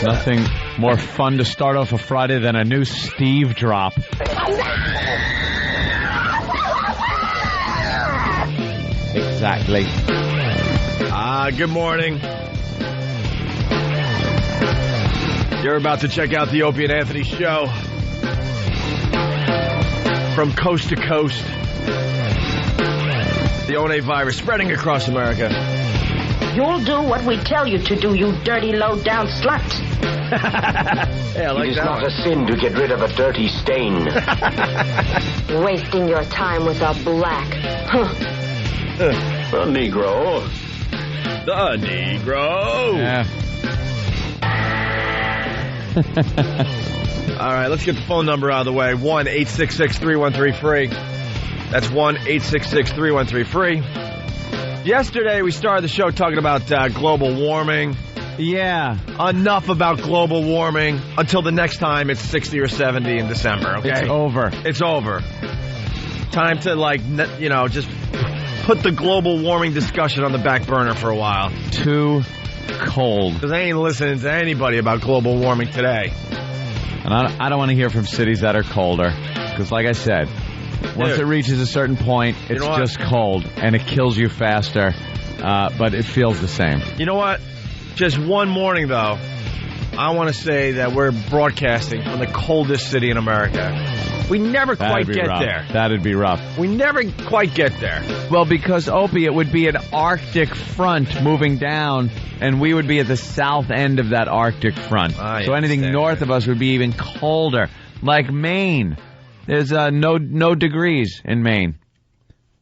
Nothing more fun to start off a Friday than a new Steve drop. Exactly. Good morning. You're about to check out the Opie and Anthony show. From coast to coast. The One virus spreading across America. You'll do what we tell you to do, you dirty, low-down slut. Yeah, like it is not a sin to get rid of a dirty stain. Wasting your time with a black. A Negro. The Negro. Yeah. All right, let's get the phone number out of the way. 1-866-313-FREE. That's 1-866-313-FREE. Yesterday, we started the show talking about global warming. Yeah. Enough about global warming until the next time it's 60 or 70 in December, okay? It's over. It's over. Time to, just put the global warming discussion on the back burner for a while. Too cold. Because I ain't listening to anybody about global warming today. And I don't want to hear from cities that are colder. Because like I said, once it reaches a certain point, it's just cold. And it kills you faster. But it feels the same. You know what? Just one morning, though, I want to say that we're broadcasting from the coldest city in America. We never quite get there. That'd be rough. We never quite get there. Well, because, Opie, it would be an Arctic front moving down, and we would be at the south end of that Arctic front. So anything north of us would be even colder. Like Maine. There's no degrees in Maine.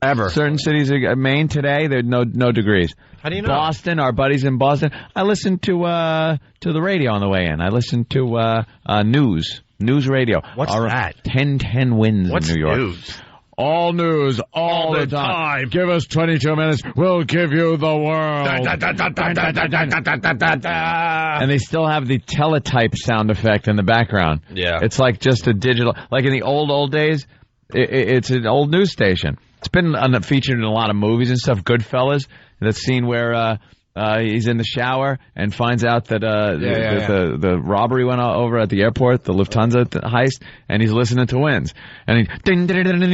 Ever. Certain cities in Maine today, there's no degrees. How do you know? Boston, our buddies in Boston. I listened to the radio on the way in. I listened to news radio. What's that? 10-10 wins in New York. News? All news, all the time. Give us 22 minutes, we'll give you the world. And they still have the teletype sound effect in the background. Yeah. It's like just a digital, like in the old days, it's an old news station. It's been featured in a lot of movies and stuff. Goodfellas, that scene where he's in the shower and finds out that the robbery went over at the airport, the Lufthansa heist, and he's listening to Wins. And and then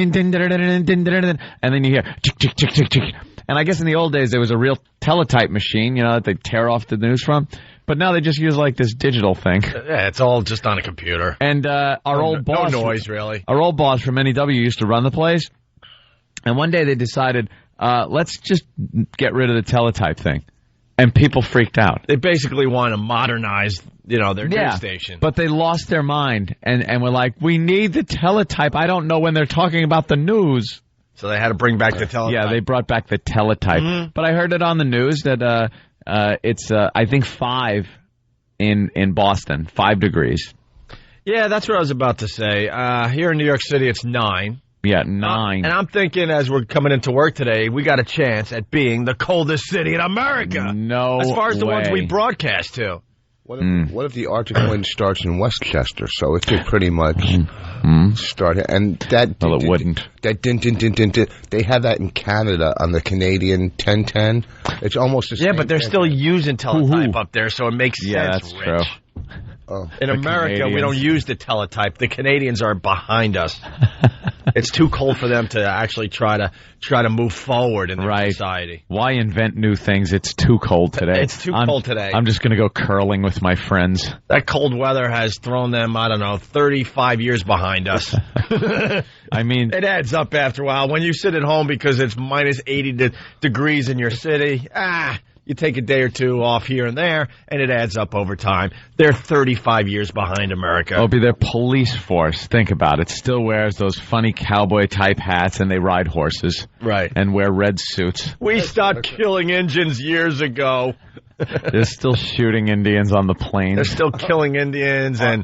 you hear tick, tick, tick, tick, tick. And I guess in the old days there was a real teletype machine, that they tear off the news from. But now they just use like this digital thing. Yeah, it's all just on a computer. And our old boss, no noise really. Our old boss from NEW used to run the place. And one day they decided, let's just get rid of the teletype thing. And people freaked out. They basically want to modernize, their news station. But they lost their mind and were like, we need the teletype. I don't know when they're talking about the news. So they had to bring back the teletype. Yeah, they brought back the teletype. Mm-hmm. But I heard it on the news that it's, I think, 5 in Boston, 5 degrees. Yeah, that's what I was about to say. Here in New York City, it's 9. Yeah, 9. And I'm thinking as we're coming into work today, we got a chance at being the coldest city in America. No As far as the way. ones we broadcast to. What if the Arctic wind starts in Westchester? So it could pretty much start. And that... Well, it wouldn't. That they have that in Canada on the Canadian 1010. It's almost the same. Yeah, but they're still using teletype up there, so it makes sense. Yeah, that's Rich. true. In America, we don't use the teletype. The Canadians are behind us. It's too cold for them to actually try to move forward in their society. Why invent new things? It's too cold today. It's too cold today. I'm just going to go curling with my friends. That cold weather has thrown them, 35 years behind us. I mean, it adds up after a while. When you sit at home because it's minus 80 degrees in your city, you take a day or two off here and there, and it adds up over time. They're 35 years behind America. Opie, their police force, think about it, still wears those funny cowboy-type hats, and they ride horses. Right. And wear red suits. We stopped killing Indians years ago. They're still shooting Indians on the plains. They're still killing Indians and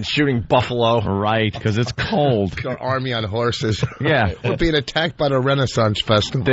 shooting buffalo. Right, because it's cold. Our army on horses. Yeah. We're being attacked by the Renaissance Festival.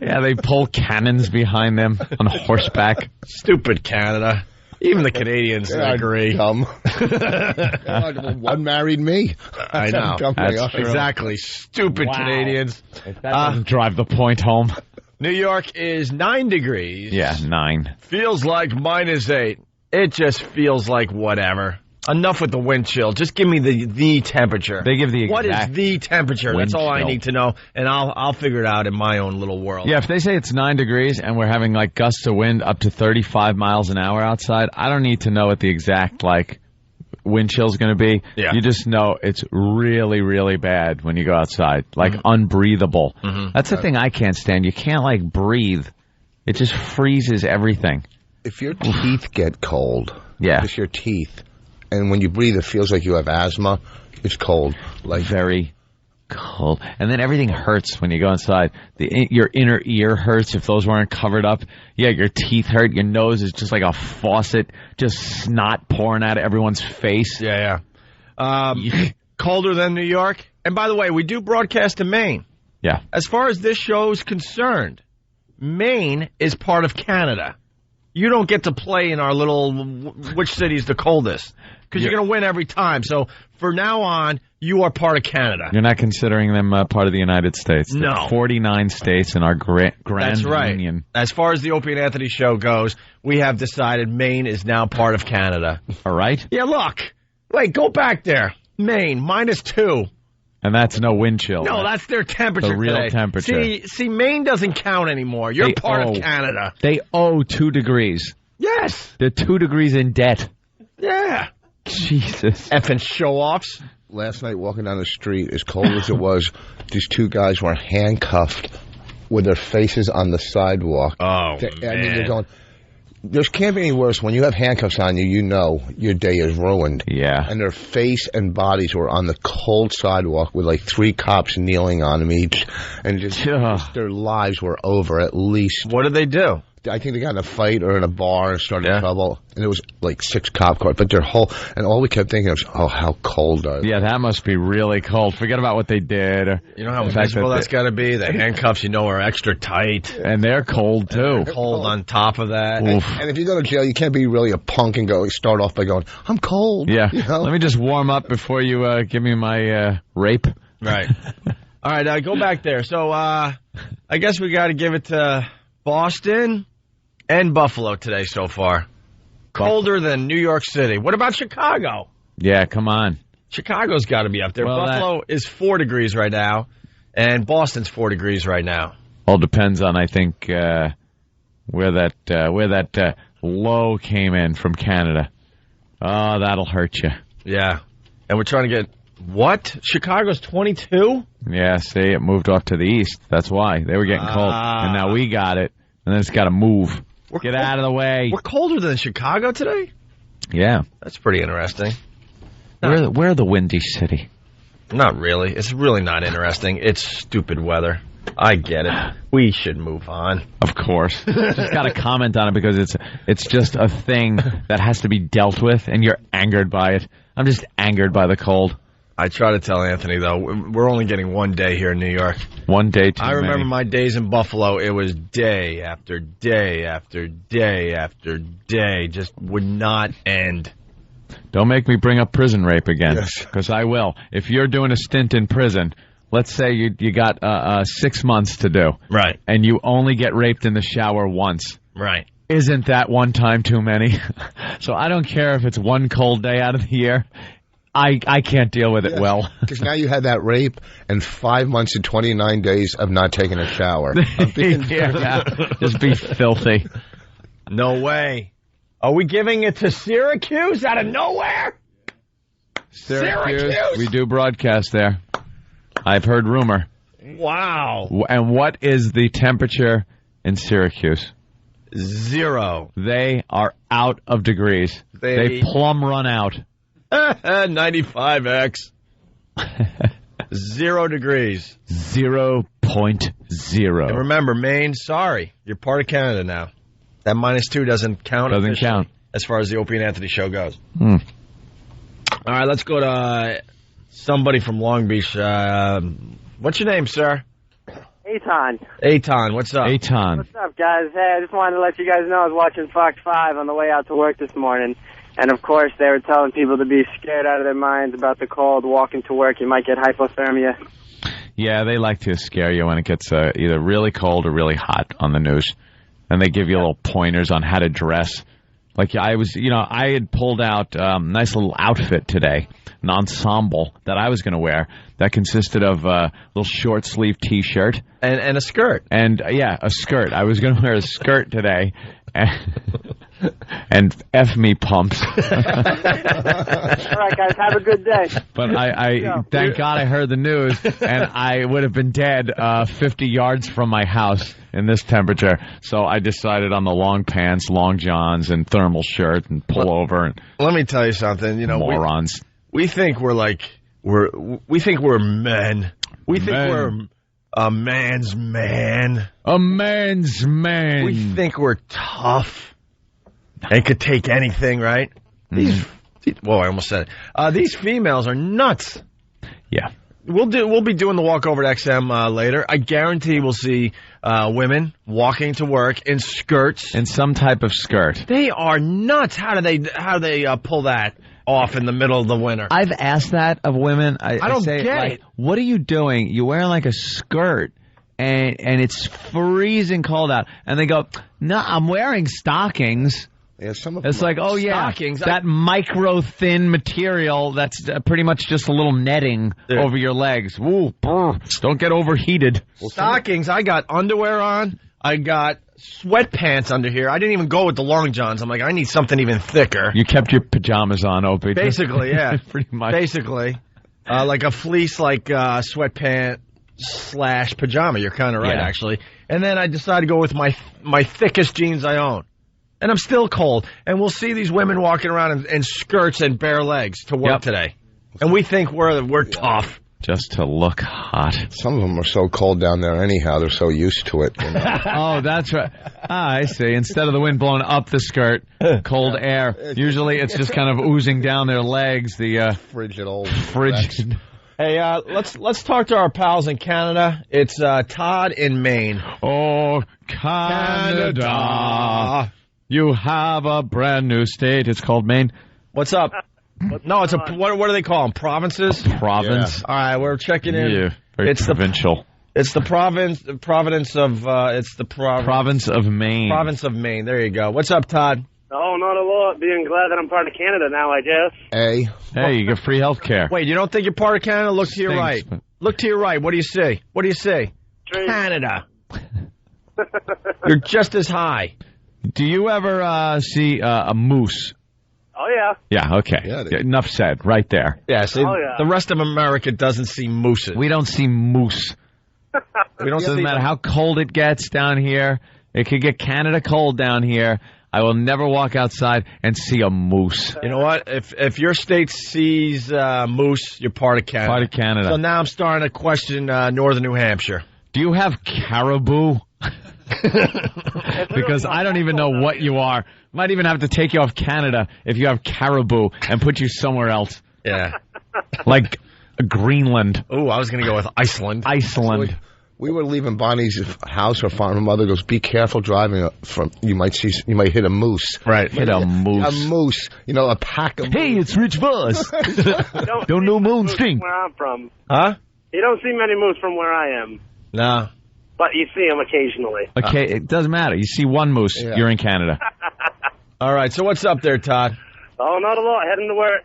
They pull cannons behind them on horseback. Stupid Canada. Even the Canadians agree. Dumb. God, one married me. I know. That's true. Exactly. Stupid Canadians. That doesn't drive the point home. New York is 9 degrees. Yeah, 9. Feels like -8. It just feels like whatever. Enough with the wind chill. Just give me the temperature. They give the exact What is the temperature? That's all I need to know, and I'll figure it out in my own little world. Yeah, if they say it's 9 degrees and we're having like gusts of wind up to 35 miles an hour outside, I don't need to know what the exact wind chill is going to be. Yeah. You just know it's really, really bad when you go outside, like unbreathable. Mm-hmm. That's the thing I can't stand. You can't breathe. It just freezes everything. If your teeth get cold, just your teeth. And when you breathe, it feels like you have asthma. It's cold. Very cold. And then everything hurts when you go inside. Your inner ear hurts if those weren't covered up. Yeah, your teeth hurt. Your nose is just like a faucet, just snot pouring out of everyone's face. Yeah. Colder than New York. And by the way, we do broadcast in Maine. Yeah. As far as this show is concerned, Maine is part of Canada. You don't get to play in our little which city's the coldest. Because you're going to win every time. So, for now on, you are part of Canada. You're not considering them part of the United States. No. There's 49 states in our grand That's right. union. As far as the Opie and Anthony show goes, we have decided Maine is now part of Canada. All right? Yeah, look. Wait, go back there. Maine, -2. And that's no wind chill. No, that's their temperature The real today. temperature. See, Maine doesn't count anymore. You're part of Canada. They owe 2 degrees. Yes. They're 2 degrees in debt. Yeah. Jesus. Effing show-offs. Last night, walking down the street, as cold as it was, these 2 guys were handcuffed with their faces on the sidewalk. Oh, man. They're going, there can't be any worse. When you have handcuffs on you, you know your day is ruined. Yeah. And their face and bodies were on the cold sidewalk with 3 cops kneeling on them each. And just their lives were over at least. What did they do? I think they got in a fight or in a bar and started trouble. And it was 6 cop cars. But their whole, and all we kept thinking of, how cold are they? Yeah, that must be really cold. Forget about what they did. You know how miserable that's got to be? The handcuffs, are extra tight. And they're cold, too. Cold on top of that. And if you go to jail, you can't be really a punk and start off by going, I'm cold. Yeah. Let me just warm up before you give me my rape. Right. All right, go back there. So I guess we got to give it to Boston and Buffalo today so far. Colder than New York City. What about Chicago? Yeah, come on. Chicago's got to be up there. Well, Buffalo is 4 degrees right now, and Boston's 4 degrees right now. All depends on, I think, where that low came in from Canada. Oh, that'll hurt you. Yeah. And we're trying to get, what? Chicago's 22? Yeah, see, it moved off to the east. That's why. They were getting cold. And now we got it. And then it's got to move. Get out of the way. We're colder than Chicago today? Yeah. That's pretty interesting. We're the windy city. Not really. It's really not interesting. It's stupid weather. I get it. We should move on. Of course. Just got to comment on it because it's just a thing that has to be dealt with, and you're angered by it. I'm just angered by the cold. I try to tell Anthony, though, we're only getting 1 day here in New York. 1 day too I remember many. my days in Buffalo. It was day after day after day after day. Just would not end. Don't make me bring up prison rape again, because I will. If you're doing a stint in prison, let's say you got 6 months to do. Right. And you only get raped in the shower once. Right. Isn't that one time too many? So I don't care if it's 1 cold day out of the year. I can't deal with it well. Because now you had that rape and 5 months and 29 days of not taking a shower. Just be filthy. No way. Are we giving it to Syracuse out of nowhere? Syracuse. We do broadcast there. I've heard rumor. Wow. And what is the temperature in Syracuse? 0. They are out of degrees. They plumb run out. 95X. 0 degrees. 0.0. And remember, Maine, sorry. You're part of Canada now. That -2 doesn't count. Doesn't count. As far as the Opie and Anthony show goes. Hmm. All right, let's go to somebody from Long Beach. What's your name, sir? Hey, Eitan, what's up? Eitan. What's up, guys? Hey, I just wanted to let you guys know I was watching Fox 5 on the way out to work this morning. And, of course, they were telling people to be scared out of their minds about the cold. Walking to work, you might get hypothermia. Yeah, they like to scare you when it gets either really cold or really hot on the news. And they give you little pointers on how to dress. Like I had pulled out a nice little outfit today, an ensemble that I was going to wear that consisted of a little short sleeve T-shirt and a skirt. And a skirt. I was going to wear a skirt today, and F me pumps. All right, guys, have a good day. But I thank God I heard the news, and I would have been dead 50 yards from my house in this temperature. So I decided on the long pants, long johns, and thermal shirt, and pullover. And let me tell you something. Morons. We think we think we're men. We think we're a man's man. A man's man. We think we're tough and could take anything, right? I almost said it. These females are nuts. Yeah. We'll be doing the walk over to XM later. I guarantee we'll see women walking to work in skirts. In some type of skirt. They are nuts. How do they pull that off in the middle of the winter? I've asked that of women. I don't say, get like, it. What are you doing? You're wearing like a skirt, and it's freezing cold out. And they go, no, I'm wearing stockings. Yeah, some of It's them like, oh, yeah, stockings. that micro-thin material that's pretty much just a little netting over your legs. Ooh, don't get overheated. Stockings. I got underwear on. I got sweatpants under here. I didn't even go with the long johns. I'm like, I need something even thicker. You kept your pajamas on, Opie. Basically, yeah. Pretty much. Basically. Like a fleece, sweatpant / pajama. You're kind of right, actually. And then I decided to go with my thickest jeans I own. And I'm still cold. And we'll see these women walking around in skirts and bare legs to work today. And we think we're tough. Just to look hot. Some of them are so cold down there anyhow. They're so used to it. You know? Oh, that's right. I see. Instead of the wind blowing up the skirt, cold air. Usually it's just kind of oozing down their legs. The frigid old. Frigid. Hey, let's talk to our pals in Canada. It's Todd in Maine. Oh, Canada. You have a brand new state. It's called Maine. What's up? No, it's what do they call them? Provinces? Province. Yeah. All right, we're checking in. Yeah, very provincial. It's the province of Province of Maine. Province of Maine. There you go. What's up, Todd? Oh, not a lot. Being glad that I'm part of Canada now, I guess. Hey, you get free health care. Wait, you don't think you're part of Canada? Look to your right. Look to your right. What do you see? What do you see? Canada. You're just as high. Do you ever see a moose? Oh, yeah. Yeah, okay. Yeah, enough said. Right there. Yeah, see, the rest of America doesn't see mooses. We don't see moose. Doesn't matter how cold it gets down here. It could get Canada cold down here. I will never walk outside and see a moose. You know what? If your state sees moose, you're part of Canada. Part of Canada. So now I'm starting to question northern New Hampshire. Do you have caribou? Because I don't even know what you are. Might even have to take you off Canada if you have caribou and put you somewhere else. Yeah. Like Greenland. Oh, I was going to go with Iceland. Iceland. We were leaving Bonnie's house. Her farm. Her mother goes, "Be careful driving. You might hit a moose. Right, hit a moose. A moose. You know, a pack of. Hey, it's Rich Voss. Don't know moon stink. Where I'm from. Huh? You don't see many moose from where I am. No. But you see them occasionally. Okay, it doesn't matter. You see one moose, you're in Canada. All right, so what's up there, Todd? Oh, not a lot. Heading to work.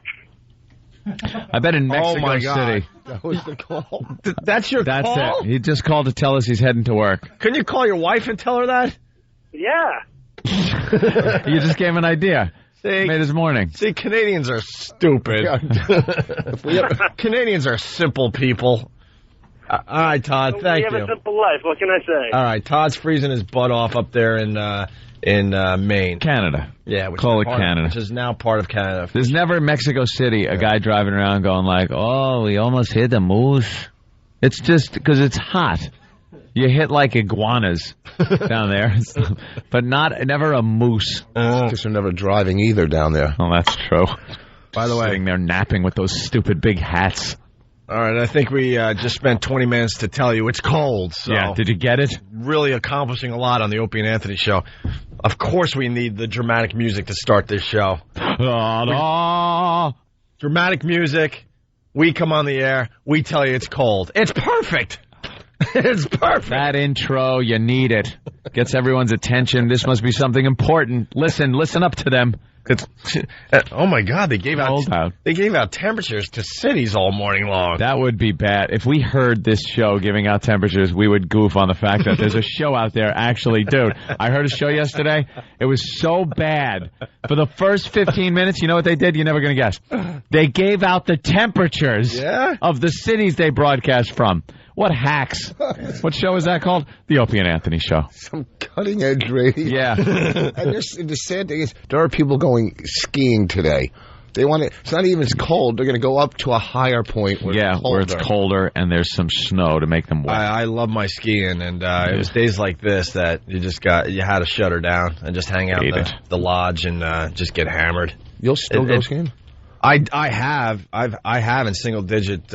I bet in Mexico City. That was the call. That's your call? That's it. He just called to tell us he's heading to work. Couldn't you call your wife and tell her that? Yeah. You just gave him an idea. See, made his morning. See, Canadians are stupid. Canadians are simple people. All right, Todd, thank you. We have a simple life. What can I say? All right, Todd's freezing his butt off up there in Maine. Canada. Yeah, call it Canada. Which is now part of Canada. There's never in Mexico City a guy driving around going like, oh, we almost hit a moose. It's just because it's hot. You hit like iguanas down there, but never a moose. Because they're never driving either down there. Oh, that's true. By the way, sitting there napping with those stupid big hats. All right, I think we just spent 20 minutes to tell you it's cold. So Yeah, did you get it? really accomplishing a lot on the Opie and Anthony show. Of course we need the dramatic music to start this show. Dramatic music. We come on the air. We tell you it's cold. It's perfect. It's perfect. That intro, you need it. Gets everyone's attention. This must be something important. Listen up to them. It's, oh my God! They gave Cold out. They gave out temperatures to cities all morning long. That would be bad. If we heard this show giving out temperatures, we would goof on the fact that there's a show out there. Actually, dude, I heard a show yesterday. It was so bad. For the first 15 minutes, you know what they did? You're never going to guess. They gave out the temperatures of the cities they broadcast from. What hacks? What show is that called? The Opie and Anthony Show. Some cutting edge radio. Yeah. And the sad thing is, there are people going skiing today. They want it. It's not even as cold. They're going to go up to a higher point where it's colder. Where it's colder and there's some snow to make them wet. I love my skiing, and it was days like this that you had to shut her down and just hang out the lodge and just get hammered. You'll still go skiing? I have in single digit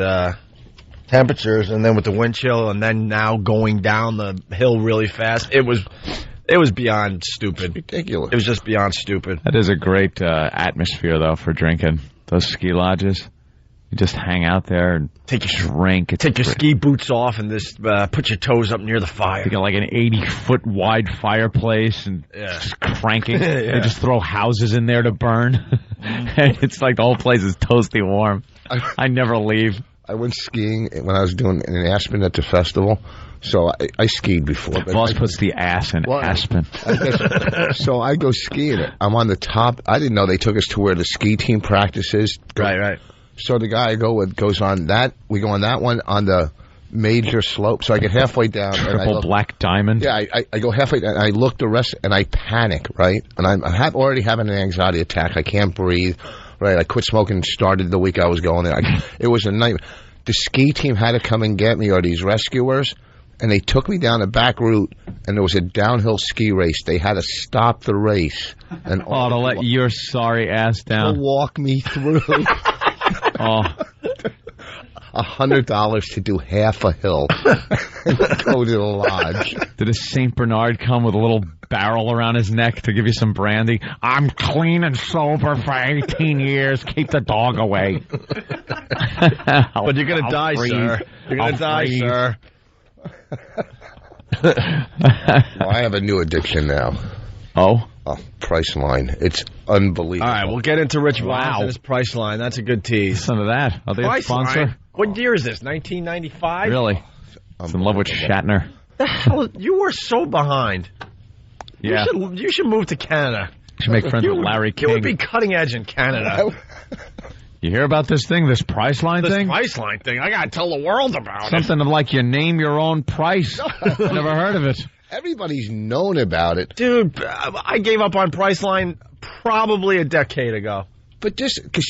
temperatures, and then with the wind chill, and then now going down the hill really fast, it was beyond stupid. It's ridiculous. It was just beyond stupid. That is a great atmosphere, though, for drinking. Those ski lodges. You just hang out there and take your drink. Take your ski boots off and just put your toes up near the fire. You got like an 80-foot wide fireplace and just cranking. They just throw houses in there to burn. And it's like the whole place is toasty warm. I never leave. I went skiing when I was doing in Aspen at the festival, so I skied before. But Boss puts the ass in Aspen. So I go skiing. I'm on the top. I didn't know they took us to where the ski team practices. Right. So the guy I go with goes on that. We go on that one on the major slope. So I get halfway down. Triple black diamond. Yeah, I go halfway down, and I look the rest, and I panic, right? And I'm already having an anxiety attack. I can't breathe. Right, I quit smoking, started the week I was going there. It was a nightmare. The ski team had to come and get me, or these rescuers, and they took me down a back route, and there was a downhill ski race. They had to stop the race. And to let your sorry ass down. To walk me through. $100 to do half a hill and go to the lodge. Did a St. Bernard come with a little barrel around his neck to give you some brandy? I'm clean and sober for 18 years. Keep the dog away. But you're going to die, sir. You're going to die, sir. Well, I have a new addiction now. Oh, Priceline. It's unbelievable. All right, we'll get into Rich Voss and his Priceline. That's a good tease. Listen to that. Are they a sponsor? What year is this? 1995? Really? He's in love with Shatner. The hell? You are so behind. Yeah. You should move to Canada. You should make friends with Larry King. You would be cutting edge in Canada. You hear about this thing, this Priceline thing? This Priceline thing. I got to tell the world about it. Something like you name your own price. Never heard of it. Everybody's known about it. Dude, I gave up on Priceline probably a decade ago. But just because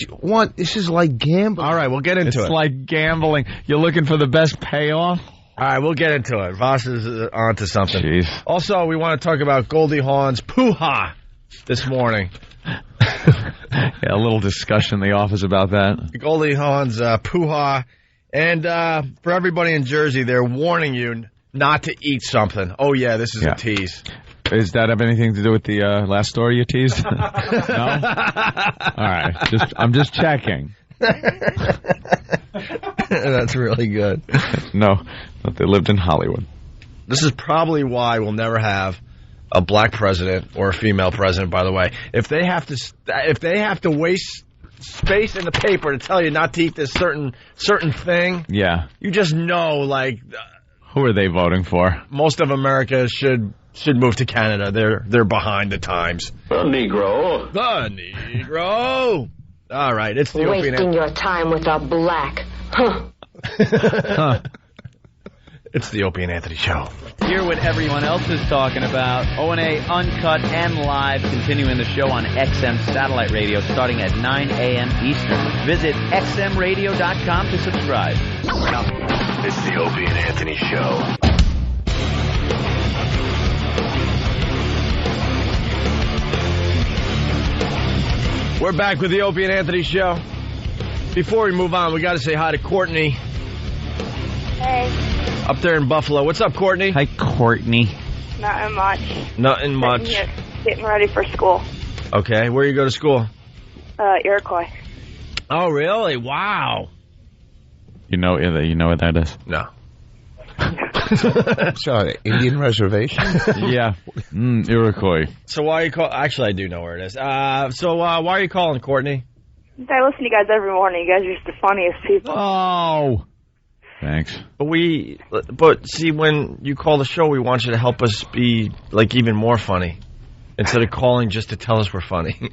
this is like gambling. All right, we'll get into it. It's like gambling. You're looking for the best payoff? All right, we'll get into it. Voss is onto something. Jeez. Also, we want to talk about Goldie Hawn's Poo-Ha this morning. Yeah, a little discussion in the office about that. Goldie Hawn's Poo-Ha. And for everybody in Jersey, they're warning you not to eat something. Oh, yeah, this is a tease. Does that have anything to do with the last story you teased? No? All right. I'm just checking. That's really good. No, but they lived in Hollywood. This is probably why we'll never have a black president or a female president, by the way. If they have to waste space in the paper to tell you not to eat this certain thing, yeah, you just know, like, who are they voting for? Most of America should move to Canada. They're behind the times. The Negro. All right, it's the wasting your time with a black. It's the Opie and Anthony Show. Hear what everyone else is talking about. O&A Uncut and Live, continuing the show on XM Satellite Radio starting at 9 a.m. Eastern. Visit xmradio.com to subscribe. It's the Opie and Anthony Show. We're back with the Opie and Anthony Show. Before we move on, we got to say hi to Courtney Hey, Up there in Buffalo. What's up, Courtney? Hi, Courtney. nothing much. Nothing much. Sitting here, getting ready for school. Okay, where you go to school? Iroquois. Oh, really? Wow. You know what that is? No. Sorry, Indian reservation? Yeah. Iroquois. So why are you calling? Actually, I do know where it is. So why are you calling, Courtney? I listen to you guys every morning. You guys are just the funniest people. Oh. Thanks. But see, when you call the show, we want you to help us be like even more funny, instead of calling just to tell us we're funny.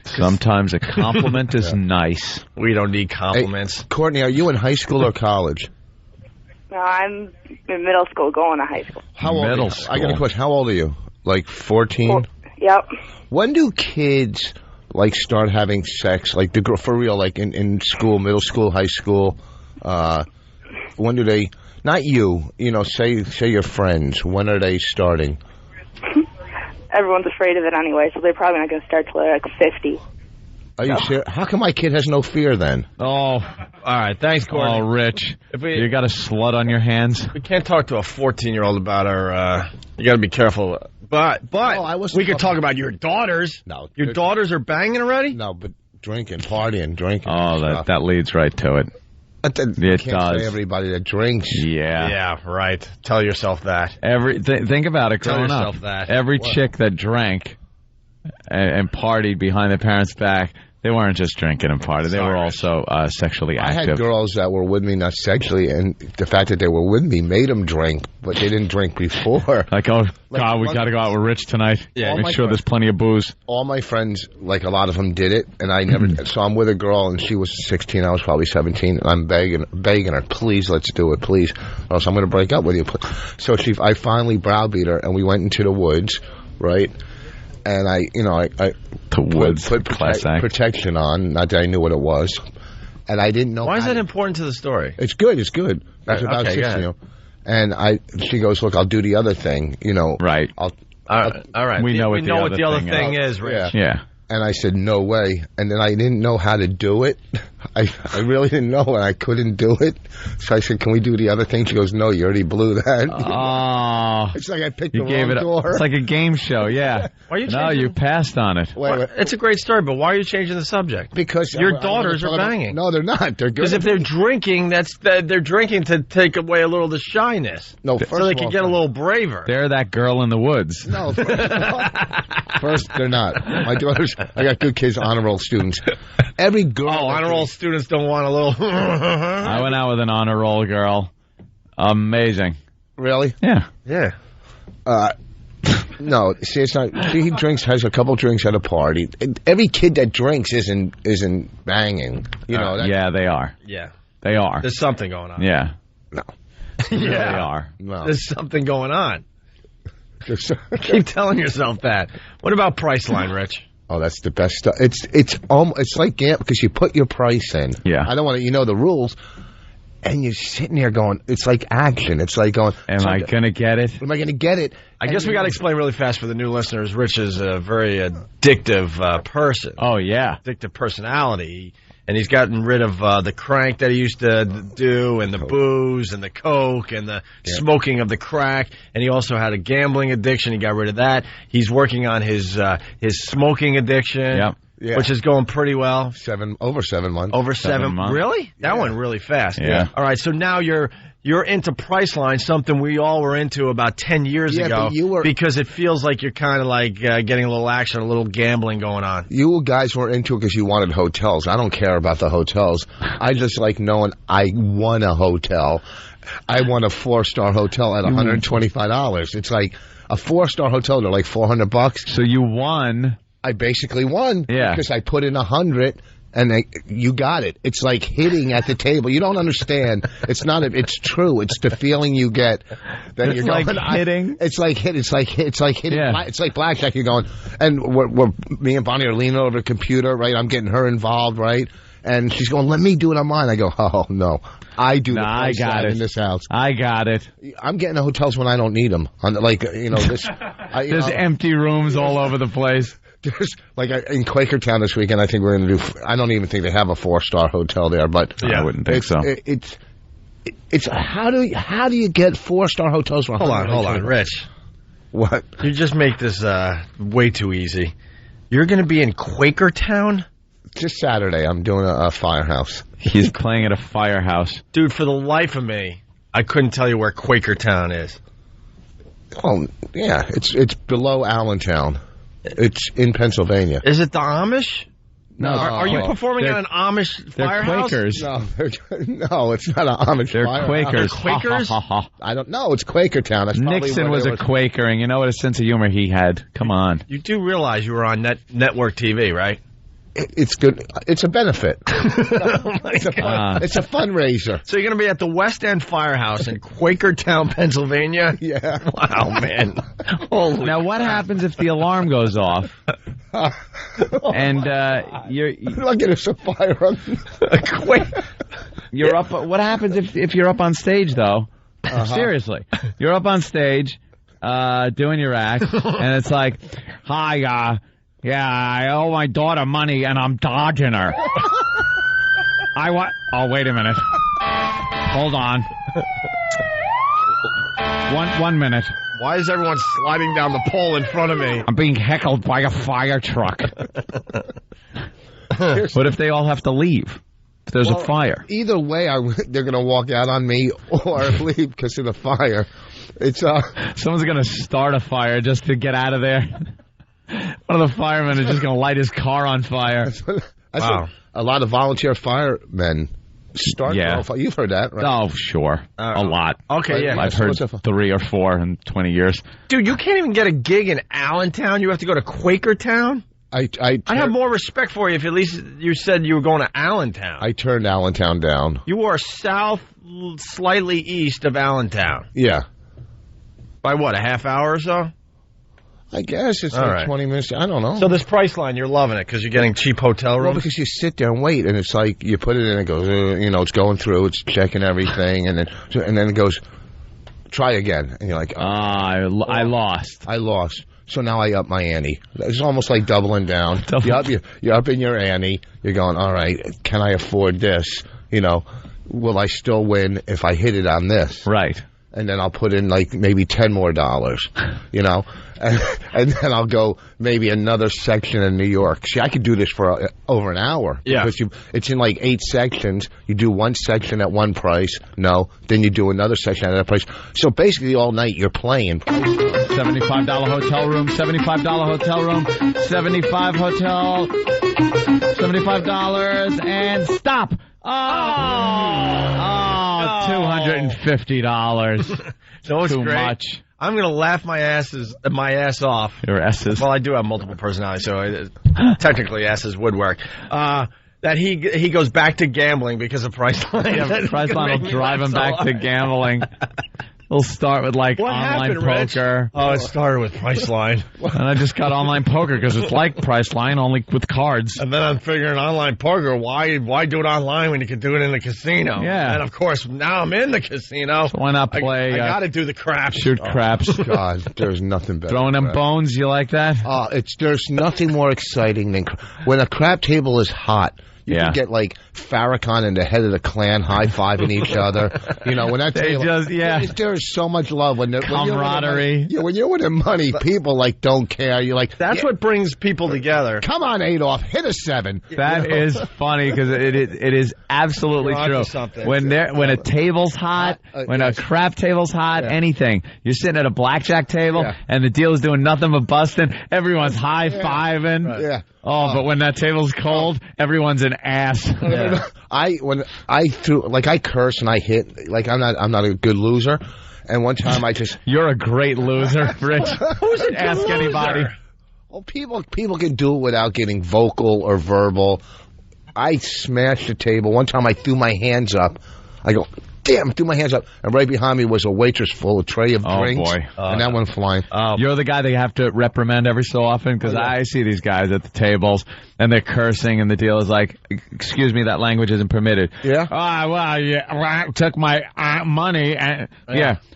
Sometimes a compliment is nice. We don't need compliments. Hey, Courtney, are you in high school or college? No, I'm in middle school, going to high school. How old? Middle are you? school. I got a question. How old are you? Like 14? Yep. When do kids like start having sex? Like for real? Like in school, middle school, high school? When do they? Not you. You know, say your friends. When are they starting? Everyone's afraid of it anyway, so they're probably not going to start till they're like 50. Are you serious? How come my kid has no fear then? Oh. All right, thanks, Courtney. Oh, Rich. You got a slut on your hands? We can't talk to a 14-year-old about our. You got to be careful. But we could talk about your daughters. No, your daughters are banging already. No, but drinking, partying, drinking. Oh, that leads right to it. It does. Say everybody that drinks. Yeah. Yeah, right. Tell yourself that. Think about it. Tell Growing yourself up, that. every chick that drank and partied behind their parents' back, they weren't just drinking and partying. They were also sexually active. I had girls that were with me, not sexually, and the fact that they were with me made them drink, but they didn't drink before. Like, oh, God, we got to go out with Rich tonight. Yeah, Make sure there's plenty of booze. All my friends, like a lot of them, did it, and I never. So I'm with a girl, and she was 16. I was probably 17, and I'm begging her, please, let's do it, please, or else I'm going to break up with you. So I finally browbeat her, and we went into the woods, right? And I put protection on. Not that I knew what it was, and I didn't know. Why is that important to the story? It's good. It's good. It's about okay, 16. You know? And she goes, look, I'll do the other thing. You know, right? All right. We know what the other thing is, Rich. Yeah. And I said, no way. And then I didn't know how to do it. I really didn't know, and I couldn't do it. So I said, can we do the other thing? She goes, no, you already blew that. Oh. It's like I picked the wrong door. It's like a game show, yeah. Why are you No, you passed on it. Wait. It's a great story, but why are you changing the subject? Because your daughters are banging. No, they're not. They're good. Because if they're drinking, they're drinking to take away a little of the shyness. No, so they can get a little braver. They're that girl in the woods. No, first they're not. My daughters, I got good kids, honor roll students. Every girl. Oh, honor roll students don't want a little. I went out with an honor roll girl. Amazing. Really? Yeah. Yeah. No, see, it's not. He has a couple drinks at a party. Every kid that drinks isn't banging. You know. Yeah, they are. Yeah. They are. There's something going on. Yeah. No. Yeah, they are. No. There's something going on. Keep telling yourself that. What about Priceline, Rich? Oh, that's the best stuff. It's like gambling because you put your price in. Yeah. I don't want to. You know the rules, and you're sitting there going, it's like action. It's like going. Am I gonna get it? Am I gonna get it? I guess we got to explain really fast for the new listeners. Rich is a very addictive person. Oh yeah. Addictive personality. And he's gotten rid of the crank that he used to do, and the booze, and the coke, and the smoking of the crack. And he also had a gambling addiction. He got rid of that. He's working on his smoking addiction, which is going pretty well. Over 7 months. Over 7 months. Really? That went really fast. Yeah. All right. So now you're into Priceline, something we all were into about 10 years ago, because it feels like you're kind of like getting a little action, a little gambling going on. You guys were into it because you wanted hotels. I don't care about the hotels. I just like knowing I won a hotel. I won a 4-star hotel at $125. It's like a 4-star hotel. They're like $400. So you won. I basically won. Yeah. Because I put in 100. And you got it. It's like hitting at the table. You don't understand. It's not. It's true. It's the feeling you get. Then you're like going, hitting. It's like hit. It's like hitting. Yeah. It's like blackjack. You're going, and me and Bonnie are leaning over the computer. Right. I'm getting her involved. Right. And she's going, let me do it on mine. I go, oh no, I do. I got it in this house. I got it. I'm getting the hotels when I don't need them. This. There's empty rooms all over the place. There's in Quakertown this weekend. I think we're going to do. I don't even think they have a 4-star hotel there, but I wouldn't think so. It's how do you get 4-star hotels for? Hold on, Rich. What? You just make this way too easy. You're going to be in Quakertown? Just Saturday, I'm doing a firehouse. He's playing at a firehouse. Dude, for the life of me, I couldn't tell you where Quakertown is. Oh, yeah, it's below Allentown. It's in Pennsylvania. Is it the Amish? No, Are you performing at an Amish they're firehouse? Quakers. No, it's not an Amish They're firehouse. Quakers. They're Quakers? Ha, ha, ha, I don't know. It's Quakertown. That's probably Nixon where was they a Quaker, and you know what a sense of humor he had. Come on. You do realize you were on network TV, right? It's good. It's a benefit. It's a fundraiser. So you're going to be at the West End Firehouse in Quakertown, Pennsylvania? Yeah. Wow, man. Holy Now, what happens if the alarm goes off? And you're Look at us a fire on. you're up. What happens if you're up on stage though? Seriously, you're up on stage doing your act, and it's like, "Hi, yeah, I owe my daughter money, and I'm dodging her." Oh, wait a minute. Hold on. One minute. Why is everyone sliding down the pole in front of me? I'm being heckled by a fire truck. What if they all have to leave? If there's a fire. Either way, they're going to walk out on me or leave because of the fire. It's Someone's going to start a fire just to get out of there. One of the firemen is just going to light his car on fire. Wow. A lot of volunteer firemen start. Yeah. You've heard that, right? Oh, sure. A lot. Okay, yeah. I've heard 3 or 4 in 20 years. Dude, you can't even get a gig in Allentown. You have to go to Quakertown? I have more respect for you if at least you said you were going to Allentown. I turned Allentown down. You are south, slightly east of Allentown. Yeah. By what, a half hour or so? I guess it's All like right. 20 minutes. I don't know. So this price line, you're loving it because you're getting cheap hotel well, rooms? because you sit there and wait, and it's like you put it in, and it goes, it's going through, it's checking everything, and then it goes, try again, and you're like, I lost. I lost. So now I up my ante. It's almost like doubling down. You're up in your ante. You're going, all right, can I afford this? Will I still win if I hit it on this? Right. And then I'll put in like maybe $10 more, and then I'll go maybe another section in New York. See, I could do this for over an hour. Yeah. Because it's in like 8 sections. You do one section at one price. No. Then you do another section at another price. So basically all night you're playing. $75 hotel room, $75 hotel room, $75 and stop. $250. So it's Too great. much. I'm going to laugh my ass off. Your S's. Well, I do have multiple personalities, so technically S's would work. That he goes back to gambling because of Priceline. Yeah, Priceline will drive him back to gambling. We'll start with like What online happened, Rich? poker. Oh, it started with Priceline. And I just got online poker because it's like Priceline, only with cards. And then I'm figuring online poker, why do it online when you can do it in the casino? Yeah. And of course, now I'm in the casino. So why not play? I got to do the craps. Shoot craps. God, there's nothing better. Throwing them than bones, you like that? there's nothing more exciting than when a crap table is hot. You can get like Farrakhan and the head of the clan high-fiving each other. When that table, there is so much love when camaraderie. When you're winning money, people like don't care. You're like, that's what brings people together. Come on, Adolf, hit a 7. That is funny because it is absolutely true. When a table's hot, when a crap table's hot, anything. You're sitting at a blackjack table and the deal is doing nothing but busting. Everyone's high-fiving. Yeah. But when that table's cold, everyone's an ass. Yeah. I curse and I hit, like I'm not a good loser. And one time You're a great loser, Rich. Who's a Ask loser? anybody. Well, people can do it without getting vocal or verbal. I smashed the table. One time I threw my hands up. I go, damn, threw my hands up. And right behind me was a waitress full of tray of drinks. Oh, boy. And that went flying. You're the guy they have to reprimand every so often because I see these guys at the tables and they're cursing and the deal is like, excuse me, that language isn't permitted. Yeah? Took my money and,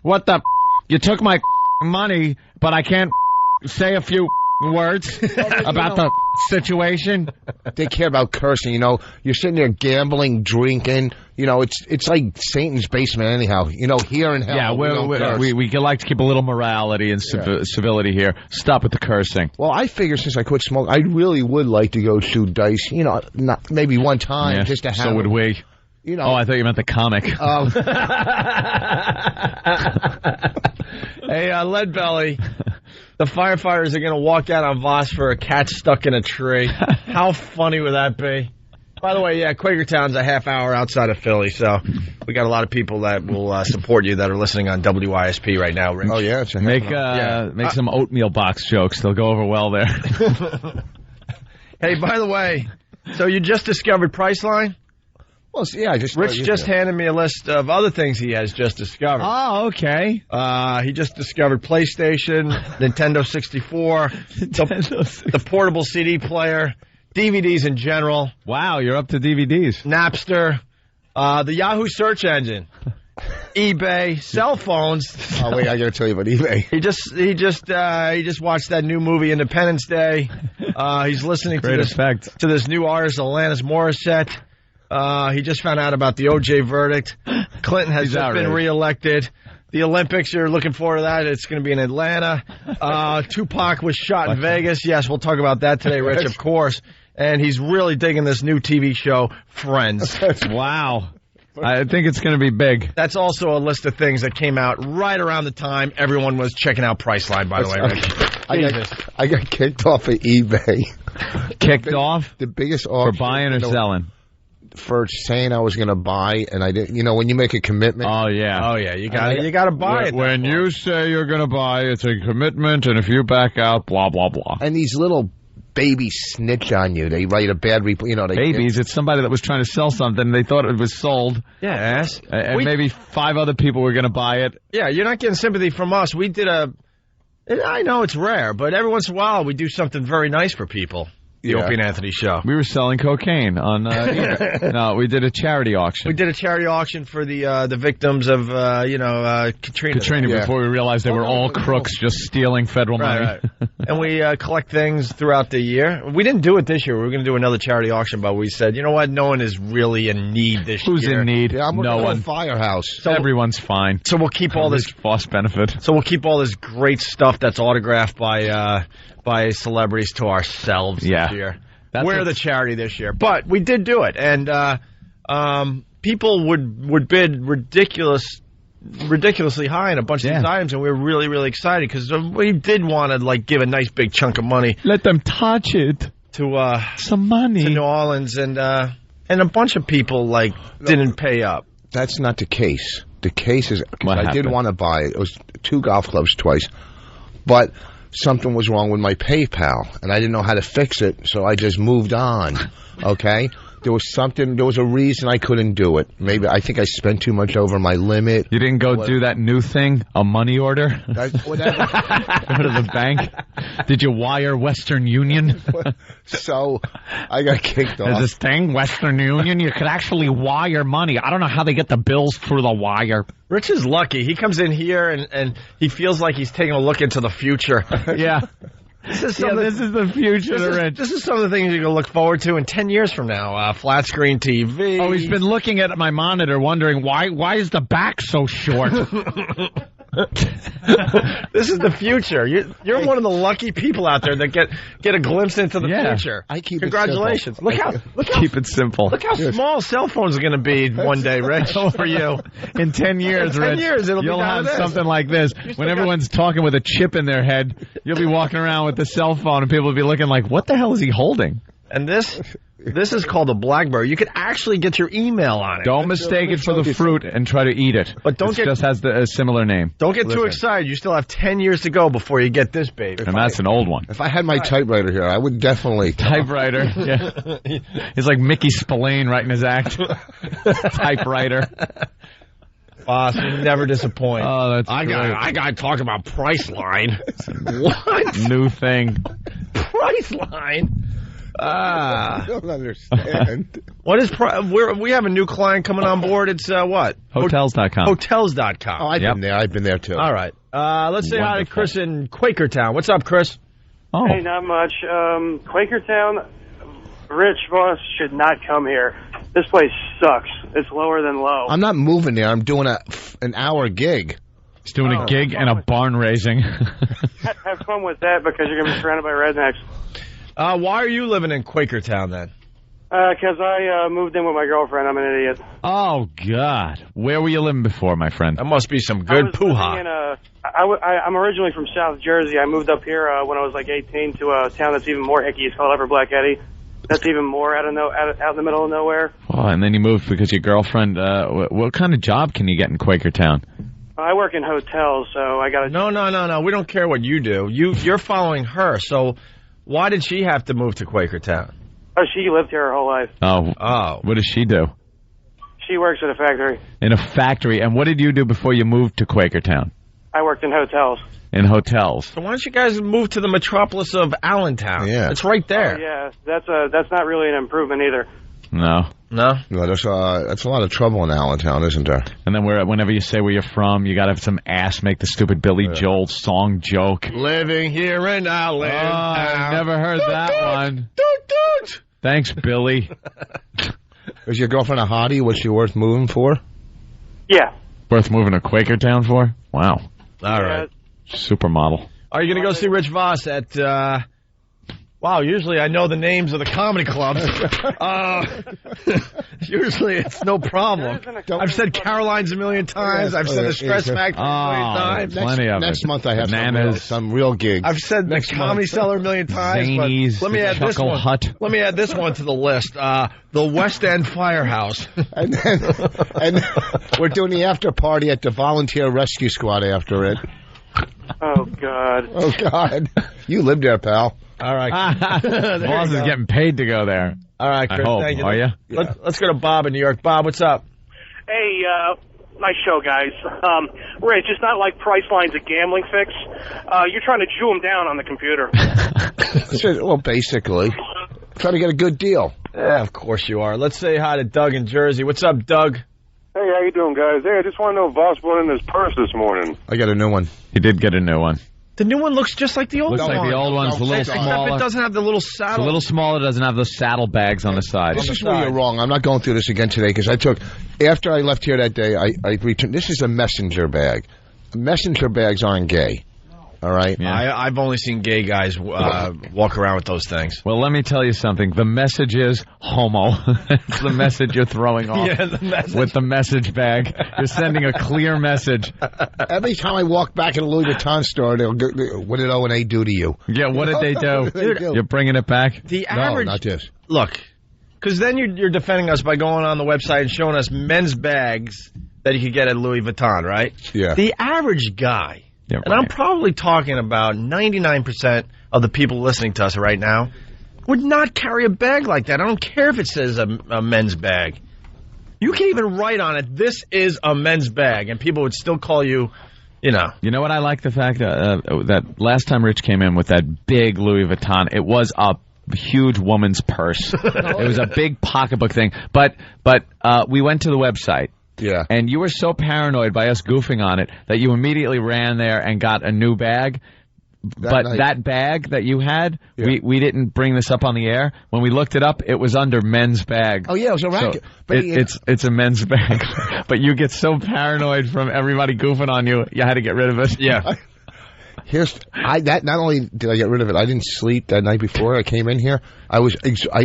what the you took my money, but I can't say a few words about the situation. They care about cursing. You know, you're sitting there gambling, drinking. You know, it's like Satan's basement anyhow. You know, here in hell. Yeah, we like to keep a little morality and civility here. Stop with the cursing. Well, I figure since I quit smoking, I really would like to go shoot dice. You know, not maybe one time just to have. So would we. You know. Oh, I thought you meant the comic. Hey, Leadbelly, the firefighters are going to walk out on Voss for a cat stuck in a tree. How funny would that be? By the way, yeah, Quakertown's a half hour outside of Philly, so we got a lot of people that will support you that are listening on WISP right now, Rich. Oh, yeah. Make some oatmeal box jokes. They'll go over well there. Hey, by the way, so you just discovered Priceline? Well, yeah, Rich just handed me a list of other things he has just discovered. Oh, okay. He just discovered PlayStation, Nintendo 64, the portable CD player, DVDs in general. Wow, you're up to DVDs. Napster, the Yahoo search engine, eBay, cell phones. Oh wait, I got to tell you about eBay. He just watched that new movie Independence Day. He's listening to this new artist Alanis Morissette. He just found out about the OJ verdict. Clinton has just been reelected. The Olympics, you're looking forward to that. It's going to be in Atlanta. Tupac was shot in Vegas. Yes, we'll talk about that today, Rich, of course. And he's really digging this new TV show, Friends. Wow. I think it's going to be big. That's also a list of things that came out right around the time everyone was checking out Priceline, by the way, Rich. I got kicked off of eBay. Kicked off? The biggest offer. For buying or selling? For saying I was going to buy, and I didn't. You know, when you make a commitment. Oh yeah, you got to buy it. When you say you're going to buy, it's a commitment, and if you back out, blah blah blah. And these little babies snitch on you. They write a bad report. You know, babies. It's somebody that was trying to sell something. They thought it was sold. Yes, and maybe 5 other people were going to buy it. Yeah, you're not getting sympathy from us. We did I know it's rare, but every once in a while we do something very nice for people. The Opie and Anthony show. We were selling cocaine on eBay. No, we did a charity auction. We did a charity auction for the victims of Katrina. Before we realized they were all crooks just stealing federal money. Right. And we collect things throughout the year. We didn't do it this year. We were going to do another charity auction, but we said, you know what? No one is really in need this year. Who's in need? Yeah, I'm no one. Firehouse. So everyone's fine. So we'll keep all this FOSS benefit. So we'll keep all this great stuff that's autographed by celebrities to ourselves this year. We're the charity this year. But we did do it. And people would bid ridiculously high in a bunch of these items, and we were really, really excited because we did want to give a nice big chunk of money. Let them touch it. To some money. To New Orleans, and a bunch of people didn't pay up. That's not the case. The case is I did want to buy it. It was 2 golf clubs twice. But something was wrong with my PayPal, and I didn't know how to fix it, so I just moved on, okay? There was a reason I couldn't do it. Maybe I think I spent too much over my limit. You didn't go do that new thing, a money order? Whatever. Go to the bank? Did you wire Western Union? So I got kicked off. There's this thing, Western Union, you could actually wire money. I don't know how they get the bills through the wire. Rich is lucky. He comes in here and he feels like he's taking a look into the future. Yeah. This is the future, Rich. This is some of the things you can look forward to in 10 years from now. Flat screen TV. Oh, he's been looking at my monitor wondering, why is the back so short? This is the future. You're one of the lucky people out there that get a glimpse into the future. I keep Congratulations. It simple. Look how keep it simple. Look how small cell phones are going to be one day, Rich, for you. In 10 years, Rich, you'll have something like this. When everyone's talking with a chip in their head, you'll be walking around with the cell phone, and people will be looking like, what the hell is he holding? And this is called a BlackBerry. You can actually get your email on it. Don't mistake it for the fruit and try to eat it. But it just has a similar name. Don't get too excited. You still have 10 years to go before you get this baby. And that's an old one. If I had my typewriter here, I would definitely... Typewriter, yeah. He's like Mickey Spillane writing his act. Typewriter. Boss, you never disappoint. Oh, that's I got to talk about Priceline. What? New thing. Priceline? I don't understand. What is we have a new client coming on board. It's what? Hotels.com. Hotels.com. Oh, I've been there. I've been there too. All right. Let's say hi to Chris in Quakertown. What's up, Chris? Oh. Hey, not much. Quakertown, Rich Voss should not come here. This place sucks. It's lower than low. I'm not moving there. I'm doing an hour gig. He's doing a gig and a barn raising. Have fun with that because you're going to be surrounded by rednecks. Why are you living in Quakertown then? Because I moved in with my girlfriend. I'm an idiot. Oh, God. Where were you living before, my friend? That must be some good poo-ha. I'm originally from South Jersey. I moved up here when I was like 18 to a town that's even more hicky. It's called Upper Black Eddy. That's even more out in the middle of nowhere. Oh, and then you moved because your girlfriend. What kind of job can you get in Quakertown? I work in hotels, so I got to... No. We don't care what you do. You're following her, so why did she have to move to Quakertown? Oh, she lived here her whole life. Oh. What does she do? She works at a factory. In a factory. And what did you do before you moved to Quakertown? I worked in hotels. In hotels. So why don't you guys move to the metropolis of Allentown? Yeah. It's right there. Oh, yeah, that's not really an improvement either. No. That's a lot of trouble in Allentown, isn't there? And then whenever you say where you're from, you got to have some ass make the stupid Billy Joel song joke. Living here in Allentown. I never heard that one. Thanks, Billy. Is your girlfriend a hottie? Was she worth moving for? Yeah. Worth moving to Quakertown for? Wow. All right. Supermodel. Are you going to go see Rich Voss at... Wow, usually I know the names of the comedy clubs. Usually it's no problem. I've said Caroline's a million times. I've said the Stress Factory a million times. Plenty of Next month I have Bananas. some real gigs. I've said the Comedy Cellar a million times. Zanies, but let me add this Chuckle one. Hut. Let me add this one to the list. The West End Firehouse. and we're doing the after party at the Volunteer Rescue Squad after it. Oh, God. Oh, God. You live there, pal. All right. Boss is getting paid to go there. All right, Chris. I hope. Thank you. Are you? Let's go to Bob in New York. Bob, what's up? Hey, nice show, guys. Rich, it's not like Priceline's a gambling fix. You're trying to Jew them down on the computer. Well, basically. Trying to get a good deal. Yeah, of course you are. Let's say hi to Doug in Jersey. What's up, Doug? Hey, how you doing, guys? Hey, I just want to know if Voss brought in his purse this morning. I got a new one. He did get a new one. The new one looks just like the old one. Looks like the old one's a little smaller. Except it doesn't have the little saddle. It's a little smaller. Doesn't have those saddle bags on the side. This is where you're wrong. I'm not going through this again today because after I left here that day, I returned. This is a messenger bag. Messenger bags aren't gay. All right? Yeah. I've only seen gay guys walk around with those things. Well, let me tell you something. The message is homo. It's the message you're throwing off with the message bag. You're sending a clear message. Every time I walk back in a Louis Vuitton store, they'll go, what did O&A do to you? Yeah, what did they do? You're bringing it back? The average... No, not this. Look, because then you're defending us by going on the website and showing us men's bags that you could get at Louis Vuitton, right? Yeah. The average guy... Yeah, and I'm probably talking about 99% of the people listening to us right now would not carry a bag like that. I don't care if it says a men's bag. You can even write on it, this is a men's bag, and people would still call you, you know. You know what I like the fact that last time Rich came in with that big Louis Vuitton, it was a huge woman's purse. It was a big pocketbook thing. But we went to the website. Yeah. And you were so paranoid by us goofing on it that you immediately ran there and got a new bag. That bag that you had, we didn't bring this up on the air. When we looked it up, it was under men's bag. Oh, yeah, it was a racket. So but it's a men's bag. But you get so paranoid from everybody goofing on you, you had to get rid of it. Yeah. Not only did I get rid of it, I didn't sleep that night before I came in here. I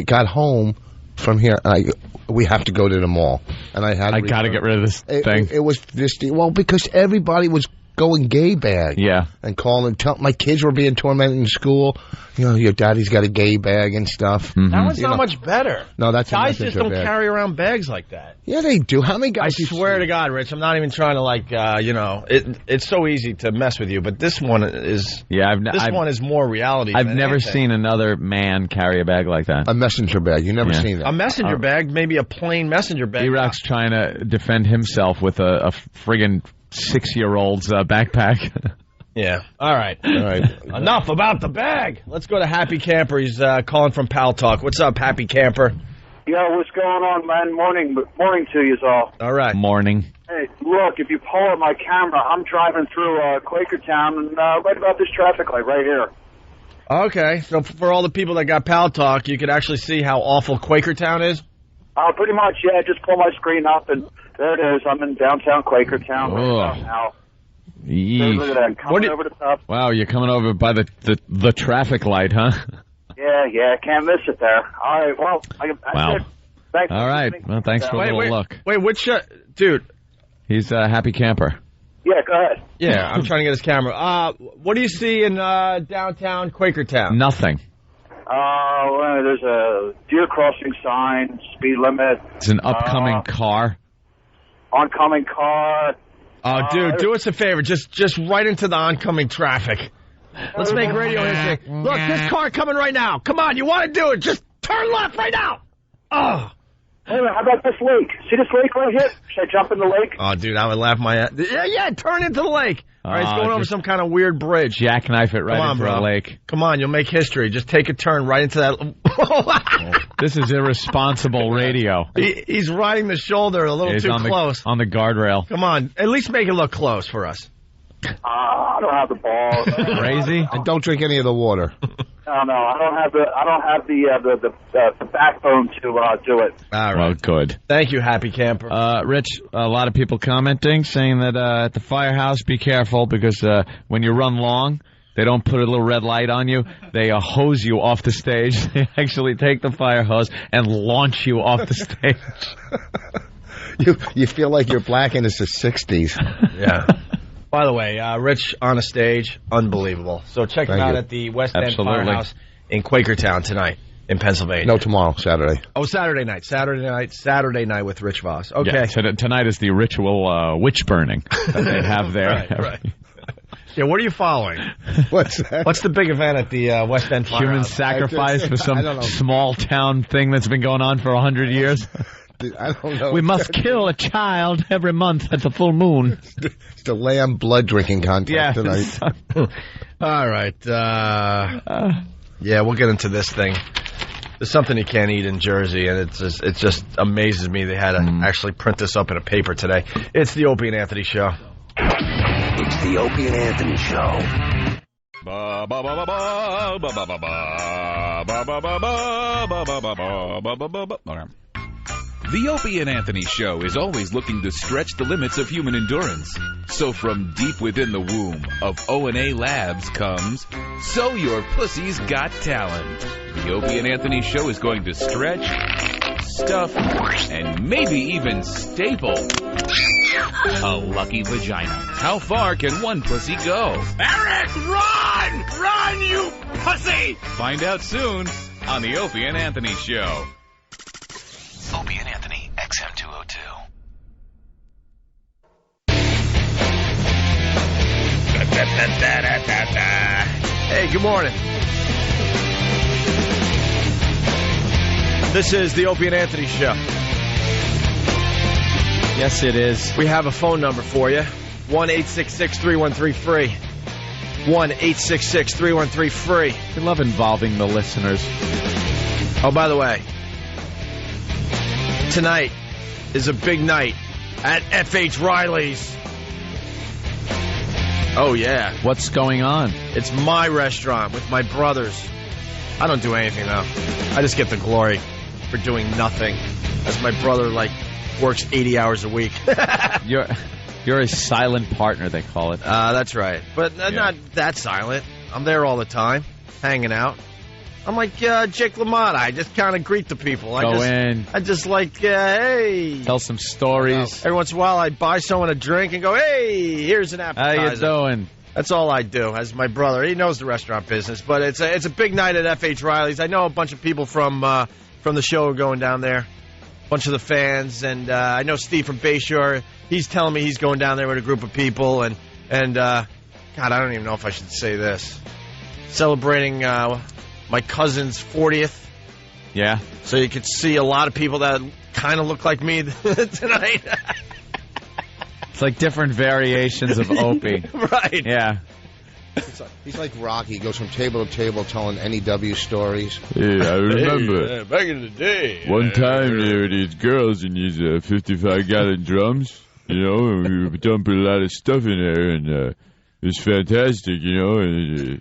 got home from here, and we have to go to the mall, and I got to get rid of this thing. It was this because everybody was going gay bag. Yeah. And calling, my kids were being tormented in school. You know, your daddy's got a gay bag and stuff. Mm-hmm. That one's not much better. No, that's guys just don't carry around bags like that. Yeah, they do. How many guys? I swear to God, Rich, I'm not even trying to it's so easy to mess with you, but this one is. Yeah, one is more reality. I've never seen another man carry a bag like that. A messenger bag. You never seen that. A messenger bag, maybe a plain messenger bag. E-Rock's trying to defend himself with a friggin' 6-year-old's backpack. Yeah. All right. Enough about the bag. Let's go to Happy Camper. He's calling from Pal Talk. What's up, Happy Camper? Yo, what's going on, man? Morning to you all. All right. Morning. Hey, look, if you pull up my camera, I'm driving through Quakertown and right about this traffic light right here. Okay, so for all the people that got Pal Talk, you could actually see how awful Quakertown is? Pretty much, yeah. Just pull my screen up, and there it is. I'm in downtown Quakertown right now. Look at that. Coming over the top. Wow, you're coming over by the traffic light, huh? Yeah. Can't miss it there. All right, well, wow. Thanks. All right. Well, thanks for a little look. Wait, which dude? He's a happy camper. Yeah, go ahead. Yeah, I'm trying to get his camera. What do you see in downtown Quakertown? Nothing. Well, there's a deer crossing sign, speed limit. It's an upcoming car. Oncoming car. Oh, dude, do us a favor. Just right into the oncoming traffic. Let's make radio history. Look, this car coming right now. Come on, you want to do it. Just turn left right now. Oh. Hey, how about this lake? See this lake right here? Should I jump in the lake? Oh, dude, I would laugh my ass. Yeah, turn into the lake. All right, it's going over some kind of weird bridge. Jackknife it right into a lake. Come on, you'll make history. Just take a turn right into that. This is irresponsible radio. He's riding the shoulder a little too close. On the guardrail. Come on, at least make it look close for us. I don't have the balls. Crazy. And don't drink any of the water. No, I don't have the backbone to do it. All right. Well, good. Thank you, happy camper. Rich, a lot of people commenting, saying that at the firehouse, be careful because when you run long, they don't put a little red light on you. They hose you off the stage. They actually take the fire hose and launch you off the stage. You feel like you're black and it's the 60s. Yeah. By the way, Rich on a stage, unbelievable. So check him out at the West End Firehouse in Quakertown tonight in Pennsylvania. No, tomorrow, Saturday. Oh, Saturday night with Rich Voss. Okay. Yeah, tonight is the ritual witch burning that they have there. Right. Yeah, what are you following? What's that? What's the big event at the West End Firehouse? Human sacrifice for some small town thing that's been going on for 100 years. I don't know. We must kill a child every month at the full moon. It's the lamb blood drinking contest tonight. All right. Yeah, we'll get into this thing. There's something you can't eat in Jersey, and it just amazes me they had to actually print this up in a paper today. It's the Opie and Anthony Show. It's the Opie and Anthony Show. The Opie and Anthony Show is always looking to stretch the limits of human endurance. So from deep within the womb of O&A Labs comes, So Your Pussy's Got Talent. The Opie and Anthony Show is going to stretch, stuff, and maybe even staple a lucky vagina. How far can one pussy go? Eric, run! Run, you pussy! Find out soon on the Opie and Anthony Show. Opie and Anthony, XM 202. Hey, good morning. This is the Opie and Anthony Show. Yes, it is. We have a phone number for you. 1-866-313-FREE. 1-866-313-FREE. We love involving the listeners. Oh, by the way, tonight is a big night at F.H. Riley's. Oh, yeah. What's going on? It's my restaurant with my brothers. I don't do anything, though. I just get the glory for doing nothing. As my brother, works 80 hours a week. You're a silent partner, they call it. That's right. But not that silent. I'm there all the time, hanging out. I'm like Jake LaMotta. I just kind of greet the people. I just hey. Tell some stories. Every once in a while, I buy someone a drink and go, hey, here's an appetizer. How you doing? That's all I do. As my brother, he knows the restaurant business. But it's a big night at F.H. Riley's. I know a bunch of people from the show are going down there. A bunch of the fans. And I know Steve from Bayshore. He's telling me he's going down there with a group of people. And God, I don't even know if I should say this. Celebrating my cousin's 40th. Yeah. So you could see a lot of people that kind of look like me tonight. It's like different variations of Opie. Right. Yeah. He's like Rocky. He goes from table to table telling NEW stories. Yeah, I remember. Back in the day. One time there were these girls in these 55-gallon drums, and we were dumping a lot of stuff in there, and it was fantastic, and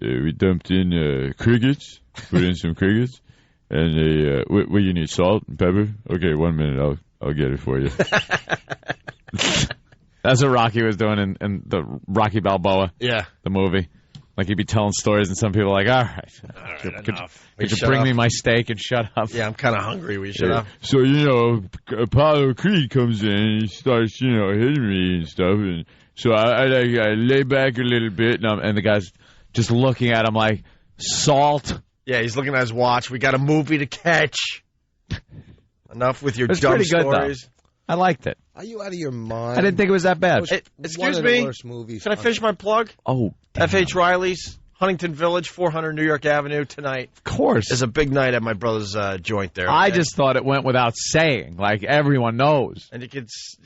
we dumped in crickets, put in some crickets, and they. What you need? Salt and pepper? Okay, 1 minute. I'll get it for you. That's what Rocky was doing in the Rocky Balboa. Yeah. The movie. Like, he'd be telling stories, and some people are like, all right, could you bring me my steak and shut up? Yeah, I'm kind of hungry. We shut up. So, Apollo Creed comes in, and he starts, hitting me and stuff, and so I lay back a little bit, and the guy's just looking at him like, salt. Yeah, he's looking at his watch. We got a movie to catch. Enough with your dumb pretty good, stories. Though. I liked it. Are you out of your mind? I didn't think it was that bad. Excuse me. Can I finish my plug? Oh, F.H. Riley's, Huntington Village, 400 New York Avenue tonight. Of course. It's a big night at my brother's joint there. I just thought it went without saying. Like, everyone knows. And you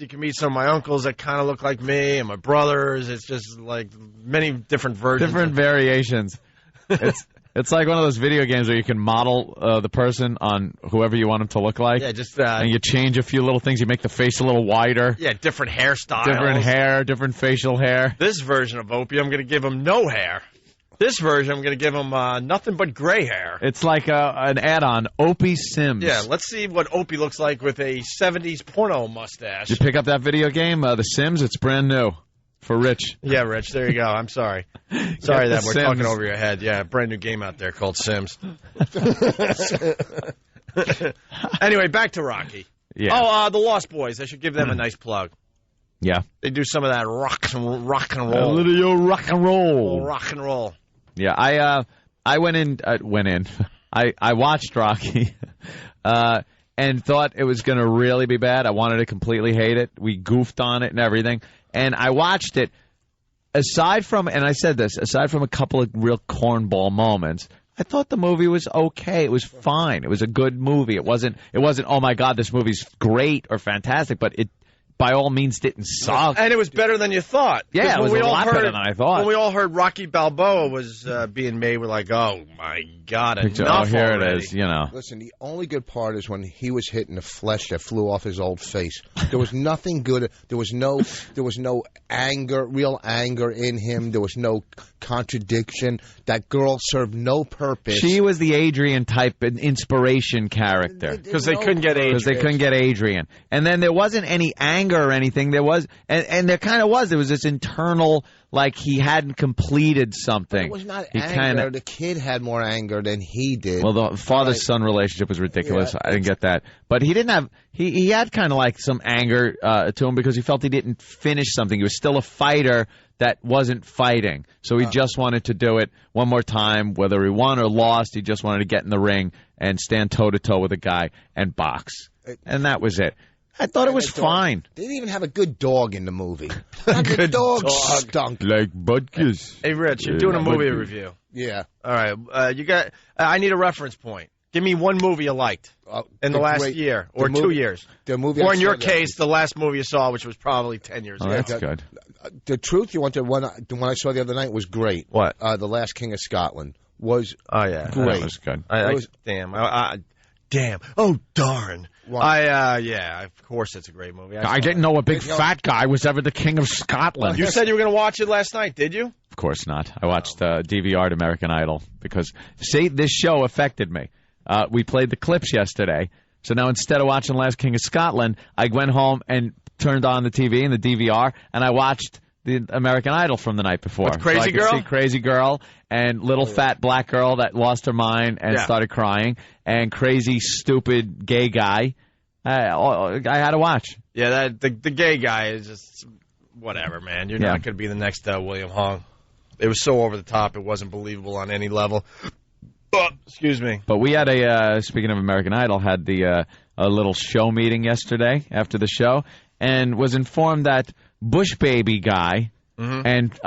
can meet some of my uncles that kind of look like me, and my brothers. It's just like many different versions. Different variations. It's like one of those video games where you can model the person on whoever you want them to look like. Yeah, just and you change a few little things. You make the face a little wider. Yeah, different hairstyles. Different hair, different facial hair. This version of Opie, I'm going to give him no hair. This version, I'm going to give him nothing but gray hair. It's like an add-on, Opie Sims. Yeah, let's see what Opie looks like with a 70s porno mustache. Did you pick up that video game, The Sims? It's brand new. For Rich. Yeah, Rich, there you go. I'm sorry. Sorry that we're talking over your head. Yeah, brand new game out there called Sims. Anyway, back to Rocky. Yeah. Oh, the Lost Boys. I should give them a nice plug. Yeah. They do some of that rock and roll. A little rock and roll. Rock and roll. Yeah, I went in. I watched Rocky. And thought it was going to really be bad. I wanted to completely hate it. We goofed on it and everything. And I watched it. Aside from a couple of real cornball moments, I thought the movie was okay. It was fine. It was a good movie. It wasn't, oh my God, this movie's great or fantastic, but it by all means didn't suck. And it was better than you thought. Yeah, it was a lot better than I thought. When we all heard Rocky Balboa was being made, we're like, oh my God, enough here already. It is, you know. Listen, the only good part is when he was hitting the flesh that flew off his old face. There was nothing good. There was no anger, real anger in him. There was no contradiction. That girl served no purpose. She was the Adrian type an inspiration character. Because they couldn't get Adrian. And then there wasn't any anger or anything. There was, and there kind of was. There was this internal, like he hadn't completed something. It was not anger. The kid had more anger than he did. Well, the father-son relationship was ridiculous. Yeah, I didn't get that. But he didn't have, he had kind of like some anger to him because he felt he didn't finish something. He was still a fighter that wasn't fighting. So he just wanted to do it one more time. Whether he won or lost, he just wanted to get in the ring and stand toe-to-toe with a guy and box. And that was it. I thought it was fine. They didn't even have a good dog in the movie. The dog stunk. Like Butkus. Hey, Rich, you're doing a movie review. Yeah. All right. You got. I need a reference point. Give me one movie you liked in the last year or 2 years. The movie, or in your case, the last movie you saw, which was probably 10 years ago. That's good. The truth, you want the one I saw the other night was great. What? The Last King of Scotland was. Oh yeah, great. That was good. Damn. Oh darn. Yeah. Of course, it's a great movie. I didn't know a big fat guy was ever the king of Scotland. You said you were going to watch it last night, did you? Of course not. I watched DVR'd American Idol because, see, this show affected me. We played the clips yesterday, so now instead of watching Last King of Scotland, I went home and turned on the TV and the DVR, and I watched the American Idol from the night before. With Crazy Girl? See Crazy Girl and little fat black girl that lost her mind and started crying, and crazy, stupid gay guy. I had to watch. Yeah, the gay guy is just whatever, man. You're not going to be the next William Hung. It was so over the top, it wasn't believable on any level. Excuse me. But we had speaking of American Idol, had a little show meeting yesterday after the show, and was informed that Bush Baby guy and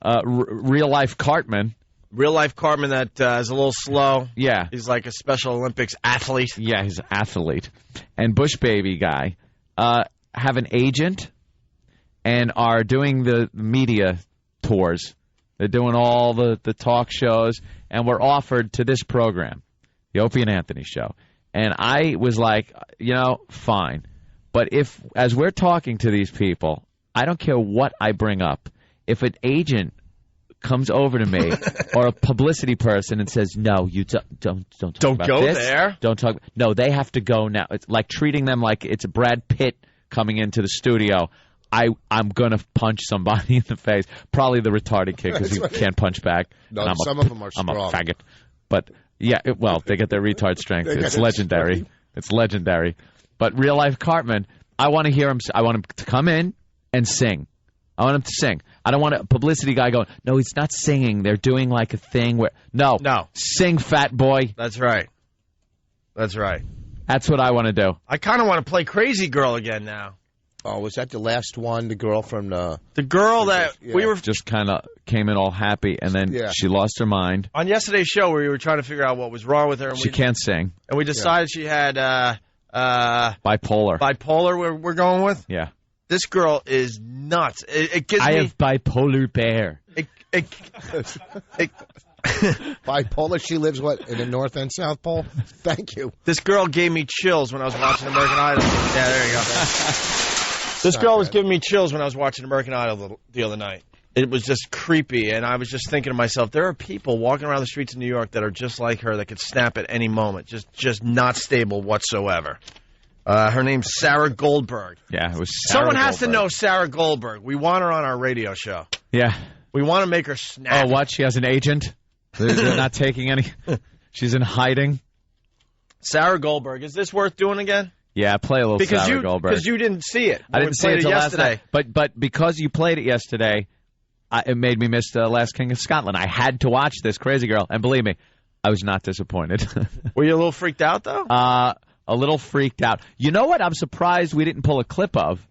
real life Cartman. Real life Cartman that is a little slow. Yeah. He's like a Special Olympics athlete. Yeah, he's an athlete. And Bush Baby guy have an agent and are doing the media tours. They're doing all the talk shows, and were offered to this program, the Opie and Anthony Show. And I was like, fine. But if, as we're talking to these people, I don't care what I bring up. If an agent comes over to me or a publicity person and says, "No, you don't talk about go this. there. Don't talk." No, they have to go now. It's like treating them like it's Brad Pitt coming into the studio. I'm gonna punch somebody in the face. Probably the retarded kid because he can't punch back. No, some of them are strong. I'm a faggot. But yeah, they get their retard strength. It's legendary. It's legendary. But real life Cartman, I want to hear him. I want him to come in and sing. I want him to sing. I don't want a publicity guy going, "No, he's not singing. They're doing like a thing where..." No. Sing, fat boy. That's right. That's right. That's what I want to do. I kind of want to play Crazy Girl again now. Oh, was that the last one? The girl from the... The girl that we were... Just kind of came in all happy, and then she lost her mind. On yesterday's show, we were trying to figure out what was wrong with her. And she can't sing. And we decided she had... bipolar. Bipolar we're going with? Yeah. This girl is nuts. It gives I have bipolar bear. Bipolar. She lives, in the North and South Pole? Thank you. This girl gave me chills when I was watching American Idol. Yeah, there you go. This girl was giving me chills when I was watching American Idol the other night. It was just creepy, and I was just thinking to myself, there are people walking around the streets of New York that are just like her, that could snap at any moment, just not stable whatsoever. Her name's Sarah Goldberg. Yeah, it was Sarah Someone has Goldberg. to know Sarah Goldberg. We want her on our radio show. Yeah. We want to make her snap. Oh, what? She has an agent? They're not taking any... She's in hiding? Sarah Goldberg. Is this worth doing again? Yeah, play a little Sarah Goldberg. Because you didn't see it. I didn't see it until yesterday. But because you played it yesterday, it made me miss the Last King of Scotland. I had to watch this Crazy Girl, and believe me, I was not disappointed. Were you a little freaked out, though? A little freaked out. You know what I'm surprised we didn't pull a clip of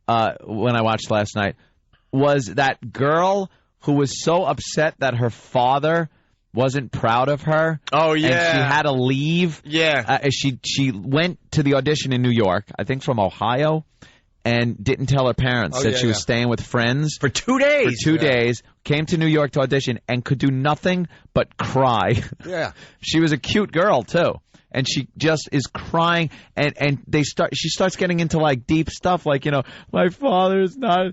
when I watched last night? Was that girl who was so upset that her father wasn't proud of her. Oh, yeah. And she had to leave. Yeah. She went to the audition in New York, I think from Ohio, and didn't tell her parents. Said she was staying with friends. For 2 days. For 2 days. Came to New York to audition and could do nothing but cry. Yeah. She was a cute girl, too. And she just is crying, and she starts getting into like deep stuff, like, my father's not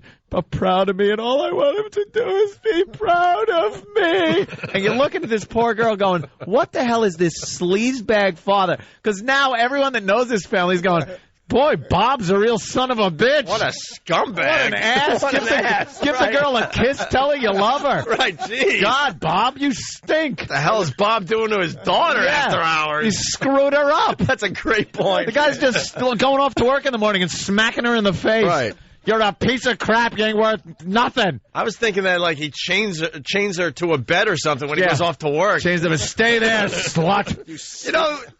proud of me, and all I want him to do is be proud of me. And you're looking at this poor girl going, what the hell is this sleazebag father? Because now everyone that knows this family is going, boy, Bob's a real son of a bitch. What a scumbag. What an ass. Give the girl a kiss. Tell her you love her. Right, geez. God, Bob, you stink. What the hell is Bob doing to his daughter after hours? He screwed her up. That's a great point. The guy's just going off to work in the morning and smacking her in the face. Right. You're a piece of crap. You ain't worth nothing. I was thinking that like he chains her to a bed or something when he goes off to work. Chains them and stay there, slut.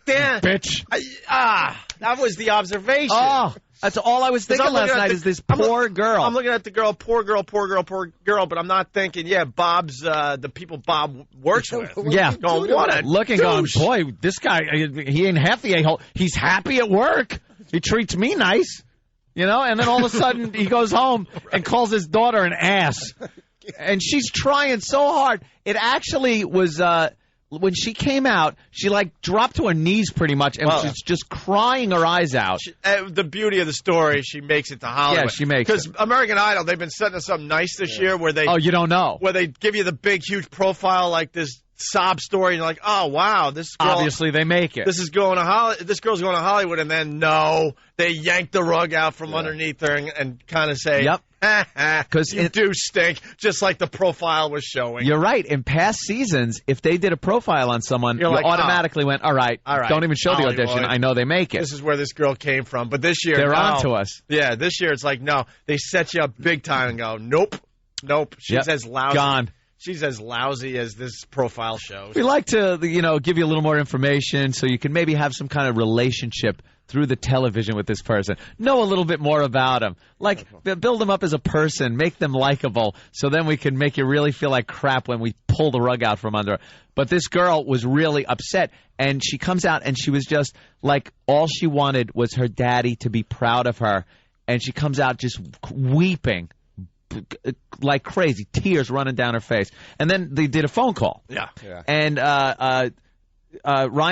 Dan. Bitch. That was the observation. Oh, that's all I was thinking last night is this poor girl. I'm looking at the girl, poor girl, but I'm not thinking, Bob's the people Bob works with. Yeah. Going, what a looking, douche. going, boy, this guy, he ain't half the a-hole. He's happy at work. He treats me nice. And then all of a sudden he goes home and calls his daughter an ass. And she's trying so hard. It actually was, when she came out, she dropped to her knees pretty much and was just crying her eyes out. The beauty of the story, she makes it to Hollywood. Yeah, she makes it. Because American Idol, they've been setting us up nice this year where they... Oh, you don't know. Where they give you the big, huge profile like this sob story, and you're like, oh, wow, this girl... Obviously, they make it. This girl's going to Hollywood, and then, no, they yank the rug out from underneath her and kind of say... Yep. Because you do stink, just like the profile was showing. You're right. In past seasons, if they did a profile on someone, you automatically went, all right, don't even show Hollywood. the audition. I know they make it. This is where this girl came from. But this year, they're on to us. Yeah, this year it's like, no, they set you up big time and go, nope. She's as lousy. Gone. She's as lousy as this profile shows. We like to, give you a little more information so you can maybe have some kind of relationship through the television with this person. Know a little bit more about him. Build them up as a person. Make them likable. So then we can make you really feel like crap when we pull the rug out from under her. But this girl was really upset. And she comes out and she was just all she wanted was her daddy to be proud of her. And she comes out just weeping like crazy, tears running down her face. And then they did a phone call. Yeah. And Ryan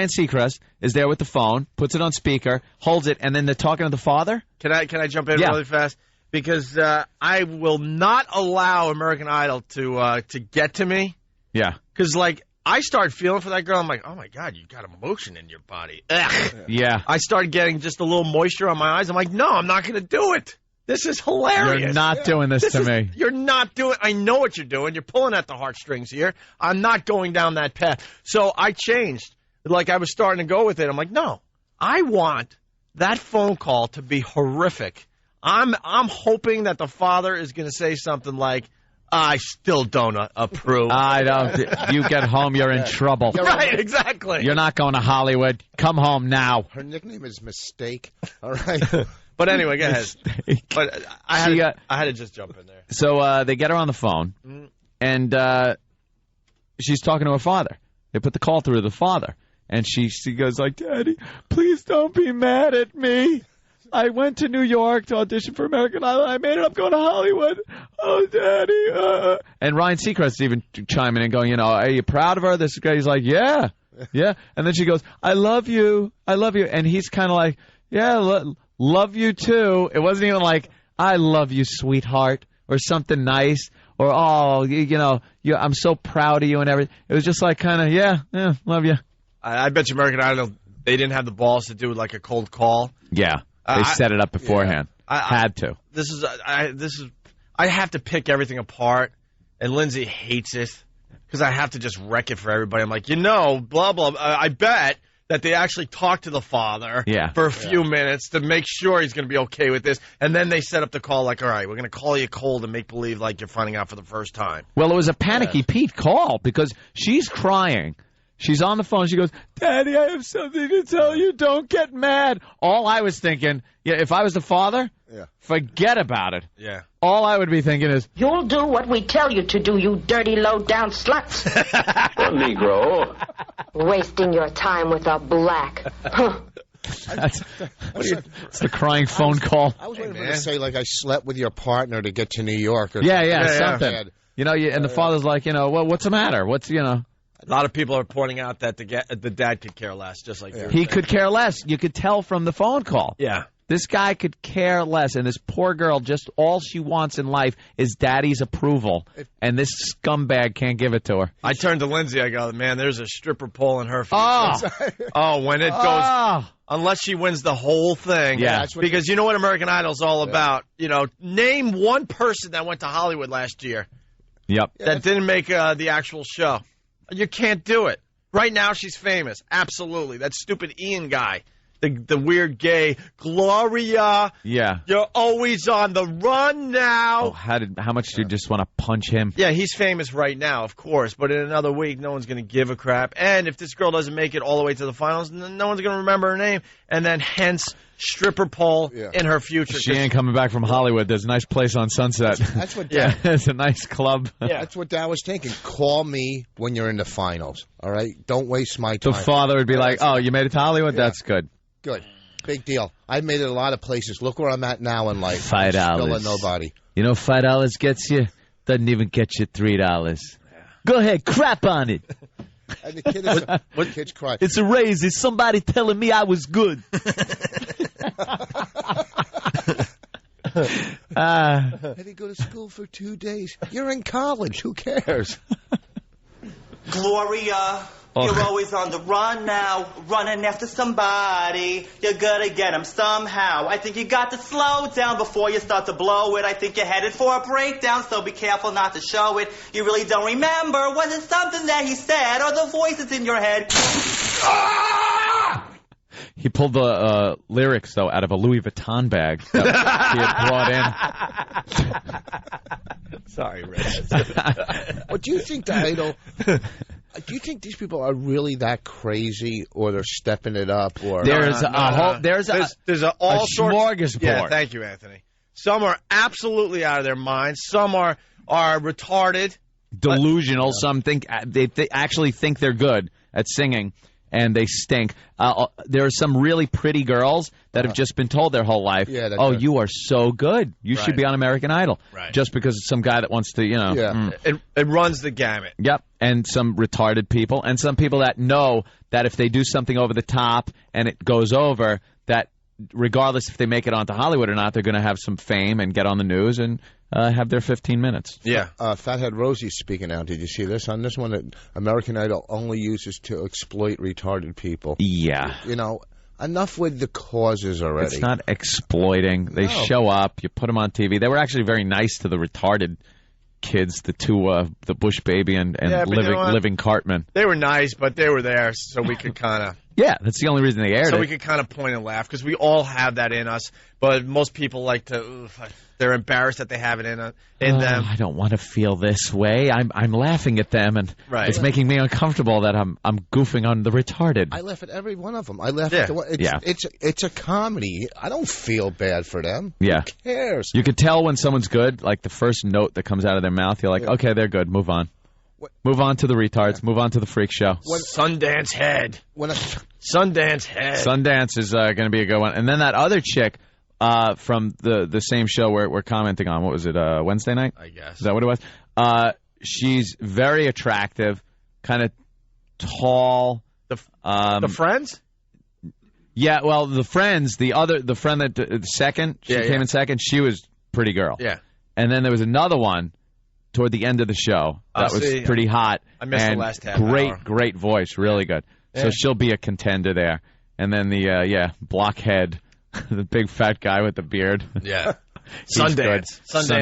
Seacrest is there with the phone, puts it on speaker, holds it, and then they're talking to the father. Can I jump in really fast? because I will not allow American Idol to get to me. Yeah. Because, like, I start feeling for that girl. I'm like, oh, my God, you got emotion in your body. Ugh. Yeah. I start getting just a little moisture on my eyes. I'm like, no, I'm not going to do it. This is hilarious. You're not doing this to me. You're not doing. I know what you're doing. You're pulling at the heartstrings here. I'm not going down that path. So I changed. Like, I was starting to go with it. I'm like, no, I want that phone call to be horrific. I'm hoping that the father is going to say something like, I still don't approve. I don't. You get home, you're in trouble. Right, exactly. You're not going to Hollywood. Come home now. Her nickname is Mistake. All right. But anyway, go ahead. But I had to just jump in there. So they get her on the phone, and she's talking to her father. They put the call through to the father, and she goes like, Daddy, please don't be mad at me. I went to New York to audition for American Idol. I made it up going to Hollywood. Oh, Daddy. And Ryan Seacrest's even chiming in going, are you proud of her? This guy, he's like, yeah. And then she goes, I love you. And he's kind of like, yeah, love you too. It wasn't even like, I love you, sweetheart, or something nice, or, oh, I'm so proud of you and everything. It was just like kind of, yeah, love you. I bet you American Idol, they didn't have the balls to do like a cold call. Yeah. They set it up beforehand. Had to. I have to pick everything apart, and Lindsay hates it because I have to just wreck it for everybody. I'm like, blah, blah. I bet that they actually talk to the father for a few minutes to make sure he's going to be okay with this, and then they set up the call like, all right, we're going to call you cold and make believe like you're finding out for the first time. Well, it was a panicky Pete call because she's crying. She's on the phone. She goes, Daddy, I have something to tell you. Don't get mad. All I was thinking, if I was the father, forget about it. Yeah. All I would be thinking is, you'll do what we tell you to do, you dirty, low-down sluts. Negro. Wasting your time with a black. That's the crying phone call. I was waiting for her to say, like, I slept with your partner to get to New York. Or something. And the father's like, well, what's the matter? A lot of people are pointing out that the dad could care less, just like he could care less. You could tell from the phone call. Yeah. This guy could care less, and this poor girl, just all she wants in life is daddy's approval, and this scumbag can't give it to her. I turned to Lindsay, I go, man, there's a stripper pole in her future. When it goes, unless she wins the whole thing. Yeah. Because you know what American Idol's all about. Name one person that went to Hollywood last year. Yep. That didn't make the actual show. You can't do it. Right now, she's famous. Absolutely. That stupid Ian guy. The weird gay. Gloria. Yeah. You're always on the run now. Oh, how much do you just want to punch him? Yeah, he's famous right now, of course. But in another week, no one's going to give a crap. And if this girl doesn't make it all the way to the finals, no one's going to remember her name. And then, hence, stripper pole in her future. She ain't coming back from Hollywood. There's a nice place on Sunset. That's what it's a nice club. Yeah, that's what Dad was thinking. Call me when you're in the finals, all right? Don't waste my time. The father would be like, oh, you made it to Hollywood? Yeah. That's good. Good. Big deal. I've made it a lot of places. Look where I'm at now in life. $5. Still a nobody. You know $5 gets you? Doesn't even get you $3. Yeah. Go ahead, crap on it. And the kid's crying. It's a raise. It's somebody telling me I was good. I had to go to school for 2 days. You're in college. Who cares? Gloria, you're always on the run now, running after somebody. You're gonna get him somehow. I think you got to slow down before you start to blow it. I think you're headed for a breakdown, so be careful not to show it. You really don't remember. Was it something that he said or the voices in your head? He pulled the lyrics, though, out of a Louis Vuitton bag that he had brought in. Sorry, Rich. Well, do you think the Idol... Do you think these people are really that crazy, or they're stepping it up? Or there's all sorts. Smorgasbord. Yeah, thank you, Anthony. Some are absolutely out of their minds. Some are retarded, delusional. Some think they actually think they're good at singing, and they stink. There are some really pretty girls that have just been told their whole life, "Oh, you are so good. You should be on American Idol." Right. Just because it's some guy that wants to, It runs the gamut. Yep. And some retarded people, and some people that know that if they do something over the top and it goes over, that regardless if they make it onto Hollywood or not, they're going to have some fame and get on the news and have their 15 minutes. Yeah. Fathead Rosie's speaking out. Did you see this? On this one, that American Idol only uses to exploit retarded people. Yeah. You know, enough with the causes already. It's not exploiting. They show up. You put them on TV. They were actually very nice to the retarded kids, the two, the Bush Baby and Living Cartman. They were nice, but they were there so we could kind of... Yeah, that's the only reason they aired it. So we could kind of point and laugh, because we all have that in us, but most people like to... they're embarrassed that they have it in them. I don't want to feel this way. I'm laughing at them, and it's making me uncomfortable that I'm goofing on the retarded. I laugh at every one of them. I laugh at the one. It's a comedy. I don't feel bad for them. Yeah. Who cares? You could tell when someone's good, like the first note that comes out of their mouth, you're like, okay, they're good, move on. Move on to the retards. Move on to the freak show. Sundance Head. Sundance Head. Sundance is going to be a good one. And then that other chick from the same show we're commenting on. What was it, Wednesday night? I guess. Is that what it was? She's very attractive, kind of tall. The Friends? Yeah, well, the Friends, the friend that second, she came in second, she was pretty girl. Yeah. And then there was another one toward the end of the show that was pretty hot. I missed the last half hour. Great voice, really good. Yeah. So she'll be a contender there. And then the blockhead, the big fat guy with the beard. Yeah. Sundance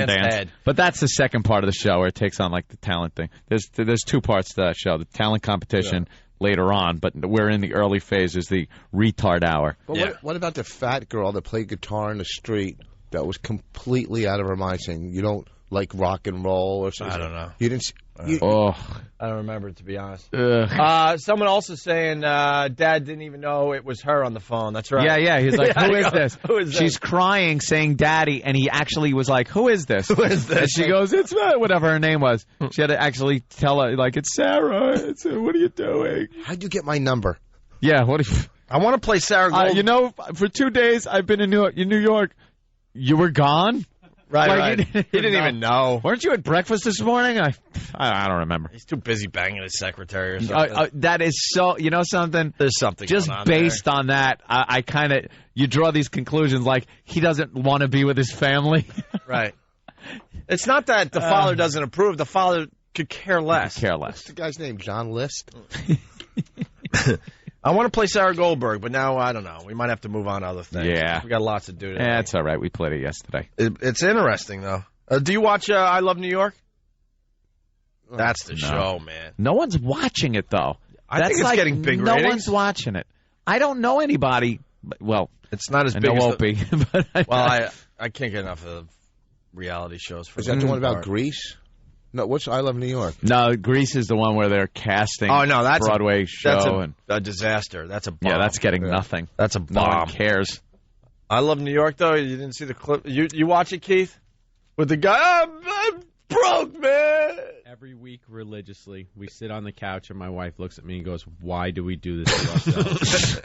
Head. But that's the second part of the show where it takes on like the talent thing. There's two parts to that show: the talent competition later on, but we're in the early phases, the retard hour. But what about the fat girl that played guitar in the street that was completely out of her mind, saying you don't like rock and roll or something? I don't know. You didn't. I don't remember, to be honest. Someone else is saying Dad didn't even know it was her on the phone. That's right. Yeah. He's like, who is this? Who is this? She's crying, saying Daddy, and he actually was like, who is this? Who is this? And she goes, it's whatever her name was. She had to actually tell her, like, it's Sarah. What are you doing? How'd you get my number? Yeah, I want to play Sarah Gold. For 2 days I've been in New York. You were gone? Right. He didn't even know. Weren't you at breakfast this morning? I don't remember. He's too busy banging his secretary or something. That is so. You know something? There's something just going on based there. on that. I kind of you draw these conclusions like he doesn't want to be with his family. Right. It's not that the father doesn't approve. The father could care less. What's the guy's name? John List? I want to play Sarah Goldberg, but now I don't know. We might have to move on to other things. Yeah. We got lots to do today. Yeah, it's all right. We played it yesterday. It's interesting, though. Do you watch I Love New York? That's the show, man. No one's watching it, though. I think it's getting big ratings. No one's watching it. I don't know anybody. Well, it's not as big as Opie. I can't get enough of reality shows. Is that the one about Greece? No, what's I Love New York? No, Grease is the one where they're casting that's Broadway show. That's a disaster. That's a bomb. Yeah, that's getting nothing. That's a bomb. No one cares. I Love New York, though. You didn't see the clip. You watch it, Keith? With the guy, I'm broke, man. Every week, religiously, we sit on the couch, and my wife looks at me and goes, "Why do we do this to ourselves?"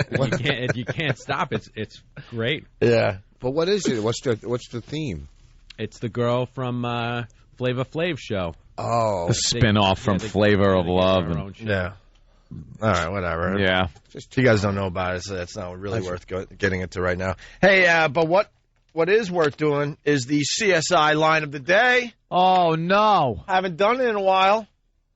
you can't stop. It's great. Yeah, but what is it? What's the theme? It's the girl from Flava Flav show. Oh, the spin-off from Flavor of Love. Yeah. All right, whatever. Yeah. Just you guys don't know about it, so it's not really worth getting into right now. Hey, but what is worth doing is the CSI line of the day. Oh, no. Haven't done it in a while.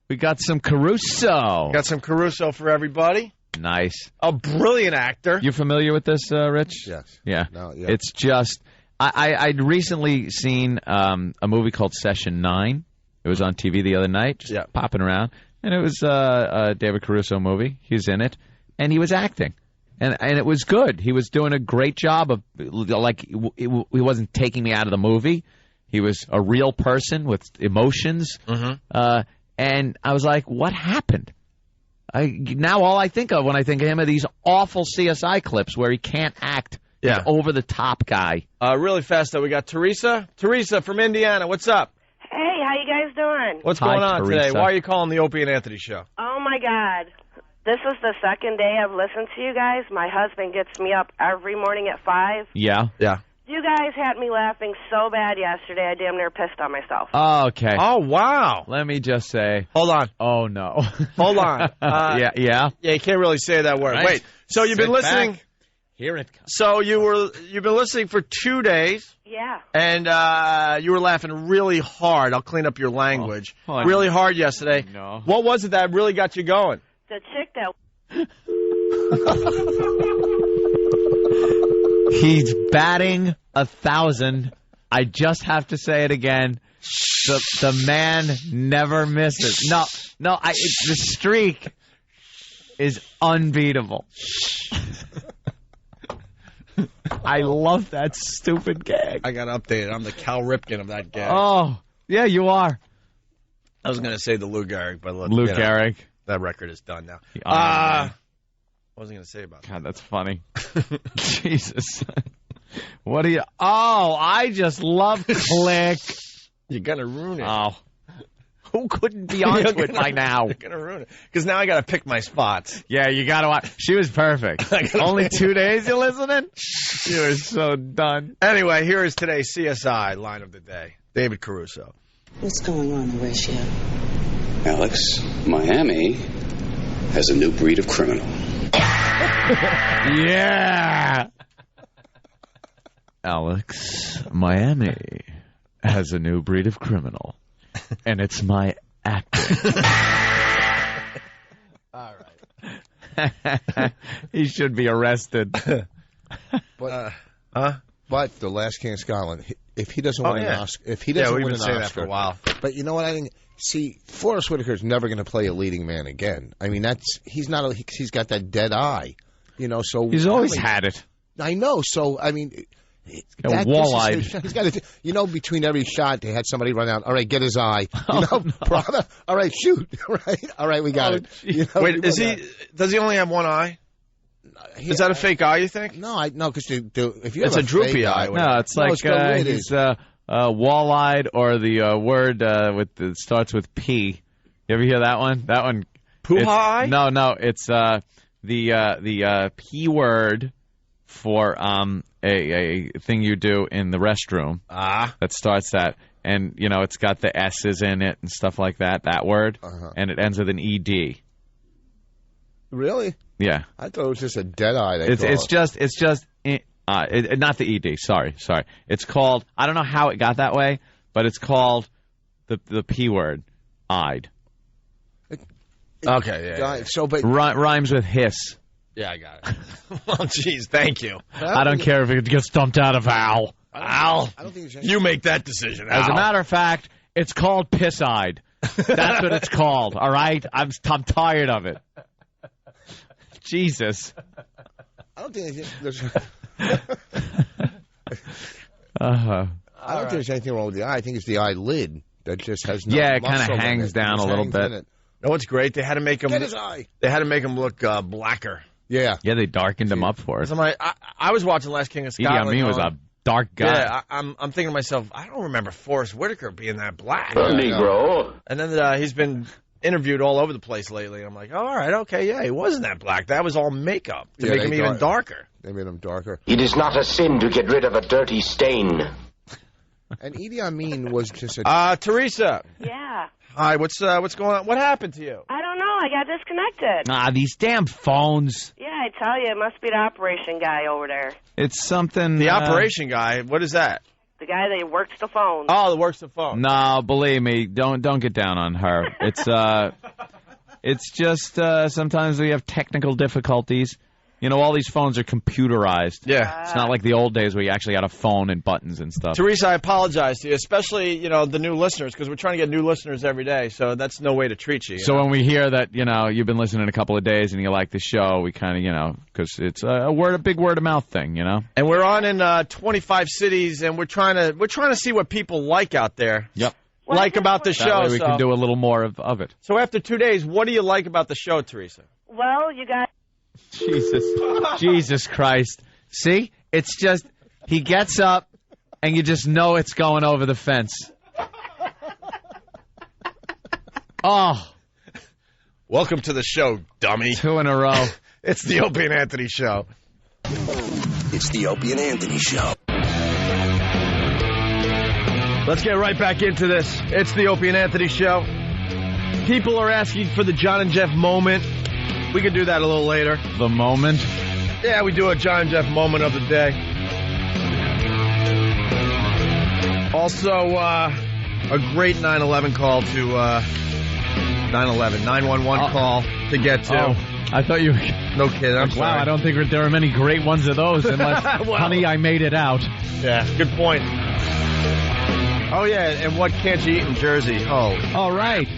We got some Caruso. Got some Caruso for everybody. Nice. A brilliant actor. You familiar with this, Rich? Yes. Yeah. No, yeah. It's just... I'd recently seen a movie called Session 9. It was on TV the other night, just popping around. And it was a David Caruso movie. He was in it. And he was acting. And it was good. He was doing a great job of, like, he wasn't taking me out of the movie. He was a real person with emotions. Mm-hmm. And I was like, what happened? Now all I think of when I think of him are these awful CSI clips where he can't act. Yeah. He's over-the-top guy. Really fast, though, we got Teresa. Teresa from Indiana, what's up? Hey, how you guys doing? What's going on today? Why are you calling the Opie and Anthony show? Oh, my God. This is the second day I've listened to you guys. My husband gets me up every morning at 5. Yeah? Yeah. You guys had me laughing so bad yesterday, I damn near pissed on myself. Okay. Oh, wow. Let me just say. Hold on. Oh, no. Hold on. Yeah, you can't really say that word. Right. Wait, so you've been listening. Back. Here it comes. So you've been listening for 2 days. Yeah. And you were laughing really hard. I'll clean up your language. Oh, really hard yesterday. No. What was it that really got you going? The chick that... He's batting 1,000. I just have to say it again. The man never misses. The streak is unbeatable. I love that stupid gag. I got to update it. I'm the Cal Ripken of that gag. Oh, yeah, you are. I was going to say the Lou Gehrig, but Lou Gehrig. That record is done now. What was I going to say about that? God, that's funny. Jesus. What do you... Oh, I just love Click. You're going to ruin it. Oh. Who couldn't be onto it by now? You're going to ruin it. Because now I got to pick my spots. Yeah, you got to watch. She was perfect. Only 2 days you listening? You were so done. Anyway, here is today's CSI line of the day. David Caruso. What's going on, Horatio? Alex, Miami has a new breed of criminal. Yeah. Alex, Miami has a new breed of criminal. And it's my acting. All right. He should be arrested. But The Last King of Scotland, if he doesn't win an Oscar, we've been saying that for a while. But you know what I think? See, Forrest Whitaker's never going to play a leading man again. I mean, he's got that dead eye, you know. So he's always had it. I know. So I mean. Wall-eyed. He's got to, between every shot, they had somebody run out. All right, get his eye. Brother. All right, shoot. All right, we got it. Wait, does he only have one eye? Is that a fake eye, you think? No, because if you it's have a droopy eye. No, it's like he's wall-eyed, or the word that starts with P. You ever hear that one? That one. Poo-ha eye? No, it's the P word for a thing you do in the restroom that starts that, and it's got the S's in it and stuff like that. That word, and it ends with an ED. Really? Yeah. I thought it was just a dead eye. It's just not the ED. Sorry. It's called. I don't know how it got that way, but it's called the P word, eyed. Okay. Yeah. So, but rhymes with hiss. Yeah, I got it. Well, geez, thank you. I don't care if it gets dumped out of Al. Al, you make that decision, Al. As a matter of fact, it's called piss-eyed. That's what it's called, all right? I'm tired of it. Jesus. I don't think there's... I don't think there's anything wrong with the eye. I think it's the eyelid that just has no it kind of hangs down a little bit. You know what's great? They had to make him... Get his eye. They had to make him look blacker. Yeah. Yeah, they darkened him up for it. I was watching Last King of Scotland. Idi Amin was a dark guy. Yeah, I'm thinking to myself, I don't remember Forrest Whitaker being that black. Negro. And then he's been interviewed all over the place lately. I'm like, all right, okay, yeah, he wasn't that black. That was all makeup to make him even darker. They made him darker. It is not a sin to get rid of a dirty stain. And Idi Amin was just a... Teresa. Yeah. Hi, what's going on? What happened to you? I don't know. I got disconnected. These damn phones. Yeah, I tell you, it must be the operation guy over there. It's something... The operation guy? What is that? The guy that works the phone. Oh, that works the phone. No, believe me, don't get down on her. It's just sometimes we have technical difficulties. All these phones are computerized. Yeah. It's not like the old days where you actually had a phone and buttons and stuff. Teresa, I apologize to you, especially, the new listeners, because we're trying to get new listeners every day, so that's no way to treat you. So when we hear that, you've been listening a couple of days and you like the show, we kind of, because it's a big word of mouth thing, And we're on in 25 cities, and we're trying to see what people like out there. Yep. About the show. That way we can do a little more of it. So after 2 days, what do you like about the show, Teresa? Well, you got... Jesus Christ. See? It's just, he gets up, and you just know it's going over the fence. Oh. Welcome to the show, dummy. 2 in a row. It's the Opie and Anthony Show. It's the Opie and Anthony Show. Let's get right back into this. It's the Opie and Anthony Show. People are asking for the John and Jeff moment. We can do that a little later. The moment? Yeah, Yeah, we do a John and Jeff moment of the day. Also, a great 911 call to 911 call to get to. Oh, I thought you... No kidding, I'm sorry. Wow, I don't think there are many great ones of those unless, honey, I made it out. Yeah, good point. Oh, yeah, and what can't you eat in Jersey? Oh. All right.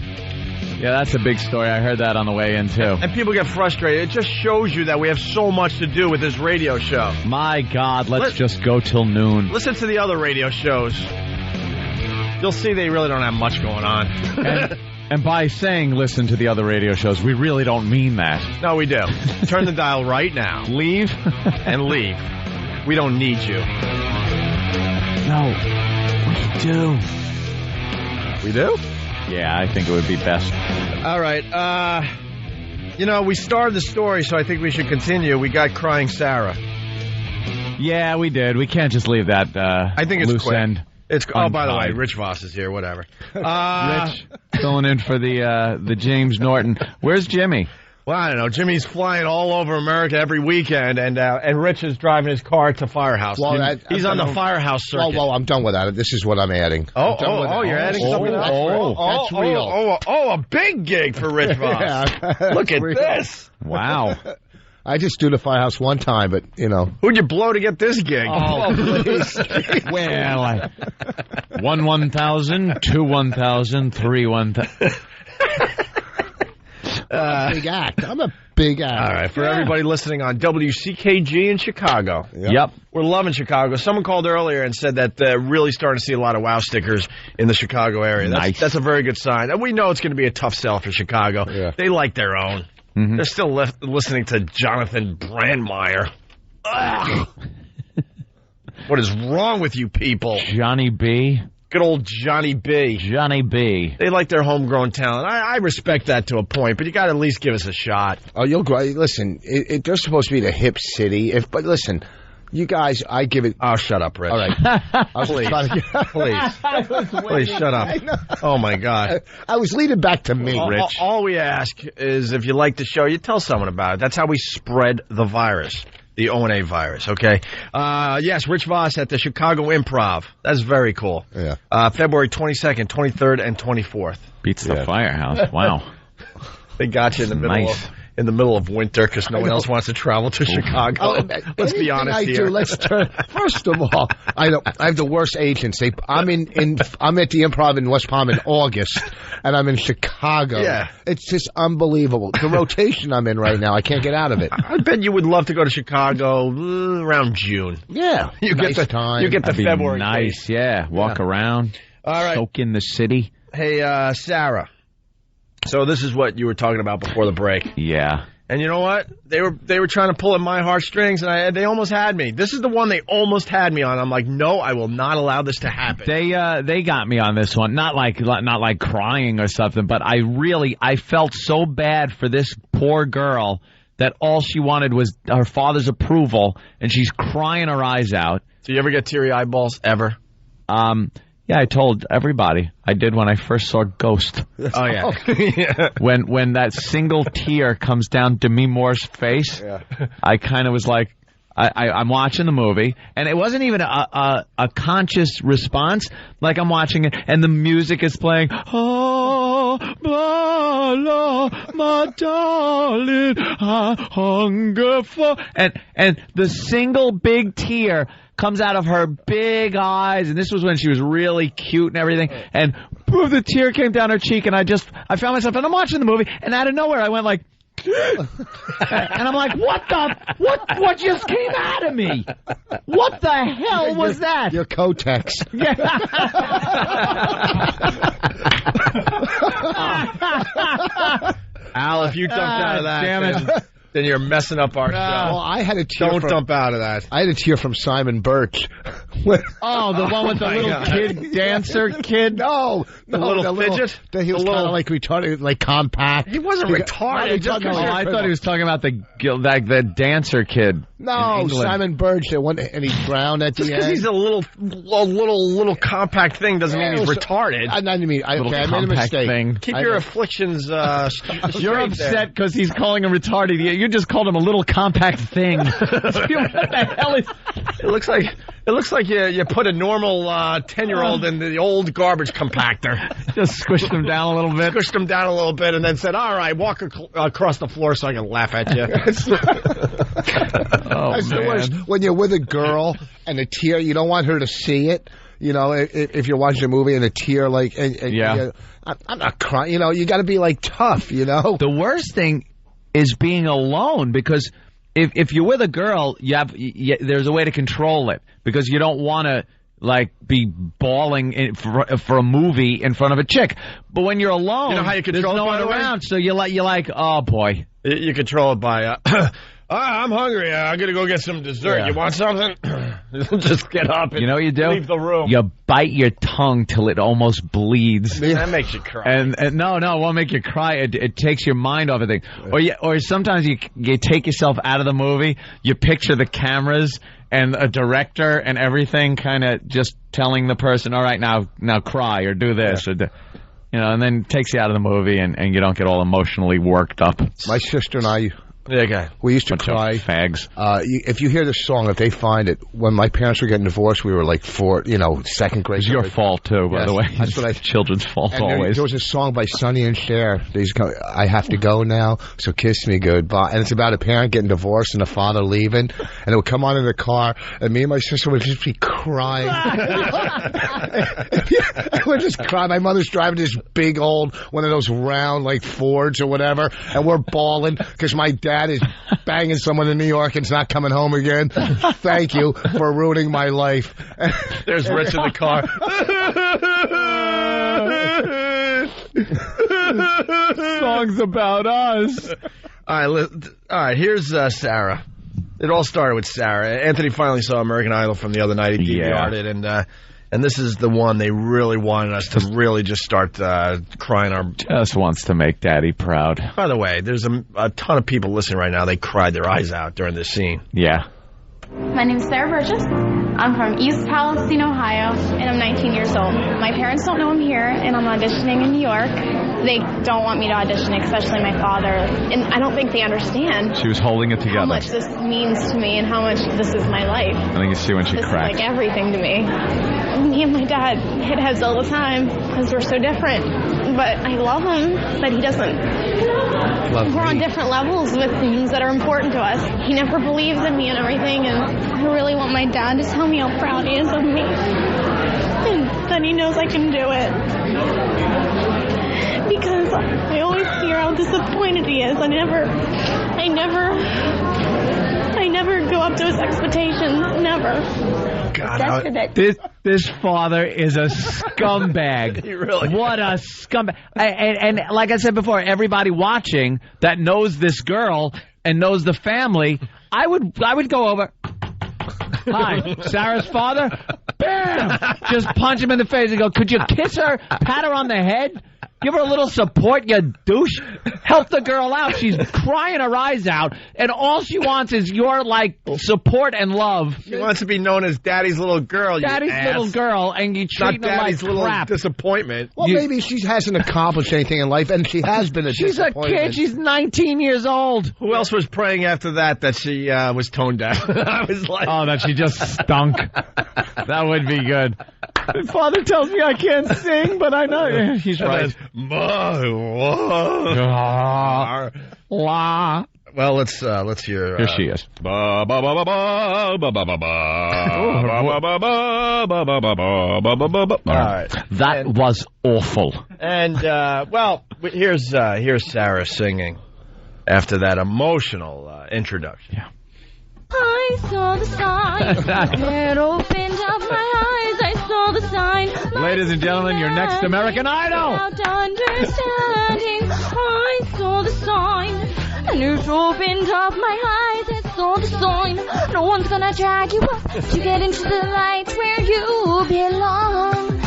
Yeah, that's a big story. I heard that on the way in, too. And people get frustrated. It just shows you that we have so much to do with this radio show. My God, let's just go till noon. Listen to the other radio shows. You'll see they really don't have much going on. And by saying listen to the other radio shows, we really don't mean that. No, we do. Turn the dial right now. Leave? And leave. We don't need you. No, we do. We do? Yeah, I think it would be best. All right. We started the story, so I think we should continue. We got Crying Sarah. Yeah, we did. We can't just leave that I think it's loose quick. end. By the way, Rich Voss is here, whatever. Rich filling in for the James Norton. Where's Jimmy? Well, I don't know. Jimmy's flying all over America every weekend, and Rich is driving his car to Firehouse. Well, he's on the Firehouse circuit. Well, I'm done with that. This is what I'm adding. You're adding something else? That's real. A big gig for Rich Voss. Yeah, Look at real. this. Wow. I just do the Firehouse one time, but, Who'd you blow to get this gig? Oh, please. Well, 1,000, 2 1,000, 3 1,000. I'm a big act. I'm a big act. All right, for everybody listening on WCKG in Chicago. Yep. We're loving Chicago. Someone called earlier and said that they're really starting to see a lot of wow stickers in the Chicago area. That's a very good sign. And we know it's going to be a tough sell for Chicago. Yeah. They like their own. Mm-hmm. They're still listening to Jonathan Brandmeier. What is wrong with you people? Johnny B. Good old Johnny B. Johnny B. They like their homegrown talent. I respect that to a point, but you got to at least give us a shot. Oh, you'll grow. Listen, they're supposed to be the hip city. But listen, you guys, I give it. Oh, shut up, Rich. All right. Please shut up. Oh, my God. I was leading back to me, Rich. All we ask is if you like the show, you tell someone about it. That's how we spread the virus. The O&A virus, okay? Yes, Rich Voss at the Chicago Improv. That's very cool. Yeah. February 22nd, 23rd, and 24th. Beats the Firehouse. Wow. They got you in the middle of winter because no one else wants to travel to Chicago. Let's be honest here. First of all, I have the worst agents. I'm at the Improv in West Palm in August, and I'm in Chicago. Yeah. It's just unbelievable. The rotation I'm in right now, I can't get out of it. I bet you would love to go to Chicago around June. Yeah. You get the That'd be February. Nice, yeah. Walk around. All right. Soak in the city. Hey, Sarah. So this is what you were talking about before the break. Yeah. And you know what? They were trying to pull at my heartstrings, and they almost had me. This is the one they almost had me on. I'm like, no, I will not allow this to happen. They got me on this one. Not like crying or something, but I felt so bad for this poor girl that all she wanted was her father's approval, and she's crying her eyes out. Do you ever get teary eyeballs ever? Yeah, I told everybody. I did when I first saw Ghost. Oh, yeah. Yeah. When that single tear comes down Demi Moore's face, I kind of was like, I'm watching the movie, and it wasn't even a conscious response. Like I'm watching it, and the music is playing. Oh, my darling, I hunger for, and the single big tear comes out of her big eyes, and this was when she was really cute and everything, and boom, the tear came down her cheek, and I found myself, and I'm watching the movie, and out of nowhere I went like, and I'm like, what just came out of me? What the hell was that? Your Kotex. Yeah. Al, if you dumped out of that, then you're messing up our show. Well, I had a tear. Don't dump out of that. I had a tear from Simon Birch Oh, the one with the little kid dancer kid? No, the little fidget? He was kind of like retarded, like compact. He wasn't retarded. I thought he was talking about the dancer kid. No, Simon Burge, and he drowned at the end. Just because he's a little compact thing doesn't mean he's retarded. I made a mistake. Thing. Keep your afflictions You're upset because he's calling him retarded. You just called him a little compact thing. What the hell is... It looks like you put a normal 10-year-old in the old garbage compactor. Just squished him down a little bit. Squished him down a little bit and then said, all right, walk across the floor so I can laugh at you. That's the worst. When you're with a girl and a tear, you don't want her to see it. You know, if you're watching a movie and a tear, like, I'm not crying. You know, you got to be like tough. You know, the worst thing is being alone because if you're with a girl, there's a way to control it because you don't want to like be bawling for a movie in front of a chick. But when you're alone, you know how you control there's no one around, so you're like, oh boy. You control it by. I'm hungry. I'm going to go get some dessert. Yeah. You want something? Just get up and what you do? Leave the room. You bite your tongue till it almost bleeds. That makes you cry. And no, it won't make you cry. It takes your mind off of things. Or sometimes you take yourself out of the movie. You picture the cameras and a director and everything kind of just telling the person, all right, now cry or do this. Or and then it takes you out of the movie and you don't get all emotionally worked up. My sister and I... Okay. We used to cry. Fags. If you hear the song, if they find it, when my parents were getting divorced, we were like second grade. It's your fault too, by the way. That's what children's fault and always. There was a song by Sonny and Cher. I have to go now, so kiss me goodbye. And it's about a parent getting divorced and a father leaving, and it would come on in the car, and me and my sister would just be crying. I would just cry. My mother's driving this big old one of those round like Fords or whatever, and we're bawling because my dad is banging someone in New York and is not coming home again. Thank you for ruining my life. There's Rich in the car. Songs about us. All right. Here's Sarah. It all started with Sarah. Anthony finally saw American Idol from the other night. He DVR'd it, and this is the one they really wanted us to really just start crying. Just wants to make Daddy proud. By the way, there's a ton of people listening right now. They cried their eyes out during this scene. Yeah. My name's Sarah Burgess. I'm from East Palestine, Ohio, and I'm 19 years old. My parents don't know I'm here, and I'm auditioning in New York. They don't want me to audition, especially my father, and I don't think they understand. She was holding it together. How much this means to me and how much this is my life. I think you see when she cracked. This is like everything to me. Me and my dad hit heads all the time because we're so different, but I love him, but he doesn't. We're on different levels with things that are important to us. He never believes in me and everything, and I really want my dad to tell me how proud he is of me and that he knows I can do it. Because I always hear how disappointed he is. I never go up to his expectations. Never. God, this father is a scumbag. He really what a scumbag. And like I said before, everybody watching that knows this girl and knows the family, I would go over. Hi, Sarah's father. Bam! Just punch him in the face and go, could you kiss her, pat her on the head? Give her a little support, you douche. Help the girl out. She's crying her eyes out, and all she wants is your, support and love. She wants to be known as Daddy's little girl, Daddy's little girl, and you treat her like Daddy's little crap. Disappointment. Well, maybe she hasn't accomplished anything in life, and she has been a disappointment. She's a kid. She's 19 years old. Who else was praying after that she was toned down? I was like... Oh, that she just stunk. That would be good. My father tells me I can't sing, but I know. He's right. Well, let's hear. Here she is. All right. That was awful. And here's Sarah singing after that emotional introduction. Yeah. I saw the sign. It opened up my eyes. I saw the sign. Ladies and gentlemen, your next American Idol. Without understanding, I saw the sign. And you opened up my eyes and saw the sign. No one's gonna drag you up to get into the light where you belong.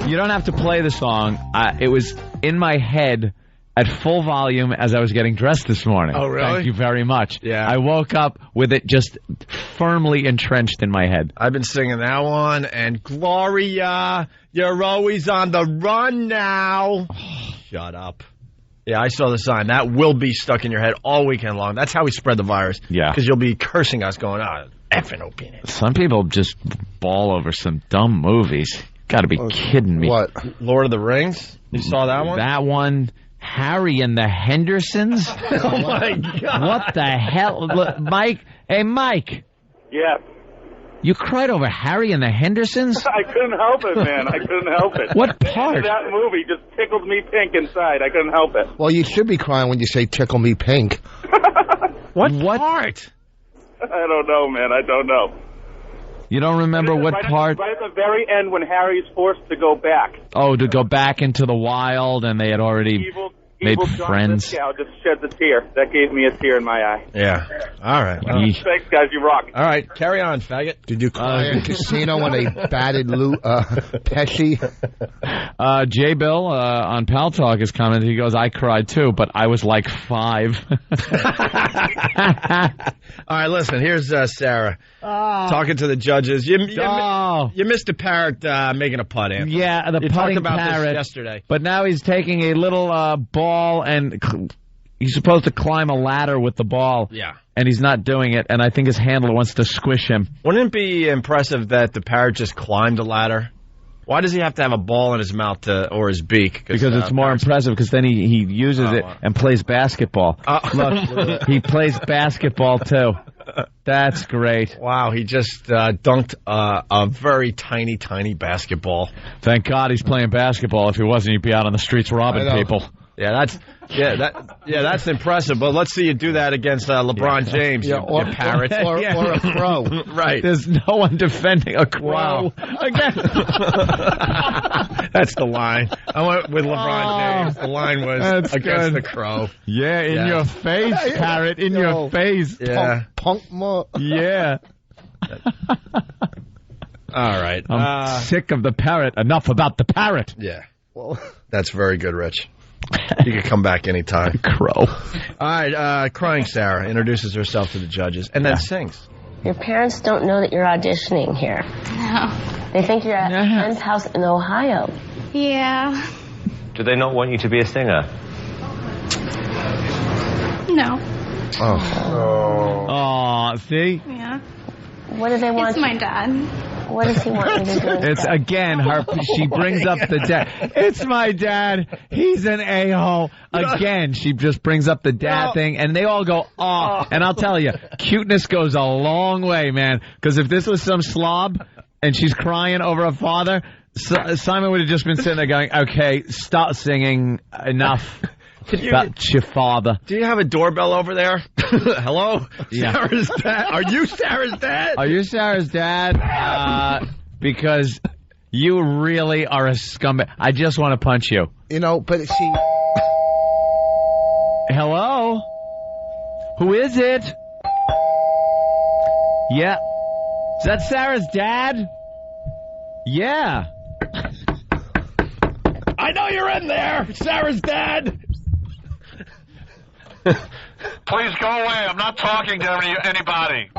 You don't have to play the song. It was in my head at full volume as I was getting dressed this morning. Oh, really? Thank you very much. Yeah. I woke up with it just firmly entrenched in my head. I've been singing that one, and Gloria, you're always on the run now. Shut up. Yeah, I saw the sign. That will be stuck in your head all weekend long. That's how we spread the virus. Yeah. Because you'll be cursing us going, effing Opie. Some people just bawl over some dumb movies. Got to be kidding me. What? Lord of the Rings? You saw that one? That one. Harry and the Hendersons? Oh, my God. What the hell? Look, Mike. Hey, Mike. Yeah. You cried over Harry and the Hendersons? I couldn't help it, man. I couldn't help it. What part? That movie just tickled me pink inside. I couldn't help it. Well, you should be crying when you say tickle me pink. What part? I don't know, man. I don't know. You don't remember what part? Right at the very end when Harry's forced to go back. Oh, to go back into the wild, and they had already made Evil John friends. Lithgow just sheds a tear. That gave me a tear in my eye. Yeah. All right. Thanks, guys. You rock. All right. Carry on, faggot. Did you cry in a casino when they batted Pesci? J. Bill on Pal Talk is commenting. He goes, I cried too, but I was like 5. All right, listen. Here's Sarah talking to the judges. You missed a parrot making a putt, Anthony. Yeah, the you putting talked about parrot this yesterday. But now he's taking a little ball and he's supposed to climb a ladder with the ball. Yeah. And he's not doing it, and I think his handler wants to squish him. Wouldn't it be impressive that the parrot just climbed a ladder? Why does he have to have a ball in his mouth or his beak? Because it's more impressive, because then he uses it and plays basketball. Look, he plays basketball, too. That's great. Wow, he just dunked a very tiny, tiny basketball. Thank God he's playing basketball. If he wasn't, he'd be out on the streets robbing people. Yeah, that's impressive. But let's see you do that against LeBron James, you parrot, or a crow. Right? There's no one defending a crow again. That's the line. I went with LeBron James. The line was against the crow. Yeah, in your face, parrot. In your face. Yeah, punk mo. Yeah. All right. I'm sick of the parrot. Enough about the parrot. Yeah. Well, that's very good, Rich. You can come back anytime. Crow. All right, Crying Sarah introduces herself to the judges and then sings. Your parents don't know that you're auditioning here. No. They think you're at a friend's house in Ohio. Yeah. Do they not want you to be a singer? No. Oh, see? Yeah. What do they want? It's my dad. What does he want you to do? It's again she brings up the dad. It's my dad. He's an a-hole. Again, she just brings up the dad thing, and they all go, oh. And I'll tell you, cuteness goes a long way, man. Because if this was some slob and she's crying over a father, Simon would have just been sitting there going, okay, stop singing. Enough. That's your father. Do you have a doorbell over there? Hello? Yeah. Sarah's dad? Are you Sarah's dad? Are you Sarah's dad? Because you really are a scumbag. I just want to punch you. You know, but see... Hello? Who is it? Yeah. Is that Sarah's dad? Yeah. I know you're in there, Sarah's dad. Please go away. I'm not talking to anybody.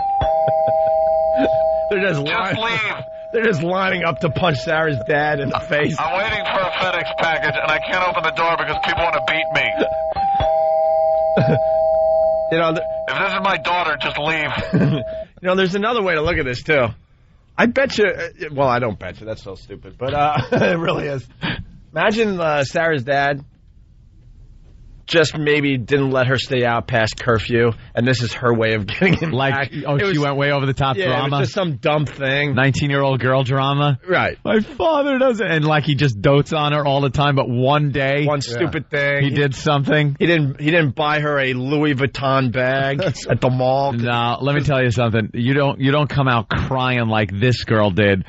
They're just leave. They're just lining up to punch Sarah's dad in the face. I'm waiting for a FedEx package, and I can't open the door because people want to beat me. You know, if this is my daughter, just leave. You know, there's another way to look at this, too. I bet you... Well, I don't bet you. That's so stupid. But it really is. Imagine Sarah's dad just maybe didn't let her stay out past curfew, and this is her way of getting him back. She went way over the top drama? It was just some dumb thing. 19-year-old girl drama? Right. My father doesn't... And he just dotes on her all the time, but one day... One stupid thing. He did something. He didn't buy her a Louis Vuitton bag at the mall. No, let me tell you something. You don't come out crying like this girl did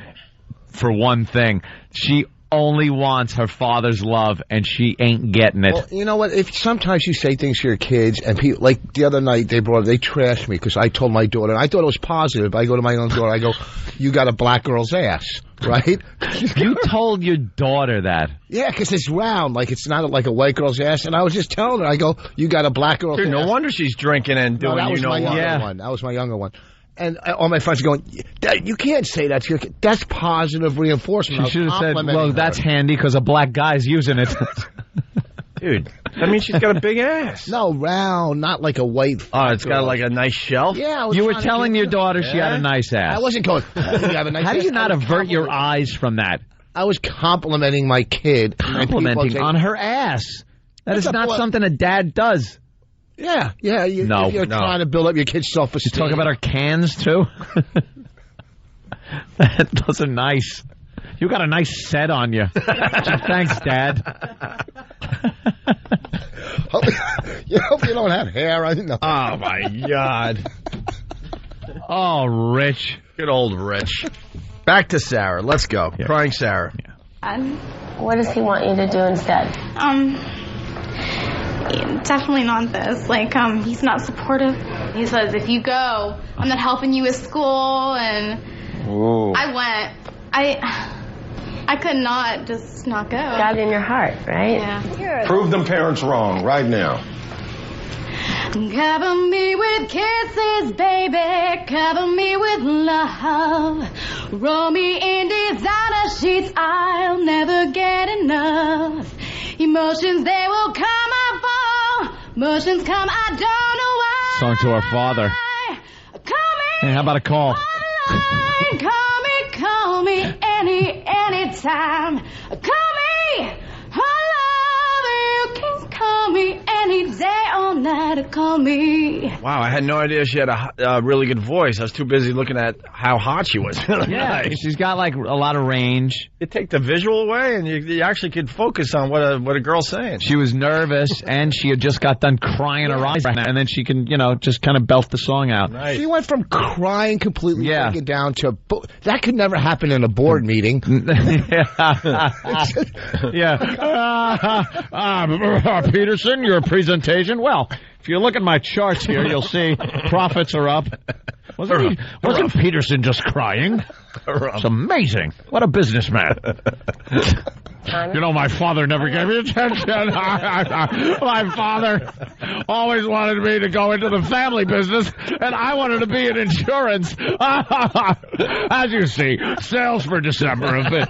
for one thing. She only wants her father's love, and she ain't getting it. Well, you know what? If sometimes you say things to your kids, and people, like the other night, they trashed me because I told my daughter, and I thought it was positive. I go to my own daughter, I go, "You got a black girl's ass." Right? You told your daughter that? Yeah, because it's round, like it's not like a white girl's ass. And I was just telling her, I go, "You got a black girl's ass." Dude, no wonder she's drinking and doing. That was my younger one. That was my younger one. And all my friends are going, "Dad, you can't say that to your kid. That's positive reinforcement." She should have said, "Well, that's handy because a black guy's using it." Dude, that means she's got a big ass. No, round, not like a white. Oh, it's got like a nice shelf? Yeah. You were telling your daughter she had a nice ass. I wasn't going, "You have a nice ass." How do you not avert your eyes from that? I was complimenting my kid. Complimenting on her ass. That is not something a dad does. Yeah. You're trying to build up your kid's self-esteem. You talk about our cans, too? Those are nice. You got a nice set on you. Thanks, Dad. Hope you don't have hair. I know. Oh, my God. Oh, Rich. Good old Rich. Back to Sarah. Let's go. Yeah. Crying Sarah. Yeah. What does he want you to do instead? Definitely not this. Like, he's not supportive. He says, if you go, I'm not helping you with school, and I went. I could not just not go. God in your heart, right? Yeah. Prove them parents wrong right now. Cover me with kisses, baby. Cover me with love. Roll me in designer sheets. I'll never get enough. Emotions, they will come, I fall. Emotions come, I don't know why. Song to our father. Hey, how about a call? Call me anytime. Call me, I love you. Can call me any day or night. Call me. Wow, I had no idea she had a really good voice. I was too busy looking at how hot she was. Yeah, she's got like a lot of range. You take the visual away, and you actually could focus on what a girl's saying. She was nervous, and she had just got done crying her eyes out, and then she can, just kind of belt the song out. Nice. She went from crying completely breaking down to that could never happen in a board meeting. Peterson, your presentation. Well, if you look at my charts here, you'll see profits are up. Wasn't Peterson just crying? It's amazing. What a businessman. My father never gave me attention. My father always wanted me to go into the family business, and I wanted to be in insurance. As you see, sales for December have been...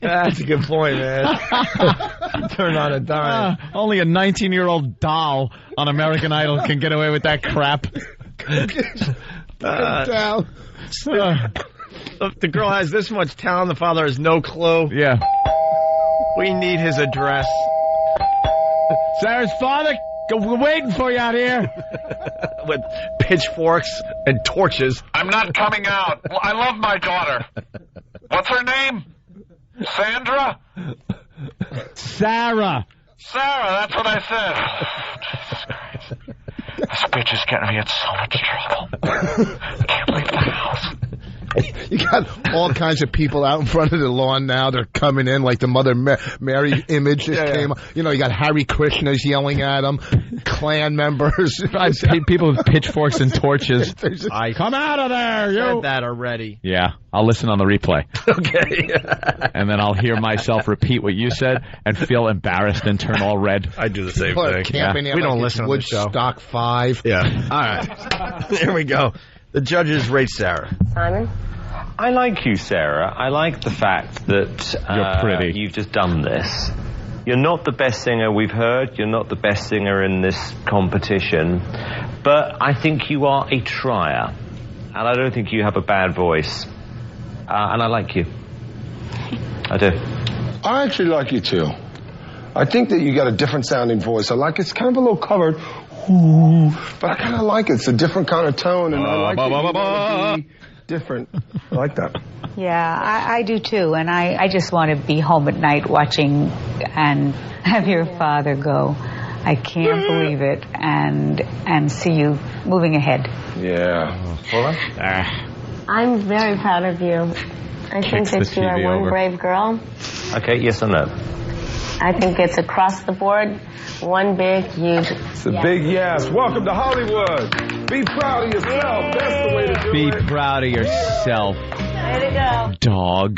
That's a good point, man. Turn on a dime. Only a 19-year-old doll on American Idol can get away with that crap. If the girl has this much talent, the father has no clue. Yeah. We need his address. Sarah's father, we're waiting for you out here. With pitchforks and torches. I'm not coming out. I love my daughter. What's her name? Sandra? Sarah. Sarah, that's what I said. Jesus Christ. This bitch is getting me in so much trouble. I can't leave the house. You got all kinds of people out in front of the lawn now. They're coming in like the Mother Mary image just came. You got Hare Krishnas yelling at them, Klan members. People with pitchforks and torches. Come out of there, you. Said that already. Yeah, I'll listen on the replay. Okay. And then I'll hear myself repeat what you said and feel embarrassed and turn all red. I do the same thing. We don't listen to the show. Woodstock 5. Yeah. All right. Here we go. The judges rate Sarah. Simon? I like you, Sarah. I like the fact that you're pretty. You've just done this. You're not the best singer we've heard. You're not the best singer in this competition. But I think you are a trier. And I don't think you have a bad voice. And I like you. I do. I actually like you, too. I think that you got a different sounding voice. I like it's kind of a little covered. Ooh, but I kind of like it. It's a different kind of tone, and I like it be different. I like that. Yeah, I do too, and I just want to be home at night watching and have your father go. I can't believe it, and see you moving ahead. Yeah. I'm very proud of you. I think that you are one brave girl. Okay, yes or no? I think it's across the board, one big, huge. It's a big yes. Welcome to Hollywood. Be proud of yourself. That's the way to do Be it. proud of yourself. Way to go.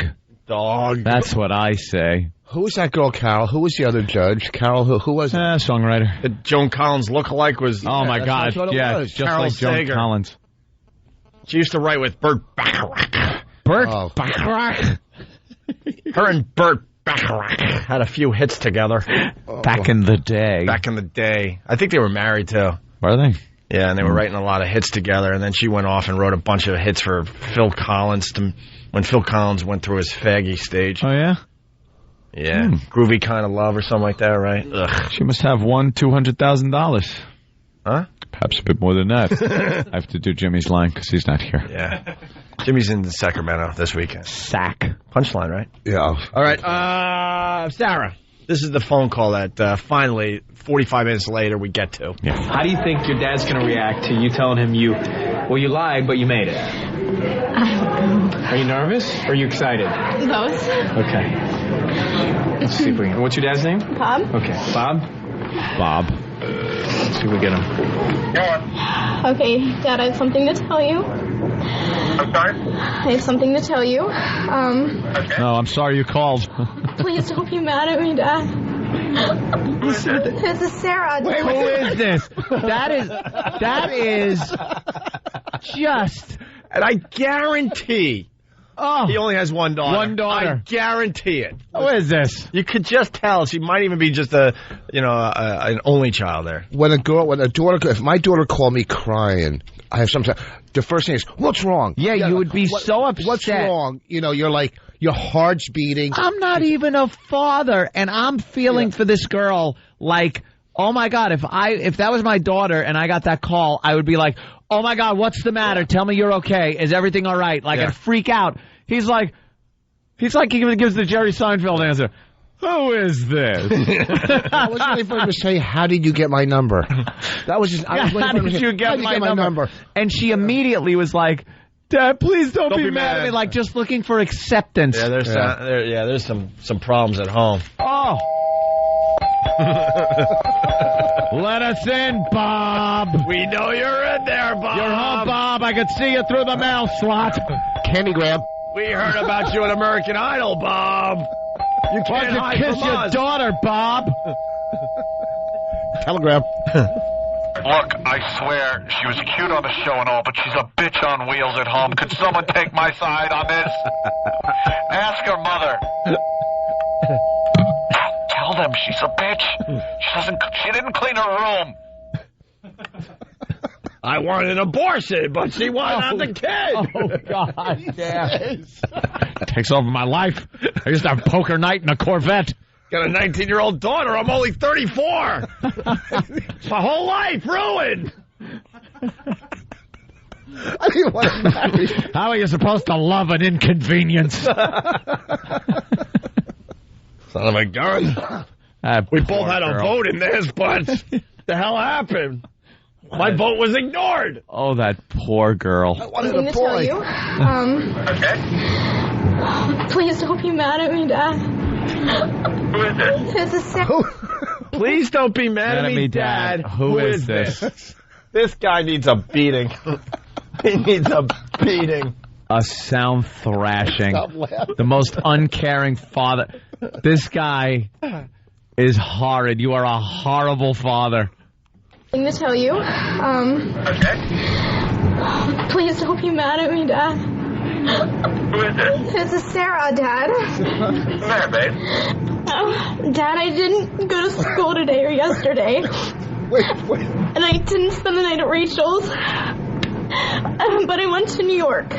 Dog. That's what I say. Who was that girl, Carol? Who was the other judge? Carol, who was it? Songwriter. The Joan Collins lookalike was... Oh, my God. that's what it Yeah, was. just Carol like Joan Sager. Collins. She used to write with Burt Bacharach. Burt Oh. Bacharach. Her and Burt Bacharach had a few hits together. Back in the day. Back in the day. I think they were married, too. Were they? Yeah, and they were writing a lot of hits together, and then she went off and wrote a bunch of hits for Phil Collins when Phil Collins went through his faggy stage. Oh, yeah? Yeah. Groovy Kind of Love or something like that, right? Ugh. She must have won $200,000. Huh? Perhaps a bit more than that. I have to do Jimmy's line because he's not here. Yeah. Jimmy's in Sacramento this weekend. Sack. Punchline, right? Yeah. All right, Sarah. This is the phone call that finally, 45 minutes later, we get to. Yeah. How do you think your dad's going to react to you telling him you lied, but you made it? Are you nervous or are you excited? Both. Okay. Let's see if we can. What's your dad's name? Bob? Okay. Bob? Bob. Let's see if we get him. Okay, Dad, I have something to tell you. I'm sorry? I have something to tell you. No, I'm sorry you called. Please don't be mad at me, Dad. This is Sarah. Wait, who is this? That is just... And I guarantee... Oh, he only has one daughter. One daughter. I guarantee it. Who is this? You could just tell. She might even be just an only child there. If my daughter called me crying, I have sometimes the first thing is, what's wrong? Yeah, you would be so upset. What's wrong? You know, you're like, your heart's beating. I'm not even a father, and I'm feeling for this girl like, oh my God, if that was my daughter and I got that call, I would be like, oh my God, what's the matter? Tell me you're okay. Is everything all right? Like, I'd freak out. He's like he gives the Jerry Seinfeld answer. Who is this? I was waiting for him to say, how did you get my number? That was just, I was waiting for him to say, you get how did you get my number? And she immediately was like, Dad, please don't be mad at me. Like, just looking for acceptance. Yeah, there's some problems at home. Oh. Let us in, Bob. We know you're in there, Bob. You're home, Bob. I could see you through the mail slot. Candygram. We heard about you on American Idol, Bob. You can't hide kiss from your us. daughter, Bob. Telegram. Look, I swear, she was cute on the show and all, but she's a bitch on wheels at home. Could someone take my side on this? Ask her mother. Tell them she's a bitch. She didn't clean her room. I wanted an abortion, but she wanted the kid. Oh, God. Yeah. Takes over my life. I used to have poker night in a Corvette. Got a 19-year-old daughter. I'm only 34. My whole life ruined. I didn't want to marry. How are you supposed to love an inconvenience? Son of a gun. We both had a vote in this, but the hell happened? My vote was ignored. Oh, that poor girl. I wanted Something a to tell boy. you. Please don't be mad at me, Dad. Who is this? This is Sarah. Please don't be mad at me, Dad. Who is this? This guy needs a beating. He needs a beating. A sound thrashing. Stop laughing. The most uncaring father. This guy is horrid. You are a horrible father. Something to tell you. Please don't be mad at me, Dad. Who is this? This is Sarah, Dad. There, babe. Dad, I didn't go to school today or yesterday. Wait. And I didn't spend the night at Rachel's. But I went to New York.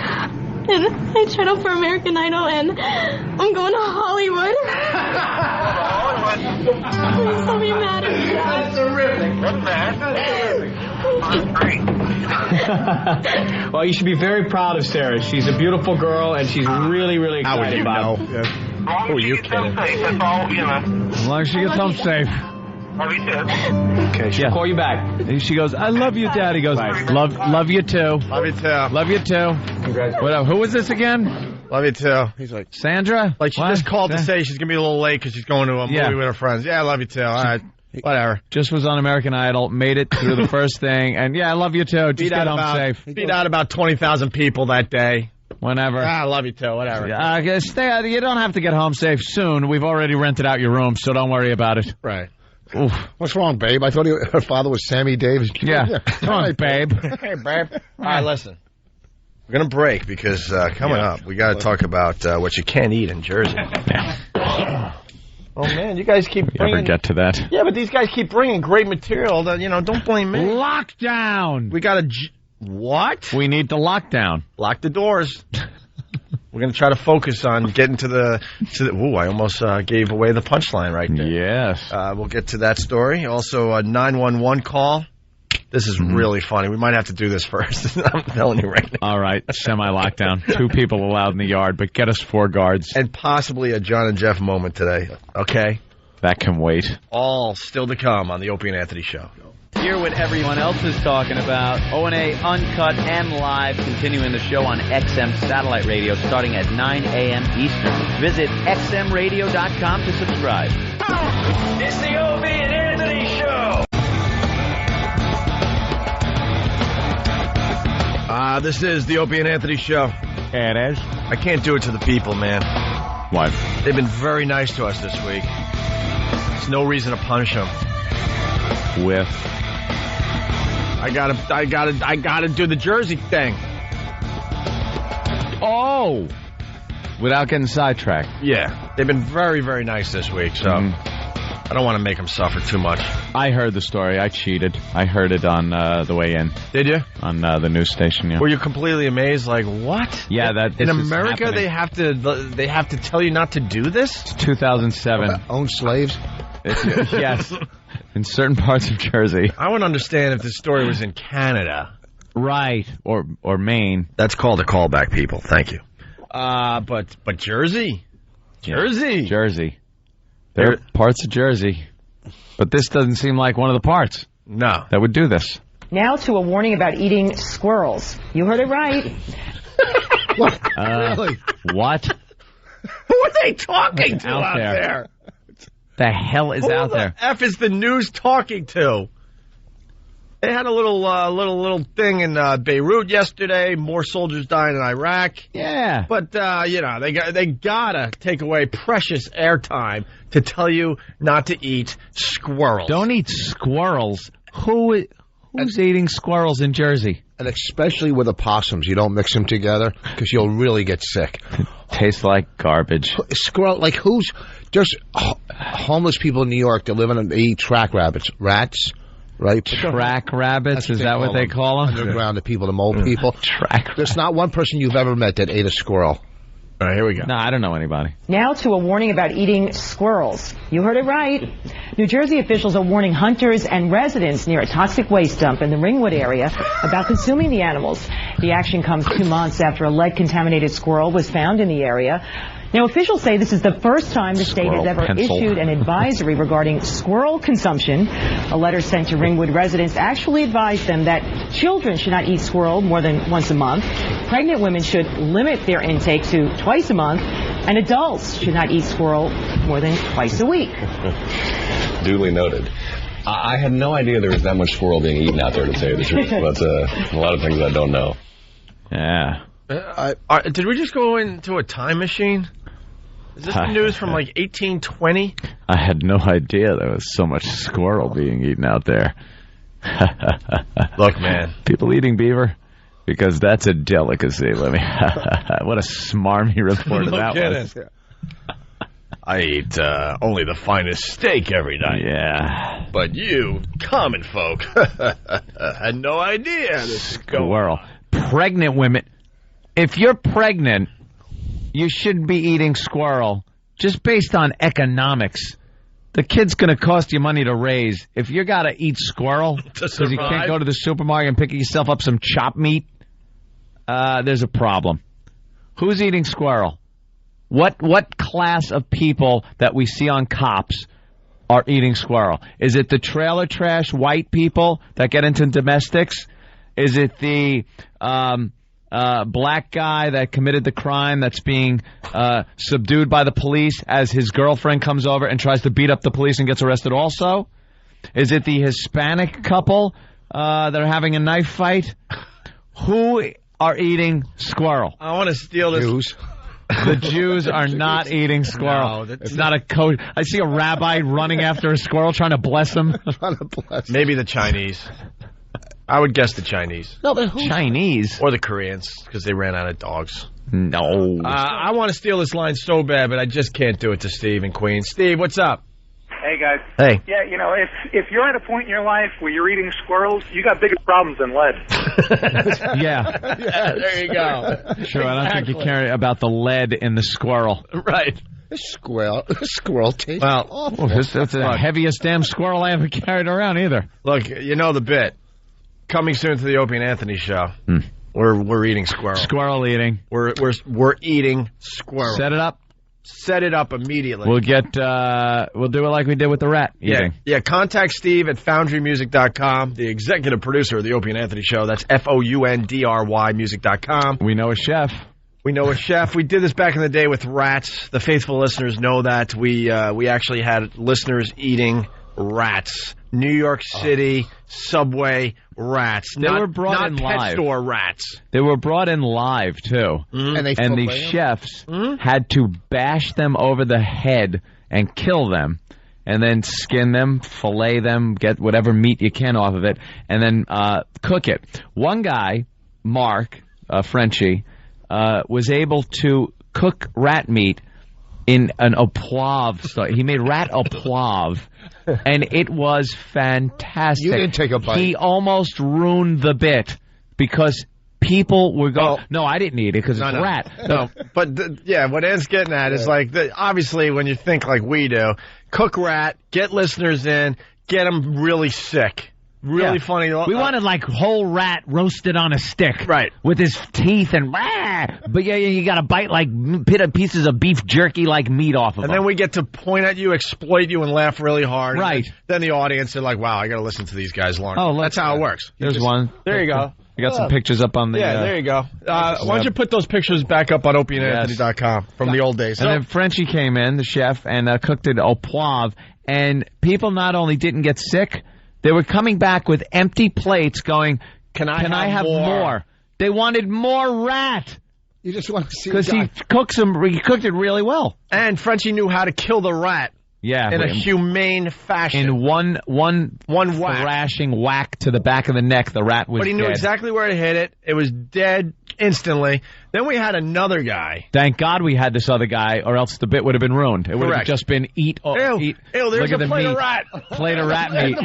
And I tried out for American Idol, and I'm going to Hollywood. Please don't be mad at me, Dad. That's terrific. What's that? That's great. Well, you should be very proud of Sarah. She's a beautiful girl, and she's really, really How would excited you about know? it. Who are you kidding? That's all, you know. As long as she gets home safe. Love you too. Okay, she'll call you back. And she goes, I love you, Dad. He goes, love you too. Love you too. Love you too. Congratulations. Whatever. Who was this again? Love you too. He's like, Sandra? Like she just called to say she's going to be a little late because she's going to a movie with her friends. Yeah, I love you too. All right. Whatever. Just was on American Idol, made it through the first thing, and yeah, I love you too. Just get home safe. Beat out about 20,000 people that day. Whenever. I love you too. Whatever. You don't have to get home safe soon. We've already rented out your room, so don't worry about it. Right. Oof. What's wrong, babe? I thought her father was Sammy Davis. Yeah. Come on, babe. Hey, babe. All right, listen. We're going to break because coming up, we got to talk about what you can't eat in Jersey. Oh, man, you guys keep bringing... Ever get to that? Yeah, but these guys keep bringing great material. That, don't blame me. Lockdown! We got to... What? We need the lockdown. Lock the doors. We're going to try to focus on getting to the ooh, I almost gave away the punchline right there. Yes. We'll get to that story. Also, a 911 call. This is really funny. We might have to do this first. I'm telling you right now. All right, semi-lockdown. 2 people allowed in the yard, but get us 4 guards. And possibly a John and Jeff moment today. Okay? That can wait. All still to come on the Opie and Anthony Show. Hear what everyone else is talking about. O&A Uncut and Live, continuing the show on XM Satellite Radio starting at 9 a.m. Eastern. Visit xmradio.com to subscribe. It's the Opie and Anthony Show. This is the Opie and Anthony Show. It is. I can't do it to the people, man. What? They've been very nice to us this week. There's no reason to punish them. With? I gotta do the Jersey thing. Oh! Without getting sidetracked. Yeah. They've been very, very nice this week, so I don't want to make them suffer too much. I heard the story. I cheated. I heard it on the way in. Did you? On the news station, yeah. Were you completely amazed? Like, what? Yeah, that in America they have to tell you not to do this? It's 2007. Own slaves? Yes. In certain parts of Jersey. I would understand if this story was in Canada. Right. Or Maine. That's called a callback, people. Thank you. But Jersey? Jersey. There are parts of Jersey. But this doesn't seem like one of the parts. No. That would do this. Now to a warning about eating squirrels. You heard it right. What? Really? What? Who are they talking to out there? The hell is out there? Who the F is the news talking to? They had a little thing in Beirut yesterday. More soldiers dying in Iraq. Yeah. But they gotta take away precious airtime to tell you not to eat squirrels. Don't eat squirrels. Who's eating squirrels in Jersey? And especially with opossums, you don't mix them together because you'll really get sick. Tastes like garbage. Squirrel, like who's just homeless people in New York that live in they eat track rabbits, rats. Right? Track rabbits, is that what they call them? Underground, the people, the mole people. Track. There's not one person you've ever met that ate a squirrel. All right, here we go. No, I don't know anybody. Now to a warning about eating squirrels. You heard it right. New Jersey officials are warning hunters and residents near a toxic waste dump in the Ringwood area about consuming the animals. The action comes 2 months after a lead-contaminated squirrel was found in the area. Now, officials say this is the first time the state has ever issued an advisory regarding squirrel consumption. A letter sent to Ringwood residents actually advised them that children should not eat squirrel more than once a month. Pregnant women should limit their intake to twice a month. And adults should not eat squirrel more than twice a week. Duly noted. I had no idea there was that much squirrel being eaten out there, to tell you the truth. That's a lot of things I don't know. Yeah. Did we just go into a time machine? Is this the news from like 1820? I had no idea there was so much squirrel being eaten out there. Look, man. People eating beaver? Because that's a delicacy. What a smarmy reporter that was. I eat only the finest steak every night. Yeah. But you, common folk, had no idea this is squirrel. Pregnant women. If you're pregnant, you shouldn't be eating squirrel just based on economics. The kid's going to cost you money to raise. If you got to eat squirrel because you can't go to the supermarket and pick yourself up some chopped meat, there's a problem. Who's eating squirrel? What class of people that we see on cops are eating squirrel? Is it the trailer trash white people that get into domestics? Is it the black guy that committed the crime that's being subdued by the police as his girlfriend comes over and tries to beat up the police and gets arrested also? Is it the Hispanic couple that are having a knife fight? Who are eating squirrel? I want to steal this. Jews. The Jews are not eating squirrel. No, it's not a coach. I see a rabbi running after a squirrel trying to bless him. Maybe the Chinese. I would guess the Chinese. No, but who? Chinese? Or the Koreans, because they ran out of dogs. No. I want to steal this line so bad, but I just can't do it to Steve in Queens. Steve, what's up? Hey, guys. Hey. Yeah, you know, if you're at a point in your life where you're eating squirrels, you got bigger problems than lead. Yeah. Yeah, there you go. Sure, I don't think you care about the lead in the squirrel. Right. Squirrel tastes awful. That's the heaviest damn squirrel I ever carried around either. Look, you know the bit. Coming soon to the Opie and Anthony show. We're eating squirrel. Squirrel eating. We're eating squirrel. Set it up. Set it up immediately. We'll do it like we did with the rat eating. Yeah. Contact Steve at foundrymusic.com, the executive producer of the Opie and Anthony show. That's FOUNDRY music.com. We know a chef. We know a chef. We did this back in the day with rats. The faithful listeners know that. We actually had listeners eating rats. New York City subway rats. They were brought in not pet live. store rats. They were brought in live, too. And the chefs had to bash them over the head and kill them, and then skin them, fillet them, get whatever meat you can off of it, and then cook it. One guy, Mark, Frenchie, was able to cook rat meat in an au poivre style. He made rat au poivre, and it was fantastic. You didn't take a bite. He almost ruined the bit because people were going, no, I didn't eat it because it's rat. No, but what Ed's getting at is like, obviously when you think like we do, cook rat, get listeners in, get them really sick. Really funny. We wanted like whole rat roasted on a stick. Right. With his teeth and but you got to bite like pieces of beef jerky like meat off of and them. then we get to point at you, exploit you, and laugh really hard. Right. Then the audience are like, wow, I got to listen to these guys longer. Oh, that's how it works. There's one. There you go. We got some pictures up on the... there you go. Why don't you put those pictures back up on opieandanthony.com from the old days. And then Frenchie came in, the chef, and cooked it au poivre, and people not only didn't get sick, they were coming back with empty plates going, Can I have more? They wanted more rat. You just want to see because he cooked it really well. And Frenchie knew how to kill the rat. Yeah, in a humane fashion. In one whack. thrashing whack to the back of the neck, the rat was dead. But he knew exactly where to hit it. It was dead instantly. Then we had another guy. Thank God we had this other guy, or else the bit would have been ruined. It would have just been eat. Ew, there's a plate of rat. Plate of rat meat.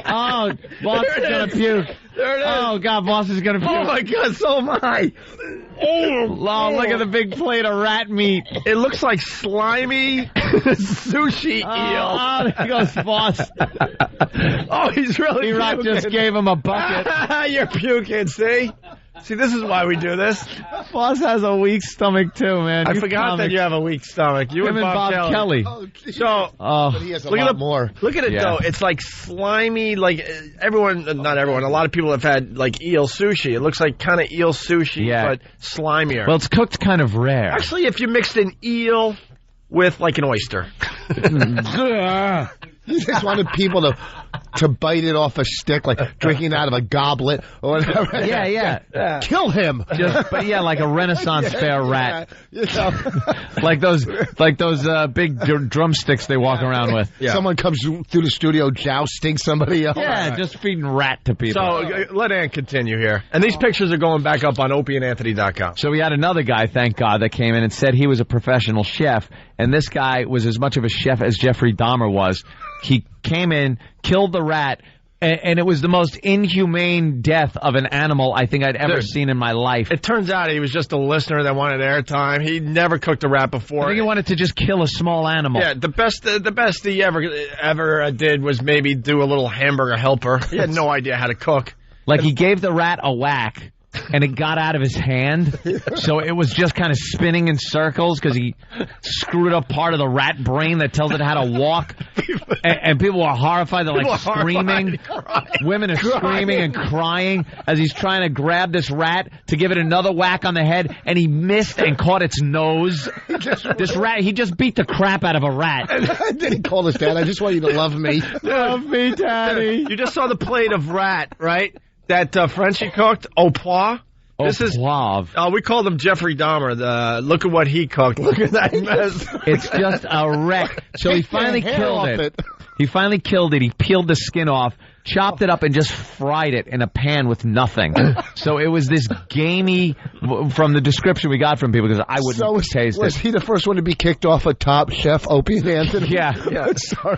Oh, boss is going to puke. There it is. Oh, God, boss is going to puke. Oh, my God, so am I. Oh, look at the big plate of rat meat. It looks like slimy sushi eel. Oh, there goes boss. Oh, he's really puking. Just gave him a bucket. You're puking, see? See, this is why we do this. Boss has a weak stomach, too, man. I forgot that you have a weak stomach. You and Bob Kelly. So, but he has a lot more. Look at it, though. It's like slimy, like not everyone, a lot of people have had like eel sushi. It looks like kind of eel sushi, but slimier. Well, it's cooked kind of rare. Actually, if you mixed an eel with like an oyster. You just wanted people to bite it off a stick, like drinking out of a goblet or whatever. Yeah. Kill him. But like a Renaissance fair rat. like those big drumsticks they walk around with. Yeah. Someone comes through the studio jousting somebody else. Yeah, just feeding rat to people. So let Ann continue here. And these pictures are going back up on opieandanthony.com. So we had another guy, thank God, that came in and said he was a professional chef. And this guy was as much of a chef as Jeffrey Dahmer was. He came in, killed the rat, and it was the most inhumane death of an animal I think I'd ever seen in my life. It turns out he was just a listener that wanted airtime. He never cooked a rat before. I think he wanted to just kill a small animal. Yeah, the best he ever did was maybe do a little hamburger helper. He had no idea how to cook. Like he gave the rat a whack and it got out of his hand. So it was just kind of spinning in circles because he screwed up part of the rat brain that tells it how to walk. And people were horrified. They're like screaming. Women are screaming and crying as he's trying to grab this rat to give it another whack on the head, and he missed and caught its nose. This rat, he just beat the crap out of a rat. And then he called us, Dad, I just want you to love me. Love me, Daddy. You just saw the plate of rat, right? That Frenchie cooked, Opie. This is we called him Jeffrey Dahmer. Look at what he cooked. Look at that mess. It's just a wreck. So he finally killed it. He finally killed it. He peeled the skin off, chopped it up, and just fried it in a pan with nothing. So it was this gamey, from the description we got from people, because I wouldn't taste it. Was he the first one to be kicked off of Top Chef, Opie and Anthony? Yeah.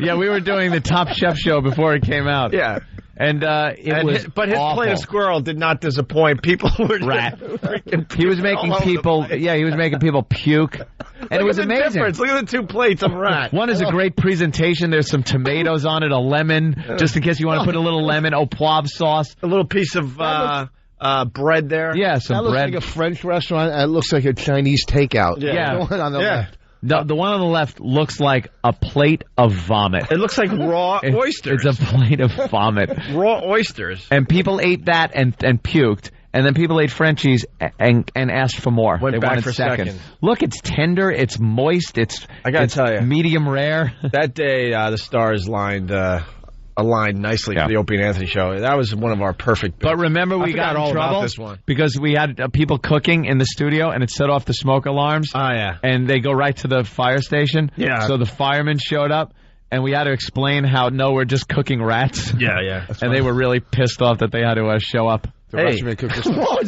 Yeah, we were doing the Top Chef show before it came out. Yeah. And his awful. Plate of squirrel did not disappoint. People were He was making people. Yeah, he was making people puke. And it was amazing. Look at the two plates of rat. One is a great presentation. There's some tomatoes on it, a lemon, just in case you want to put a little lemon, poivre sauce, a little piece of bread there. Yeah, some that looks bread. Like a French restaurant. It looks like a Chinese takeout. Yeah. The one on the left. The one on the left looks like a plate of vomit. It looks like raw oysters. It's a plate of vomit. Raw oysters. And people ate that and puked. And then people ate Frenchies and asked for more. Went they back wanted for seconds. Look, it's tender, it's moist, I gotta tell you, medium rare. That day, the stars aligned nicely for the Opie and Anthony show. That was one of our perfect bits. But remember, we got in trouble this one. because we had people cooking in the studio, and it set off the smoke alarms. Oh, yeah. And they go right to the fire station. Yeah. So the firemen showed up, and we had to explain how, no, we're just cooking rats. Yeah. And they were really pissed off that they had to show up. What was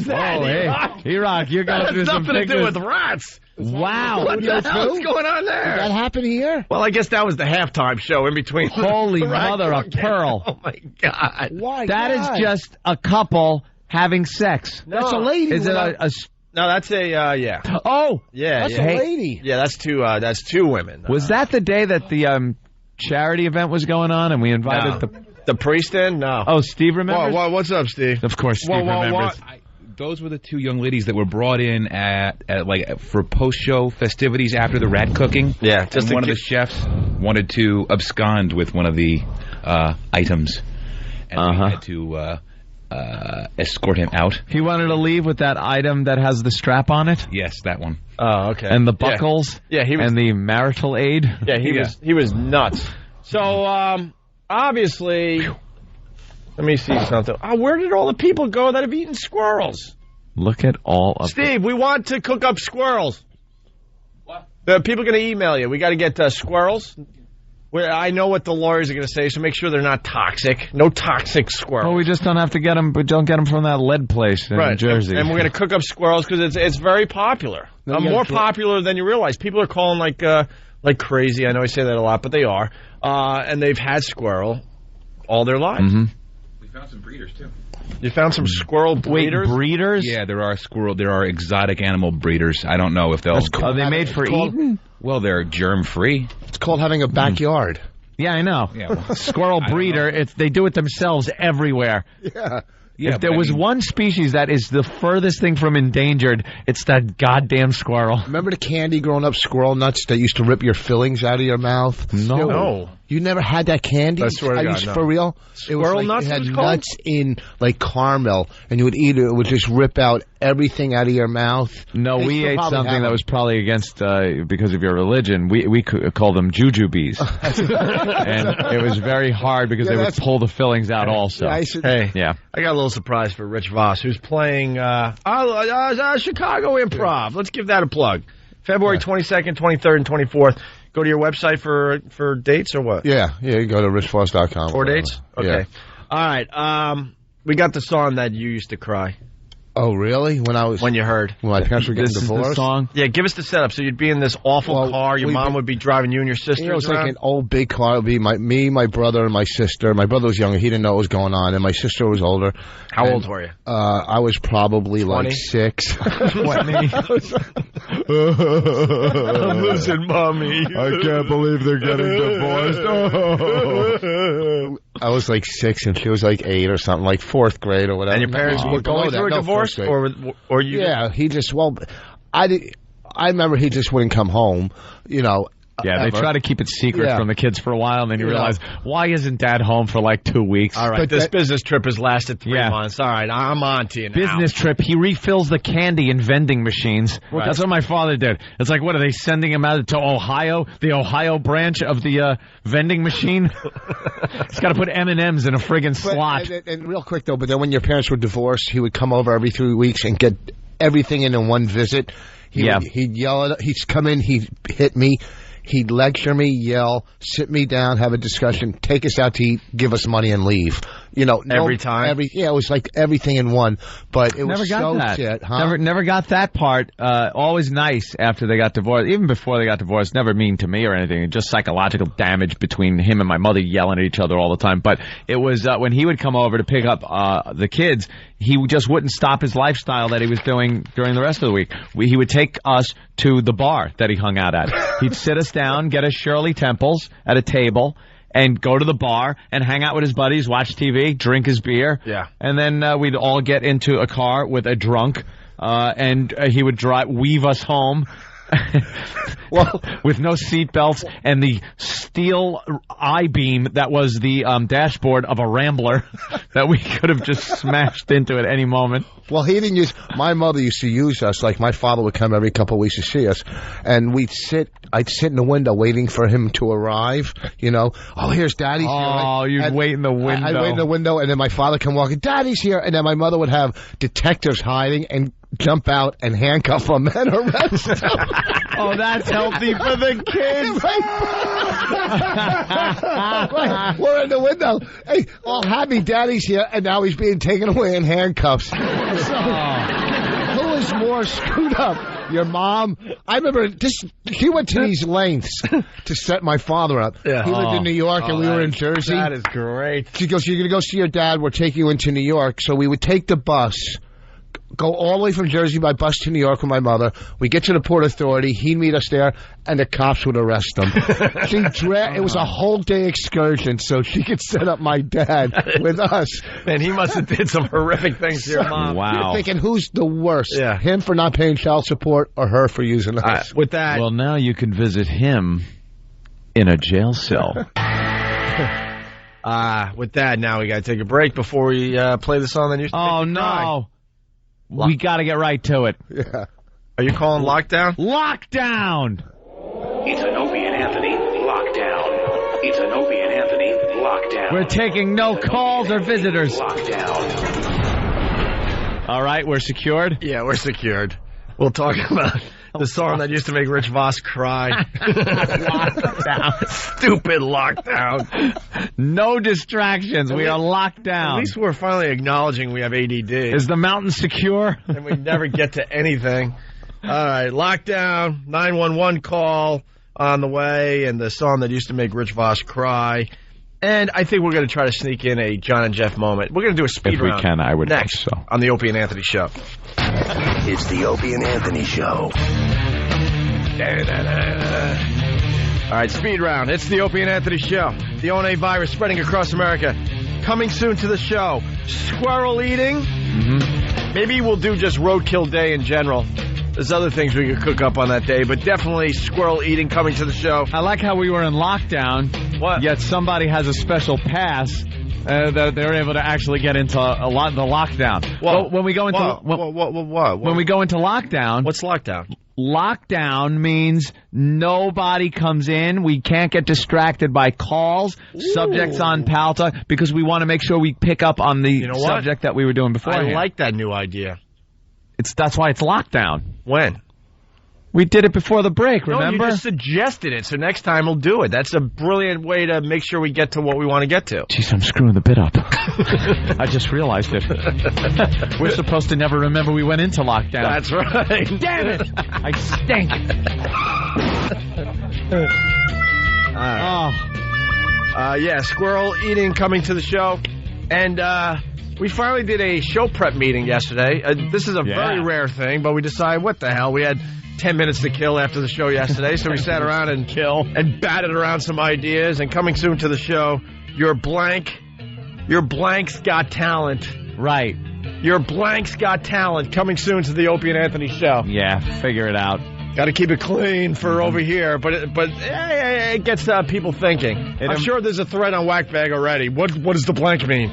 that? Oh, hey, E-Rock, you're going through some nothing to do pictures. with rats. Wow. What the hell's going on there? Did that happen here? Well, I guess that was the halftime show in between. Holy mother of pearl. Oh, my God. Why? That is just a couple having sex. That's a lady. Is it No, that's a, yeah. Oh! Yeah, That's a lady. Yeah, that's two women. Was that the day that the charity event was going on and we invited the priest in? No. Oh, Steve remembers? What's up, Steve? Of course, Steve remembers. Those were the two young ladies that were brought in for post-show festivities after the rat cooking. Yeah, just one of the chefs wanted to abscond with one of the items, and we had to escort him out. He wanted to leave with that item that has the strap on it? Yes, that one. Oh, okay. And the buckles? Yeah, he was, and the marital aid? Yeah, he was nuts. So, obviously, let me see something. Where did all the people go that have eaten squirrels? Look at all of Steve, we want to cook up squirrels. What? The people are going to email you. We got to get squirrels. I know what the lawyers are going to say, so make sure they're not toxic. No toxic squirrels. Well, we just don't have to get them, but don't get them from that lead place in New Jersey. And we're going to cook up squirrels because it's very popular. More popular than you realize. People are calling like crazy. I know I say that a lot, but they are. And they've had squirrel all their lives. Mm-hmm. We found some breeders, too. You found some squirrel breeders? Wait, breeders? Yeah, there are exotic animal breeders. I don't know if they'll... Are they made for eating? Well, they're germ-free. It's called having a backyard. Yeah, I know. Yeah, well, squirrel breeder, they do it themselves everywhere. Yeah. Yeah, if there was one species that is the furthest thing from endangered, it's that goddamn squirrel. Remember the candy growing up, squirrel nuts, that used to rip your fillings out of your mouth? No. You never had that candy? I swear to God, no. For real? Squirrel nuts? It had nuts in, caramel, and you would eat it. It would just rip out everything out of your mouth. No, we ate something that was probably against, because of your religion. We call them jujubes. And it was very hard because they would pull the fillings out also. Yeah, I got a little surprise for Rich Voss, who's playing Chicago Improv. Let's give that a plug. February 22nd, 23rd, and 24th. Go to your website for dates or what? Yeah, you go to richvoss.com. 4 dates? Okay. Yeah. All right. We got the song that you used to cry. Oh, really? When you heard. When my parents were getting divorced? Is the song? Yeah, give us the setup. So you'd be in this awful car. Your mom would be driving you and your sister around. It was like an old big car. It would be me, my brother, and my sister. My brother was younger. He didn't know what was going on. And my sister was older. How old were you? I was probably 20? like 6. 20. I'm losing mommy. I can't believe they're getting divorced. I was like 6 and she was like 8 or something, like 4th grade or whatever. And your parents were going through a divorce, or you? Yeah, he just I remember he just wouldn't come home, you know. Yeah, they try to keep it secret from the kids for a while, and then you realize, why isn't Dad home for like 2 weeks? All right, this business trip has lasted 3 months. All right, I'm on to you now. Business trip. He refills the candy in vending machines. Right. That's what my father did. It's like, what, are they sending him out to Ohio, the Ohio branch of the vending machine? He's got to put M&Ms in a friggin' slot. And real quick, though, but then when your parents were divorced, he would come over every 3 weeks and get everything in one visit. He'd yell at, he'd come in, he'd hit me. He'd lecture me, yell, sit me down, have a discussion, take us out to eat, give us money, and leave. You know, every time. It was like everything in one. But it was so shit, huh? Never got that part. Always nice after they got divorced. Even before they got divorced, never mean to me or anything. Just psychological damage between him and my mother yelling at each other all the time. But it was when he would come over to pick up the kids, he just wouldn't stop his lifestyle that he was doing during the rest of the week. He would take us to the bar that he hung out at. He'd sit us down, get us Shirley Temples at a table, and go to the bar and hang out with his buddies, watch TV, drink his beer. Yeah. And then we'd all get into a car with a drunk, and he would weave us home. Well, with no seatbelts and the steel I-beam that was the dashboard of a Rambler that we could have just smashed into at any moment. Well, he didn't use. My mother used to use us. Like my father would come every couple of weeks to see us, and I'd sit in the window waiting for him to arrive. You know, here's Daddy's here. Oh, you'd wait in the window. I'd wait in the window, and then my father come walking. Daddy's here, and then my mother would have detectives hiding and jump out and handcuff him and arrest him. Oh, that's healthy for the kids. Right. We're in the window. Hey, all happy Daddy's here, and now he's being taken away in handcuffs. So, who is more screwed up? Your mom? I remember she went to these lengths to set my father up. Yeah. He lived in New York, and we were in Jersey. That is great. She goes, you're going to go see your dad. We'll take you into New York. So we would take the bus, go all the way from Jersey by bus to New York with my mother. We get to the Port Authority. He'd meet us there, and the cops would arrest him. It was a whole day excursion so she could set up my dad with us. And he must have did some horrific things to your mom. Wow. You're thinking, who's the worst? Yeah. Him for not paying child support or her for using us? With that. Well, now you can visit him in a jail cell. With that, now we got to take a break before we play the song that used to make you cry. We got to get right to it. Yeah. Are you calling lockdown? Lockdown! It's an Opie and Anthony lockdown. It's an Opie and Anthony lockdown. We're taking no calls or visitors. Lockdown. All right, we're secured? Yeah, we're secured. We'll talk about the song that used to make Rich Voss cry. Lockdown. Stupid lockdown. No distractions. We are locked down. At least we're finally acknowledging we have ADD. Is the mountain secure? And we never get to anything. All right, lockdown, 911 call on the way, and the song that used to make Rich Voss cry. And I think we're going to try to sneak in a John and Jeff moment. We're going to do a speed round. If we can, I would next hope so. On the Opie and Anthony Show. It's the Opie and Anthony Show. All right, speed round. It's the Opie and Anthony Show. The O&A virus spreading across America. Coming soon to the show. Squirrel eating. Mm-hmm. Maybe we'll do just roadkill day in general. There's other things we could cook up on that day, but definitely squirrel eating coming to the show. I like how we were in lockdown, yet somebody has a special pass that they're able to actually get into the lockdown. Well, when we go into when we go into lockdown, what's lockdown? Lockdown means nobody comes in. We can't get distracted by calls, subjects on Pal Talk, because we want to make sure we pick up on the subject that we were doing before. I like that new idea. That's why it's lockdown. When? We did it before the break, remember? No, you just suggested it, so next time we'll do it. That's a brilliant way to make sure we get to what we want to get to. Jeez, I'm screwing the bit up. I just realized it. We're supposed to never remember we went into lockdown. That's right. Damn it! I stink. Yeah, squirrel eating coming to the show. And we finally did a show prep meeting yesterday. This is a very rare thing, but we decided, what the hell? We had 10 minutes to kill after the show yesterday, so we sat around and batted around some ideas. And coming soon to the show, your blank Your blank's got talent. Right. Your blank's got talent. Coming soon to the Opie and Anthony show. Yeah, figure it out. Got to keep it clean for over here, but it gets people thinking. I'm sure there's a thread on Whackbag already. What does the blank mean?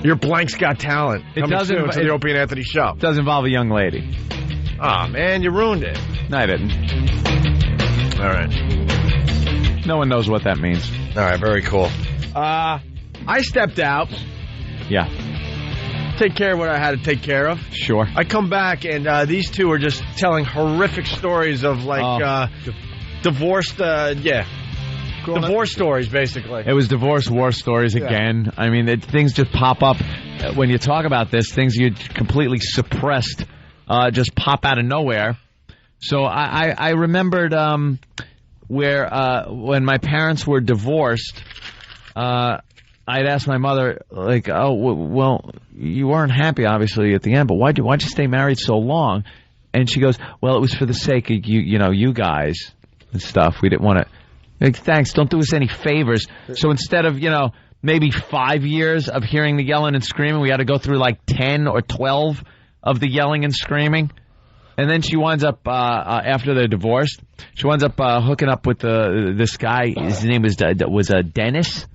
Your blank's got talent. Coming soon to the Opie and Anthony show. It does involve a young lady. Ah, man, you ruined it. No, I didn't. All right. No one knows what that means. All right, very cool. I stepped out. Yeah. Take care of what I had to take care of. Sure. I come back, and these two are just telling horrific stories of, divorced, divorce stories, basically. It was divorce war stories again. I mean, things just pop up. When you talk about this, things you completely suppressed just pop out of nowhere. So I remembered where when my parents were divorced, I'd asked my mother, like, oh, well, you weren't happy, obviously, at the end, but why'd you stay married so long? And she goes, well, it was for the sake of you guys and stuff. We didn't want to. Like, thanks, don't do us any favors. So instead of, maybe 5 years of hearing the yelling and screaming, we had to go through like 10 or 12 of the yelling and screaming. And then she winds up, after they're divorced, she winds up hooking up with this guy. His name was Dennis.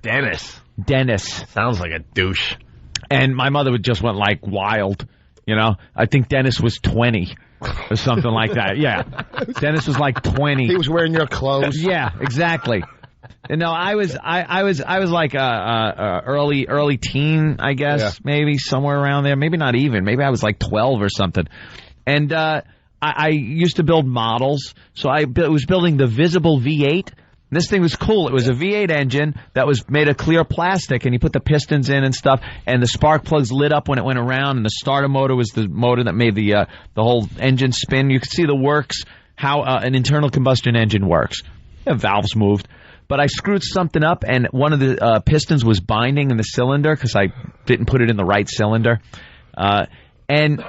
Dennis. Sounds like a douche. And my mother just went like wild, I think Dennis was 20 or something like that. Yeah. Dennis was like 20. He was wearing your clothes. Yeah, exactly. And no, I was like early teen, I guess, maybe somewhere around there. Maybe not even. Maybe I was like 12 or something. And I used to build models, so I was building the Visible V8. This thing was cool. It was a V8 engine that was made of clear plastic, and you put the pistons in and stuff, and the spark plugs lit up when it went around, and the starter motor was the motor that made the whole engine spin. You could see the works, how an internal combustion engine works. The valves moved. But I screwed something up, and one of the pistons was binding in the cylinder because I didn't put it in the right cylinder. And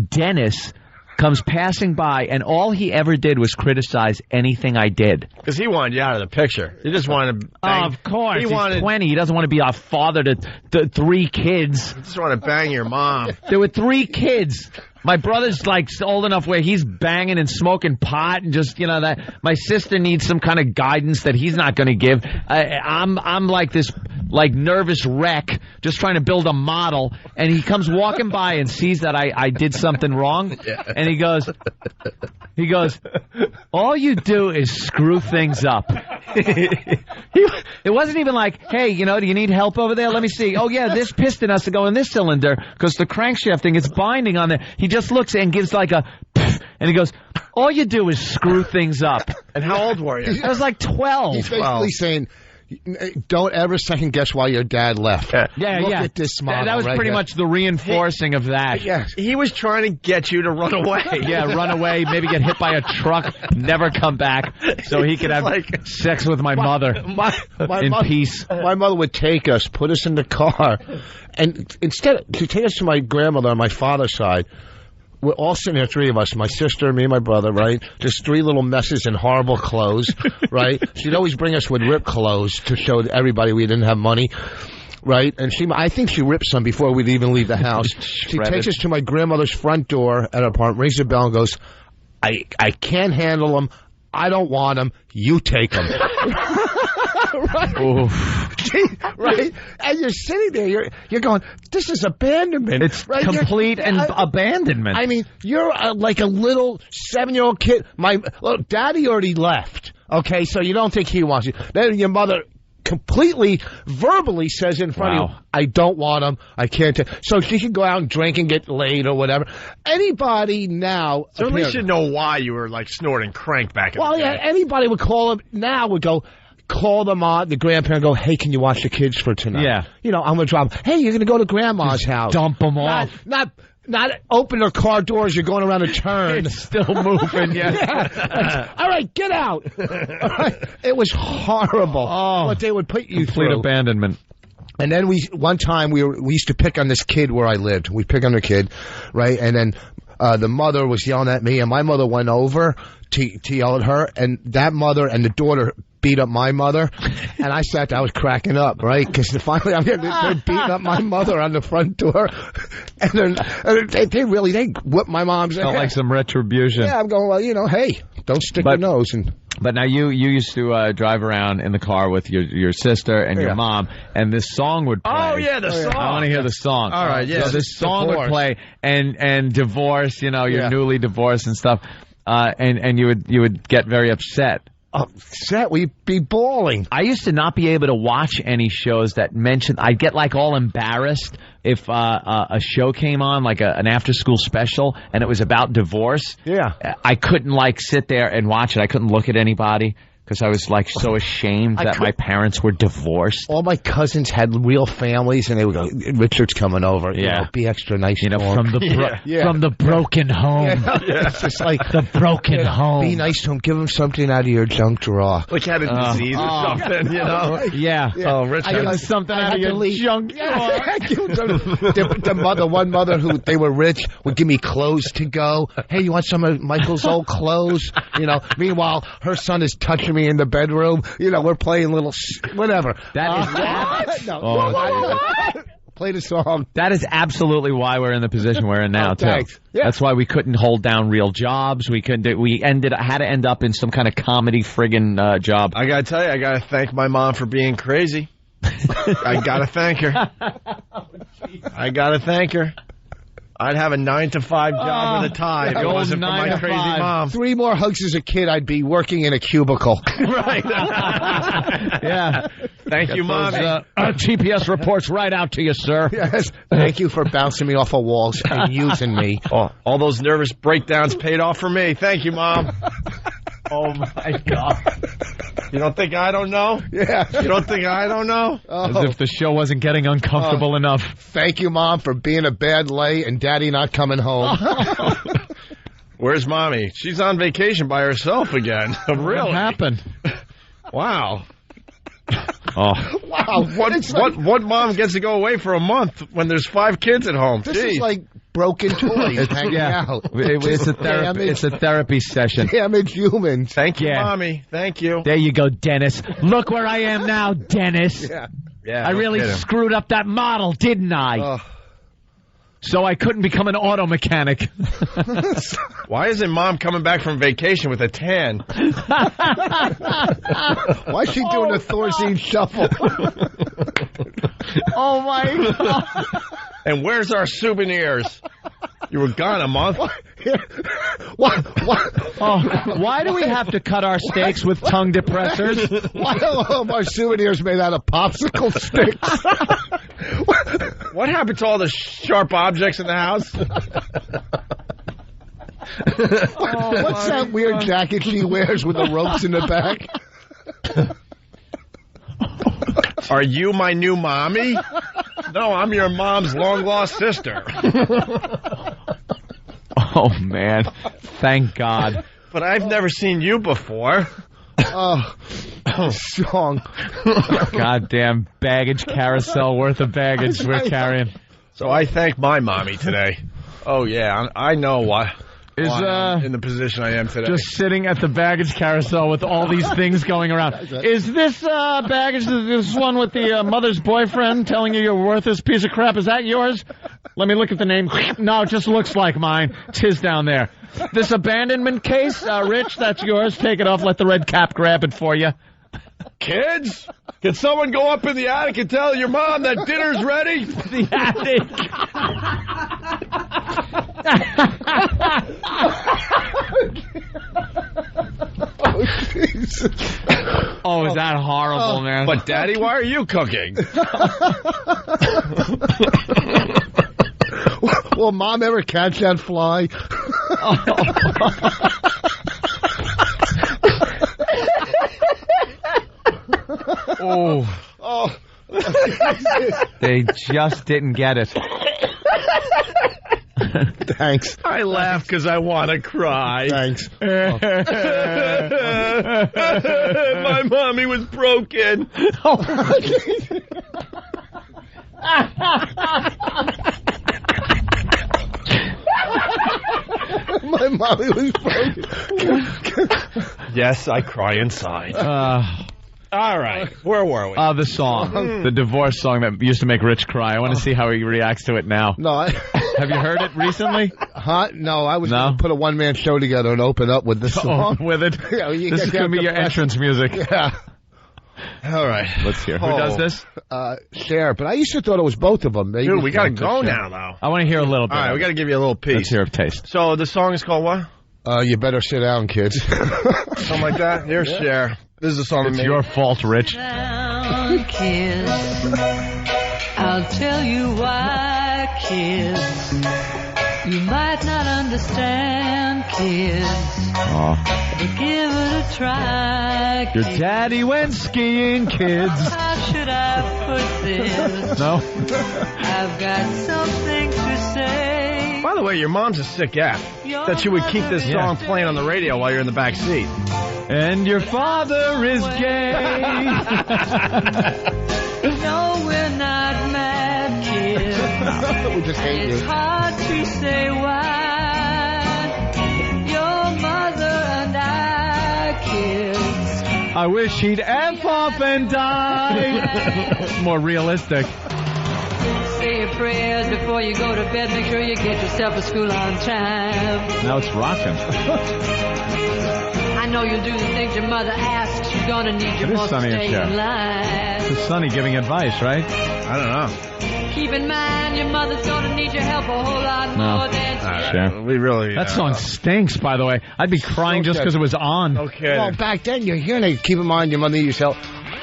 Dennis comes passing by, and all he ever did was criticize anything I did. Because he wanted you out of the picture. He just wanted to bang. Of course. He's 20. He doesn't want to be a father to 3 kids. He just want to bang your mom. There were 3 kids. My brother's like old enough where he's banging and smoking pot and just, that my sister needs some kind of guidance that he's not going to give. I'm like this nervous wreck just trying to build a model, and he comes walking by and sees that I did something wrong, and he goes, all you do is screw things up. It wasn't even like, hey, do you need help over there? Let me see. Oh, yeah, this piston has to go in this cylinder because the crankshafting is binding on there. He just looks and gives like a pff, and he goes, all you do is screw things up. And how old were you? I was like 12. He's basically saying, don't ever second guess why your dad left. Yeah, Look at this model. That was right pretty here. much the reinforcing of that. Yes. He was trying to get you to run away. Yeah, run away, maybe get hit by a truck, never come back, so he could have sex with my mother in peace. My mother would take us, put us in the car, and instead to take us to my grandmother on my father's side. We're all sitting there, 3 of us, my sister, me, and my brother, right? Just 3 little messes in horrible clothes, right? She'd always bring us with ripped clothes to show everybody we didn't have money, right? And I think she ripped some before we'd even leave the house. She takes us to my grandmother's front door at her apartment, rings the bell, and goes, I can't handle them. I don't want them. You take them. Right? Right? And you're sitting there, you're going, this is abandonment. It's complete abandonment. I mean, you're like a little 7-year-old kid. Look, Daddy already left. Okay, so you don't think he wants you. Then your mother completely verbally says in front of you, I don't want him. I can't. So she can go out and drink and get laid or whatever. Anybody now. So at least you know why you were like snorting crank back in the day. Well, yeah, anybody would call him now, would go, call them on, the grandparent go, hey, can you watch the kids for tonight? Yeah. I'm going to drop them. Hey, you're going to go to grandma's house. Dump them off. Not open their car doors, you're going around a turn. It's still moving, yeah. All right, get out. All right. It was horrible what they would put you through. Complete abandonment. And then one time we used to pick on this kid where I lived. We pick on the kid, right? And then the mother was yelling at me, and my mother went over to yell at her, and that mother and the daughter beat up my mother, and I was cracking up, right? Because finally they're beating up my mother on the front door, and they whip my mom's Felt like some retribution. Yeah, I'm going, well, hey, don't stick your nose in. But now you used to drive around in the car with your sister and your mom, and this song would play. Oh, yeah, the song. I want to hear the song. All right, yeah. So this song would play, and divorce, you're newly divorced and stuff, and you would get very upset. Upset? We'd be bawling. I used to not be able to watch any shows that mentioned. I'd get like all embarrassed if a show came on, like an after-school special, and it was about divorce. Yeah. I couldn't sit there and watch it. I couldn't look at anybody because I was so ashamed that my parents were divorced. All my cousins had real families, and they would go, Richard's coming over. Be extra nice to him. From the broken home. It's just like the broken home. Be nice to him. Give him something out of your junk drawer. Like had a disease or something, Yeah. Oh, Richard. Something out of your junk drawer. The one mother who they were rich would give me clothes to go. Hey, you want some of Michael's old clothes? Meanwhile, her son is touching me in the bedroom. We're playing little whatever. That is Play the song. That is absolutely why we're in the position we're in now, too. Thanks. Yeah. That's why we couldn't hold down real jobs. We couldn't. We had to end up in some kind of comedy friggin' job. I gotta tell you, I gotta thank my mom for being crazy. I gotta thank her. I gotta thank her. I'd have a 9-to-5 job with a tie if it wasn't for my crazy mom. 3 more hugs as a kid, I'd be working in a cubicle. Right. Yeah. Thank you, Mom. GPS reports right out to you, sir. Yes. Thank you for bouncing me off of walls and using me. All those nervous breakdowns paid off for me. Thank you, Mom. Oh, my God. You don't think I don't know? Yeah. You don't think I don't know? As if the show wasn't getting uncomfortable enough. Thank you, Mom, for being a bad lay and Daddy not coming home. Where's Mommy? She's on vacation by herself again. Really? What happened? Wow. Oh. Wow. What mom gets to go away for a month when there's 5 kids at home? This is like broken toys hanging out. It's a therapy session. Damaged humans. Thank you, Mommy. Thank you. There you go, Dennis. Look where I am now, Dennis. Yeah. I really screwed up that model, didn't I? So I couldn't become an auto mechanic. Why isn't Mom coming back from vacation with a tan? Why is she doing a Thorazine shuffle? Oh, my God. And where's our souvenirs? You were gone a month. What? Why do we have to cut our steaks with tongue depressors? Why are all of our souvenirs made out of popsicle sticks? What happened to all the sharp objects in the house? What's that weird jacket she wears with the ropes in the back? Are you my new mommy? No, I'm your mom's long-lost sister. Oh, man. Thank God. But I've never seen you before. Strong. Goddamn baggage carousel worth of baggage we're carrying. So I thank my mommy today. Oh, yeah. I know why. I'm in the position I am today. Just sitting at the baggage carousel with all these things going around. Is this baggage, this one with the mother's boyfriend telling you you're a worthless piece of crap, is that yours? Let me look at the name. No, it just looks like mine. It's his down there. This abandonment case, Rich, that's yours. Take it off. Let the red cap grab it for you. Kids, can someone go up in the attic and tell your mom that dinner's ready? The attic. Oh, Jesus. Oh, is that horrible, man? But, Daddy, why are you cooking? Will Mom ever catch that fly? Oh. They just didn't get it. Thanks. I laugh because I want to cry. Thanks. My mommy was broken. My mommy was broken. Yes, I cry inside. All right. Where were we? The song. The divorce song that used to make Rich cry. I want to see how he reacts to it now. No, Have you heard it recently? Huh? No, I was going to put a one-man show together and open up with this song. With it? Yeah, this is going to be your entrance music. Yeah. All right. Let's hear. Who does this? Cher, but I used to thought it was both of them. Maybe Dude, we got to go now, though. I want to hear a little bit. All right, we got to give you a little piece. Let's hear a taste. So the song is called what? You better sit down, kids. Something like that? Here's Cher. This is a song It's your fault, Rich. Kids, I'll tell you why, kids. You might not understand, kids. Oh. But give it a try, Your kids. daddy went skiing, kids. How should I put this? No. I've got something to say. By the way, your mom's a sick ass. That she would keep this song playing on the radio while you're in the back seat. And your father is gay. No, we're not mad, kids. We just hate It's you. hard to say why. Your mother and I, kids. I wish he'd F off and die. More realistic. Say your prayers before you go to bed. Make sure you get yourself to school on time. Now it's rocking. I know you'll do the things your mother asks. You're gonna need your It is mother to Sonny and stay Cher. in line. This is Sonny giving advice, right? I don't know. Keep in mind your mother's gonna need your help a whole lot more than Cher. We really... That song stinks, by the way. I'd be crying just because it was on. Okay. Well, back then, you're hearing it. Keep in mind, your mother needs help.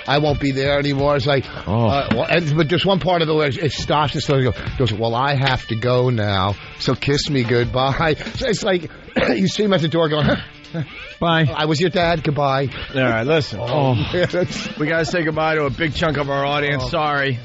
I won't be there anymore. It's like, but just one part of the lyrics, it stops and slowly goes, well, I have to go now, so kiss me goodbye. So it's like, you see him at the door going, bye. I was your dad, goodbye. All right, listen. Yeah, we got to say goodbye to a big chunk of our audience. Sorry.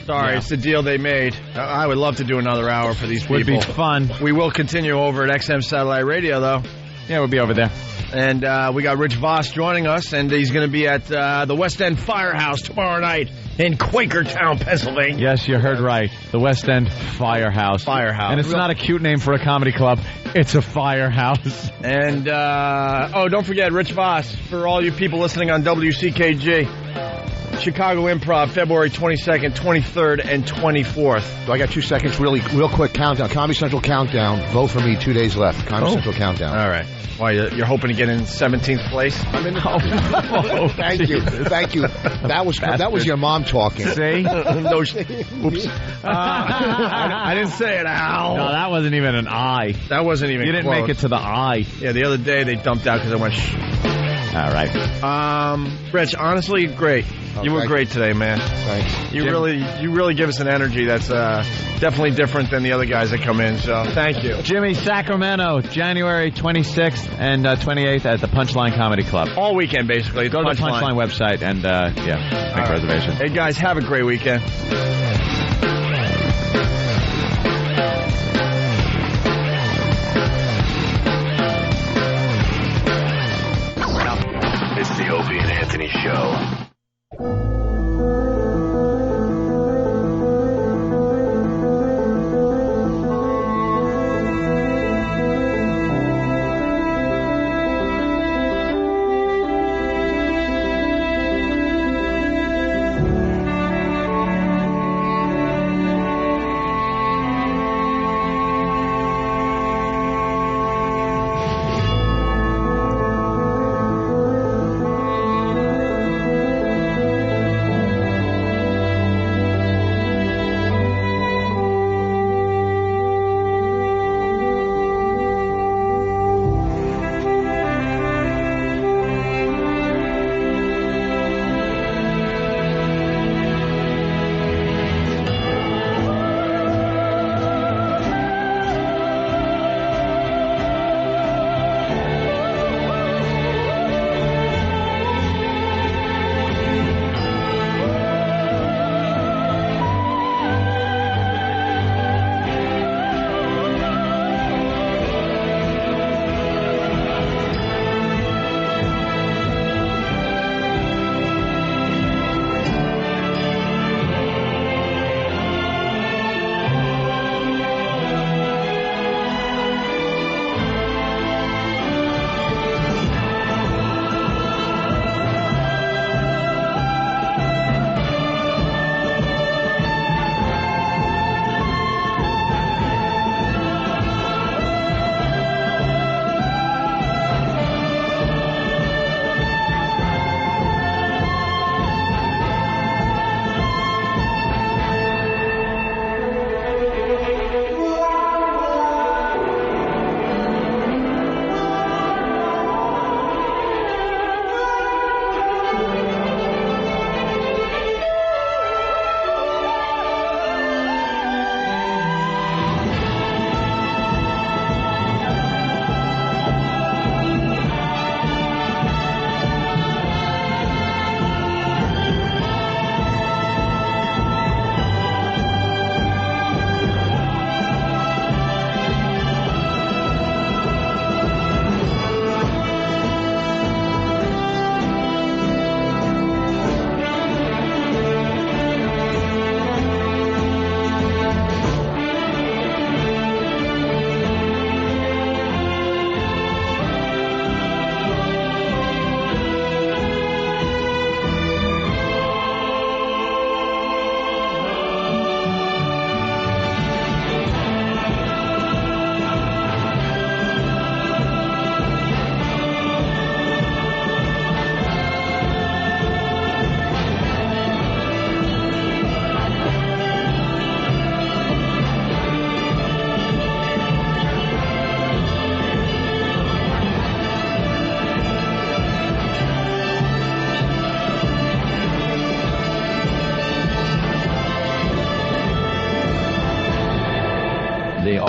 It's the deal they made. I would love to do another hour for these people. Would be fun. We will continue over at XM Satellite Radio, though. Yeah, we'll be over there. And we got Rich Voss joining us, and he's going to be at the West End Firehouse tomorrow night in Quakertown, Pennsylvania. Yes, you heard right. The West End Firehouse. And it's not a cute name for a comedy club. It's a firehouse. And, don't forget, Rich Voss, for all you people listening on WCKG. Chicago Improv, February 22nd, 23rd, and 24th. So I got 2 seconds, real quick countdown. Comedy Central countdown. Vote for me, 2 days left. Comedy Central countdown. All right. Why, you're hoping to get in 17th place? I'm in the Thank you. That was your mom talking. See? No, oops. I didn't say it, Al. No, that wasn't even an I. That wasn't even You didn't close. make it to the I. Yeah, the other day they dumped out because I went shh. All right. Rich, honestly, great. You were great today, man. Thanks. You really give us an energy that's definitely different than the other guys that come in. So thank you, Jimmy, Sacramento, January 26th and 28th at the Punchline Comedy Club. all weekend basically. Go to the Punchline website and make reservations. Hey guys, have a great weekend. It's the Opie and Anthony Show.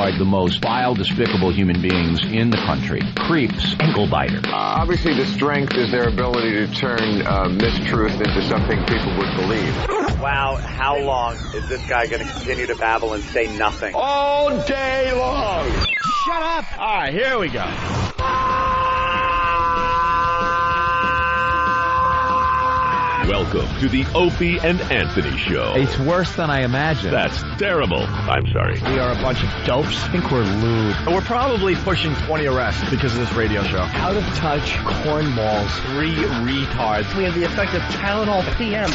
are the most vile, despicable human beings in the country. Creeps, ankle biter. Obviously, the strength is their ability to turn mistruth into something people would believe. Wow, how long is this guy going to continue to babble and say nothing? All day long. Shut up! All right, here we go. Welcome to the Opie and Anthony Show. It's worse than I imagined. That's terrible. I'm sorry. We are a bunch of dopes. I think we're lewd. And we're probably pushing 20 arrests because of this radio show. Out of touch cornballs. 3 retards. We have the effect of Tylenol PM.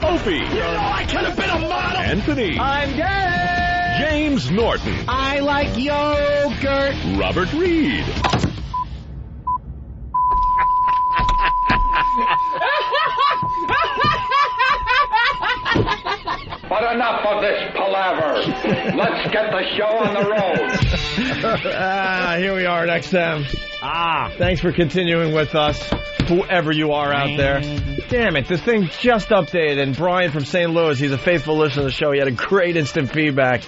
Opie. You know I could have been a model. Anthony. I'm gay. James Norton. I like yogurt. Robert Reed. But enough of this palaver. Let's get the show on the road. Here we are at XM. Thanks for continuing with us, whoever you are out there. Damn it, this thing just updated, and Brian from St. Louis, he's a faithful listener to the show. He had a great instant feedback.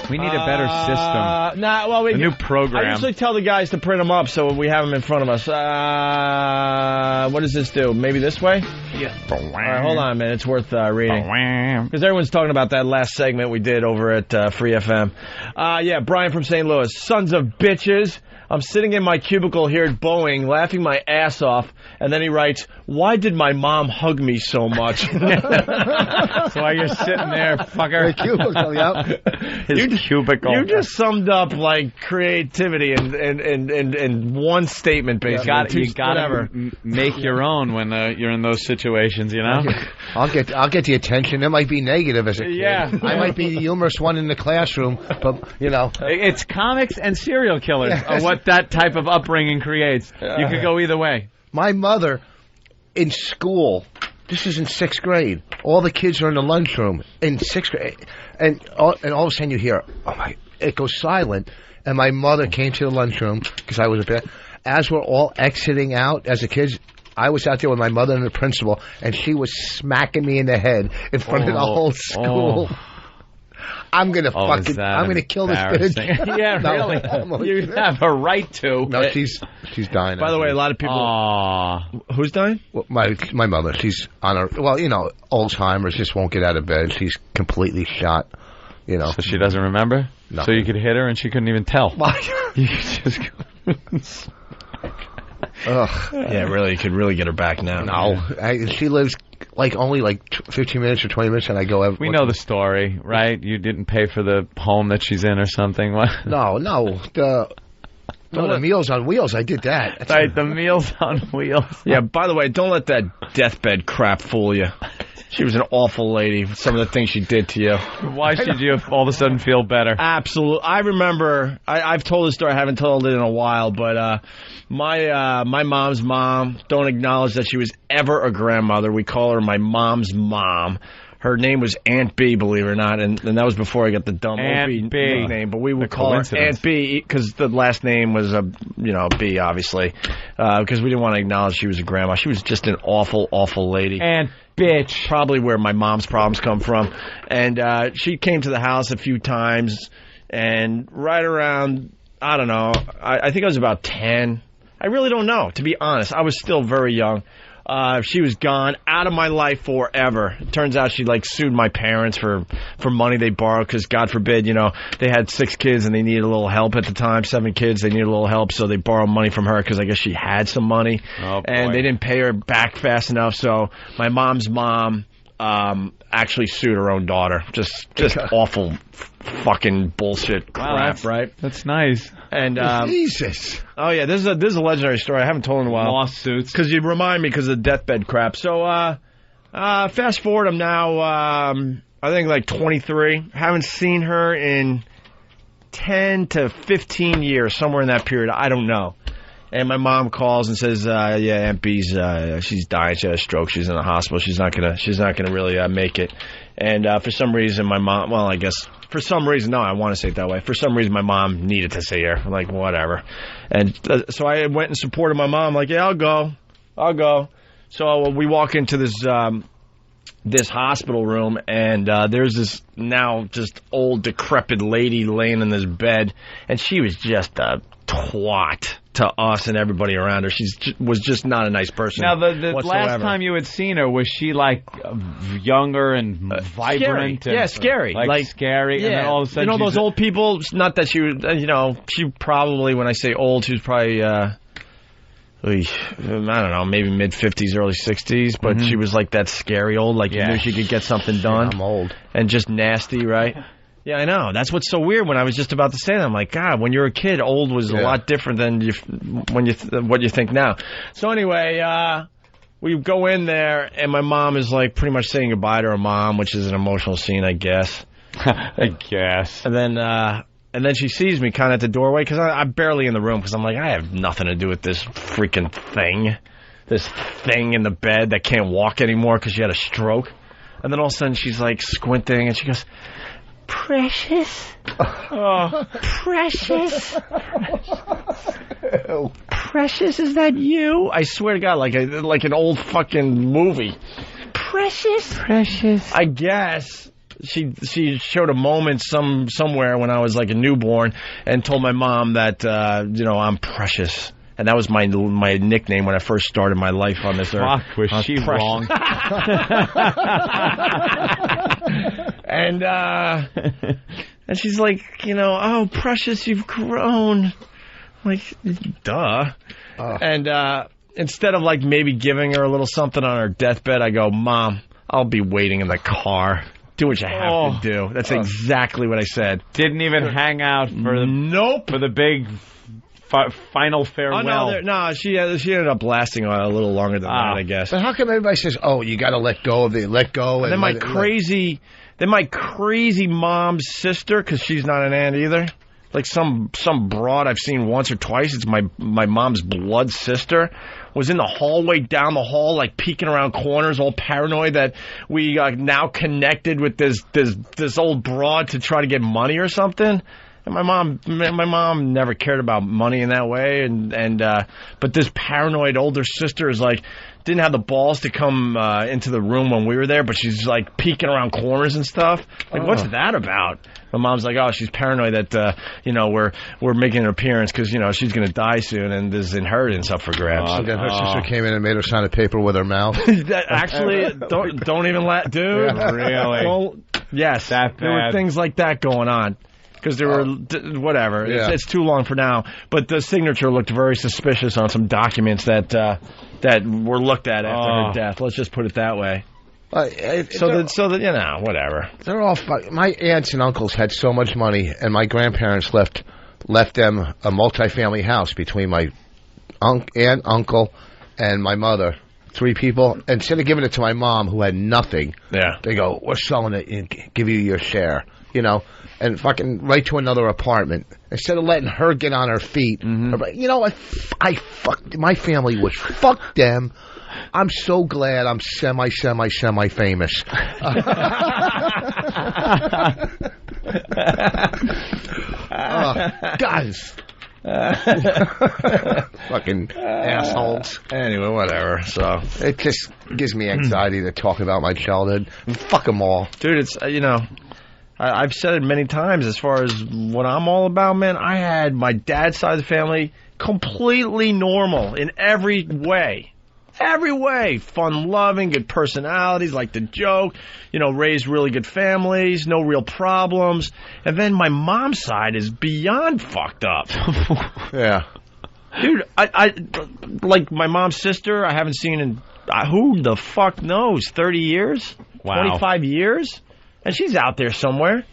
We need a better system. A new program. I usually tell the guys to print them up so we have them in front of us. What does this do? Maybe this way? Yeah. All right, hold on a minute. It's worth reading. Because everyone's talking about that last segment we did over at Free FM. Brian from St. Louis. Sons of bitches. I'm sitting in my cubicle here at Boeing, laughing my ass off, and then he writes, "Why did my mom hug me so much?" That's why you're sitting there, fucker. The cubicle, yep. His cubicle. You just summed up like creativity in one statement, basically. You gotta make your own when you're in those situations, you know. I'll get the attention. It might be negative as a kid. Yeah. I might be the humorous one in the classroom, but you know, it's comics and serial killers. What that type of upbringing creates. You could go either way. My mother, in school, this is in 6th grade. All the kids are in the lunchroom in 6th grade, and all of a sudden you hear, it goes silent. And my mother came to the lunchroom because I was a bit. As we're all exiting out as a kids, I was out there with my mother and the principal, and she was smacking me in the head in front of the whole school. I'm gonna I'm gonna kill this bitch. Yeah, really. You have a right to. No, she's dying. By the way, a lot of people. Who's dying? Well, my mother. She's on her. Well, you know, Alzheimer's. Just won't get out of bed. She's completely shot. You know. So she doesn't remember. Nothing. So you could hit her and she couldn't even tell. You could just go. Ugh. Yeah, really, you could really get her back now. No, she lives only 15 minutes or 20 minutes, and I go. We know the story, right? You didn't pay for the home that she's in or something. No, the Meals on Wheels. I did that. That's right, the Meals on Wheels. Yeah. By the way, don't let that deathbed crap fool you. She was an awful lady. Some of the things she did to you. Why should you all of a sudden feel better? Absolutely. I remember. I've told this story. I haven't told it in a while, but my mom's mom. Don't acknowledge that she was ever a grandmother. We call her my mom's mom. Her name was Aunt B, believe it or not, and that was before I got the dumb Opie nickname. But we would call her Aunt B because the last name was B, obviously, because we didn't want to acknowledge she was a grandma. She was just an awful, awful lady. Aunt bitch. Probably where my mom's problems come from. And she came to the house a few times, and right around, I don't know, I think I was about 10. I really don't know, to be honest. I was still very young. She was gone, out of my life forever. It turns out she sued my parents for money they borrowed because, God forbid, they had 6 kids and they needed a little help at the time. 7 kids, they needed a little help, so they borrowed money from her because I guess she had some money. Oh, boy. And they didn't pay her back fast enough, so my mom's mom actually sued her own daughter. Just awful fucking bullshit crap, right? That's nice. And Jesus. Oh yeah, this is a legendary story. I haven't told in a while. Lawsuits. Because you remind me because of the deathbed crap. So fast forward, I'm now I think 23. Haven't seen her in 10 to 15 years, somewhere in that period. I don't know. And my mom calls and says, "Yeah, Aunt B's she's dying. She had a stroke. She's in the hospital. She's not gonna really make it." And for some reason, my mom. Well, I guess for some reason, no, I want to say it that way. For some reason, my mom needed to see her. I'm like, whatever. And so I went and supported my mom. Like, yeah, I'll go. So we walk into this this hospital room, and there's this now just old decrepit lady laying in this bed, and she was just a twat to us and everybody around her. She was just not a nice person. Now, the whatsoever. last time you had seen her, was she like younger and vibrant? Scary. And, scary. Like scary. Yeah. And then all of a sudden, those old people. Not that she was. She probably, when I say old, she was probably. I don't know, maybe mid-50s, early 60s, but she was like that scary old, like you knew she could get something done. I'm old. And just nasty, right? Yeah, I know. That's what's so weird when I was just about to say that. I'm like, God, when you're a kid, old was a lot different than what you think now. So anyway, we go in there, and my mom is like pretty much saying goodbye to her mom, which is an emotional scene, I guess. I guess. And then she sees me kind of at the doorway, because I'm barely in the room, because I'm like, I have nothing to do with this freaking thing. This thing in the bed that can't walk anymore because she had a stroke. And then all of a sudden she's like squinting, and she goes, Precious. Oh, Precious. Precious, is that you? I swear to God, like an old fucking movie. Precious. I guess. She showed a moment somewhere when I was like a newborn and told my mom that I'm precious, and that was my nickname when I first started my life on this earth. Fuck, was she wrong? And she's like, oh, Precious, you've grown. I'm like, duh. And instead of like maybe giving her a little something on her deathbed, I go, Mom, I'll be waiting in the car. Do what you have to do. That's exactly what I said. Didn't even hang out for the big final farewell. Oh, no, she ended up lasting a little longer than that, I guess. But how come everybody says, "Oh, you got to let go of it, let go"? And then my crazy mom's sister, because she's not an aunt either. Like some broad I've seen once or twice. It's my mom's blood sister. Was in the hallway down the hall, like peeking around corners, all paranoid that we now connected with this old broad to try to get money or something. And my mom never cared about money in that way. But this paranoid older sister is like, didn't have the balls to come into the room when we were there, but she's like peeking around corners and stuff. Like, what's that about? My mom's like, oh, she's paranoid that we're making an appearance because she's gonna die soon and there's inheritance up for grabs. So then her sister came in and made her sign a paper with her mouth. Actually, don't even let, dude. Yeah, really? Well, yes, that bad. There were things like that going on. Because there were, whatever, it's too long for now. But the signature looked very suspicious on some documents that were looked at after her death. Let's just put it that way. Whatever. They're all my aunts and uncles had so much money, and my grandparents left them a multi-family house between my aunt, uncle, and my mother. 3 people. Instead of giving it to my mom, who had nothing, they go, "We're selling it and give you your share." And fucking right to another apartment. Instead of letting her get on her feet. I fucked, my family was, fuck them. I'm so glad I'm semi famous. Guys. Fucking assholes. Anyway, whatever. So it just gives me anxiety to talk about my childhood. Fuck them all. Dude, it's, I've said it many times as far as what I'm all about, man. I had my dad's side of the family completely normal in every way. Every way. Fun-loving, good personalities, like to joke, raised really good families, no real problems. And then my mom's side is beyond fucked up. Yeah. Dude, I like my mom's sister, I haven't seen in, who the fuck knows, 30 years? Wow. 25 years? And she's out there somewhere.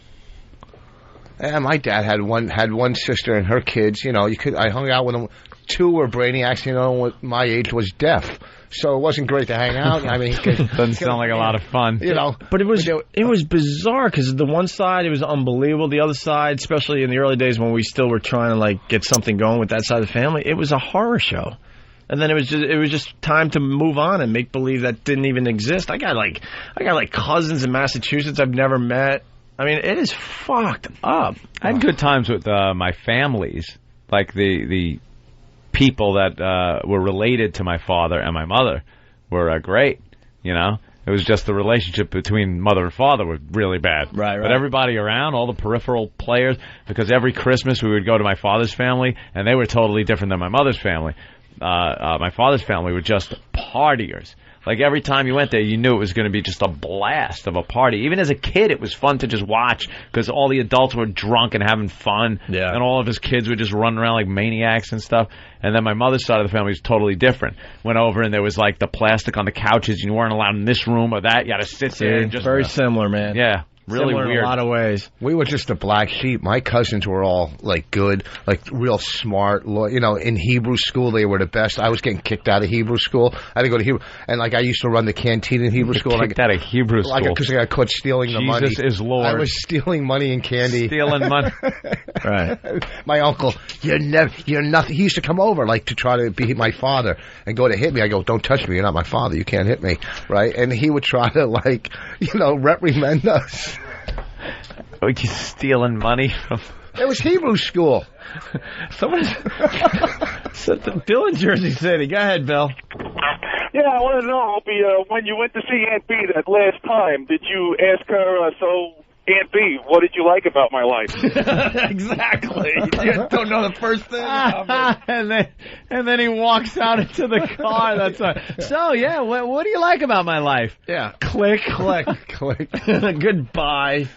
Yeah, my dad had one sister and her kids. I hung out with them. 2 were brainiacs. My age was deaf, so it wasn't great to hang out. I mean, doesn't sound like a lot of fun. But it was bizarre because the one side it was unbelievable. The other side, especially in the early days when we still were trying to get something going with that side of the family, it was a horror show. And then it was just time to move on and make believe that didn't even exist. I got cousins in Massachusetts I've never met. I mean, it is fucked up. I had good times with my families, like the people that were related to my father and my mother were great, It was just the relationship between mother and father was really bad. Right. But everybody around, all the peripheral players, because every Christmas we would go to my father's family, and they were totally different than my mother's family. My father's family were just partiers. Like, every time you went there, you knew it was going to be just a blast of a party. Even as a kid, it was fun to just watch because all the adults were drunk and having fun. Yeah. And all of his kids were just running around like maniacs and stuff. And then my mother's side of the family was totally different. Went over and there was, like, the plastic on the couches. And you weren't allowed in this room or that. You had to sit there and just... Very similar, man. Yeah. Really Similar weird. in a lot of ways. We were just the black sheep. My cousins were all, like, good, like, real smart. You know, in Hebrew school, they were the best. I was getting kicked out of Hebrew school. I had to go to Hebrew. And, like, I used to run the canteen in Hebrew school. Kicked out of Hebrew school. Because I got caught stealing the money. Jesus is Lord. I was stealing money and candy. Stealing money. Right. My uncle, you're nothing. He used to come over, like, to try to be my father and go to hit me. I go, don't touch me. You're not my father. You can't hit me. Right? And he would try to, like, reprimand us. Are you stealing money from... It was Hebrew school. Someone said Bill in Jersey City. Go ahead, Bill. Yeah, I want to know, Opie, when you went to see Aunt B that last time, did you ask her, so, Aunt B, what did you like about my life? Exactly. You don't know the first thing. and then he walks out into the car. That's right. So, yeah, what do you like about my life? Yeah. Click. Click. Goodbye.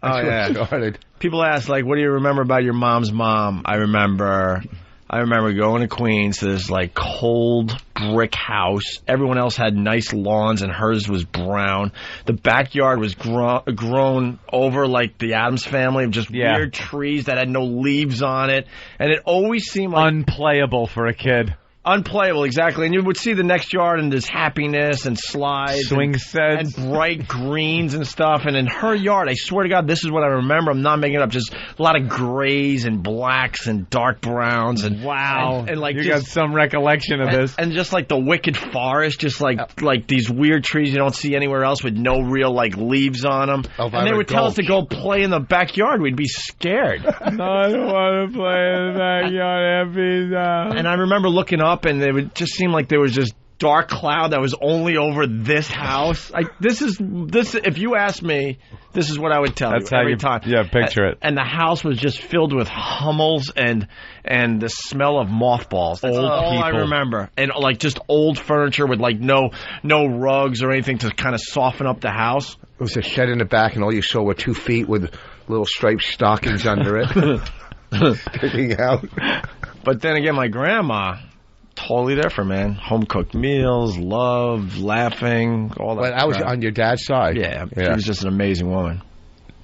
Oh, yeah. Started. People ask, like, what do you remember about your mom's mom? I remember going to Queens to this, like, cold brick house. Everyone else had nice lawns, and hers was brown. The backyard was grown over like the Addams Family of just weird trees that had no leaves on it. And it always seemed like... Unplayable for a kid. Unplayable, exactly. And you would see the next yard, and there's happiness and slides. Swing sets. And bright greens and stuff. And in her yard, I swear to God, this is what I remember. I'm not making it up. Just a lot of grays and blacks and dark browns. And wow. And like you got some recollection of this. And just like the wicked forest, just like these weird trees you don't see anywhere else with no real like leaves on them. And they would tell us to go play in the backyard. We'd be scared. I don't want to play in the backyard. And I remember looking up, and it would just seem like there was just dark cloud that was only over this house. This. If you asked me, this is what I would tell you every time. Yeah, picture it. And the house was just filled with hummels and the smell of mothballs. That's all I remember. And like just old furniture with like no rugs or anything to kind of soften up the house. It was a shed in the back, and all you saw were 2 feet with little striped stockings under it, sticking out. But then again, my grandma. Totally different, man. Home cooked meals, love, laughing, all that. But I was on your dad's side. Yeah, she was just an amazing woman.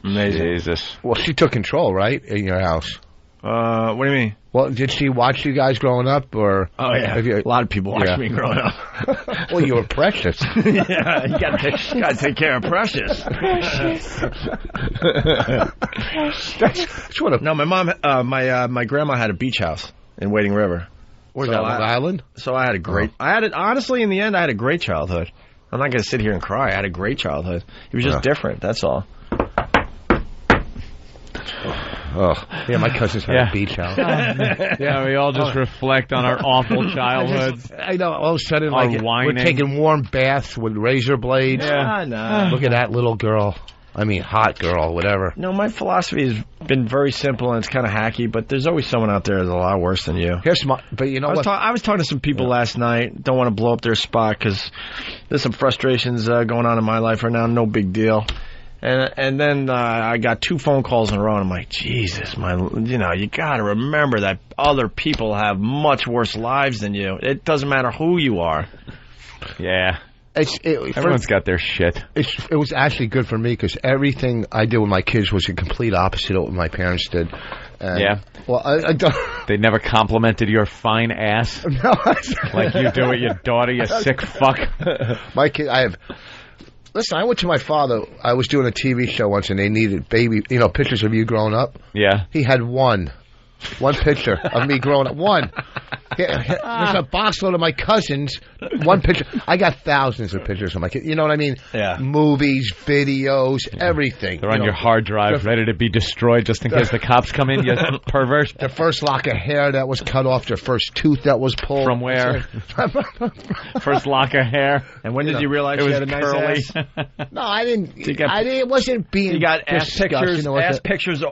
Amazing. Jesus. Well, she took control, right, in your house? What do you mean? Well, did she watch you guys growing up, or? Oh yeah, a lot of people watched me growing up. Well, you were Precious. Yeah, you got to take care of Precious. No, my mom, my grandma had a beach house in Wading River. Where's that, Long Island? So I had a great... honestly, in the end, I had a great childhood. I'm not going to sit here and cry. I had a great childhood. It was just different, that's all. Oh, yeah, my cousins had a beach house. Yeah, we all just reflect on our awful childhoods. I know, all of a sudden, like, we're taking warm baths with razor blades. Yeah, no. Look at that little girl. I mean, hot girl, whatever. No, my philosophy has been very simple, and it's kind of hacky, but there's always someone out there that's a lot worse than you. But you know what? I was talking to some people last night. Don't want to blow up their spot because there's some frustrations going on in my life right now. No big deal. And then I got 2 phone calls in a row, and I'm like, Jesus, you got to remember that other people have much worse lives than you. It doesn't matter who you are. Yeah. Everyone's got their shit. It was actually good for me because everything I did with my kids was a complete opposite of what my parents did. Yeah. Well, I don't. They never complimented your fine ass. No, like you do with your daughter, you sick fuck. My kid, Listen, I went to my father. I was doing a TV show once, and they needed pictures of you growing up. Yeah. He had one picture of me growing up. One. There's a box load of my cousins. One picture. I got thousands of pictures of my kids. You know what I mean? Yeah. Movies, videos, everything. They're on your hard drive, ready to be destroyed just in case the cops come in, you pervert. The first lock of hair that was cut off, their first tooth that was pulled. From where? First lock of hair. And when did you realize you had a nice ass? No, I didn't. It wasn't being. You got ass pictures. Ass pictures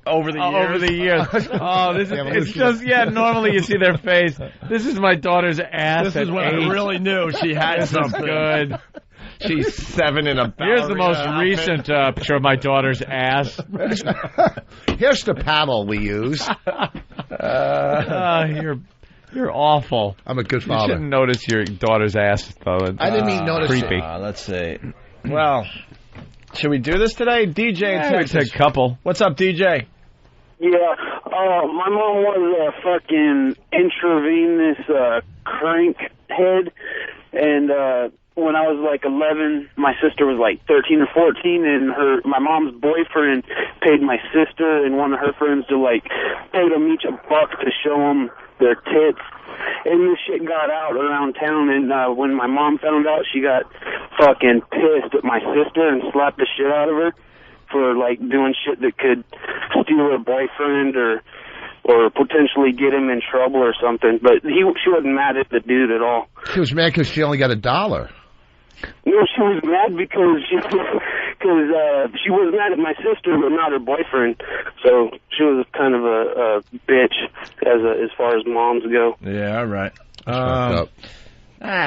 over the years. Over the years. Oh, this is. It's just normally you see their face. This is my daughter's ass. This is when I really knew she had something good. She's 7 in a. Here's the most recent picture of my daughter's ass. Here's the paddle we use. You're awful. I'm a good father. You shouldn't notice your daughter's ass, though. I didn't even notice creepy. it. Let's see. Well, should we do this today? DJ in Texas. It's a couple. What's up, DJ? Yeah. My mom was a fucking intravenous crank head, and when I was like 11, my sister was like 13 or 14, and my mom's boyfriend paid my sister and one of her friends to like pay them each $1 to show them their tits. And this shit got out around town, and when my mom found out, she got fucking pissed at my sister and slapped the shit out of her for like doing shit that could steal her boyfriend or potentially get him in trouble or something. But she wasn't mad at the dude at all. She was mad because she only got $1. No, she was mad because she was mad at my sister, but not her boyfriend. So she was kind of a bitch as far as moms go. Yeah, all right.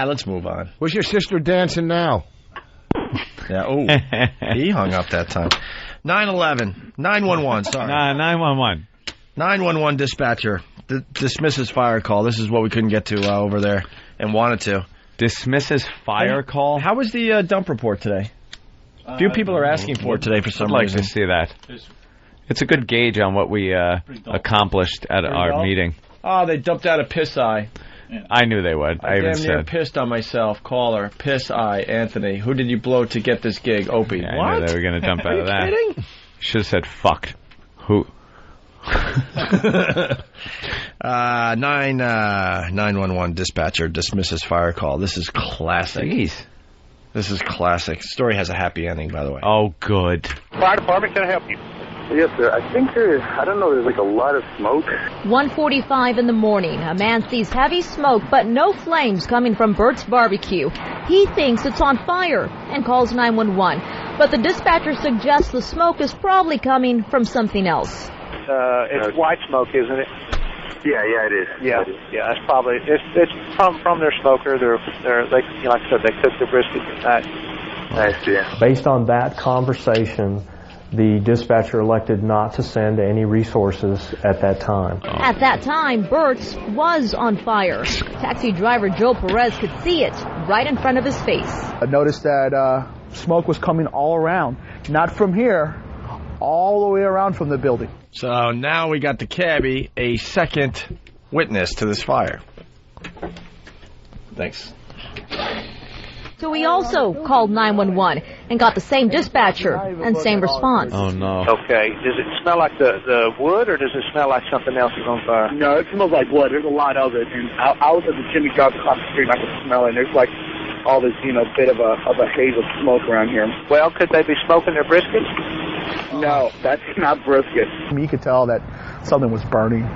Let's move on. Where's your sister dancing now? Yeah. Oh, he hung up that time. 911, 911. Sorry. 911. 911 dispatcher dismisses fire call. This is what we couldn't get to over there and wanted to. Dismisses fire call? How was the dump report today? A few people are asking for it today for some reason. I'd like to see that. It's a good gauge on what we accomplished at our meeting. Oh, they dumped out a piss eye. I knew they would. I even damn near said. Pissed on myself. Caller, piss eye, Anthony. Who did you blow to get this gig? Opie. Yeah, what? I knew they were going to dump out of that. Are you kidding? Should have said fucked. Who? 911 dispatcher dismisses fire call. This is classic. Jeez. This is classic. Story has a happy ending, by the way. Oh, good. Fire department, can I help you? Yes, sir. I think there's like a lot of smoke. 1:45 in the morning. A man sees heavy smoke, but no flames coming from Bert's Barbecue. He thinks it's on fire and calls 911. But the dispatcher suggests the smoke is probably coming from something else. It's white smoke, isn't it? Yeah, it is. Yeah, that's probably it's from their smoker. They like I said, they cook their brisket at night. I see. Based on that conversation, the dispatcher elected not to send any resources at that time. At that time, Bert's was on fire. Taxi driver Joe Perez could see it right in front of his face. I noticed that smoke was coming all around, not from here, all the way around from the building. So now we got the cabbie, a second witness to this fire. Thanks. So we also called 911 and got the same dispatcher and same response. Oh, no. Okay. Does it smell like the wood, or does it smell like something else is on fire? No, it smells like wood. There's a lot of it. And I was at the chimney job across the street, and I could smell it. And there's like all this, bit of a haze of smoke around here. Well, could they be smoking their briskets? No, that's not brisket. You could tell that something was burning,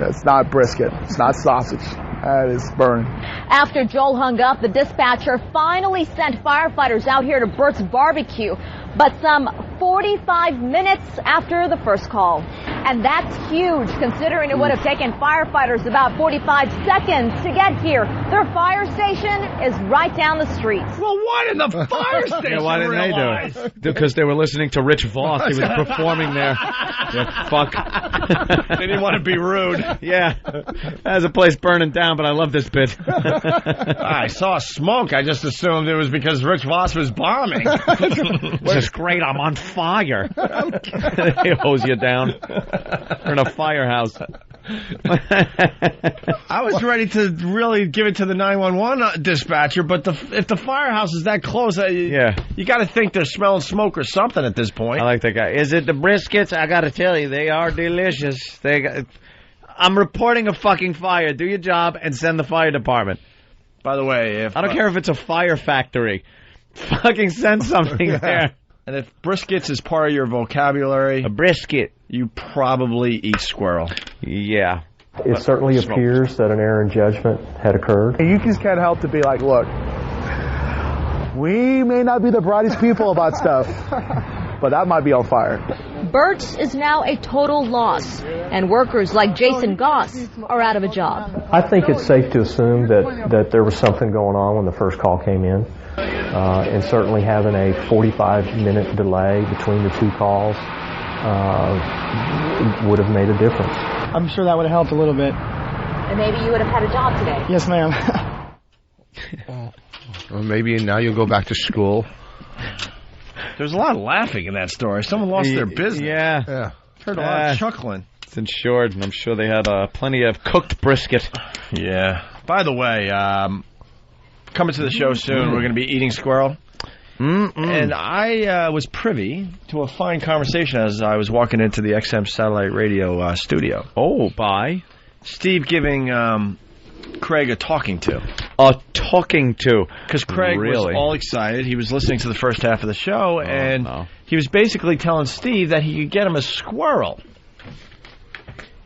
It's not brisket. It's not sausage. That is burning. After Joel hung up, the dispatcher finally sent firefighters out here to Bert's Barbecue, but some 45 minutes after the first call. And that's huge, considering it would have taken firefighters about 45 seconds to get here. Their fire station is right down the street. Well, what in the fire station? Yeah, why didn't they do it? Because they were listening to Rich Voss. He was performing there. Yeah, fuck. They didn't want to be rude. Yeah. There's a place burning down, but I love this bit. I saw smoke. I just assumed it was because Rich Voss was bombing. This is great. I'm on fire. They hose you down. We're in a firehouse. I was ready to really give it to the 911 dispatcher, but if the firehouse is that close, you got to think they're smelling smoke or something at this point. I like that guy. Is it the briskets? I got to tell you, they are delicious. I'm reporting a fucking fire. Do your job and send the fire department. By the way, I don't care if it's a fire factory. Fucking send something there. And if briskets is part of your vocabulary, a brisket, you probably eat squirrel. Yeah. It certainly appears that an error in judgment had occurred. And you just can't help to be like, look, we may not be the brightest people about stuff, but that might be on fire. Burt's is now a total loss, and workers like Jason Goss are out of a job. I think it's safe to assume that there was something going on when the first call came in, and certainly having a 45-minute delay between the two calls would have made a difference. I'm sure that would have helped a little bit. And maybe you would have had a job today. Yes, ma'am. Or maybe now you'll go back to school. There's a lot of laughing in that story. Someone lost their business. Yeah. Heard a lot of chuckling. It's insured, and I'm sure they had plenty of cooked brisket. Yeah. By the way, coming to the show soon, we're going to be eating squirrel. And I was privy to a fine conversation as I was walking into the XM Satellite Radio studio. Oh, by Steve giving Craig a talking to. A talking to? Because Craig was all excited. He was listening to the first half of the show, and he was basically telling Steve that he could get him a squirrel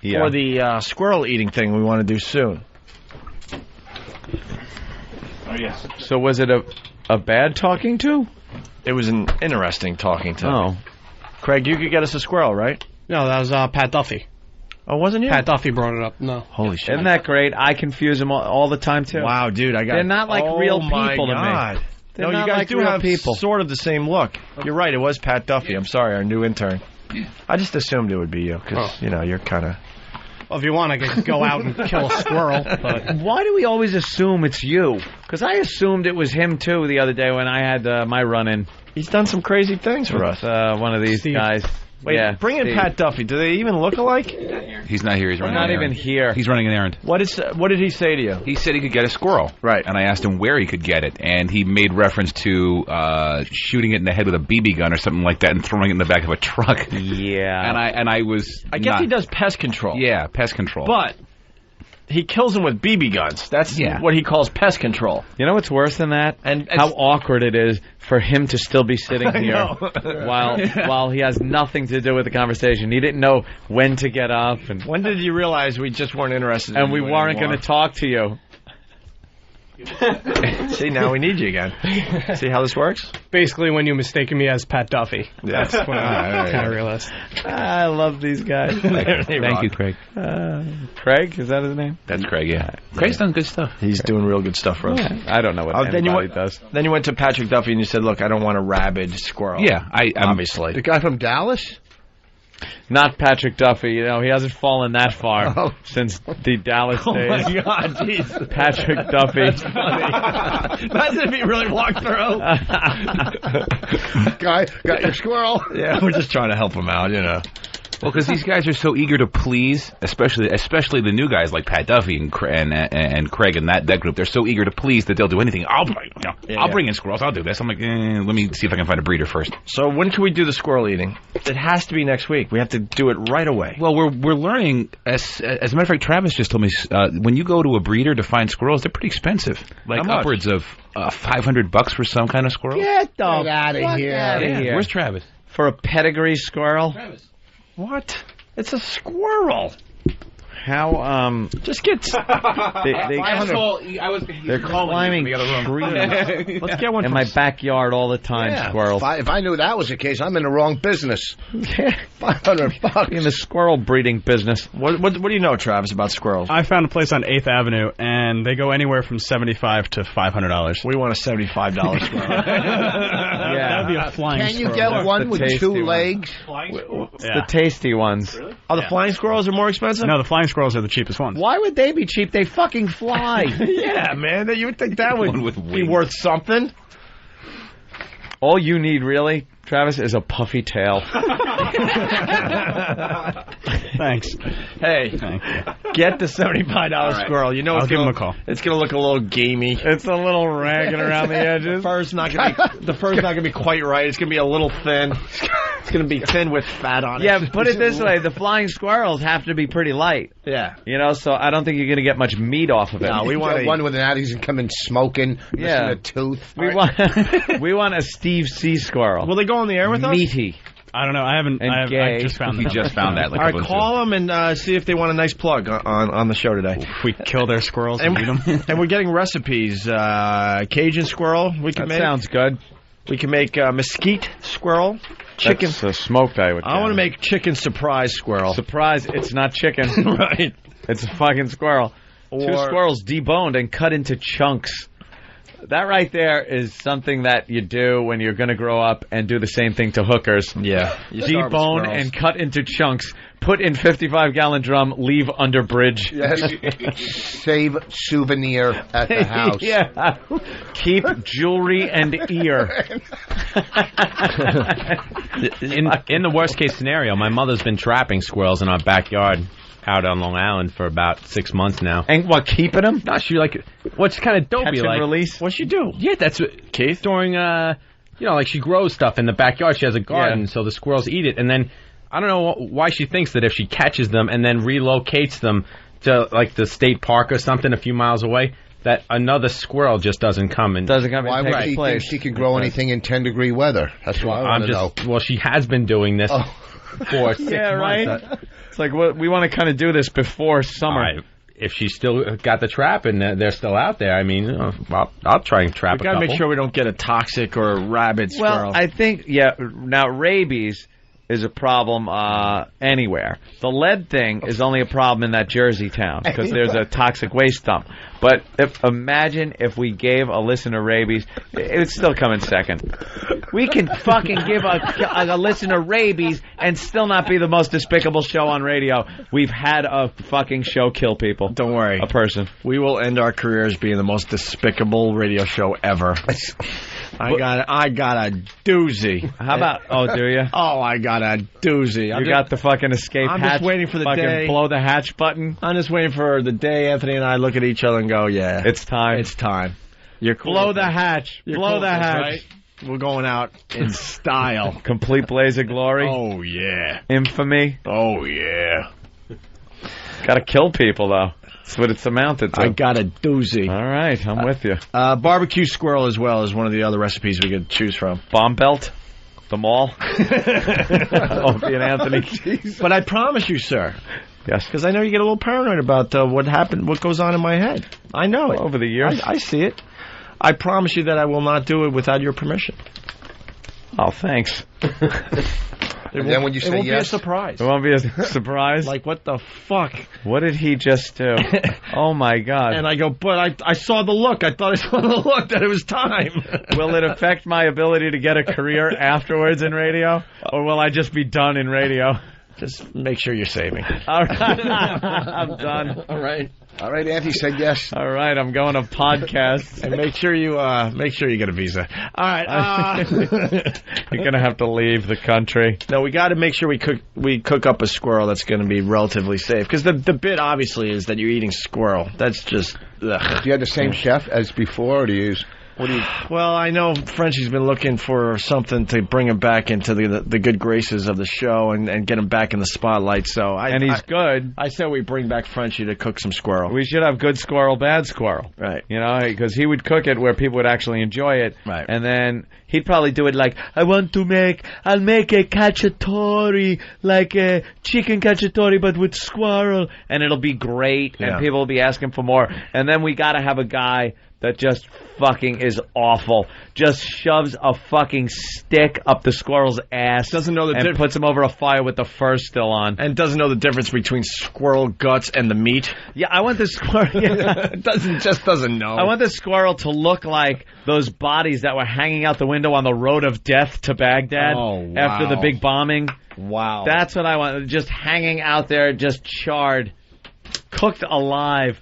for the squirrel eating thing we want to do soon. Oh, yes. So was it a bad talking to? It was an interesting talking to. Oh. Craig, you could get us a squirrel, right? No, that was Pat Duffy. Oh, wasn't you? Pat Duffy brought it up. No. Holy shit. Isn't that great? I confuse them all the time, too. Wow, dude. They're not like real people to me. No, you guys do have sort of the same look. You're right. It was Pat Duffy. I'm sorry, our new intern. I just assumed it would be you because, you're kind of... Well, if you want, I could go out and kill a squirrel. But why do we always assume it's you? Because I assumed it was him, too, the other day when I had my run-in. He's done some crazy things for us. One of these guys. Wait, bring in Pat Duffy. Do they even look alike? He's not here. He's running not an errand. even here. He's running an errand. What did he say to you? He said he could get a squirrel. Right. And I asked him where he could get it, and he made reference to shooting it in the head with a BB gun or something like that and throwing it in the back of a truck. Yeah. And I was... I guess he does pest control. Yeah, pest control. But he kills them with BB guns. That's what he calls pest control. You know what's worse than that? And how awkward it is for him to still be sitting here while he has nothing to do with the conversation. He didn't know when to get up. And when did you realize we just weren't interested and in we you weren't going to talk to you? See, now we need you again. See how this works? Basically, when you mistaken me as Pat Duffy. Yeah. That's when I kind of realized. I love these guys. Thank you, Craig. Craig? Is that his name? That's Craig, yeah. Craig's done good stuff. He's doing real good stuff for us. Yeah. I don't know what anybody does. Then you went to Patrick Duffy and you said, look, I don't want a rabid squirrel. Yeah, obviously. The guy from Dallas? Not Patrick Duffy. You know, he hasn't fallen that far since the Dallas days. Oh, my God. Jeez. Patrick Duffy. That's funny. Imagine if he really walked through. Guy, got your squirrel. Yeah, we're just trying to help him out, Well, because these guys are so eager to please, especially the new guys like Pat Duffy and Craig and that group. They're so eager to please that they'll do anything. I'll bring in squirrels. I'll do this. I'm like, let me see if I can find a breeder first. So when can we do the squirrel eating? It has to be next week. We have to do it right away. Well, we're learning. As a matter of fact, Travis just told me when you go to a breeder to find squirrels, they're pretty expensive. Like upwards of $500 for some kind of squirrel. Get out of here. Where's Travis? For a pedigree squirrel? Travis. What? It's a squirrel. How, just get... they're climbing trees. Let's get one in my backyard all the time, squirrels. If I knew that was the case, I'm in the wrong business. $500 in the squirrel breeding business. What do you know, Travis, about squirrels? I found a place on 8th Avenue, and they go anywhere from $75 to $500. We want a $75 squirrel. That would be a flying Can squirrel. you get one with two legs? It's the tasty ones. Really? Oh, the flying squirrels are more expensive? No, the flying squirrels are the cheapest ones. Why would they be cheap? They fucking fly. Yeah, man. You would think that would be worth something. All you need, really, Travis, is a puffy tail. Thanks. Hey, get the $75 squirrel. You know, I'll give him a call. It's going to look a little gamey. It's a little ragged around the edges. The fur's not going to be quite right. It's going to be a little thin. It's going to be thin with fat on it. Yeah, put it this way: the flying squirrels have to be pretty light. Yeah. So I don't think you're going to get much meat off of it. No, we want one with an attitude and come in smoking, missing a tooth. We want a Steve C. squirrel. Will they go on the air with us? Meaty. I don't know. I haven't. I just found He just found that. All right, call them and see if they want a nice plug on the show today. If we kill their squirrels and eat them. And we're getting recipes. Cajun squirrel. We can make. Sounds good. We can make mesquite squirrel. Chicken. That's smoked, I would. I want to make chicken surprise squirrel. Surprise! It's not chicken. Right. It's a fucking squirrel. Or 2 squirrels deboned and cut into chunks. That right there is something that you do when you're going to grow up and do the same thing to hookers. Yeah. Debone and cut into chunks. Put in 55-gallon drum. Leave under bridge. Yes. Save souvenir at the house. Yeah. Keep jewelry and ear. In the worst case scenario, my mother's been trapping squirrels in our backyard out on Long Island for about 6 months now. And what, keeping them? No, she what's kind of dopey, catch and release? What'd she do? Yeah, that's what, Keith, during, she grows stuff in the backyard. She has a garden, so the squirrels eat it. And then, I don't know why she thinks that if she catches them and then relocates them to, the state park or something a few miles away, that another squirrel just doesn't come and Why would she think she can grow anything in 10-degree weather? That's what I want to know. Well, she has been doing this for 6 months. Right? It's like, we want to kind of do this before summer. If she's still got the trap and they're still out there, I mean, I'll try and trap a couple. We got to make sure we don't get a toxic or a rabid squirrel. Well, I think, now rabies is a problem anywhere. The lead thing is only a problem in that Jersey town because there's a toxic waste dump. But imagine if we gave a listener rabies, it would still come in second. We can fucking give a listener rabies and still not be the most despicable show on radio. We've had a fucking show kill people. Don't worry. A person. We will end our careers being the most despicable radio show ever. I got a doozy. How about? Oh, do you? Oh, I got a doozy. You got the fucking escape hatch. I'm just waiting for the day. Blow the hatch button. I'm just waiting for the day Anthony and I look at each other and go, "Yeah, it's time. It's time." You're cool. Blow the hatch. Blow the hatch. Right? We're going out in style. Complete blaze of glory. Oh yeah. Infamy. Oh yeah. Got to kill people though. That's what it's amounted to. I got a doozy. All right, I'm with you. Barbecue squirrel as well is one of the other recipes we could choose from. Bomb belt, the mall. Opie and Anthony. Jeez. But I promise you, sir. Yes. Because I know you get a little paranoid about what goes on in my head. I know it. Over the years. I see it. I promise you that I will not do it without your permission. Oh, thanks. And then when you say it won't yes, be a surprise. It won't be a surprise. Like, what the fuck? What did he just do? Oh my God! And I go, but I saw the look. I thought I saw the look that it was time. Will it affect my ability to get a career afterwards in radio, or will I just be done in radio? Just make sure you're saving. All right, I'm done. All right. All right, Anthony said yes. All right, I'm going to podcasts. And make sure you get a visa. All right. You're gonna have to leave the country. No, we got to make sure we cook up a squirrel that's going to be relatively safe. Because the bit obviously is that you're eating squirrel. That's just. Ugh. Do you have the same chef as before, or do you use? Well, I know Frenchie's been looking for something to bring him back into the good graces of the show and get him back in the spotlight. So he's good. I said we bring back Frenchie to cook some squirrel. We should have good squirrel, bad squirrel. Right. You know, because he would cook it where people would actually enjoy it. Right. And then he'd probably do it like, I'll make a cacciatore, like a chicken cacciatore, but with squirrel. And it'll be great. And people will be asking for more. And then we got to have a guy that just fucking is awful. Just shoves a fucking stick up the squirrel's ass. Doesn't know the and puts him over a fire with the fur still on. And doesn't know the difference between squirrel guts and the meat. Yeah, I want the squirrel. Yeah. doesn't know. I want the squirrel to look like those bodies that were hanging out the window on the road of death to Baghdad after the big bombing. Wow. That's what I want. Just hanging out there, just charred, cooked alive.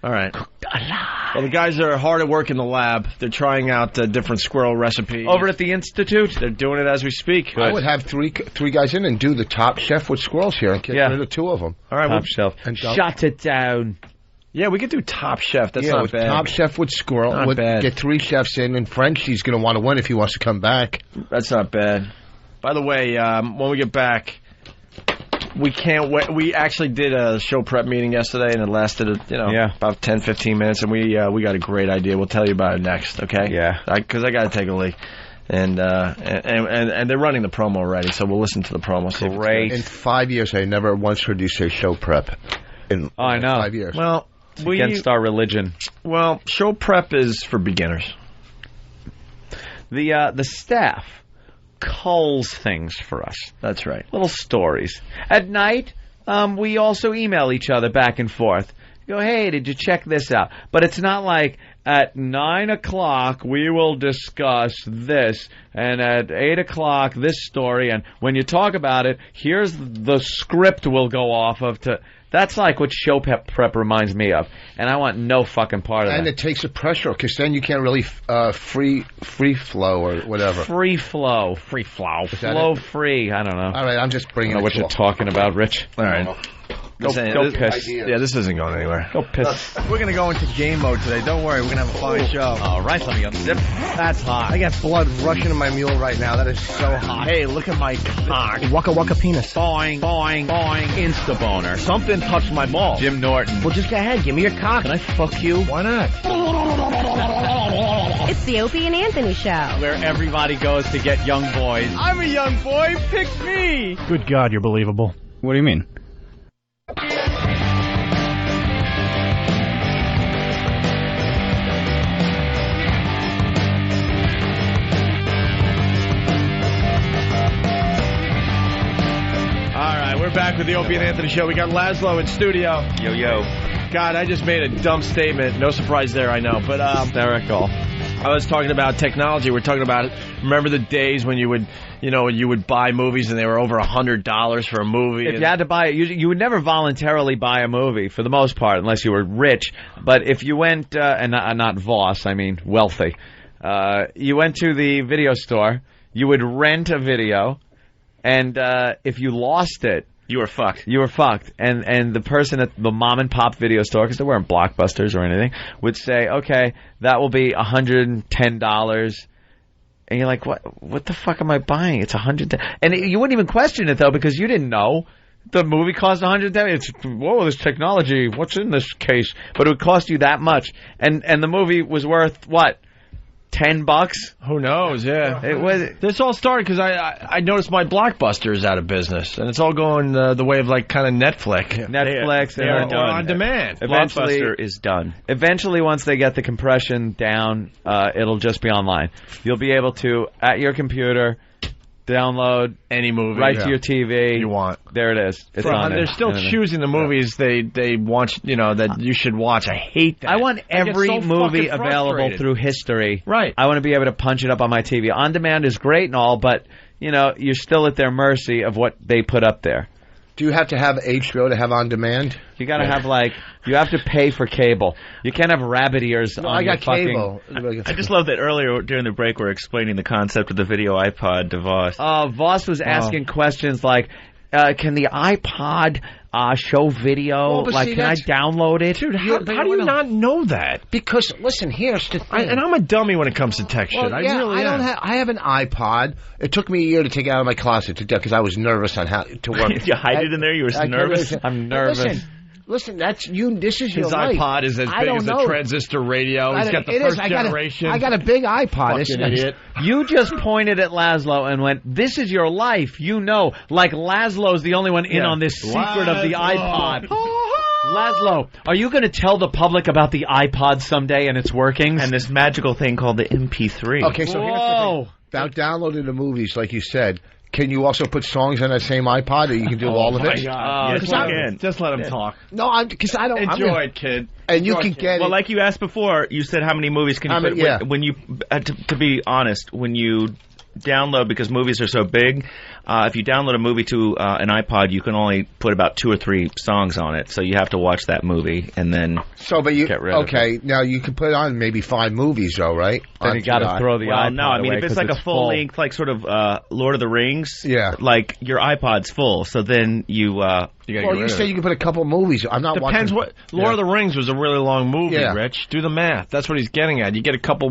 All right. Well, the guys are hard at work in the lab. They're trying out different squirrel recipes. Over at the Institute? They're doing it as we speak. I would have three guys in and do the Top Chef with squirrels here and get rid of 2 of them. All right. Top Chef. Shut it down. Yeah, we could do Top Chef. That's not bad. Top Chef with squirrel. Not bad. Get 3 chefs in, and Frenchie's going to want to win if he wants to come back. That's not bad. By the way, when we get back, we can't wait. We actually did a show prep meeting yesterday, and it lasted, about 10, 15 minutes, and we got a great idea. We'll tell you about it next, okay? Yeah. Because I got to take a leak. And they're running the promo already, so we'll listen to the promo. Great. In 5 years, I never once heard you say show prep. I know. 5 years. Well, it's against our religion. Well, show prep is for beginners. The staff culls things for us. That's right. Little stories. At night, we also email each other back and forth. Go, hey, did you check this out? But it's not like at 9 o'clock we will discuss this, and at 8 o'clock this story, and when you talk about it, here's the script we'll go off of to... That's like what show prep reminds me of, and I want no fucking part of that. And it takes the pressure, because then you can't really free flow or whatever. Free flow. Flow free. I don't know. All right, I'm just bringing I don't know what you're talking about, Rich. All right. Go piss. Yeah, this isn't going anywhere. Go piss. We're going to go into game mode today. Don't worry, we're going to have a fine show. All right, let me unzip. That's hot. I got blood rushing to my mule right now. That is so hot. Hey, look at my cock. Waka waka penis. Boing, boing, boing. Insta-boner. Something touched my ball. Jim Norton. Well, just go ahead. Give me your cock. Can I fuck you? Why not? It's the Opie and Anthony Show. Where everybody goes to get young boys. I'm a young boy. Pick me. Good God, you're believable. What do you mean? We're back with the Opie and Anthony Show. We got Laszlo in studio. Yo. God, I just made a dumb statement. No surprise there, I know. But hysterical. I was talking about technology. We're talking about, remember the days when you would buy movies and they were over $100 for a movie? If you had to buy it, you would never voluntarily buy a movie for the most part, unless you were rich. But if you went, and not Voss, I mean wealthy, you went to the video store, you would rent a video, and if you lost it, you were fucked. And the person at the mom and pop video store, because they weren't Blockbusters or anything, would say, okay, that will be $110. And you're like, what the fuck am I buying? It's $110. And you wouldn't even question it, though, because you didn't know. The movie cost $110. It's, whoa, this technology, what's in this case? But it would cost you that much. And the movie was worth, what? $10? Who knows? Yeah, it was. This all started because I noticed my Blockbuster is out of business, and it's all going the way of like kind of Netflix. They are done. On demand. Blockbuster is done. Eventually, once they get the compression down, it'll just be online. You'll be able to at your computer download any movie right to your TV you want. There it is. It's on They're still choosing the movies they want that you should watch. I hate that. I want every movie available through history. Right. I want to be able to punch it up on my TV. On demand is great and all, but you're still at their mercy of what they put up there. Do you have to have HBO to have on demand? You got to have you have to pay for cable. You can't have rabbit ears on I got cable. I just love that earlier during the break we're explaining the concept of the video iPod to Voss. Voss was asking questions like, can the iPod show video? Well, can I download it? Dude, how do you not know that? Because, listen, here's the thing. And I'm a dummy when it comes to tech shit. I have an iPod. It took me a year to take it out of my closet because I was nervous on how to work. Did you hide it in there? You were so nervous? I'm nervous. Listen, that's you. This is your life. His iPod is as big as a transistor radio. He's got the first generation. I got a big iPod. Fucking idiot. You just pointed at Laszlo and went, "This is your life." Like Laszlo's the only one in on this secret of the iPod. Laszlo, are you going to tell the public about the iPod someday and its workings? And this magical thing called the MP3. Okay, so here's the thing. About downloading the movies, like you said. Can you also put songs on that same iPod, or you can do all of it? Yes, you can. Just let him talk. No, because I don't enjoy it, kid. And you can get it. Well, like you asked before, you said how many movies can you put? Yeah. When you, to be honest, when you download, because movies are so big, if you download a movie to an iPod, you can only put about 2 or 3 songs on it. So you have to watch that movie and then get rid of it. Now you can put on maybe 5 movies, though, right? Then you got to throw the iPod no, I mean, away if it's like a full length, like sort of Lord of the Rings, like your iPod's full, so then you you say you can put a couple movies. I'm not watching. Depends what. Lord of the Rings was a really long movie, Rich. Do the math. That's what he's getting at. You get a couple,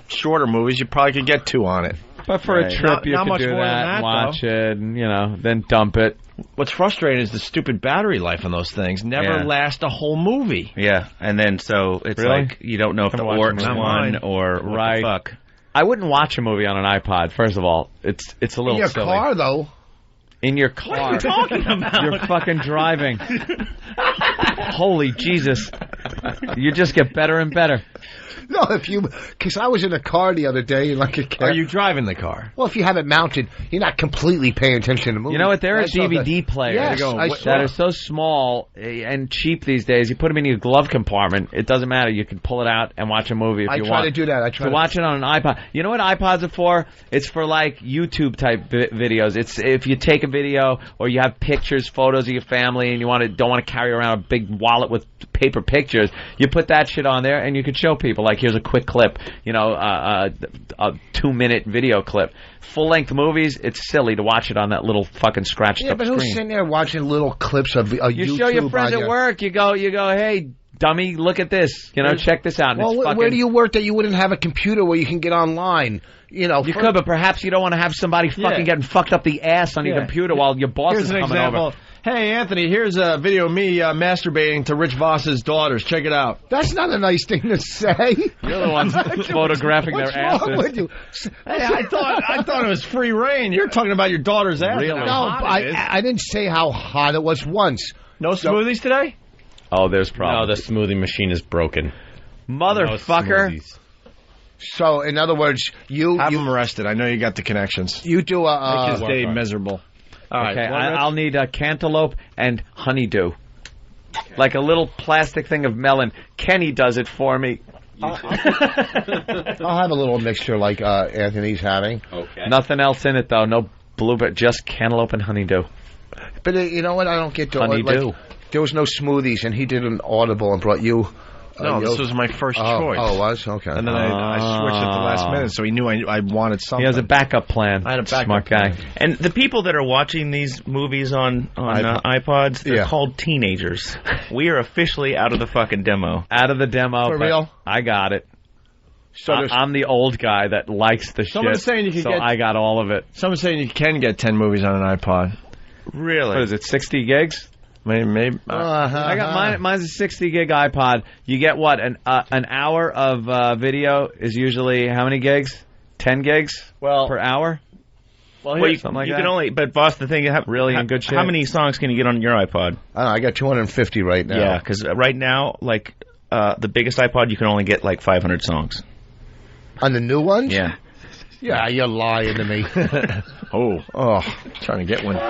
shorter movies, you probably could get 2 on it. But for a trip, you not could much do more than that, that, and watch though. it, and then dump it. What's frustrating is the stupid battery life on those things never last a whole movie. Yeah, and then so it's Really? like you don't know if the Come watch a orcs movie. won or what Right. the fuck. I wouldn't watch a movie on an iPod. First of all, it's a little In your silly. car, though. In your car. What are you talking about? You're fucking driving. Holy Jesus. You just get better and better. No, because I was in a car the other day, like a car. Are you driving the car? Well, if you have it mounted, you're not completely paying attention to the movie. You know what? There are I saw DVD players Yes, I saw. that are so small and cheap these days. You put them in your glove compartment. It doesn't matter. You can pull it out and watch a movie if you want. I try to do that. I try to watch it on an iPod. You know what iPods are for? It's for like YouTube type videos. It's if you take a video or you have pictures, photos of your family, and you don't want to carry around a big wallet with paper pictures. You put that shit on there, and you could show people like, here's a quick clip. A 2-minute video clip. Full-length movies, it's silly to watch it on that little fucking scratched up but screen. who's sitting there watching little clips of YouTube? You show your friends at work. You go, hey, dummy, look at this. Check this out. And Well, it's fucking, where do you work that you wouldn't have a computer where you can get online? You could, but perhaps you don't want to have somebody fucking getting fucked up the ass on your computer while your boss Here's is an coming example. over. Hey, Anthony, here's a video of me masturbating to Rich Voss's daughters. Check it out. That's not a nice thing to say. You're the ones photographing What's their asses. wrong with you? Hey, I thought it was free reign. You're talking about your daughter's ass. Really? No, I didn't say how hot it was once. No smoothies today? Oh, there's problems. No, the smoothie machine is broken. Motherfucker. No smoothies. So, in other words, have him arrested. I know you got the connections. You do Make his day miserable. All right. Okay, I'll need a cantaloupe and honeydew. Like a little plastic thing of melon. Kenny does it for me. I'll have a little mixture like Anthony's having. Okay. Nothing else in it, though. No blueberry, just cantaloupe and honeydew. But you know what? I don't get to Honeydew. There was no smoothies, and he did an audible and brought you. No, this was my first choice. Oh, it was? Okay. And then I switched at the last minute, so he knew I wanted something. He has a backup plan. I had a backup Smart guy. plan. And the people that are watching these movies on iPods, they're called teenagers. We are officially out of the fucking demo. Out of the demo. For but real? I got it. So I'm the old guy that likes the Someone's shit. saying you can so get- I got all of it. Someone's saying you can get 10 movies on an iPod. Really? What is it, 60 gigs? Maybe. I got mine's a 60 gig iPod. You get what? An hour of video is usually how many gigs? 10 gigs per hour? Well, you something like you that. can only, but boss, the thing, really in good shape. How many songs can you get on your iPod? I got 250 right now. Yeah, because right now, like the biggest iPod, you can only get like 500 songs. On the new ones? Yeah. Yeah, you're lying to me. Trying to get one. You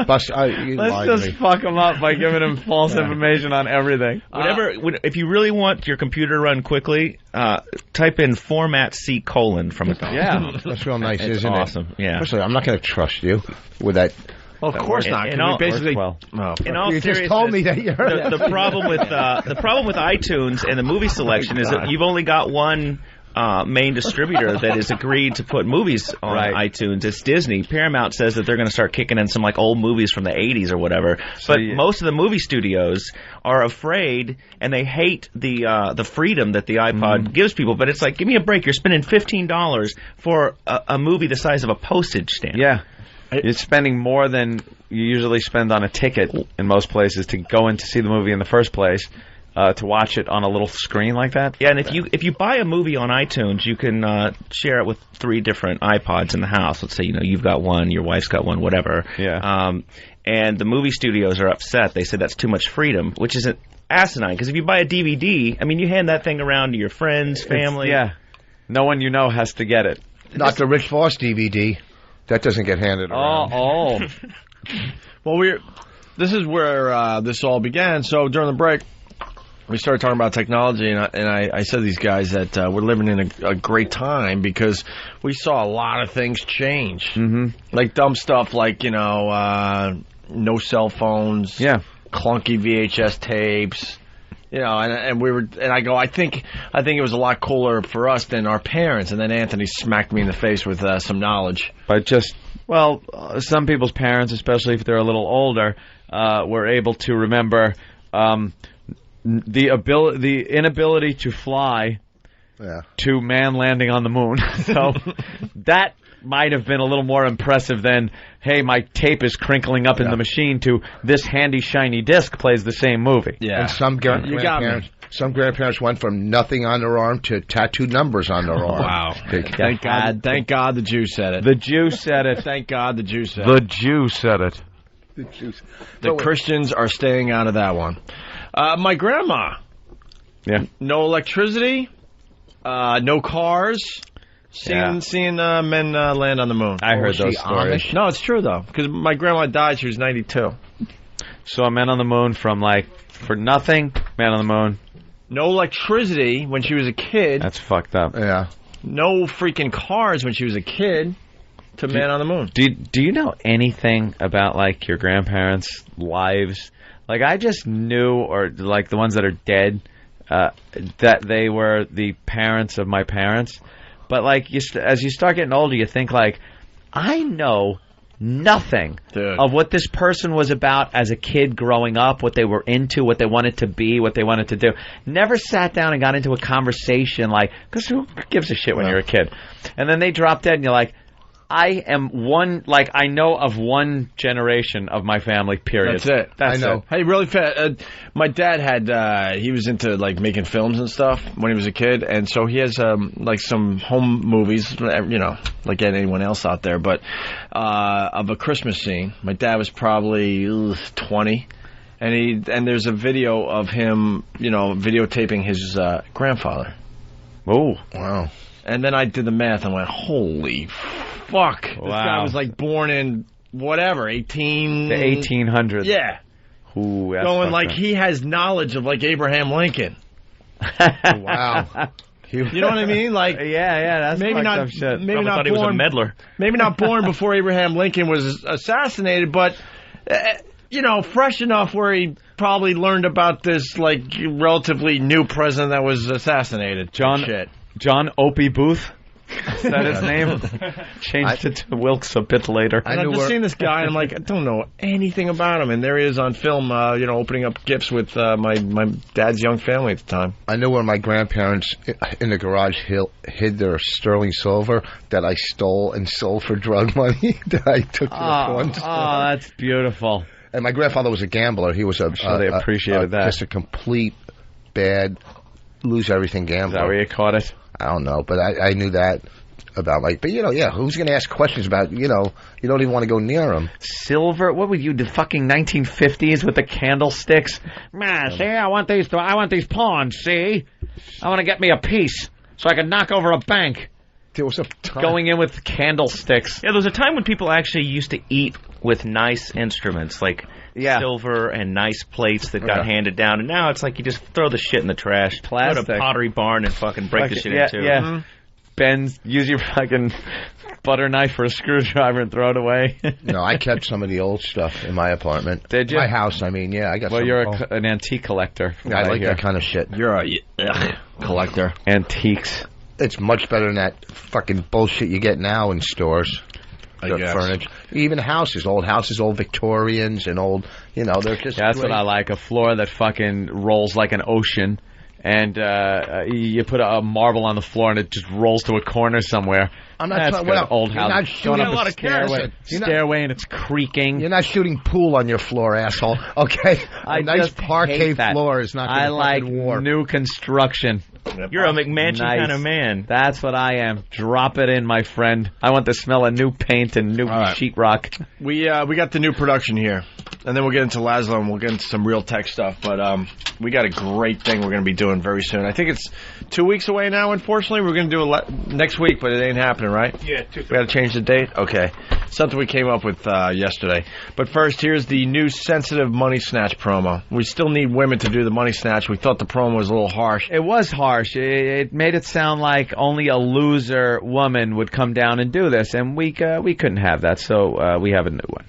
Let's lied to just me. fuck him up by giving him false information on everything. If you really want your computer to run quickly, type in format C : from a Yeah. That's real nice, It's isn't awesome. it? Yeah. Firstly, I'm not going to trust you with that. Well, of course not. 'cause in all- we basically, In all You just seriousness, told me that you're the problem with iTunes and the movie selection is that you've only got one main distributor that has agreed to put movies on iTunes. It's Disney. Paramount says that they're going to start kicking in some like old movies from the 80s or whatever. But most of the movie studios are afraid and they hate the freedom that the iPod gives people. But it's like, give me a break. You're spending $15 for a movie the size of a postage stamp. Yeah. You're spending more than you usually spend on a ticket in most places to go in to see the movie in the first place. To watch it on a little screen like that. Yeah, and if you buy a movie on iTunes, you can share it with 3 different iPods in the house. Let's say you've got one, your wife's got one, whatever. Yeah. And the movie studios are upset. They say that's too much freedom, which is asinine. Because if you buy a DVD, I mean, you hand that thing around to your friends, family. Yeah. No one you know has to get it. Not the Rich Voss DVD. That doesn't get handed around. Oh. well, this is where this all began. So during the break, we started talking about technology, and I said to these guys that we're living in a great time because we saw a lot of things change. Mm-hmm. Like dumb stuff like, no cell phones, clunky VHS tapes, and I go, I think it was a lot cooler for us than our parents. And then Anthony smacked me in the face with some knowledge. But some people's parents, especially if they're a little older, were able to remember the inability to fly to man landing on the moon. So that might have been a little more impressive than, hey, my tape is crinkling up in the machine, to this handy shiny disc plays the same movie. Yeah. And some grandparents went from nothing on their arm to tattooed numbers on their arm. Wow. Thank God the Jew said it. The Jew said it. Thank God the Jew said it. The Jew said it. The Christians are staying out of that one. My grandma. Yeah. No electricity. No cars. Seeing men land on the moon. I heard those stories. Amish? No, it's true, though, because my grandma died. She was 92. So men on the moon from, for nothing, man on the moon. No electricity when she was a kid. That's fucked up. Yeah. No freaking cars when she was a kid to man on the moon. Do you know anything about, your grandparents' lives? I just knew, or, the ones that are dead, that they were the parents of my parents. But, as you start getting older, you think, I know nothing of what this person was about as a kid growing up, what they were into, what they wanted to be, what they wanted to do. Never sat down and got into a conversation, because who gives a shit when you're a kid? And then they drop dead, and you're like, I am I know of one generation of my family, period. That's it. That's it. Hey, really fast. My dad he was into, making films and stuff when he was a kid, and so he has, some home movies, like anyone else out there, but of a Christmas scene. My dad was probably 20, and there's a video of him, videotaping his grandfather. Oh. Wow. And then I did the math and went, holy fuck. This guy was born in whatever, the 1800s. Yeah. Ooh, that's going he has knowledge of Abraham Lincoln. Wow. You know what I mean? Yeah, that's maybe not up shit. Maybe not thought born, he was a meddler. Maybe not born before Abraham Lincoln was assassinated, but fresh enough where he probably learned about this relatively new president that was assassinated. John Opie Booth. Is that his name? Changed it to Wilkes a bit later. I've just seen this guy, and I'm I don't know anything about him. And there he is on film, opening up gifts with my dad's young family at the time. I know where my grandparents in the garage hid their sterling silver that I stole and sold for drug money that I took to the pawn store. Oh, that's beautiful. And my grandfather was a gambler. He was they appreciated that. Just a complete bad, lose everything gambler. Is that where you caught it? I don't know, but I knew that about but who's going to ask questions about, you don't even want to go near them. Silver? What would you do, fucking 1950s with the candlesticks? Man, see, I want these pawns, see? I want to get me a piece so I can knock over a bank. There was a time. Going in with candlesticks. Yeah, there was a time when people actually used to eat with nice instruments, silver and nice plates that got handed down, and now it's you just throw the shit in the trash. Plastic. Go to Pottery Barn and fucking break the shit in two. Yeah. Mm-hmm. Bend, use your fucking butter knife for a screwdriver and throw it away. No, I kept some of the old stuff in my apartment. Did you? My house, I got Well, you're an antique collector. I like that kind of shit. You're a collector. Antiques. It's much better than that fucking bullshit you get now in stores. I guess. Furniture. Even old houses, old Victorians and old, they're just that's great. what I like, a floor that fucking rolls like an ocean, and you put a marble on the floor and it just rolls to a corner somewhere. I'm not talking about old house. You're not shooting a lot of stairway and it's creaking. You're not shooting pool on your floor, asshole. Okay, a nice parquet floor is not. I like new construction. You're a McMansion kind of man. That's what I am. Drop it in, my friend. I want the smell of new paint and new sheetrock. We got the new production here, and then we'll get into Laszlo and we'll get into some real tech stuff. But we got a great thing we're going to be doing very soon. I think it's 2 weeks away now. Unfortunately, we're going to do it next week, but it ain't happening, right? Yeah, we got to change the date. Okay, something we came up with yesterday. But first, here's the new sensitive money snatch promo. We still need women to do the money snatch. We thought the promo was a little harsh. It was harsh. It made it sound like only a loser woman would come down and do this, and we couldn't have that, so we have a new one.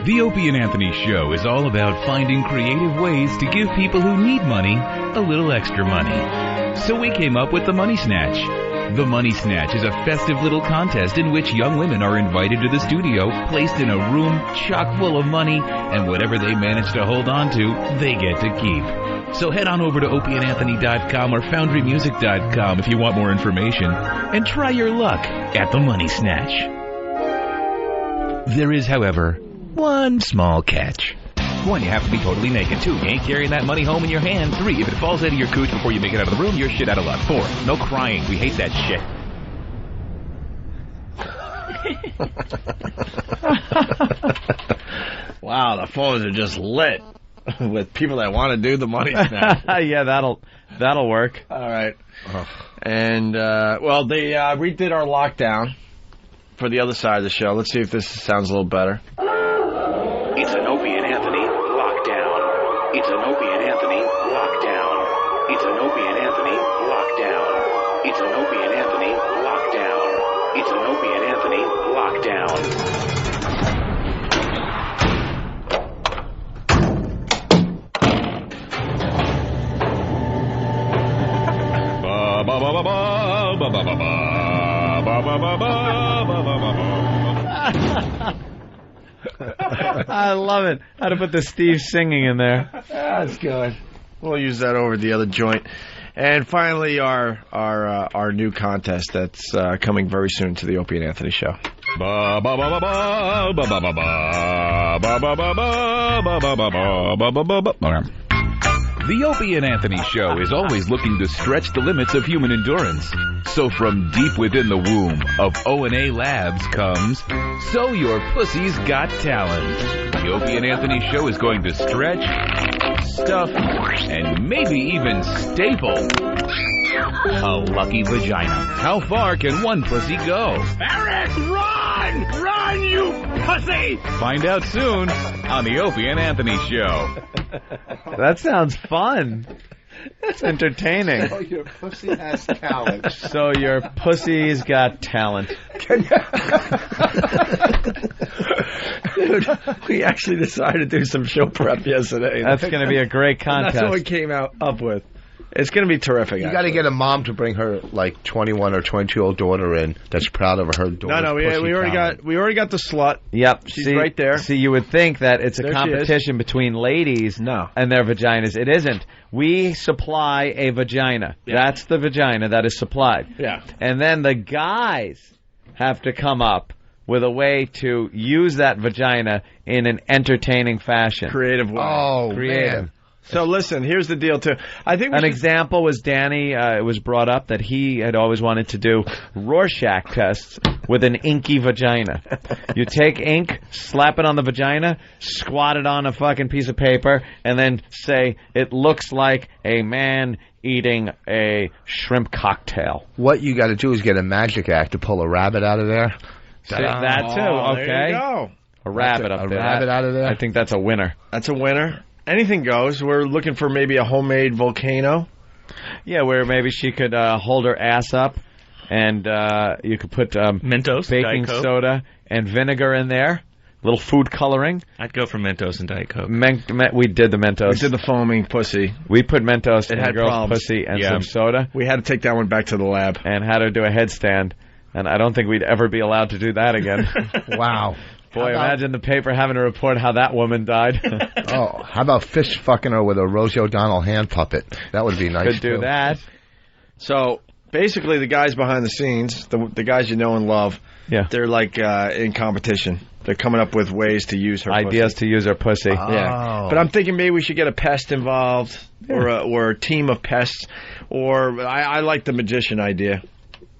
The Opie and Anthony Show is all about finding creative ways to give people who need money a little extra money. So we came up with the Money Snatch. The Money Snatch is a festive little contest in which young women are invited to the studio, placed in a room chock full of money, and whatever they manage to hold on to, they get to keep. So head on over to opieandanthony.com or foundrymusic.com if you want more information, and try your luck at the Money Snatch. There is, however, one small catch. 1, you have to be totally naked. 2, you ain't carrying that money home in your hand. 3, if it falls out of your cooch before you make it out of the room, you're shit out of luck. 4, no crying. We hate that shit. Wow, the phones are just lit with people that want to do the money snatch. Yeah, that'll work. All right. And, well, they redid our lockdown for the other side of the show. Let's see if this sounds a little better. It's an Opie and Anthony lockdown. It's an Opie and Anthony lockdown. It's an Opie and Anthony lockdown. It's an Opie and Anthony lockdown. It's an Opie and Anthony lockdown. I love it. How to put the Steve singing in there. That's good. We'll use that over the other joint. And finally, our new contest that's coming very soon to the Opie and Anthony show. The Opie and Anthony Show is always looking to stretch the limits of human endurance. So from deep within the womb of O&A Labs comes So Your Pussy's Got Talent. The Opie and Anthony Show is going to stretch, stuff, and maybe even staple a lucky vagina. How far can one pussy go? Eric, run! Run, you pussy! Find out soon on the Opie and Anthony Show. That sounds fun. It's entertaining. So your pussy has talent. So your pussy's got talent. Dude, we actually decided to do some show prep yesterday. That's going to be a great contest. That's what we came up with. It's going to be terrific. You got to get a mom to bring her like 21 or 22-year-old daughter in that's proud of her daughter. No, we already got the slut. Yep, she's right there. See, you would think that it's a competition between ladies and their vaginas. It isn't. We supply a vagina. Yeah. That's the vagina that is supplied. Yeah, and then the guys have to come up with a way to use that vagina in an entertaining fashion, creative way. Oh, creative. Man. So listen, here's the deal too. I think an example was Danny. It was brought up that he had always wanted to do Rorschach tests with an inky vagina. You take ink, slap it on the vagina, squat it on a fucking piece of paper, and then say it looks like a man eating a shrimp cocktail. What you got to do is get a magic act to pull a rabbit out of there. That too. Okay. There you go. A rabbit up there. A rabbit out of there. I think that's a winner. That's a winner. Anything goes. We're looking for maybe a homemade volcano. Yeah, where maybe she could hold her ass up, and you could put Mentos, baking Diet Coke. soda, and vinegar in there. Little food coloring. I'd go for Mentos and Diet Coke. We did the Mentos. We did the foaming pussy. We put Mentos in had the girl's problems. pussy and some soda. We had to take that one back to the lab. And had her do a headstand. And I don't think we'd ever be allowed to do that again. Wow. Boy, imagine the paper having to report how that woman died. Oh, how about fist fucking her with a Rosie O'Donnell hand puppet? That would be nice. Could do too. that. So basically, the guys behind the scenes, the guys you know and love, they're like in competition. They're coming up with ways to use her ideas pussy. to use her pussy. Oh. Yeah, but I'm thinking maybe we should get a pest involved, or a team of pests, or I like the magician idea.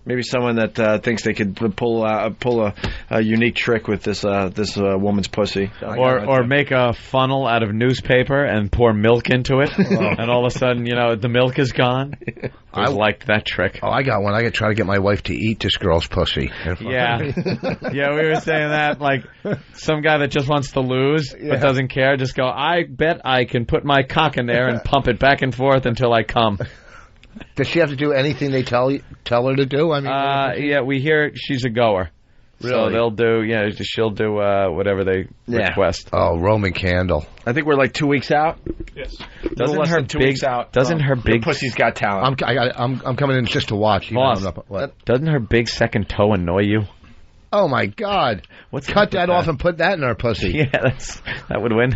Maybe someone that thinks they could pull a unique trick with this woman's pussy, or make a funnel out of newspaper and pour milk into it, and all of a sudden, the milk is gone. I liked that trick. Oh, I got one. I could try to get my wife to eat this girl's pussy. Yeah, we were saying that, like some guy that just wants to lose but doesn't care. Just go. I bet I can put my cock in there and pump it back and forth until I come. Does she have to do anything they tell her to do? I mean, we hear she's a goer. Really? So they'll do, she'll do whatever they request. Oh, Roman candle. I think we're like 2 weeks out. Yes. Doesn't her big pussy's got talent? I'm coming in just to watch. Boss, doesn't her big second toe annoy you? Oh my God! Cut that off and put that in her pussy. Yeah, that would win.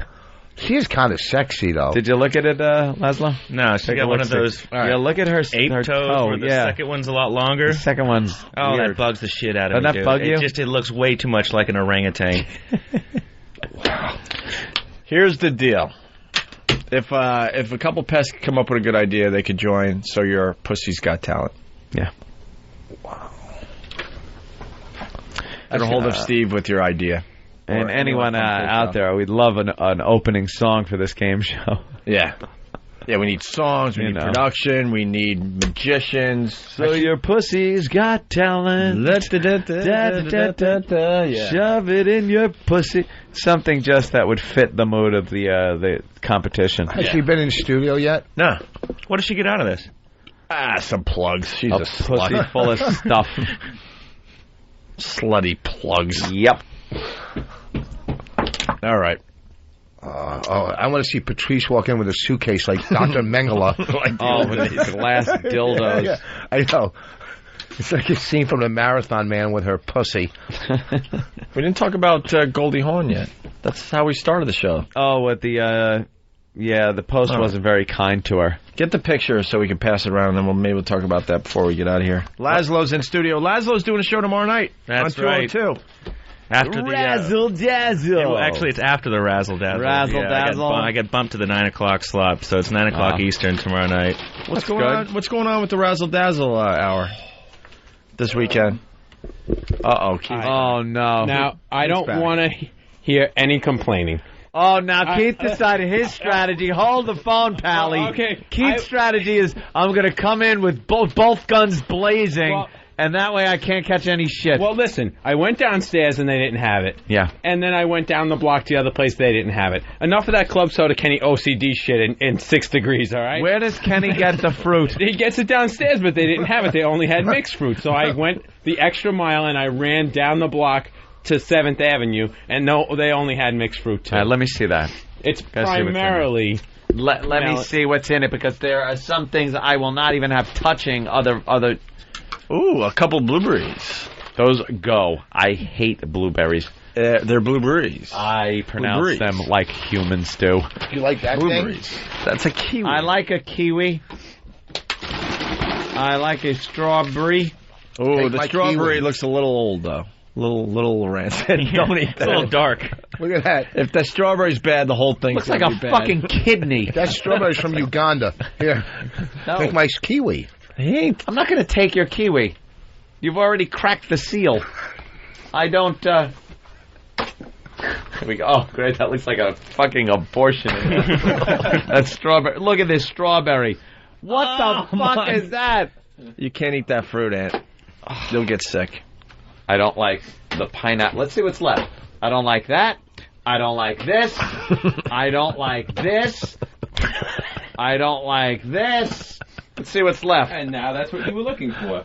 She is kind of sexy, though. Did you look at it, Laszlo? No, she got one of those. Yeah, look at her ape her toes. toe. Where the Yeah. second one's a lot longer. The second one's Oh, weird. that bugs the shit out of me. Doesn't that dude. bug you? It looks way too much like an orangutan. Here's the deal. If a couple pests come up with a good idea, they could join. So your Pussy's Got Talent. Yeah. Wow. Get a hold of Steve with your idea. And Or anyone out from there, we'd love an opening song for this game show. Yeah. Yeah, we need songs, we need production, we need magicians. So your pussy's got talent. Yeah. Shove it in your pussy. Something just that would fit the mood of the competition. Has she been in studio yet? No. What does she get out of this? Some plugs. She's a pussy slut. full of stuff. Slutty plugs. Yep. All right. I want to see Patrice walk in with a suitcase like Dr. Mengele. With these glass dildos. Yeah, I know. It's like a scene from The Marathon Man with her pussy. We didn't talk about Goldie Hawn yet. That's how we started the show. Oh, with the the post wasn't very kind to her. Get the picture so we can pass it around, and then maybe we'll talk about that before we get out of here. Laszlo's in studio. Laszlo's doing a show tomorrow night. That's on right. 202. After the Razzle dazzle. well, actually, it's after the razzle dazzle. Razzle dazzle. I get bumped to the 9 o'clock slot, so it's 9 o'clock Eastern tomorrow night. What's going on? What's going on with the Razzle Dazzle hour this weekend? Uh-oh. Oh, no. Now, I don't want to hear any complaining. Oh, now Keith decided his strategy. Hold the phone, Pally. Oh, okay. Keith's strategy is I'm going to come in with both guns blazing, and that way I can't catch any shit. Well, listen, I went downstairs and they didn't have it. Yeah. And then I went down the block to the other place, they didn't have it. Enough of that Club Soda Kenny OCD shit in 6 degrees, all right? Where does Kenny get the fruit? He gets it downstairs, but they didn't have it. They only had mixed fruit. So I went the extra mile and I ran down the block to 7th Avenue, and no, they only had mixed fruit, too. Let me see that. It's Gotta see what's in it. primarily... Let me see what's in it, because there are some things that I will not even have touching other... Ooh, a couple blueberries. Those go. I hate blueberries. They're blueberries. I pronounce them like humans do. You like that Blueberries. thing? That's a kiwi. I like a kiwi. I like a strawberry. Oh, Take the my strawberry kiwi. looks a little old, though. Little rancid. Don't eat It's that. a little dark. Look at that. If the strawberry's bad, the whole thing Looks like a fucking kidney. That strawberry's from Uganda. Here. No. Take my kiwi. I'm not going to take your kiwi. You've already cracked the seal. I don't, Here we go. Oh, great. That looks like a fucking abortion. That's strawberry. Look at this strawberry. What the fuck is that? You can't eat that fruit, Ant. You'll get sick. I don't like the pineapple. Let's see what's left. I don't like that. I don't like this. I don't like this. I don't like this. Let's see what's left. And now that's what you were looking for.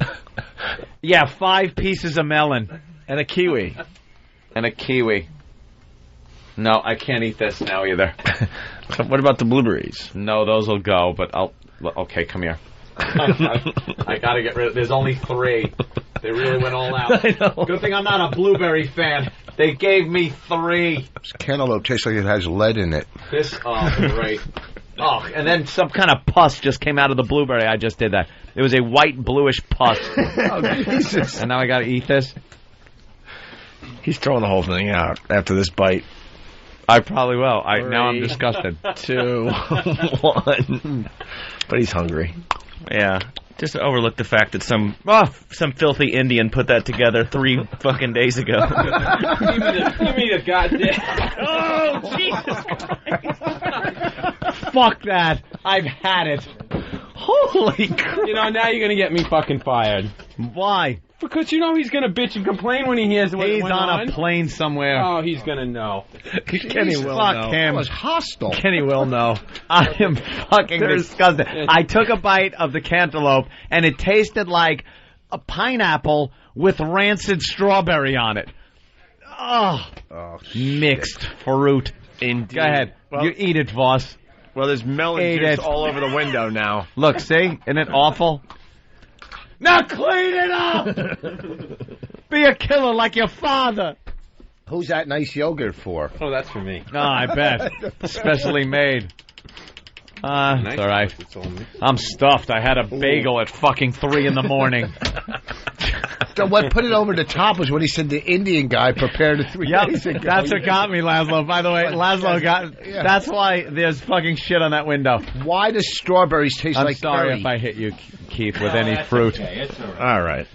Yeah, 5 pieces of melon. And a kiwi. And a kiwi. No, I can't eat this now either. What about the blueberries? No, those will go, but I'll... Okay, come here. I gotta get rid of... There's only 3. They really went all out. I know. Good thing I'm not a blueberry fan. They gave me 3. This cantaloupe tastes like it has lead in it. Great. Oh, and then some kind of pus just came out of the blueberry. I just did that. It was a white, bluish pus. Oh, Jesus. And now I gotta eat this? He's throwing the whole thing out after this bite. I probably will. Now I'm disgusted. 2, 1. But he's hungry. Yeah. Just overlook the fact that some filthy Indian put that together 3 fucking days ago. You mean a goddamn... Oh, Jesus Christ. Fuck that. I've had it. Holy crap. You know, now you're going to get me fucking fired. Why? Because you know he's going to bitch and complain when he hears what He's went on a plane somewhere. Oh, he's going to know. Kenny will Fuck know. him. It was hostile. Kenny will know. I am fucking disgusted. I took a bite of the cantaloupe, and it tasted like a pineapple with rancid strawberry on it. Oh, mixed fruit. Indeed. Go ahead. Well, You eat it, Voss. well, there's melon Eat juice it. all over the window now. Look, see? Isn't it awful? Now clean it up! Be a killer like your father. Who's that nice yogurt for? Oh, that's for me. No, I bet. Specially made. It's all right. I'm stuffed. I had a bagel at fucking 3 in the morning. So what put it over the top was when he said the Indian guy prepared it 3 days ago. That's what got me, Laszlo. By the way, Laszlo got... Yeah. That's why there's fucking shit on that window. Why does strawberries taste I'm like sorry curry? if I hit you, Keith, with any fruit. All right.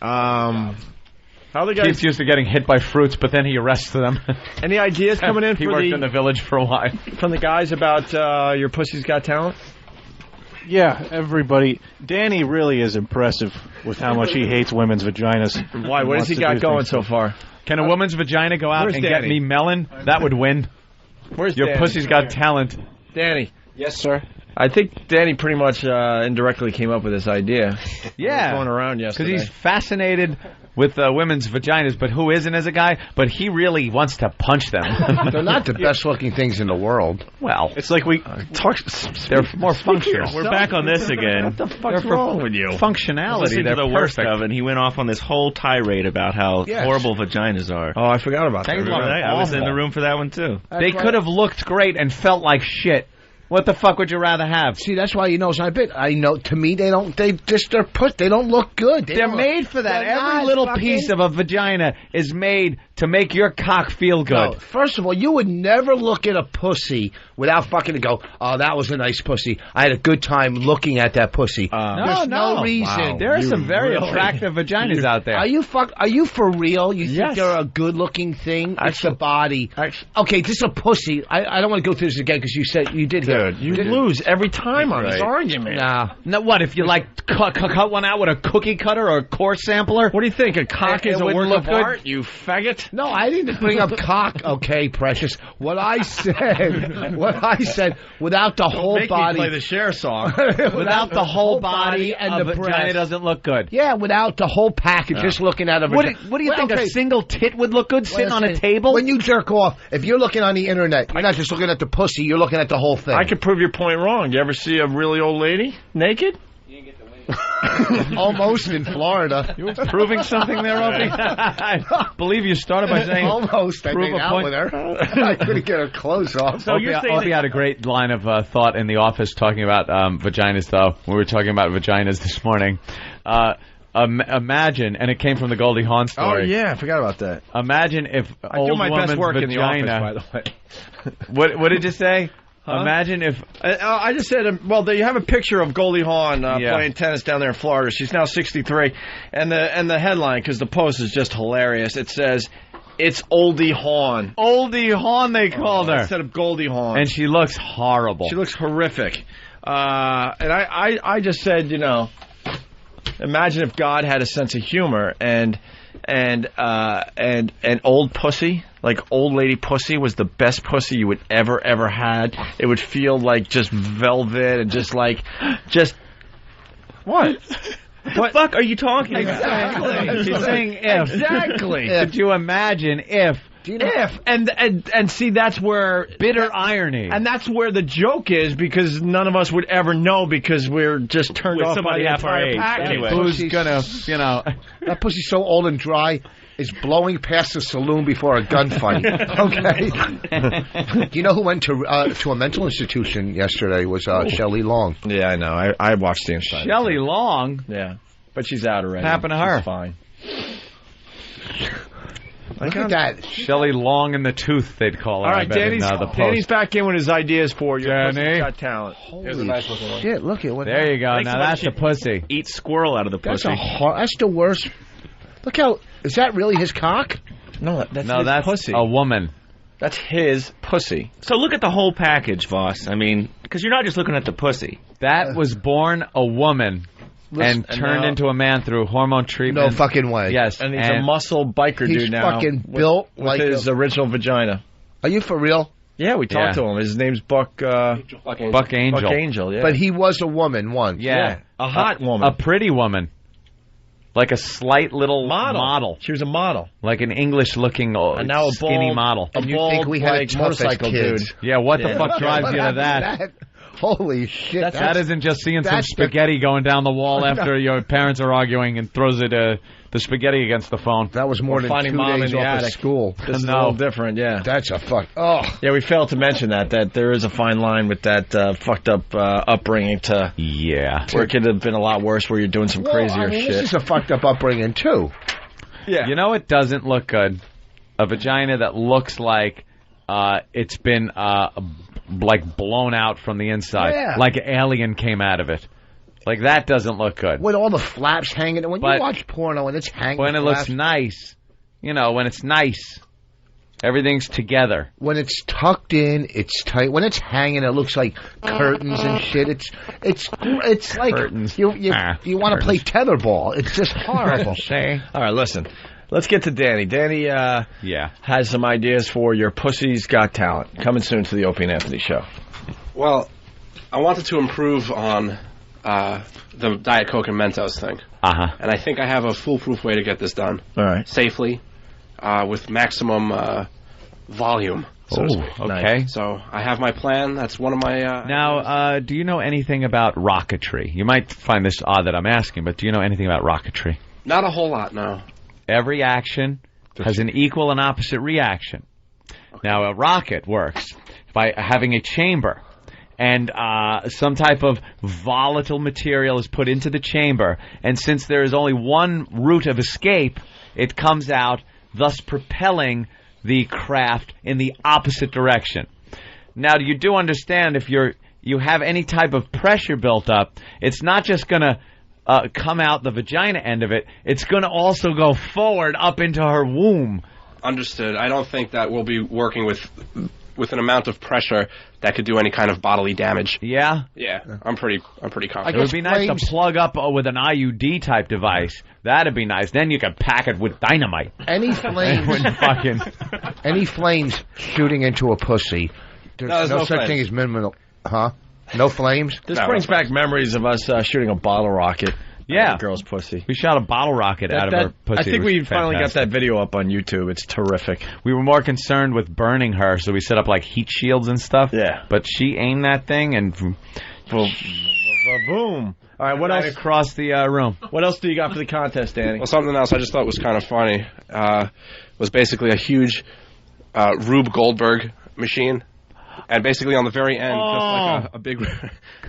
How the guys? Keith's used to getting hit by fruits, but then he arrested them. Any ideas coming in? He for worked in the village for a while. From the guys about your Pussy's Got Talent? Yeah, everybody. Danny really is impressive with how much he hates women's vaginas. Why? What has he got going so far? Can a woman's vagina go out Where's and Danny? get me melon? That would win. Where's Your Danny? pussy's got talent. Danny. Yes, sir. I think Danny pretty much indirectly came up with this idea. Yeah. Going around yesterday. Because he's fascinated with women's vaginas, but who isn't as a guy? But he really wants to punch them. They're not the best-looking things in the world. Well, It's like we talk. they're more functional. We're back on this again. What the fuck's wrong with you? Functionality. Listening They're to the worst perfect. of it, and he went off on this whole tirade about how Yes. horrible vaginas are. Oh, I forgot about that. They look Remember that? I was in awful. the room for that one too. They could have looked great and felt like shit. What the fuck would you rather have? See, that's why you know it's not a bit. I know. To me, they don't. They just they're put. They don't look good. They're made for that. Every little piece of a vagina is made to make your cock feel good. No, first of all, you would never look at a pussy without fucking go, oh, that was a nice pussy. I had a good time looking at that pussy. There's no reason. Wow. There are some very really- attractive vaginas out there. Are you for real? You think Yes. they're a good-looking thing? It's the body. Actually, Okay, this is a pussy. I don't want to go through this again because you said you did. dude, you lose every time on this Right. argument. Nah. Now, what, if you like cut one out with a cookie cutter or a core sampler? What do you think? A cock It is a wouldn't work look of good? art? You faggot. No, I didn't bring up cock. Okay, precious. What I said, without the whole Make body. me play the Cher song. Without the whole body and a the vagina breast. doesn't look good. Yeah, without the whole package, just looking at a What vagina. do you Well, think? okay. A single tit would look good sitting on a table? When you jerk off, if you're looking on the internet, you're not just looking at the pussy, you're looking at the whole thing. I could prove your point wrong. You ever see a really old lady naked? Almost in Florida. You were proving something there, Opie? I believe you started by saying Almost. I prove made a out point. with her. I couldn't get her clothes off. So you're saying Opie had a great line of thought in the office talking about vaginas, though. We were talking about vaginas this morning. Imagine, and it came from the Goldie Hawn Oh, story. yeah, I forgot about that. Imagine if I old do my woman's best work vagina. in the office, by the way. What did you say? Huh? Imagine if I just said, well, there you have a picture of Goldie Hawn Yeah. playing tennis down there in Florida. She's now 63, and the headline, because the post is just hilarious. It says, "It's Oldie Hawn." Oldie Hawn, they called her, instead of Goldie Hawn, and she looks horrible. she looks horrific. And I just said, imagine if God had a sense of humor and old pussy, like old lady pussy, was the best pussy you would ever had. It would feel like just velvet and just what? What the fuck are you talking about? Exactly. She's saying if. Exactly. Could you imagine if? If and see, that's where Bitter irony. and that's where the joke is, because none of us would ever know, because we're just turned With off by somebody the half our entire age. package. Anyway. Who's gonna, That pussy's so old and dry, is blowing past a saloon before a gunfight. Okay. Do you know who went to a mental institution yesterday? Was Shelley Long. Yeah, I know. I watched the inside. Shelley Long? Yeah, but she's out already. What happened to her? She's fine. Look at that. Shelley Long in the tooth, they'd call her. All I right, bet, Danny's, in, the Post. Danny's back in with his ideas for you. Danny. Got talent. Here's a nice looking one. Shit, look at what. There you go. Thanks Now so much. that's the pussy. Eat squirrel out of the That's pussy. that's the worst. Look how. Is that really his cock? No, that's No, his that's pussy. a woman. That's his pussy. So look at the whole package, Voss. I mean, because you're not just looking at the pussy. That was born a woman and turned now- into a man through hormone treatment. No fucking way. Yes, And he's a muscle biker He's dude now. fucking with- built with like his original vagina. Are you for real? Yeah, we talked Yeah. to him. His name's Buck. Buck Angel. Buck Angel. Yeah, But he was a woman once. Yeah. a hot woman, A pretty woman. Like a slight little model. She was a model, Like an English-looking and now a skinny bald, model. A And you bald, think we had like, tough as motorcycle kids. dude. Yeah, what the Yeah. fuck drives What you to happened that? Holy shit! That isn't just seeing some spaghetti going down the wall after your parents are arguing and throws the spaghetti against the phone. That was more than finding 2 mom days in the off attic. of school. This is a little different, yeah. That's a fuck. Oh, yeah. We failed to mention that there is a fine line with that fucked up upbringing to where it could have been a lot worse, where you're doing some crazier shit. This is a fucked up upbringing too. Yeah. You know it doesn't look good? A vagina that looks like it's been like blown out from the inside, like an alien came out of it. Like that doesn't look good. With all the flaps hanging, when you watch porno and it's hanging, when it looks nice, when it's nice, everything's together. When it's tucked in, it's tight. When it's hanging, it looks like curtains and shit. It's like curtains. You want to play tetherball. It's just horrible. All right, listen. Let's get to Danny. Danny has some ideas for your Pussy's Got Talent. Coming soon to the Opie and Anthony Show. Well, I wanted to improve on the Diet Coke and Mentos thing. And I think I have a foolproof way to get this done. All right. Safely, with maximum volume. So to speak. Okay. So I have my plan. That's one of my... Now, do you know anything about rocketry? You might find this odd that I'm asking, but do you know anything about rocketry? Not a whole lot, no. Every action has an equal and opposite reaction. Okay. Now, a rocket works by having a chamber, and some type of volatile material is put into the chamber, and since there is only one route of escape, it comes out, thus propelling the craft in the opposite direction. Now, you do understand if you have any type of pressure built up, it's not just going to come out the vagina end of it, it's going to also go forward up into her womb. Understood. I don't think that we'll be working with an amount of pressure that could do any kind of bodily damage. Yeah? Yeah, I'm pretty confident. It would be nice to plug up with an IUD type device. That'd be nice. Then you could pack it with dynamite. Any flames shooting into a pussy. There's no such thing as minimal. Huh? No flames? This brings back memories of us shooting a bottle rocket out of a girl's pussy. We shot a bottle rocket out of her pussy. I think we finally got that video up on YouTube. It's terrific. We were more concerned with burning her, so we set up like heat shields and stuff. Yeah. But she aimed that thing and boom. All right, what else? Across the room. What else do you got for the contest, Danny? Well, something else I just thought was kind of funny was basically a huge Rube Goldberg machine. And basically on the very end, just like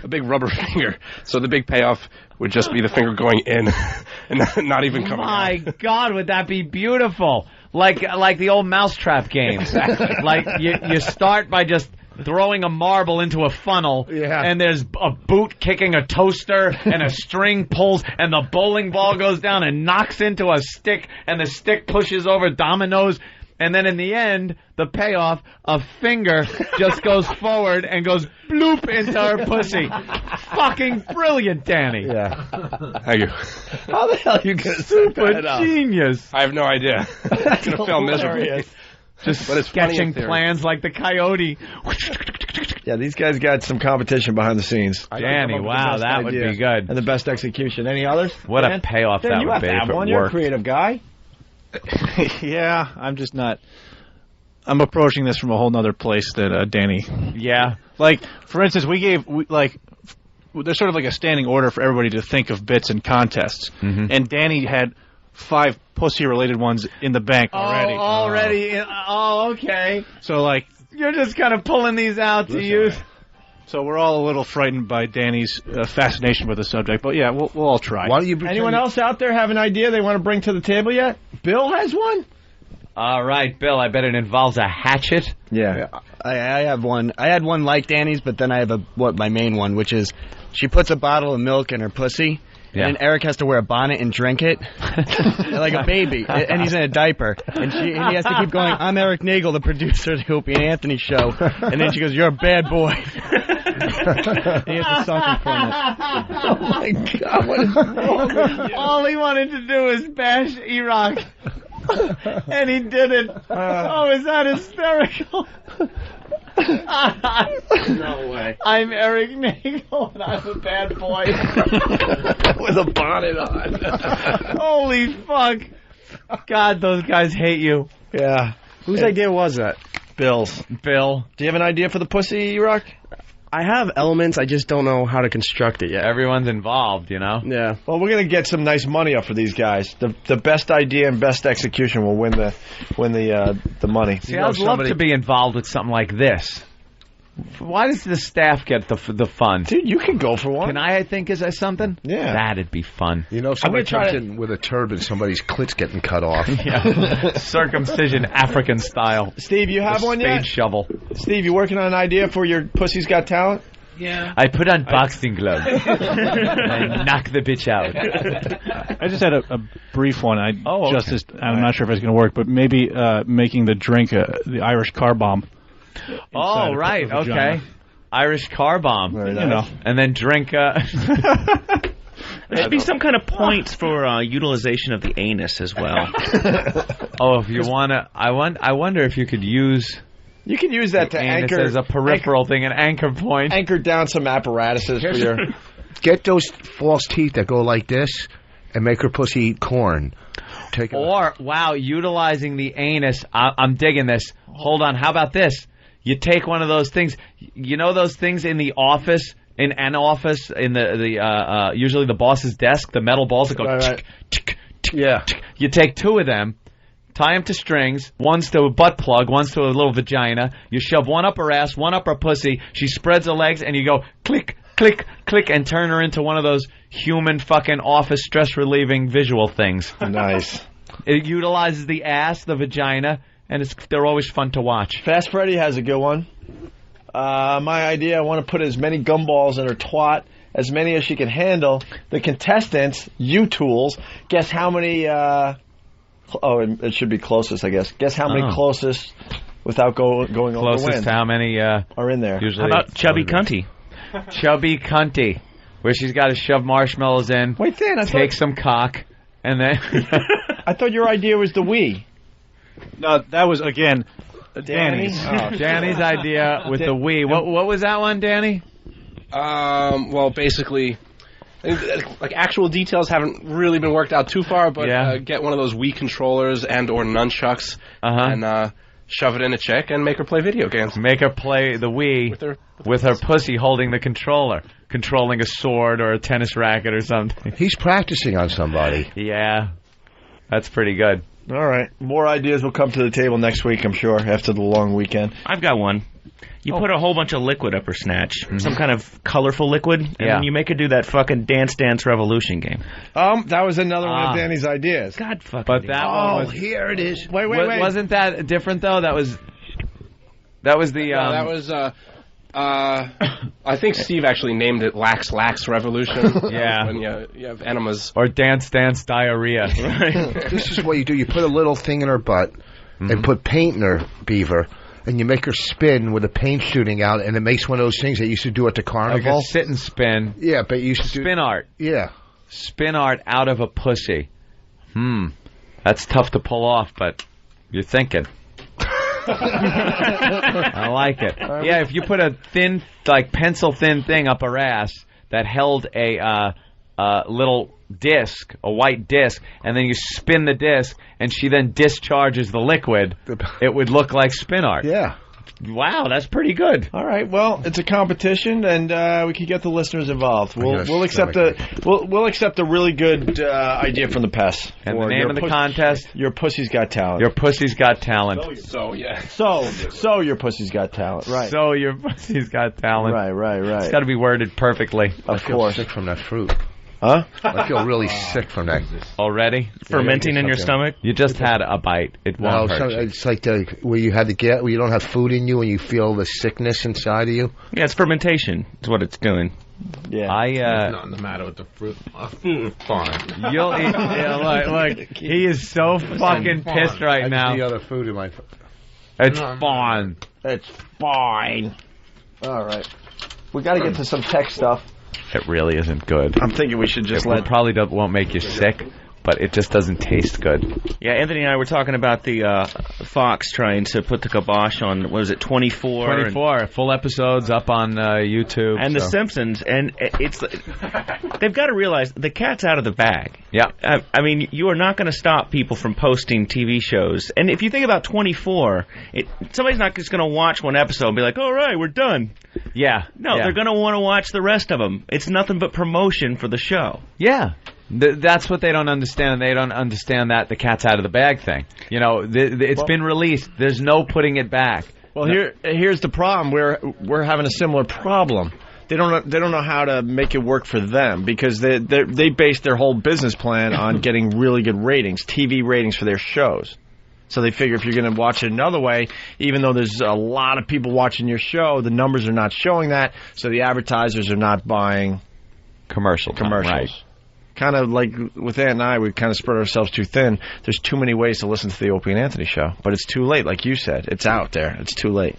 a big rubber finger. So the big payoff would just be the finger going in and not even coming out. My God, would that be beautiful? Like the old mousetrap games. Like you start by just throwing a marble into a funnel, and there's a boot kicking a toaster, and a string pulls, and the bowling ball goes down and knocks into a stick, and the stick pushes over dominoes. And then in the end, the payoff, a finger just goes forward and goes bloop into her pussy. Fucking brilliant, Danny. Yeah. Thank you. How the hell are you going to Super genius. I have no idea. It's going to fail miserably. Just but it's sketching plans like the coyote. Yeah, these guys got some competition behind the scenes. Danny, wow, that would be good. And the best execution. Any others? What a payoff that would be if it worked. You're a creative guy. Yeah, I'm just not. I'm approaching this from a whole nother place that Danny. Yeah. Like, for instance, there's sort of like a standing order for everybody to think of bits and contests. Mm-hmm. And Danny had 5 pussy-related ones in the bank already. Oh, okay. So, like... You're just kind of pulling these out to use. So we're all a little frightened by Danny's fascination with the subject, but yeah, we'll all try. Why don't you Anyone else out there have an idea they want to bring to the table yet? Bill has one? All right, Bill, I bet it involves a hatchet. Yeah. I have one. I had one like Danny's, but then I have my main one, which is she puts a bottle of milk in her pussy, and then Eric has to wear a bonnet and drink it like a baby, and he's in a diaper, and he has to keep going, I'm Eric Nagel, the producer of the Opie and Anthony Show, and then she goes, you're a bad boy. He has to suck from it. Oh my God! What is all he wanted to do was bash E-Rock, and he did it. Oh, is that hysterical? No way. I'm Eric Nagel, and I'm a bad boy with a bonnet on. Holy fuck! God, those guys hate you. Yeah. Whose idea was that? Bill's. Bill. Do you have an idea for the pussy, Rock? I have elements. I just don't know how to construct it yet. Everyone's involved, you know. Yeah. Well, we're gonna get some nice money up for these guys. The best idea and best execution will win the money. See, I'd love to be involved with something like this. Why does the staff get the fun? Dude, you can go for one. Can I think, is that something? Yeah. That'd be fun. You know, somebody comes in with a turban, somebody's clit's getting cut off. Yeah. Circumcision, African style. Steve, you have one yet? Spade shovel. Steve, you working on an idea for your Pussy's Got Talent? Yeah. I put on boxing gloves and knock the bitch out. I just had a brief one. I'm not sure if it's going to work, but maybe making the drink the Irish car bomb. Oh, right. Okay. Irish car bomb. Very nice. You know. And then drink. There should be some kind of points for utilization of the anus as well. Oh, if you want to. I wonder if you could use. You can use that to anchor. As a peripheral thing, an anchor point. Anchor down some apparatuses for your. Get those false teeth that go like this and make her pussy eat corn. Utilizing the anus. I'm digging this. Hold on. How about this? You take one of those things. You know those things in the office, in an office, in the usually the boss's desk, the metal balls that go. Right. Yeah. You take two of them. Tie them to strings. One's to a butt plug. One's to a little vagina. You shove one up her ass, one up her pussy. She spreads her legs, and you go click, click, click, and turn her into one of those human fucking office stress-relieving visual things. Nice. It utilizes the ass, the vagina, and they're always fun to watch. Fast Freddy has a good one. My idea, I want to put as many gumballs in her twat, as many as she can handle. The contestants, you tools, guess how many... it should be closest, I guess. Guess how many closest without going over the wind. Closest to how many are in there. Usually how about Chubby Cunty? Chubby Cunty, where she's got to shove marshmallows in, Wait, Dan, take some cock, and then... I thought your idea was the Wii. No, that was, again, Danny's. Danny's idea with the Wii. What was that one, Danny? Well, basically... Like actual details haven't really been worked out too far, but get one of those Wii controllers and or nunchucks and shove it in a chick and make her play video games. Make her play the Wii with her pussy holding the controller, controlling a sword or a tennis racket or something. He's practicing on somebody. Yeah, that's pretty good. All right, more ideas will come to the table next week, I'm sure, after the long weekend. I've got one. You put a whole bunch of liquid up her snatch, some kind of colorful liquid, and then you make her do that fucking Dance Dance Revolution game. That was another one of Danny's ideas. God fucking. But that one was, here it is. Wait. Wasn't that different though? That was the. that was. I think Steve actually named it Lax Revolution. Yeah. When you have enemas. Or Dance Diarrhea. Right. This is what you do. You put a little thing in her butt and put paint in her beaver. And you make her spin with the paint shooting out, and it makes one of those things that you used to do at the carnival. Like a sit and spin. Yeah, but you used to spin art. Yeah. Spin art out of a pussy. That's tough to pull off, but you're thinking. I like it. Yeah, if you put a thin, like pencil-thin thing up her ass that held a little disc, a white disc, and then you spin the disc, and she then discharges the liquid, it would look like spin art. Yeah. Wow, that's pretty good. All right, well, it's a competition, and we can get the listeners involved. We'll accept a really good idea from the Pest. And the name of the contest? Your Pussy's Got Talent. Your Pussy's Got Talent. So your Pussy's Got Talent. Right. So your Pussy's Got Talent. Right. It's got to be worded perfectly. Of course. Sick from that fruit. Huh? I feel really sick from that. Already? Fermenting in your stomach? You just had a bite. It won't hurt you. It's like where you don't have food in you and you feel the sickness inside of you. Yeah, it's fermentation. That's what it's doing. Yeah. There's nothing the matter with the fruit. Fine. You'll eat. Yeah, look. He is so fucking pissed right now. The other food in my. It's fine. It's fine. All right. We got to get to some tech stuff. It really isn't good. I'm thinking we should just probably won't make you sick, but it just doesn't taste good. Yeah, Anthony and I were talking about the Fox trying to put the kibosh on, what was it, 24? 24 full episodes up on YouTube. And The Simpsons, and it's they've got to realize the cat's out of the bag. Yeah. I mean, you are not going to stop people from posting TV shows. And if you think about 24, somebody's not just going to watch one episode and be like, all right, we're done. Yeah. No, they're going to want to watch the rest of them. It's nothing but promotion for the show. Yeah. That's what they don't understand. They don't understand that the cat's out of the bag thing. You know, it's been released. There's no putting it back. Well, here's the problem. We're having a similar problem. They don't know how to make it work for them because they base their whole business plan on getting really good ratings, TV ratings for their shows. So they figure if you're going to watch it another way, even though there's a lot of people watching your show, the numbers are not showing that, so the advertisers are not buying commercials. Right. Kind of like with Ant and I, we kind of spread ourselves too thin. There's too many ways to listen to the Opie and Anthony show, but it's too late, like you said. It's out there. It's too late.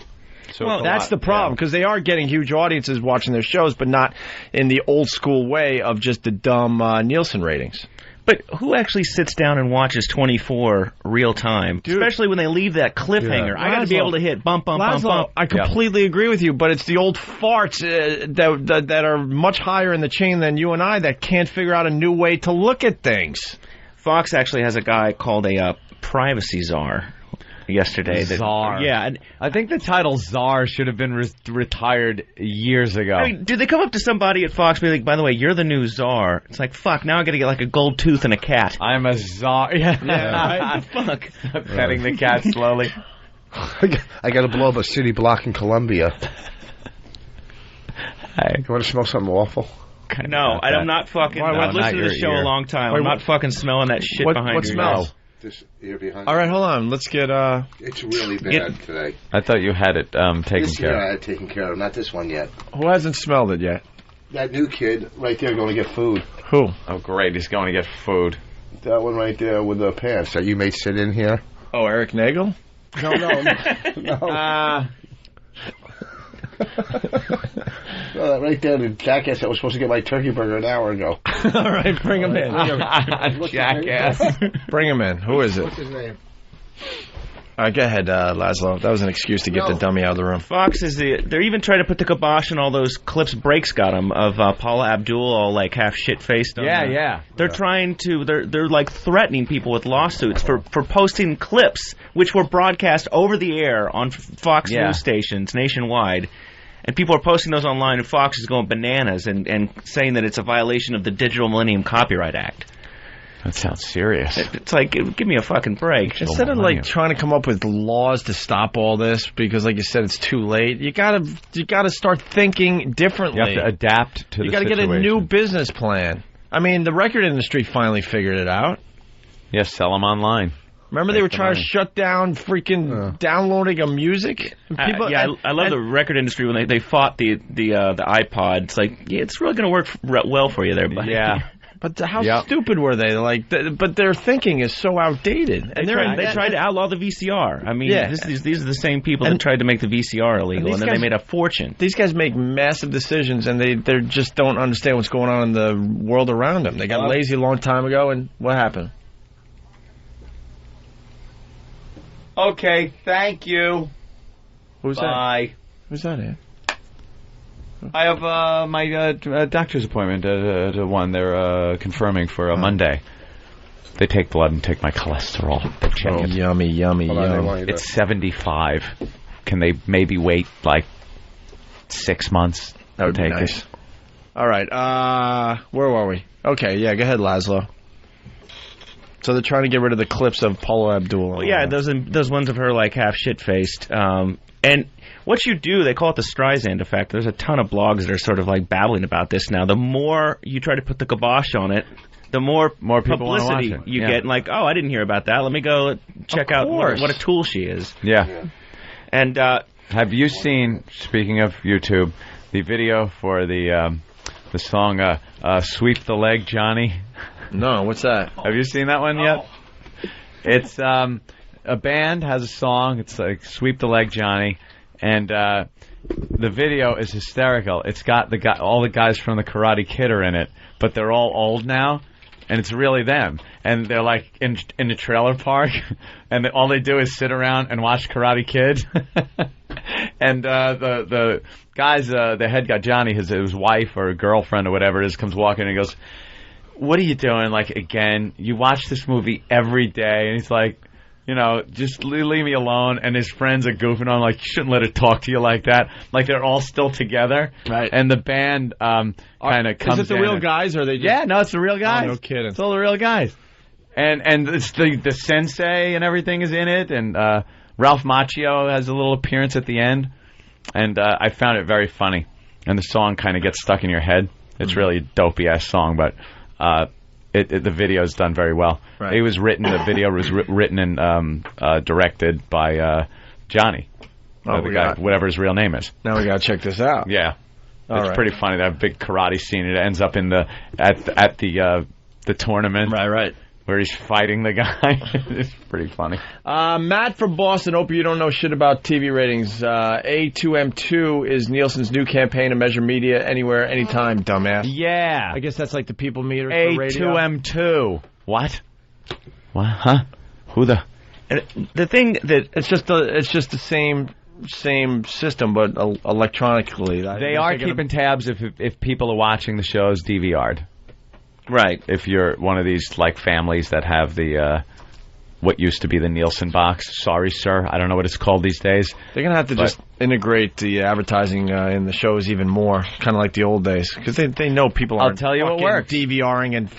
So well, that's the problem, because they are getting huge audiences watching their shows, but not in the old school way of just the dumb Nielsen ratings. But who actually sits down and watches 24 real time? Dude, especially when they leave that cliffhanger. I got to be able to hit bump. I completely agree with you, but it's the old farts that are much higher in the chain than you and I that can't figure out a new way to look at things. Fox actually has a guy called a privacy czar. Yesterday, Czar. Yeah, I think the title Czar should have been retired years ago. I mean, did they come up to somebody at Fox and be like, "By the way, you're the new czar"? It's like, fuck. Now I got to get like a gold tooth and a cat. I'm a czar. Yeah, right? Fuck. Petting the cat slowly. I got to blow up a city block in Columbia. Hey, you want to smell something awful? No, I'm not fucking. I've listened to the show a long time. I'm not fucking smelling that shit behind what your smell? This ear behind. All right, hold on. Let's get. It's really bad today. I thought you had it taken care of. Yeah, I had it taken care of. Not this one yet. Who hasn't smelled it yet? That new kid right there going to get food. Who? Oh, great. He's going to get food. That one right there with the pants that you made sit in here. Oh, Eric Nagel? No. Well, right there, the jackass that was supposed to get my turkey burger an hour ago. All right, bring him in. Jackass. Bring him in. Who is it? What's his name? All right, go ahead, Laszlo. That was an excuse to get the dummy out of the room. Fox is they're even trying to put the kibosh on all those clips Breaks got them of Paula Abdul all like half shit-faced. Yeah. They're trying to, they're like threatening people with lawsuits for posting clips which were broadcast over the air on Fox news stations nationwide. And people are posting those online, and Fox is going bananas and saying that it's a violation of the Digital Millennium Copyright Act. That sounds serious. It's like, give me a fucking break. Instead of like trying to come up with laws to stop all this, because like you said, it's too late. You gotta start thinking differently. You have to adapt to the situation. You gotta get a new business plan. I mean, the record industry finally figured it out. Yes, sell them online. Remember they were trying to shut down freaking downloading of music? People, I love the record industry when they fought the iPod. It's like, it's really going to work well for you there, buddy. Yeah. But how stupid were they? Like, but their thinking is so outdated. And they tried to outlaw the VCR. I mean, these are the same people that tried to make the VCR illegal, and then they made a fortune. These guys make massive decisions, and they just don't understand what's going on in the world around them. They got lazy a long time ago, and what happened? Okay, thank you. Who's Bye. that? Who's that, Ed? I have my doctor's appointment at 1. They're confirming for Monday. They take blood and take my cholesterol. They check it. Yummy. It's 75. Can they maybe wait like 6 months? That would be nice. All right. Where were we? Okay, yeah, go ahead, Laszlo. So they're trying to get rid of the clips of Paula Abdul. Well, yeah, those ones of her like half shit-faced. And what you do, they call it the Streisand effect. There's a ton of blogs that are sort of like babbling about this now. The more you try to put the kibosh on it, the more publicity you get. And like, oh, I didn't hear about that. Let me go check out what a tool she is. Yeah. And have you seen, speaking of YouTube, the video for the song "Sweep the Leg, Johnny"? No, what's that? Have you seen that one yet? It's a band has a song. It's like "Sweep the Leg, Johnny," and the video is hysterical. It's got all the guys from the Karate Kid are in it, but they're all old now. and it's really them, and they're like in the trailer park, and all they do is sit around and watch Karate Kid. And the guys, the head guy Johnny, his wife or girlfriend or whatever it is, comes walking and he goes, "What are you doing? Like, again, you watch this movie every day." And he's like, you know, just leave me alone. And his friends are goofing on, like, you shouldn't let her talk to you like that. Like, they're all still together. Right. And the band kind of comes in. Is it the real guys, or are they just... Yeah, no, it's the real guys. Oh, no kidding. It's all the real guys. And it's the sensei and everything is in it. And Ralph Macchio has a little appearance at the end. And I found it very funny. And the song kind of gets stuck in your head. It's really a dopey-ass song, but... the video is done very well. Right. The video was written and directed by Johnny, the guy, whatever his real name is. Now we gotta check this out. Yeah, it's pretty funny. That big karate scene. It ends up in at the tournament. Right. Where he's fighting the guy. It's pretty funny. Matt from Boston. Hope you don't know shit about TV ratings. A2M2 is Nielsen's new campaign to measure media anywhere, anytime, dumbass. Yeah. I guess that's like the people meter for radio. A2M2. What? Huh? Who the... The thing that... It's just the same system, but electronically. They are keeping tabs if people are watching the shows DVR'd. Right. If you're one of these like families that have the what used to be the Nielsen box. Sorry, sir. I don't know what it's called these days. They're going to have to just integrate the advertising in the shows even more, kind of like the old days. Because they know people aren't DVRing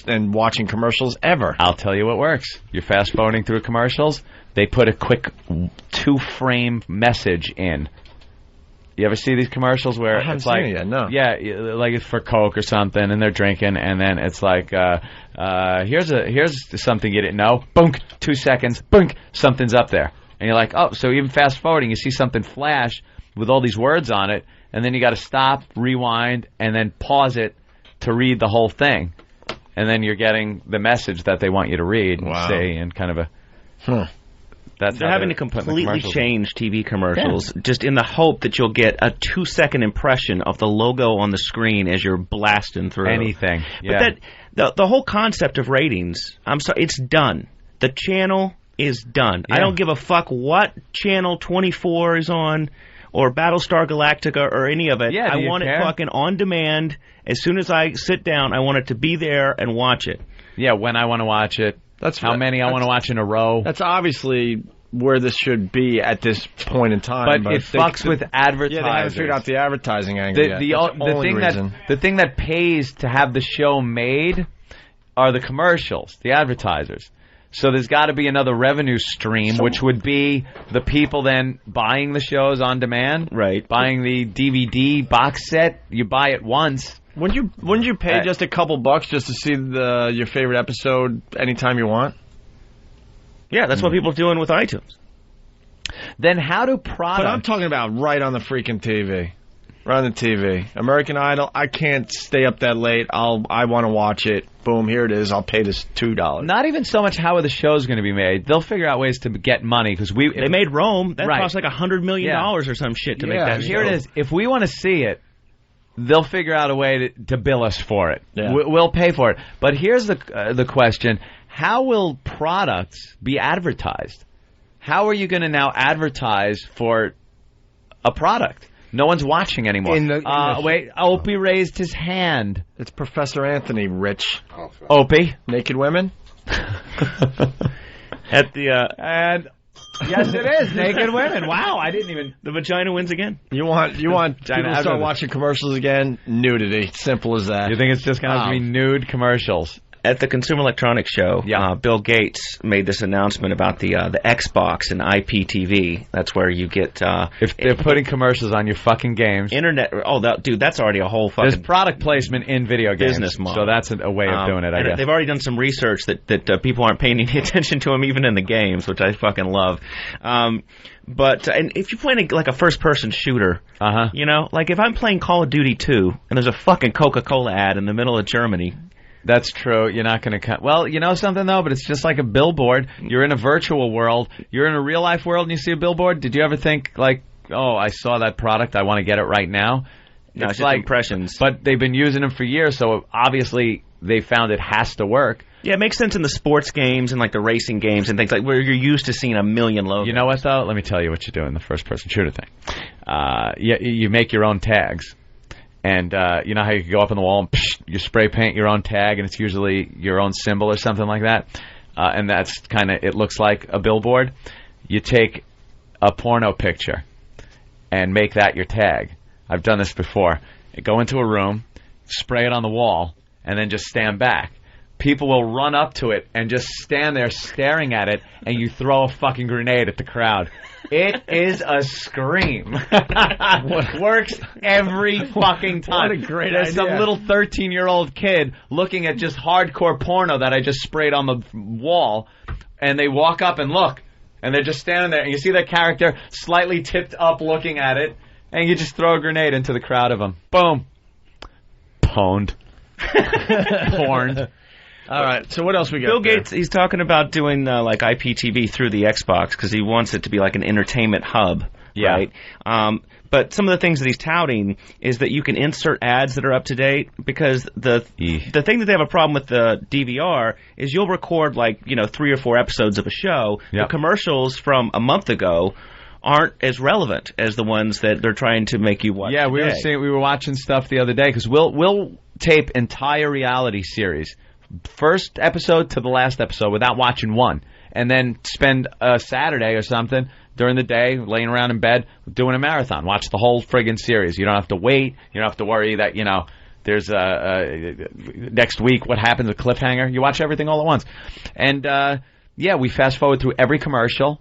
and watching commercials ever. I'll tell you what works. You're fast-forwarding through commercials. They put a quick 2-frame message in. You ever see these commercials where it's like, seen it yet, no. Yeah, like it's for Coke or something, and they're drinking, and then it's like, here's something you didn't know. Boom, 2 seconds. Boom, something's up there, and you're like, oh, so even fast forwarding, you see something flash with all these words on it, and then you got to stop, rewind, and then pause it to read the whole thing, and then you're getting the message that they want you to read and stay in kind of a. They're having to completely change TV commercials just in the hope that you'll get a 2-second impression of the logo on the screen as you're blasting through. Anything. But the whole concept of ratings, I'm sorry, it's done. The channel is done. I don't give a fuck what channel 24 is on or Battlestar Galactica or any of it. I want it fucking on demand. As soon as I sit down, I want it to be there and watch it. Yeah, when I want to watch it. That's how many I want to watch in a row. That's obviously where this should be at this point in time. But it fucks with advertising. Yeah, they haven't figured out the advertising angle yet. The thing that pays to have the show made are the commercials, the advertisers. So there's got to be another revenue stream, which would be the people then buying the shows on demand, right? Buying the DVD box set. You buy it once. Wouldn't you pay just a couple bucks just to see your favorite episode anytime you want? Yeah, that's what people are doing with iTunes. Then how do products... But I'm talking about right on the freaking TV. Right on the TV. American Idol, I can't stay up that late. I want to watch it. Boom, here it is. I'll pay this $2. Not even so much how are the shows going to be made. They'll figure out ways to get money because they made Rome. That cost like $100 million or some shit to make that show. Here it is. If we want to see it, they'll figure out a way to bill us for it. Yeah. We'll pay for it. But here's the question. How will products be advertised? How are you going to now advertise for a product? No one's watching anymore. Wait, Opie raised his hand. It's Professor Anthony, Rich. Opie. Naked women? At the, and... Yes, it is. Naked women. Wow, I didn't even... The vagina wins again. You want people to start watching commercials again? Nudity. Simple as that. You think it's just going to have to be nude commercials? At the Consumer Electronics Show, Bill Gates made this announcement about the Xbox and IPTV. That's where you get... if they're putting commercials on your fucking games... Internet... Oh, dude, that's already a whole fucking... There's product placement in video games. Business model. So that's a way of doing it, I guess. They've already done some research that people aren't paying any attention to them even in the games, which I fucking love. But and if you're playing like a first-person shooter, you know, like if I'm playing Call of Duty 2 and there's a fucking Coca-Cola ad in the middle of Germany... That's true. You're not going to... Well, you know something, though? But it's just like a billboard. You're in a virtual world. You're in a real-life world and you see a billboard. Did you ever think, like, oh, I saw that product. I want to get it right now? No, it's just impressions. But they've been using them for years, so obviously they found it has to work. Yeah, it makes sense in the sports games and like the racing games and things like where you're used to seeing a million logos. You know what, though? Let me tell you what you do in the first-person shooter thing. You make your own tags. And you know how you can go up on the wall and you spray paint your own tag, and it's usually your own symbol or something like that? And that's kind of, it looks like a billboard. You take a porno picture and make that your tag. I've done this before. You go into a room, spray it on the wall, and then just stand back. People will run up to it and just stand there staring at it, and you throw a fucking grenade at the crowd. It is a scream. Works every fucking time. What a great There's idea. some little 13-year-old kid looking at just hardcore porno that I just sprayed on the wall, and they walk up and look, and they're just standing there, and you see that character slightly tipped up looking at it, and you just throw a grenade into the crowd of them. Boom. Pwned. Porned. All right, so what else we got? Bill Gates, he's talking about doing like IPTV through the Xbox because he wants it to be like an entertainment hub, right? But some of the things that he's touting is that you can insert ads that are up to date because the thing that they have a problem with the DVR is you'll record like 3 or 4 episodes of a show. Yep. The commercials from a month ago aren't as relevant as the ones that they're trying to make you watch. Yeah, today. we were watching stuff the other day because we'll tape entire reality series, first episode to the last episode, without watching one, and then spend a Saturday or something during the day laying around in bed doing a marathon. Watch the whole friggin' series. You don't have to wait. You don't have to worry that there's next week what happens, a cliffhanger. You watch everything all at once, and we fast forward through every commercial.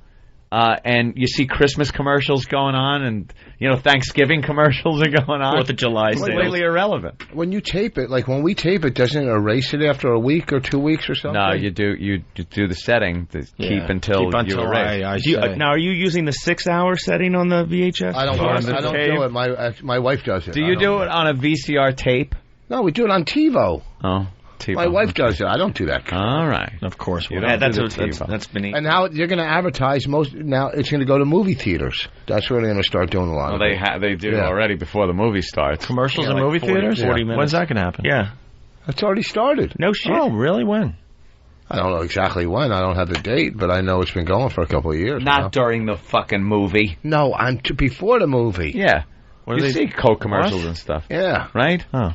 And you see Christmas commercials going on, and Thanksgiving commercials are going on. 4th of July sales. Completely irrelevant. When you tape it, like when we tape it, doesn't it erase it after a week or 2 weeks or something? No, you do the setting to keep until you erase. Now, are you using the 6-hour setting on the VHS? I don't do it. My wife does it. Do you do it on a VCR tape? No, we do it on TiVo. Oh. My wife does it. I don't do that. All right. Of course. That's beneath. And now you're going to advertise now it's going to go to movie theaters. That's where they're going to start doing a lot of it. They do already before the movie starts. Commercials in movie theaters? 40 minutes. When's that going to happen? Yeah. It's already started. No shit. Oh, really? When? I don't know exactly when. I don't have the date, but I know it's been going for a couple of years. Not during the fucking movie. No, before the movie. Yeah. You see Coke commercials and stuff. Yeah. Right? Oh.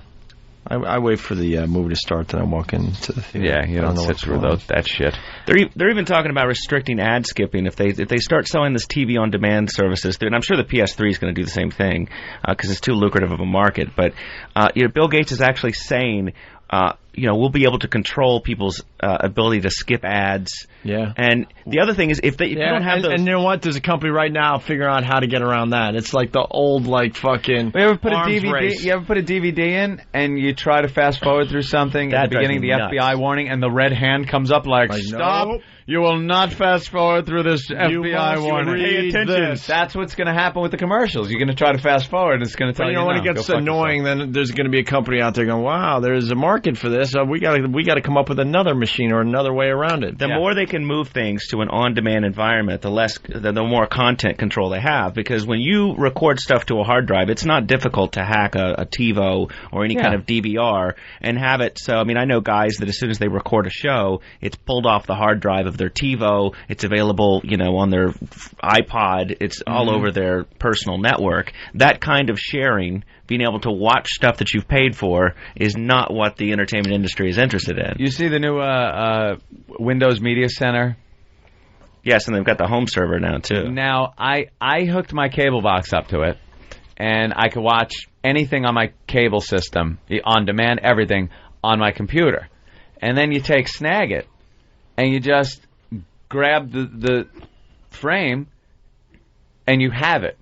I wait for the movie to start, then I walk into the theater. Yeah, you don't sit through that shit. They're even talking about restricting ad skipping if they start selling this TV on demand services. And I'm sure the PS3 is going to do the same thing because it's too lucrative of a market. But Bill Gates is actually saying, we'll be able to control people's ability to skip ads. Yeah. And the other thing is if you don't have those. And you know what? There's a company right now figuring out how to get around that. It's like the old fucking. You ever put a arms DVD? race. You ever put a DVD in and you try to fast forward through something at the beginning, the FBI warning, and the red hand comes up like stop. Nope. You will not fast forward through this FBI warning. Pay attention. That's what's going to happen with the commercials. You're going to try to fast forward, and it's going to tell you. When it gets annoying, then there's going to be a company out there going, "Wow, there's a market for this. We got to come up with another machine or another way around it." The more they can move things to an on-demand environment, the more content control they have. Because when you record stuff to a hard drive, it's not difficult to hack a TiVo or any kind of DVR and have it. So, I know guys that as soon as they record a show, it's pulled off the hard drive of their TiVo. It's available, on their iPod. It's all over their personal network. That kind of sharing, being able to watch stuff that you've paid for, is not what the entertainment industry is interested in. You see the new Windows Media Center? Yes, and they've got the home server now, too. Now, I hooked my cable box up to it, and I could watch anything on my cable system, on demand, everything, on my computer. And then you take Snagit, and you just grab the frame, and you have it.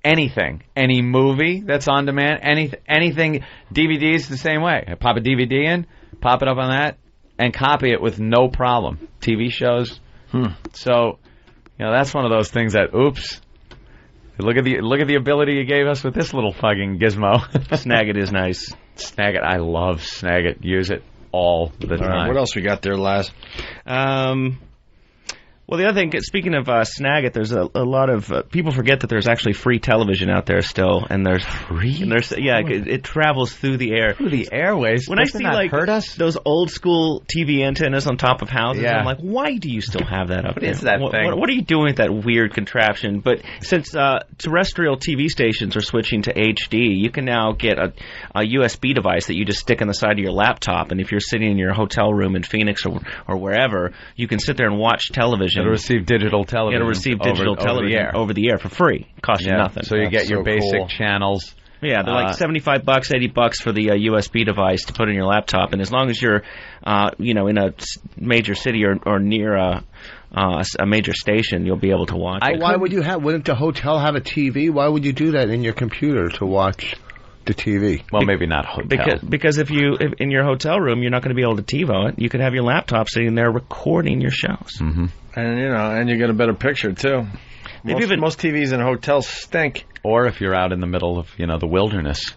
Anything. Any movie that's on demand, anything, DVDs the same way. I pop a DVD in, pop it up on that, and copy it with no problem. TV shows. So, that's one of those things that, oops. Look at the ability you gave us with this little fucking gizmo. Snagit is nice. Snagit, I love Snagit. Use it all the time. What else we got there, Laz? Well, the other thing, speaking of Snagit, there's a lot of people forget that there's actually free television out there still, and there's free. And there's it travels through the air, through the airways. When I see like those old school TV antennas on top of houses, I'm like, why do you still have that up there? What is that thing? What are you doing with that weird contraption? But since terrestrial TV stations are switching to HD, you can now get a USB device that you just stick on the side of your laptop, and if you're sitting in your hotel room in Phoenix or wherever, you can sit there and watch television. It'll receive digital television. It'll receive digital television over the air for free. Costs you nothing. So you get your basic channels. Yeah, they're like $75, $80 for the USB device to put in your laptop, and as long as you're, in a major city or near a major station, you'll be able to watch it. Why would you wouldn't the hotel have a TV? Why would you do that in your computer to watch the TV? Well, maybe not hotel. Because if in your hotel room, you're not going to be able to TiVo it. You could have your laptop sitting there recording your shows. Mm-hmm. And you get a better picture too. Most TVs in hotels stink. Or if you're out in the middle of the wilderness,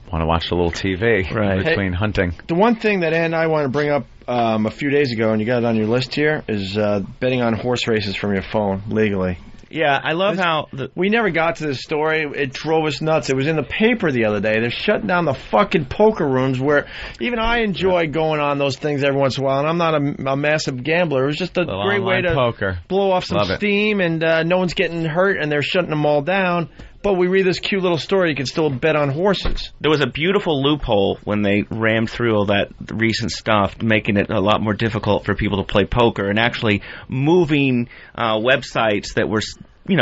want to watch a little TV between hunting. The one thing that Ann and I want to bring up a few days ago, and you got it on your list here, is betting on horse races from your phone legally. Yeah, I love how... We never got to this story. It drove us nuts. It was in the paper the other day. They're shutting down the fucking poker rooms where even I enjoy going on those things every once in a while, and I'm not a massive gambler. It was just a great way to blow off some steam, and no one's getting hurt, and they're shutting them all down. But we read this cute little story. You can still bet on horses. There was a beautiful loophole when they rammed through all that recent stuff, making it a lot more difficult for people to play poker and actually moving websites that were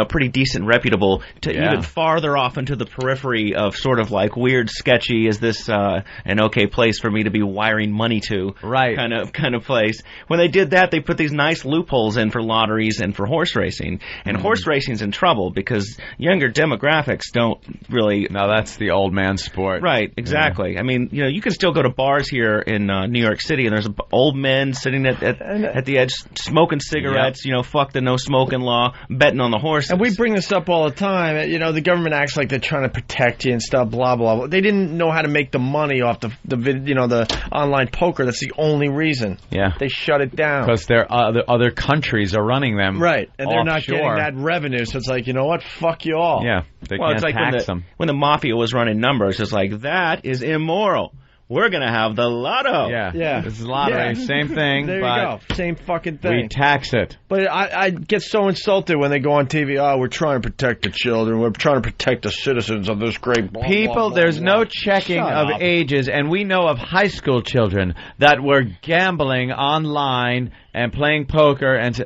pretty decent, reputable, to even farther off into the periphery of sort of like weird, sketchy, is this an okay place for me to be wiring money to? Right. Kind of place. When they did that, they put these nice loopholes in for lotteries and for horse racing. And horse racing's in trouble because younger demographics don't really... No, that's the old man sport. Right, exactly. Yeah. I mean, you can still go to bars here in New York City, and there's old men sitting at the edge smoking cigarettes, fuck the no smoking law, betting on the horse. And we bring this up all the time. The government acts like they're trying to protect you and stuff, blah, blah, blah. They didn't know how to make the money off the online poker. That's the only reason. Yeah. They shut it down. Because other countries are running them. Right. And they're not offshore. getting that revenue. So it's like, you know what? Fuck you all. Yeah. They can't tax them. When the mafia was running numbers, it's like, that is immoral. We're going to have the lotto. Yeah. This is lottery. Yeah. Same thing. There you go. Same fucking thing. We tax it. But I get so insulted when they go on TV. Oh, we're trying to protect the children. We're trying to protect the citizens of this great... Blah, people, blah, blah, there's blah. no checking of ages, and we know of high school children that were gambling online and playing poker, and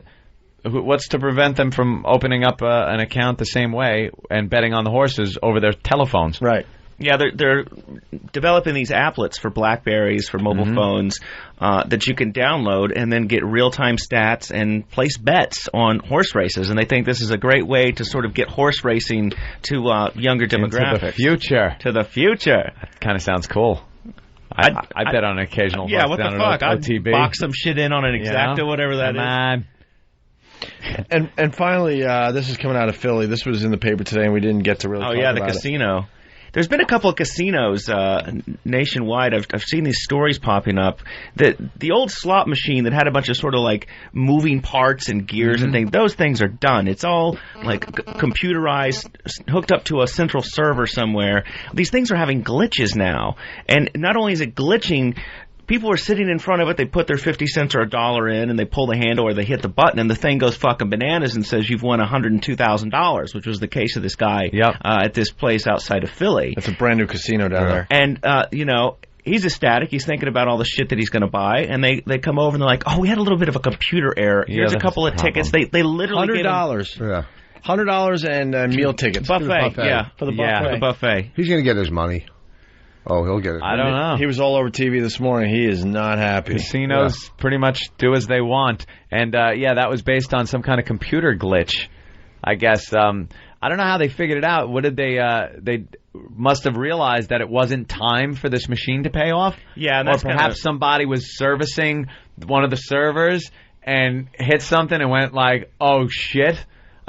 what's to prevent them from opening up an account the same way and betting on the horses over their telephones? Right. Yeah, they're developing these applets for BlackBerries, for mobile phones, that you can download and then get real-time stats and place bets on horse races. And they think this is a great way to sort of get horse racing to younger demographics. Into the future. To the future. That kind of sounds cool. I bet on an occasional horse what down the fuck? at OTB. I'd box some shit in on an Exacta, whatever that is. And finally, this is coming out of Philly. This was in the paper today, and we didn't get to really talk about it. The casino. There's been a couple of casinos nationwide. I've seen these stories popping up that the old slot machine that had a bunch of sort of like moving parts and gears and things, those things are done. It's all like computerized, hooked up to a central server somewhere. These things are having glitches now. And not only is it glitching, people are sitting in front of it, they put their 50 cents or $1 in, and they pull the handle or they hit the button, and the thing goes fucking bananas and says you've won $102,000, which was the case of this guy at this place outside of Philly. That's a brand new casino down there. And, he's ecstatic. He's thinking about all the shit that he's going to buy, and they come over and they're like, oh, we had a little bit of a computer error. Here's a couple of tickets. They literally $100. Yeah. $100 and meal tickets. Buffet. Yeah, for the buffet. Yeah, for the buffet. He's going to get his money. Oh, he'll get it. I don't know. He was all over TV this morning. He is not happy. Casinos pretty much do as they want. And, that was based on some kind of computer glitch, I guess. I don't know how they figured it out. What did they must have realized that it wasn't time for this machine to pay off? Yeah. And or perhaps somebody was servicing one of the servers and hit something and went like, oh, shit.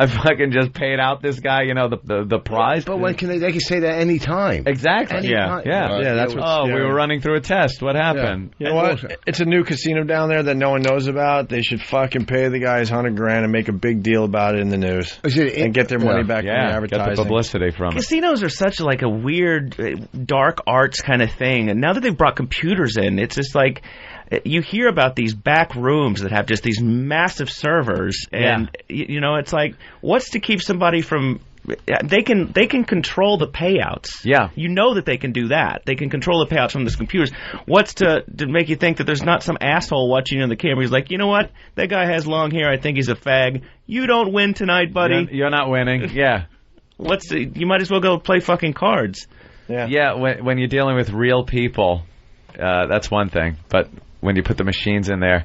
I fucking just paid out this guy, the prize. But when can they can say that any time? Exactly. Anytime. Yeah, that's what's we scary. were running through a test. What happened? You know what? It's a new casino down there that no one knows about. They should fucking pay the guys $100,000 and make a big deal about it in the news and get their money back from the advertising. Get the publicity from it. Casinos are such like a weird, dark arts kind of thing, and now that they've brought computers in, it's just like you hear about these back rooms that have just these massive servers, and it's like, what's to keep somebody from? They can control the payouts. Yeah, you know that they can do that. They can control the payouts from these computers. What's to make you think that there's not some asshole watching you on the camera? He's like, you know what? That guy has long hair. I think he's a fag. You don't win tonight, buddy. You're not winning. Yeah. You might as well go play fucking cards. Yeah. When you're dealing with real people, that's one thing. But when you put the machines in there,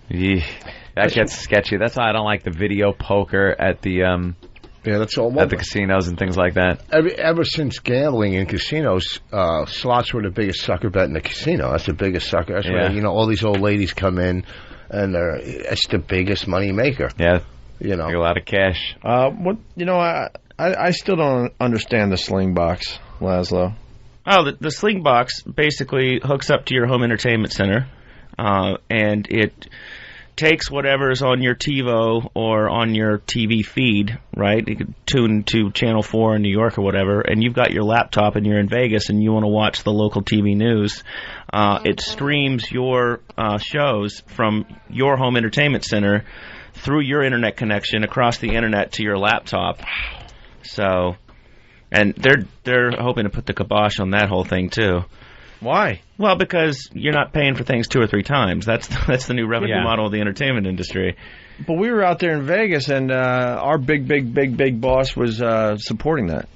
that gets sketchy. That's why I don't like the video poker at the that's all. At the casinos and things like that. Ever since gambling in casinos, slots were the biggest sucker bet in the casino. That's the biggest sucker. That's where all these old ladies come in, and it's the biggest money maker. Yeah, make a lot of cash. I still don't understand the sling box, Laszlo. Oh, the sling box basically hooks up to your home entertainment center, and it takes whatever's on your TiVo or on your TV feed, right? You could tune to Channel 4 in New York or whatever, and you've got your laptop and you're in Vegas and you want to watch the local TV news. It streams your shows from your home entertainment center through your internet connection across the internet to your laptop. So, and they're hoping to put the kibosh on that whole thing too. Why? Well, because you're not paying for things 2 or 3 times. That's the new revenue model of the entertainment industry. But we were out there in Vegas, and our big boss was supporting that.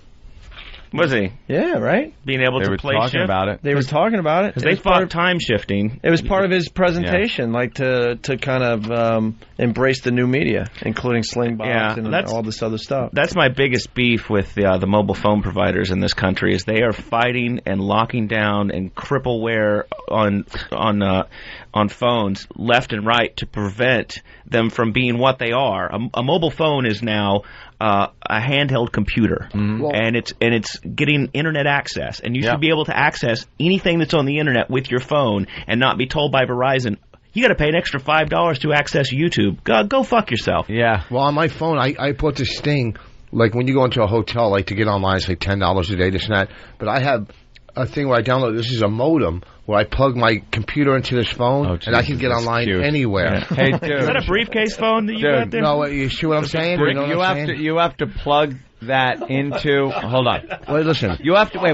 Was he? Yeah, right? Being able to play shift? About it. They were talking about it. Because they fought time shifting. It was part of his presentation, like to kind of embrace the new media, including Slingbox and all this other stuff. That's my biggest beef with the mobile phone providers in this country is they are fighting and locking down and crippleware on phones left and right to prevent them from being what they are. A mobile phone is now a handheld computer, and it's getting internet access, and you should be able to access anything that's on the internet with your phone and not be told by Verizon, you got to pay an extra $5 to access YouTube. Go fuck yourself. Yeah. Well, on my phone, I bought this thing, like when you go into a hotel, like to get online, it's like $10 a day, this and that. But I have a thing where I download, this is a modem, where I plug my computer into this phone, and I can get online anywhere. Yeah. Hey, dude. Is that a briefcase phone that you got there? No, you see what I'm saying? You have to plug that into... Hold on. Wait, listen. You have to... Wait.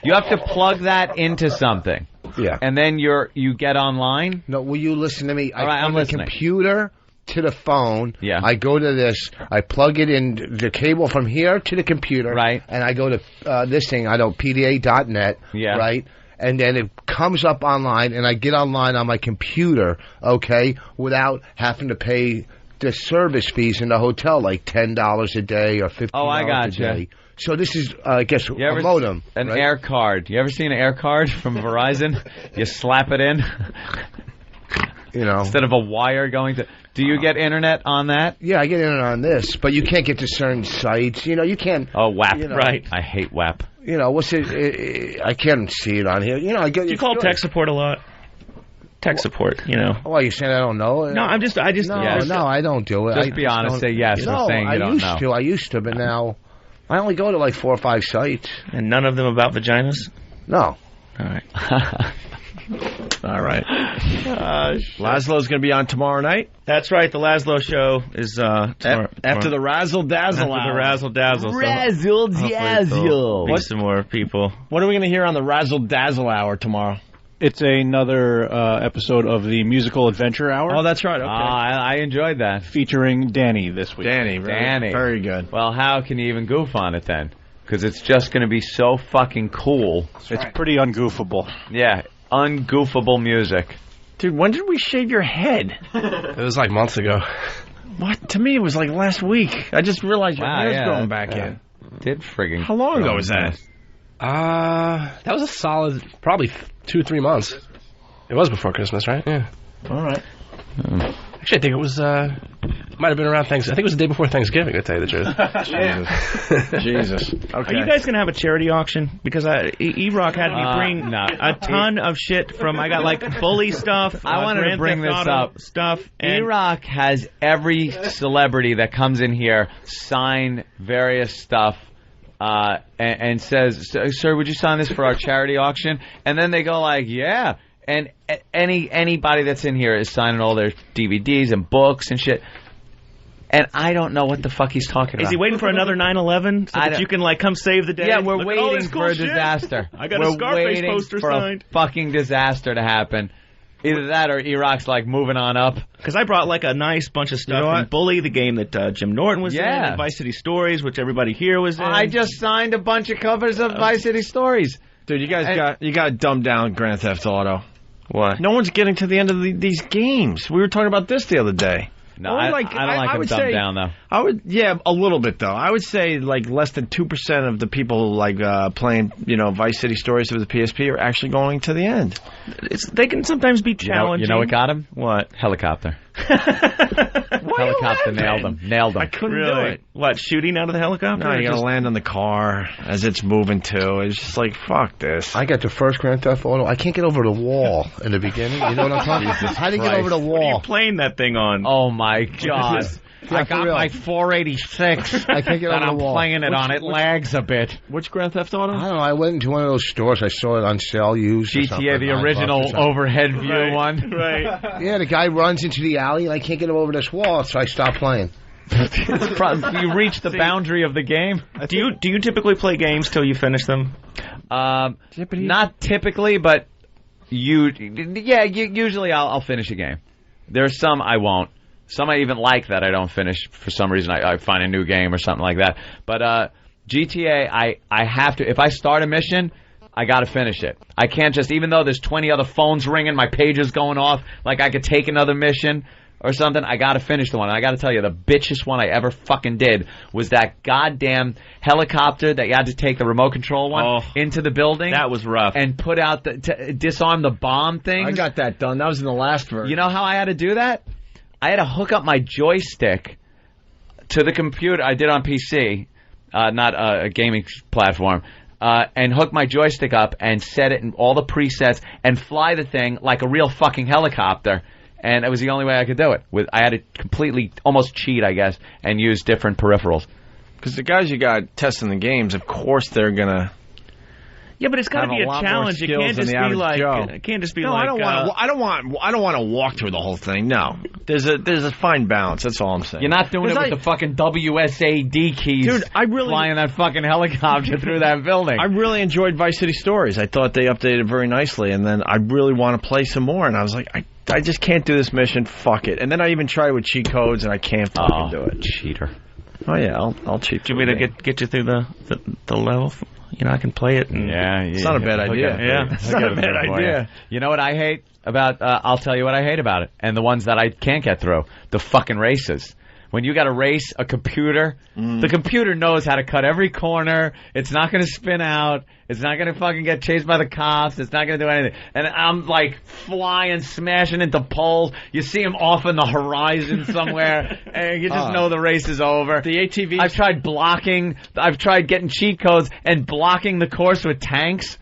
You have to plug that into something. Yeah. And then you get online? No, will you listen to me? All right, I'm listening. The computer to the phone. Yeah. I go to this. I plug it in the cable from here to the computer. Right. And I go to this thing. I know PDA.net. Yeah. Right. And then it comes up online, and I get online on my computer, okay, without having to pay the service fees in the hotel, like $10 a day or $15 a day. So this is, I guess, a modem. An air card. You ever seen an air card from Verizon? You slap it in. Instead of a wire going to... Do you get internet on that? Yeah, I get internet on this, but you can't get to certain sites. You can't... Oh, WAP. Right. I hate WAP. What's it? I can't see it on here. I get. You call tech support a lot. Tech support, Oh, you saying I don't know? No, I just. No, I don't do it. Just be honest. Say yes. No, saying you don't know. I used to, but now I only go to like 4 or 5 sites. And none of them about vaginas? No. All right. All right. Laszlo's going to be on tomorrow night. That's right. The Laszlo show is after the Razzle Dazzle hour. The Razzle Dazzle. Razzle Dazzle. What's some more people? What are we going to hear on the Razzle Dazzle hour tomorrow? It's another episode of the Musical Adventure Hour. Oh, that's right. Okay. I enjoyed that. Featuring Danny this week. Danny. Very good. Well, how can you even goof on it then? Because it's just going to be so fucking cool. It's pretty ungoofable. Yeah. Ungoofable music. Dude, when did we shave your head? It was like months ago. What? To me, it was like last week. I just realized your hair's growing back in. Did friggin' How long ago was that? That was a solid, probably 2-3 months. It was before Christmas, right? Yeah. All right. Actually, I think it was Might have been around Thanksgiving. I think it was the day before Thanksgiving, to tell you the truth. Jesus. Okay. Are you guys going to have a charity auction? Because E-Rock had me bring a ton of shit from, I got like bully stuff. I wanted to bring this up. Stuff. E-Rock has every celebrity that comes in here sign various stuff and says, sir, would you sign this for our charity auction? And then they go like, yeah. And anybody that's in here is signing all their DVDs and books and shit. And I don't know what the fuck he's talking about. Is he waiting for another 9/11 so that you can like come save the day? Yeah, we're Look waiting cool for a shit. disaster. I got a Scarface poster for signed. A fucking disaster to happen. Either that or E-Rock's like moving on up. Because I brought like a nice bunch of stuff from Bully, the game that Jim Norton was in, and Vice City Stories, which everybody here was in. I just signed a bunch of covers of Vice City Stories. Dude, you guys got to dumb down Grand Theft Auto. What? No one's getting to the end of these games. We were talking about this the other day. No, I don't like them dumbed down, though. I would, a little bit, though. I would say, like, less than 2% of the people, like, playing, Vice City Stories with the PSP are actually going to the end. They can sometimes be challenging. You know what got him? What? Helicopter. Helicopter nailed him. I couldn't really? do it. What, shooting out of the helicopter? No, you got to land on the car as it's moving, too. It's just like, fuck this. I got the first Grand Theft Auto. I can't get over the wall in the beginning. You know what I'm talking about? How do you get over the wall? What are you playing that thing on? Oh, my God. I got my 486 I can't get that over I'm the wall. playing it on. It lags a bit. Which Grand Theft Auto? I don't know. I went into one of those stores. I saw it on sale used. GTA, the original overhead view one. Right. Yeah, the guy runs into the alley, and I can't get him over this wall, so I stopped playing. You reach the boundary of the game. Do you typically play games till you finish them? Not typically, but usually I'll finish a game. There's some I won't. Some I even like that I don't finish for some reason. I find a new game or something like that. But GTA, I have to. If I start a mission, I got to finish it. I can't just, even though there's 20 other phones ringing, my page is going off, like I could take another mission or something, I got to finish the one. And I got to tell you, the bitchest one I ever fucking did was that goddamn helicopter that you had to take the remote control one into the building. That was rough. And put out to disarm the bomb things. I got that done. That was in the last version. You know how I had to do that? I had to hook up my joystick to the computer. I did on PC, not a gaming platform, and hook my joystick up and set it in all the presets and fly the thing like a real fucking helicopter. And it was the only way I could do it. I had to completely, almost cheat, I guess, and use different peripherals. Because the guys you got testing the games, of course they're gonna. Yeah, but it's got to be a challenge. It can't just be like. It can't just be like. I don't want to walk through the whole thing. No, there's a fine balance. That's all I'm saying. You're not doing it with the fucking WSAD keys. Dude, I really flying that fucking helicopter through that building. I really enjoyed Vice City Stories. I thought they updated very nicely, and then I really want to play some more. And I was like, I just can't do this mission. Fuck it. And then I even tried with cheat codes, and I can't fucking do it. Cheater. Oh yeah, I'll cheat. Do you want me to get you through the level? You know, I can play it. And it's not a bad idea. Yeah, it's not a bad idea. You know what I hate about? I'll tell you what I hate about it, and the ones that I can't get through: the fucking races. When you got to race a computer, the computer knows how to cut every corner. It's not going to spin out. It's not going to fucking get chased by the cops. It's not going to do anything. And I'm like flying, smashing into poles. You see him off in the horizon somewhere, and you just know the race is over. The ATV. I've tried blocking. I've tried getting cheat codes and blocking the course with tanks.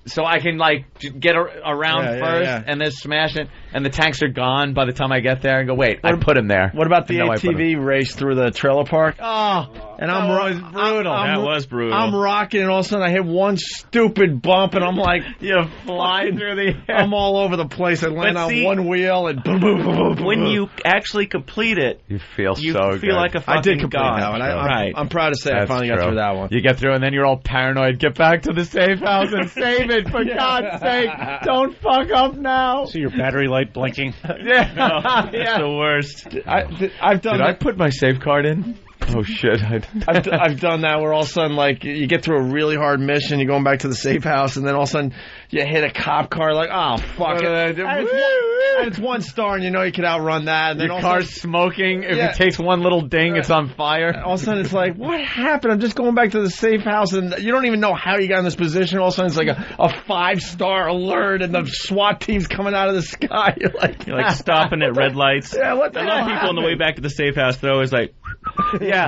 So I can, like, get around first and then smash it, and the tanks are gone by the time I get there and go, wait, I put him there. What about the ATV race through the trailer park? Oh, and that was brutal. That was brutal. I'm rocking, and all of a sudden I hit one stupid bump, and I'm like, you fly through the air. I'm all over the place. I land on one wheel, and boom, boom, boom, boom. When you actually complete it, you feel so good. You feel like a fucking I did complete god. that one. I'm proud to say I finally got through that one. You get through, and then you're all paranoid. Get back to the safe house and save it, for God's sake. Don't fuck up now. See your battery light blinking? Yeah. It's the worst. I've done. Did I put my save card in? Oh shit! I've done that where all of a sudden, like, you get through a really hard mission, you're going back to the safe house, and then all of a sudden you hit a cop car, like, oh fuck it, and it's 1 star, and you know you can outrun that. And then your car's smoking. If it takes one little ding, it's on fire. All of a sudden it's like, what happened? I'm just going back to the safe house, and you don't even know how you got in this position. All of a sudden it's like a 5-star alert, and the SWAT team's coming out of the sky. You're like stopping at red lights. Yeah, what the I love people on the way back to the safe house. They're always like,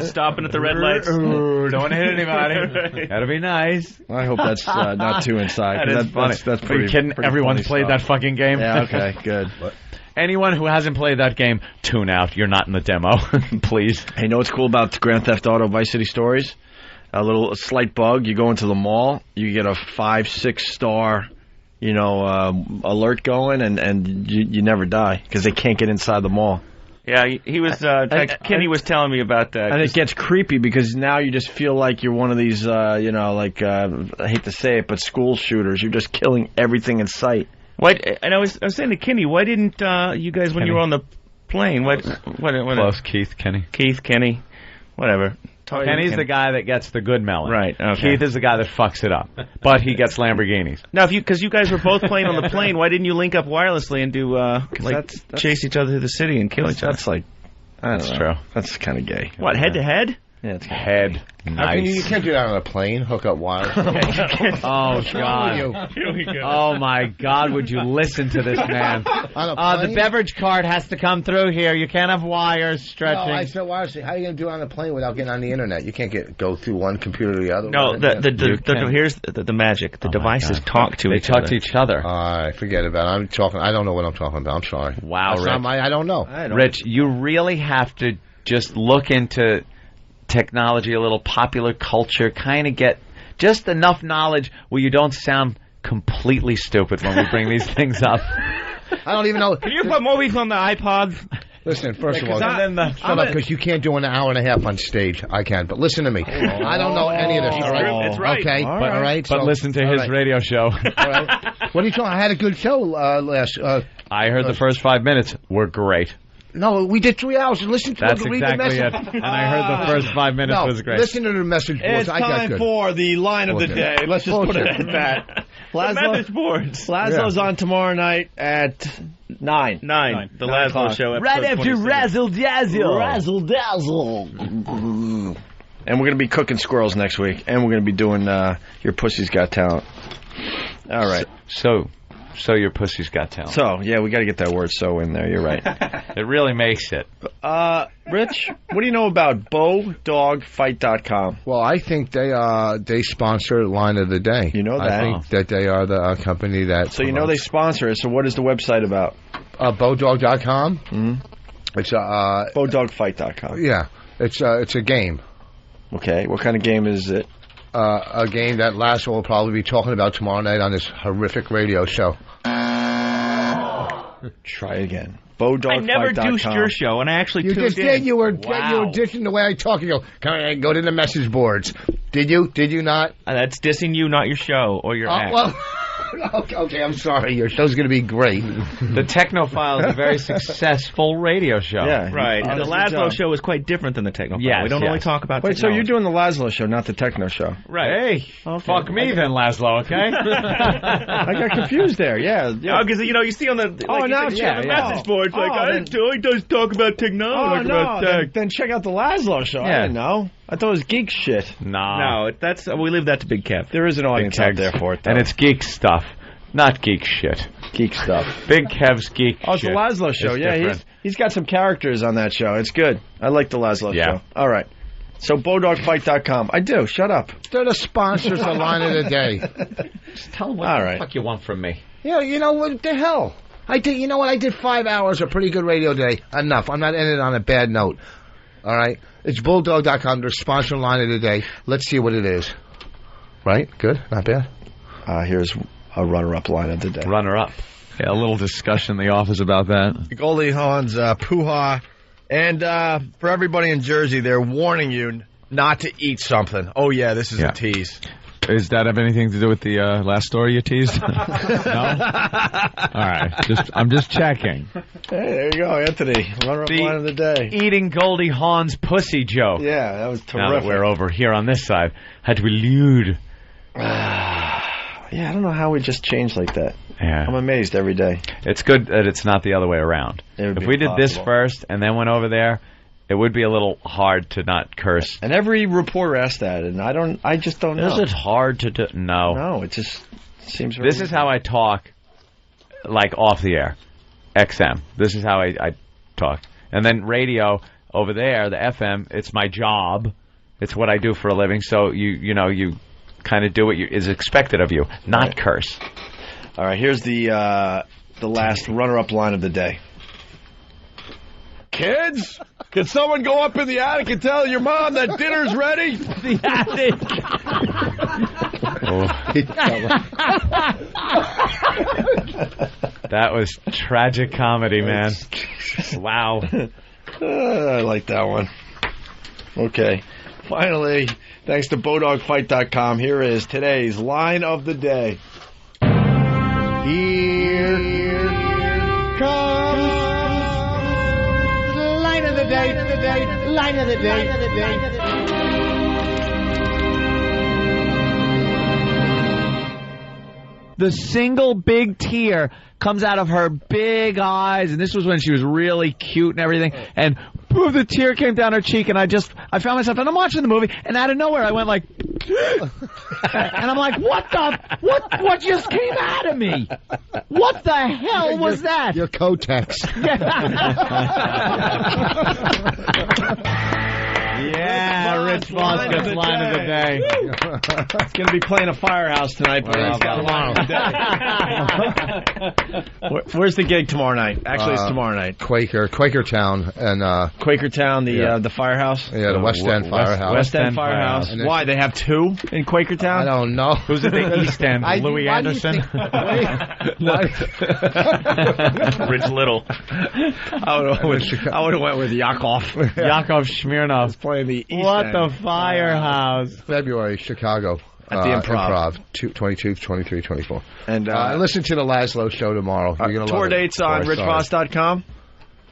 stopping at the red lights. Don't want to hit anybody. Gotta be nice. I hope that's not too inside. That is funny. That's Are pretty, you kidding? pretty Everyone's funny played stuff. that fucking game. Yeah, okay, good. Anyone who hasn't played that game, tune out. You're not in the demo. Please. Hey, you know what's cool about Grand Theft Auto Vice City Stories? A slight bug. You go into the mall, you get a 5-6 star, alert going, and you never die because they can't get inside the mall. Yeah, he was. Kenny was telling me about that, and it gets creepy because now you just feel like you're one of these, I hate to say it, but school shooters. You're just killing everything in sight. And I was saying to Kenny, why didn't you guys when you were on the plane? What? Close, Kenny, whatever. Kenny's the guy that gets the good melon. Right. Okay. Keith is the guy that fucks it up, but he gets Lamborghinis. Now, because you guys were both playing on the plane, why didn't you link up wirelessly and do that's chase each other through the city and kill each other? That's like, I don't know. True. That's kind of gay. What, head to head? Yeah, it's head. Nice. You can't do that on a plane. Hook up wires. Oh God! Here we go. Oh my God! Would you listen to this man? On a plane? The beverage cart has to come through here. You can't have wires stretching. No, I said wires. How are you going to do it on a plane without getting on the internet? You can't go through one computer to the other. No, here's the magic. The devices talk to each other. They talk to each other. All right, forget about it. I don't know what I'm talking about. I'm sorry. Wow, Rich. I don't know. Rich, you really have to just look into technology, a little popular culture, kind of get just enough knowledge where you don't sound completely stupid when we bring these things up. I don't even know. Can you put movies on the iPod? Listen, first of all, shut up, because you can't do an hour and a half on stage. I can, but listen to me. I don't know any of this. All right, it's right. Okay, all right. But listen to his radio show. All right. What are you talking? I had a good show last. I heard the first 5 minutes were great. No, we did 3 hours. Listen to That's read exactly the it. message. And I heard the first 5 minutes was great. Listen to the message boards. It's time for the line of the day. Let's just put it at that. The message boards. Laszlo's on tomorrow night at 9. The Laszlo Show, episode Right after 26. Razzle Dazzle. Razzle Dazzle. And we're going to be cooking squirrels next week. And we're going to be doing Your Pussy's Got Talent. All right. So your pussy's got talent. So, yeah, we got to get that word "so" in there. You're right. It really makes it. Rich, what do you know about BowDogFight.com? Well, I think they sponsor Line of the Day. You know that. I think that they are the company that. So you know they sponsor it. So what is the website about? BowDog.com. Mm-hmm. It's BowDogFight.com. Yeah, it's a game. Okay, what kind of game is it? A game that Laszlo will probably be talking about tomorrow night on this horrific radio show. Try again. BowDogFight.com. I never douched your show, and I actually You tuned just in. did. You were Wow. dishing the way I talk. You go to the message boards. Did you? Did you not? That's dissing you, not your show or your act. Well, okay, I'm sorry. Your show's going to be great. The Technophile is a very successful radio show. Yeah, Right. And the Laszlo Show is quite different than the Technophile. Yes, we don't yes. only talk about Wait, so technology. you're doing the Laszlo Show, not the Techno Show? Right. Hey, fuck me then, Laszlo, okay? I got confused there. Yeah. Yeah, because you see on the message boards I just talk about technology, talk about tech. Then check out the Laszlo Show. I didn't know. I thought it was geek shit. No, we leave that to Big Kev. There is an audience out there for it, though. And it's geek stuff, not geek shit. Geek stuff. Big Kev's geek Oh, it's shit. the Laszlo Show. It's Yeah, different. he's got some characters on that show. It's good. I like the Laszlo Show. All right. So, BowDogFight.com. I do. Shut up. They're the sponsors of Line of the Day. Just tell them what All the right. fuck you want from me. Yeah, you know what the hell? I did. You know what? I did 5 hours of pretty good radio today. Enough. I'm not ending on a bad note. All right. It's BowDog.com. They're sponsoring Line of the Day. Let's see what it is. Right? Good. Not bad. Here's a runner-up line of the day. Runner-up. Yeah, a little discussion in the office about that. Goldie Hawn's Poo-Ha. And for everybody in Jersey, they're warning you not to eat something. Oh, yeah, this is a tease. Does that have anything to do with the last story you teased? No? All right. I'm just checking. Hey, there you go, Anthony. Runner-up line of the day. Eating Goldie Hawn's pussy joke. Yeah, that was terrific. Now that we're over here on this side, had to be lewd. Yeah, I don't know how we just changed like that. Yeah. I'm amazed every day. It's good that it's not the other way around. If we did this first and then went over there, it would be a little hard to not curse. And every reporter asked that, and I just don't know. Is it hard to do? No. No, it just seems... This is how I talk, like, off the air. XM. This is how I talk. And then radio, over there, the FM, it's my job. It's what I do for a living, so you kind of do what is expected of you, not curse. All right, here's the last runner-up line of the day. Kids, can someone go up in the attic and tell your mom that dinner's ready? The attic. That was tragic comedy, man. Wow. I like that one. Okay. Finally, thanks to BowDogFight.com, here is today's line of the day. Here comes the line of the day, line of the day. The single big tear comes out of her big eyes, and this was when she was really cute and everything, and boom, the tear came down her cheek, and I found myself, and I'm watching the movie, and out of nowhere I went like, and I'm like, what just came out of me? What the hell was that? Your Kotex. Yeah, Rich Foskett's line of the day. It's going to be playing a Firehouse tonight, but he's got a line of the day. Where's the gig tomorrow night? Actually, it's tomorrow night. Quakertown. And, Quakertown, the Firehouse? Yeah, the West End Firehouse. West End Firehouse. Why? They have two in Quakertown? I don't know. Who's at the East End? Louis Anderson? Rich Little. I would have went with Yakov. Yakov Smirnov. Playing the East What End. the Firehouse? February, Chicago. At the Improv. 22, 23, 24. And listen to the Laszlo show tomorrow. You're gonna tour love dates on richvoss.com?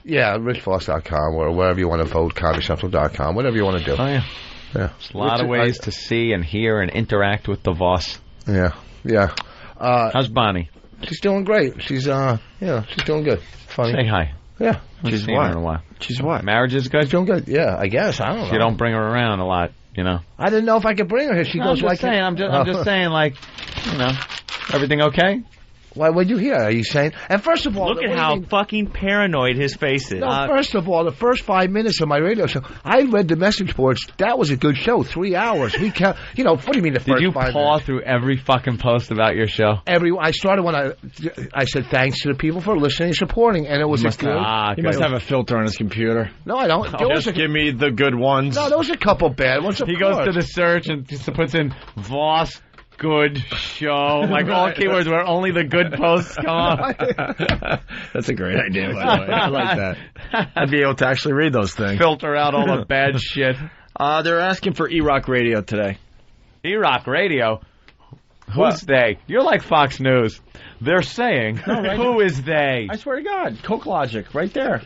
Yeah, richvoss.com or wherever you want to vote, comedycentral.com, whatever you want to do. Oh, yeah. Yeah. There's a lot of ways to see and hear and interact with the Voss. Yeah. How's Bonnie? She's doing great. She's she's doing good. Funny. Say hi. Yeah. She's what? In a while. She's what? Marriage is good? She's doing good. Yeah, I guess. I don't know. You don't bring her around a lot, you know. I didn't know if I could bring her here. She goes like... I'm just saying, like, you know, everything okay? Why would you hear? Are you saying? And first of all, look at how fucking paranoid his face is. No, first of all, the first 5 minutes of my radio show, I read the message boards. That was a good show. 3 hours. We can't. You know, what do you mean the first 5 minutes? Did you paw through every fucking post about your show? I started when I said thanks to the people for listening and supporting, and it was he must have a filter on his computer. No, I don't. Just give me the good ones. No, there was a couple bad ones. He goes to the search and just puts in Voss. Good show, like all keywords where only the good posts come up. That's a great idea, by the way. I like that. I'd be able to actually read those things. Filter out all the bad shit. They're asking for E-Rock Radio today. E-Rock Radio? Who's they? You're like Fox News. They're saying, who is they? I swear to God, Coke Logic, right there.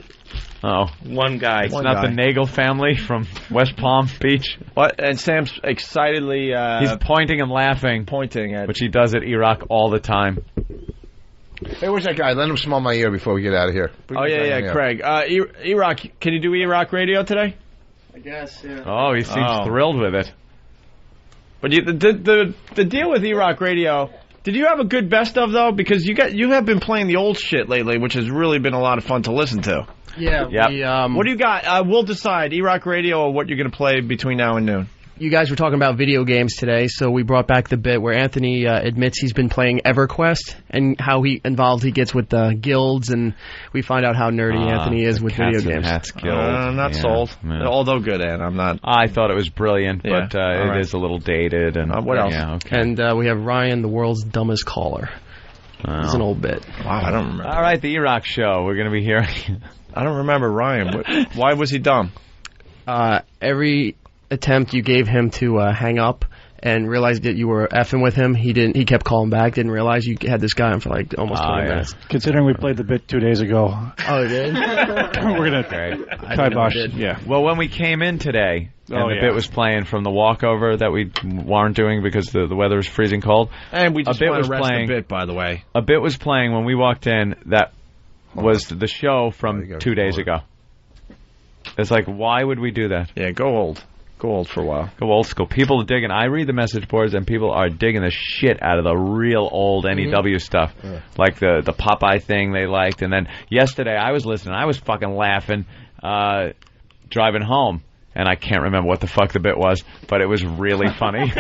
Oh, one guy. It's not the Nagel family from West Palm Beach. What? And Sam's excitedly he's pointing and laughing, which he does at E-Rock all the time. Hey, where's that guy? Let him smell my ear before we get out of here. Oh yeah, Craig. E-Rock, can you do E-Rock Radio today? I guess. Yeah. Oh, he seems thrilled with it. But the deal with E-Rock Radio. Did you have a good best of though? Because you have been playing the old shit lately, which has really been a lot of fun to listen to. Yeah. Yep. What do you got? We'll decide E-Rock Radio or what you're going to play between now and noon. You guys were talking about video games today, so we brought back the bit where Anthony admits he's been playing EverQuest and how involved he gets with the guilds, and we find out how nerdy Anthony is with video games. Hats guild. Not sold. Yeah. Although good, Ed. I'm not. I thought it was brilliant, but it is a little dated. And what else? Yeah, okay. And we have Ryan, the world's dumbest caller. Oh. It's an old bit. Wow, I don't remember. All right, the E-Rock show. We're going to be hearing. I don't remember Ryan. Why was he dumb? Every attempt you gave him to hang up, and realized that you were effing with him. He kept calling back, didn't realize you had this guy on for like almost 20 minutes. Considering we played the bit 2 days ago. Oh, did? We're going to kibosh. Yeah. Well, when we came in today, and the bit was playing from the walkover that we weren't doing because the weather was freezing cold. And we just want to rest playing, the bit, by the way. A bit was playing when we walked in that was the show from 2 days ago. It's like, why would we do that? Yeah, go old. Go old for a while. Go old school. People are digging. I read the message boards, and people are digging the shit out of the real old NEW stuff. Yeah. Like the Popeye thing they liked. And then yesterday I was listening. I was fucking laughing driving home. And I can't remember what the fuck the bit was, but it was really funny.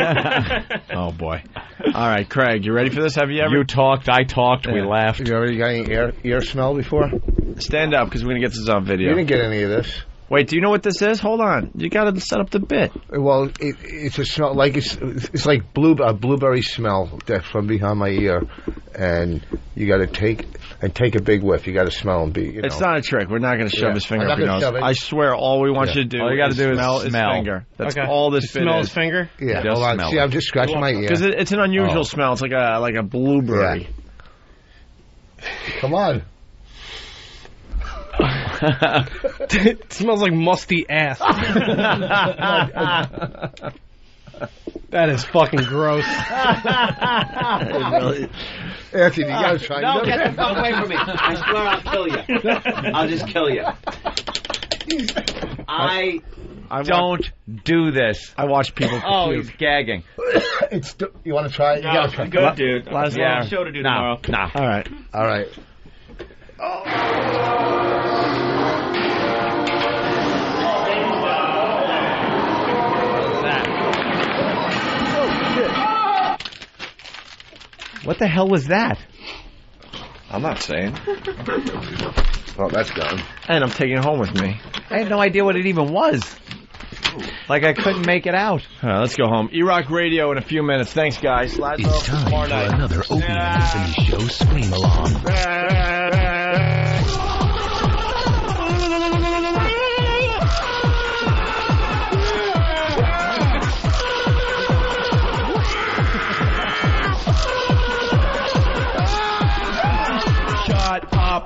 Oh, boy. All right, Craig, you ready for this? Have you ever? You talked, I talked, we laughed. You already got any ear smell before? Stand up, because we're going to get this on video. You didn't get any of this. Wait, do you know what this is? Hold on. You got to set up the bit. Well, it's a smell, like it's like a blueberry smell that from behind my ear, and you got to take a big whiff. You got to smell and be. It's not a trick. We're not going to shove his finger up your nose. I swear, all we want you to do. All you got to do is smell his finger. That's all this bit smell is. his finger. Yeah, hold on. See, I'm just scratching my ear because it's an unusual smell. It's like a blueberry. Yeah. Come on. It smells like musty ass. That is fucking gross. Really? Anthony, you gotta try. No, get the fuck away from me. I swear I'll kill you. I'll just kill you. I don't do this. I watch people. Oh, he's gagging. You want to try it? You gotta try. Good, dude. Last show to do tomorrow. Nah. All right. What the hell was that? I'm not saying. Well, that's done. And I'm taking it home with me. I had no idea what it even was. Like, I couldn't make it out. All right, let's go home. E-Rock Radio in a few minutes. Thanks, guys. It's time for another Opie and Anthony Show Scream Along.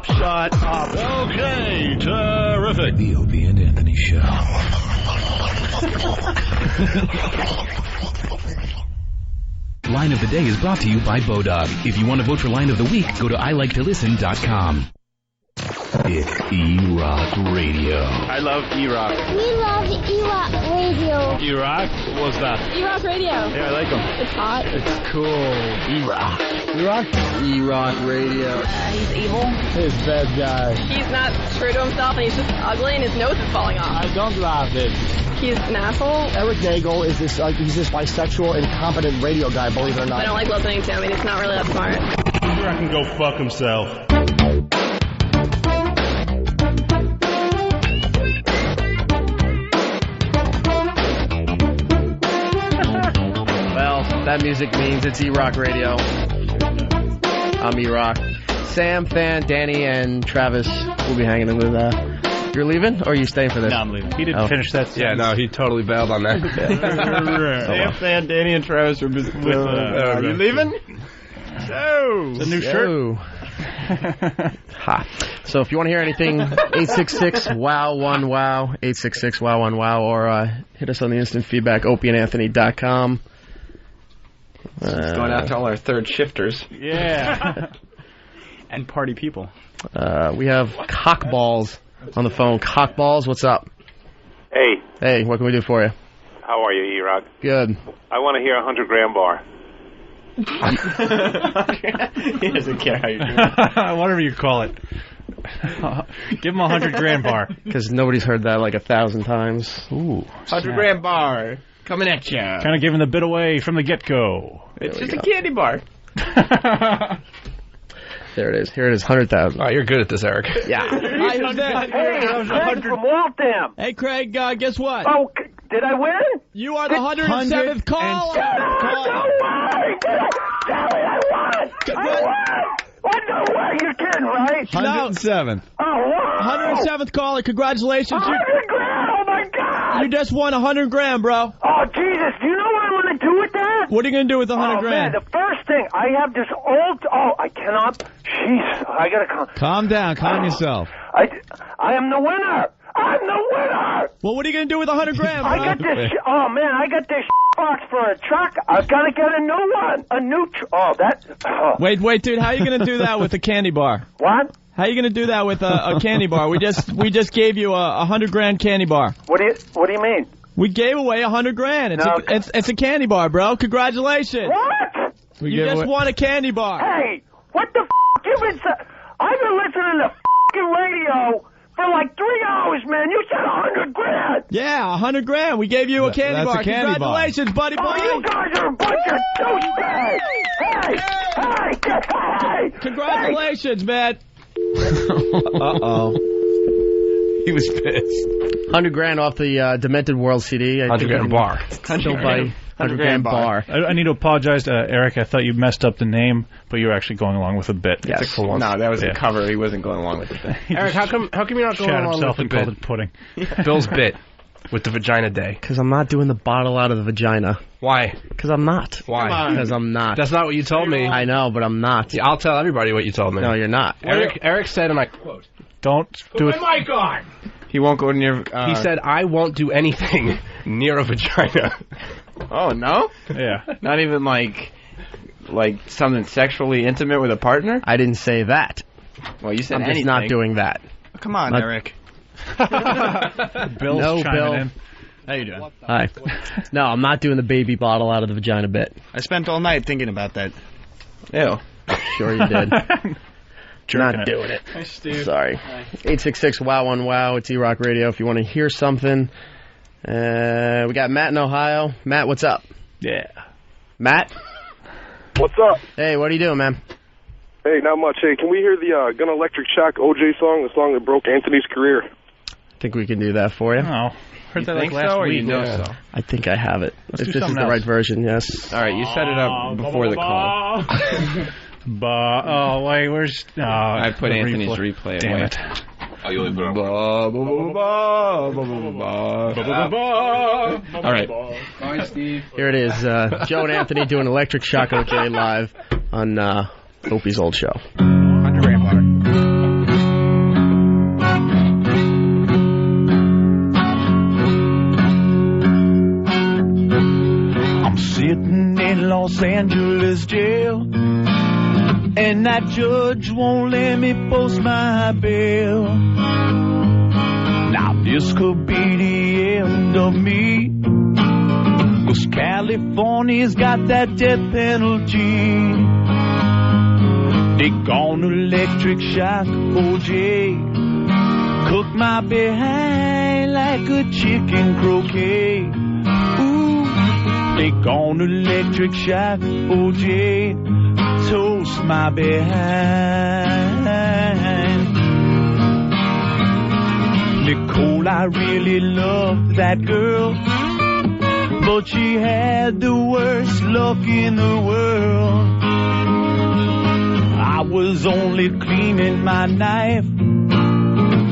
Shut up. Okay, terrific. The Opie and Anthony Show. Line of the Day is brought to you by Bodog. If you want to vote for Line of the Week, go to iliketolisten.com. It's E-Rock Radio. I love E-Rock. We love E-Rock Radio. E-Rock? What's that? E-Rock Radio. Yeah, I like them. It's hot. It's cool. E-Rock. E-Rock? E-Rock Radio. He's evil. He's a bad guy. He's not true to himself, and he's just ugly, and his nose is falling off. I don't love it. He's an asshole. Eric Nagel is this he's this bisexual, incompetent radio guy, believe it or not. I don't like listening to him, and he's not really that smart. E-Rock can go fuck himself. That music means it's E-Rock Radio. I'm E-Rock. Sam, Fan, Danny, and Travis will be hanging with. You're leaving, or are you staying for this? No, I'm leaving. He didn't finish that sentence. Yeah, no, he totally bailed on that. Sam, Fan, Danny, and Travis are you leaving? So, it's a new shirt. Ha. So if you want to hear anything, 866-WOW-1-WOW, 866-WOW-1-WOW, or hit us on the instant feedback, opieandanthony.com. It's going out to all our third shifters. Yeah. And party people. We have Cockballs on the phone. Cockballs, what's up? Hey. Hey, what can we do for you? How are you, E-Rock? Good. I want to hear 100-gram bar. He doesn't care how you do it. Whatever you call it. Give him a 100-gram bar. Because nobody's heard that like 1,000 times. Ooh. 100-gram bar. Coming at you. Kind of giving the bit away from the get-go. It's just a candy bar. There it is. Here it is, 100,000. Oh, you're good at this, Eric. Yeah. Hi, who's that? Hey, Craig from Waltham. Hey, Craig, guess what? Oh, did I win? You are the 107th caller. No way! Tell me I won! I won! What? No way! You're kidding, right? 107th. Oh, wow! 107th caller. Congratulations. 100 grand! Oh, my God! You just won 100 grand, bro. Oh, Jesus. Do you know what I want to do do with that? What are you going to do with the 100 grand? Man, the first thing, I have this old... I cannot... Jeez, I got to... Calm down. Calm yourself. I am the winner. I'm the winner. Well, what are you going to do with 100 grand, I got this... I got this box for a truck. I've got to get a new one. A new... Wait, dude. How are you going to do that with a candy bar? What? How are you going to do that with a candy bar? We just gave you a 100 grand candy bar. What do you mean? We gave away 100 grand. It's a candy bar, bro. Congratulations. What? You just won a candy bar. Hey, what the f***? I've been listening to f***ing radio for like 3 hours, man. You said 100 grand. Yeah, 100 grand. We gave you a candy bar. A candy Congratulations, buddy. You guys are a bunch of douchebags. Hey. Congratulations, man. Uh-oh. He was pissed. 100 grand off the Demented World CD. 100 grand bar. Still buy 100 grand bar. I need to apologize to Eric. I thought you messed up the name, but you were actually going along with a bit. Yes. No, that was a cover. He wasn't going along with the bit. Eric, how come you're not going Shat along himself with and the called bit? it pudding. Bill's bit with the vagina day. Because I'm not doing the bottle out of the vagina. Why? Because I'm not. Why? Because I'm not. That's not what you told me. I know, but I'm not. Yeah, I'll tell everybody what you told me. No, you're not. Eric said, and I quote, "Don't do it." My God. He won't go near... He said, I won't do anything near a vagina. Oh, no? Yeah. Not even like something sexually intimate with a partner? I didn't say that. Well, you said I'm anything. just not doing that. Come on, Eric. Bill's chiming Bill. in. How you doing? Hi. No, I'm not doing the baby bottle out of the vagina bit. I spent all night thinking about that. Ew. Sure you did. Not it. doing it. Hi, Steve. Sorry. 866-WOW-1-WOW. It's E-Rock Radio if you want to hear something. We got Matt in Ohio. Matt, what's up? Yeah. Matt? What's up? Hey, what are you doing, man? Hey, not much. Hey, can we hear the Gun Electric Shock OJ song, the song that broke Anthony's career? I think we can do that for you. Oh. Heard that like last week. So? I think I have it. Let's if do this is something the right else. version, yes. All right, you set it up before the call. Oh, wait, where's... I put Anthony's replay Damn away. it. Oh, you only put All right. Bye, Steve. Here it is. Joe and Anthony doing Electric Shock OJ live on Opie's old show. 100 grand bar. I'm sitting in Los Angeles jail, and that judge won't let me post my bail. Now this could be the end of me, 'cause California's got that death penalty. They gone electric shock OJ, cook my behind like a chicken croquet. Ooh, they gone electric shock OJ, toast my behind. Nicole, I really loved that girl, but she had the worst luck in the world. I was only cleaning my knife,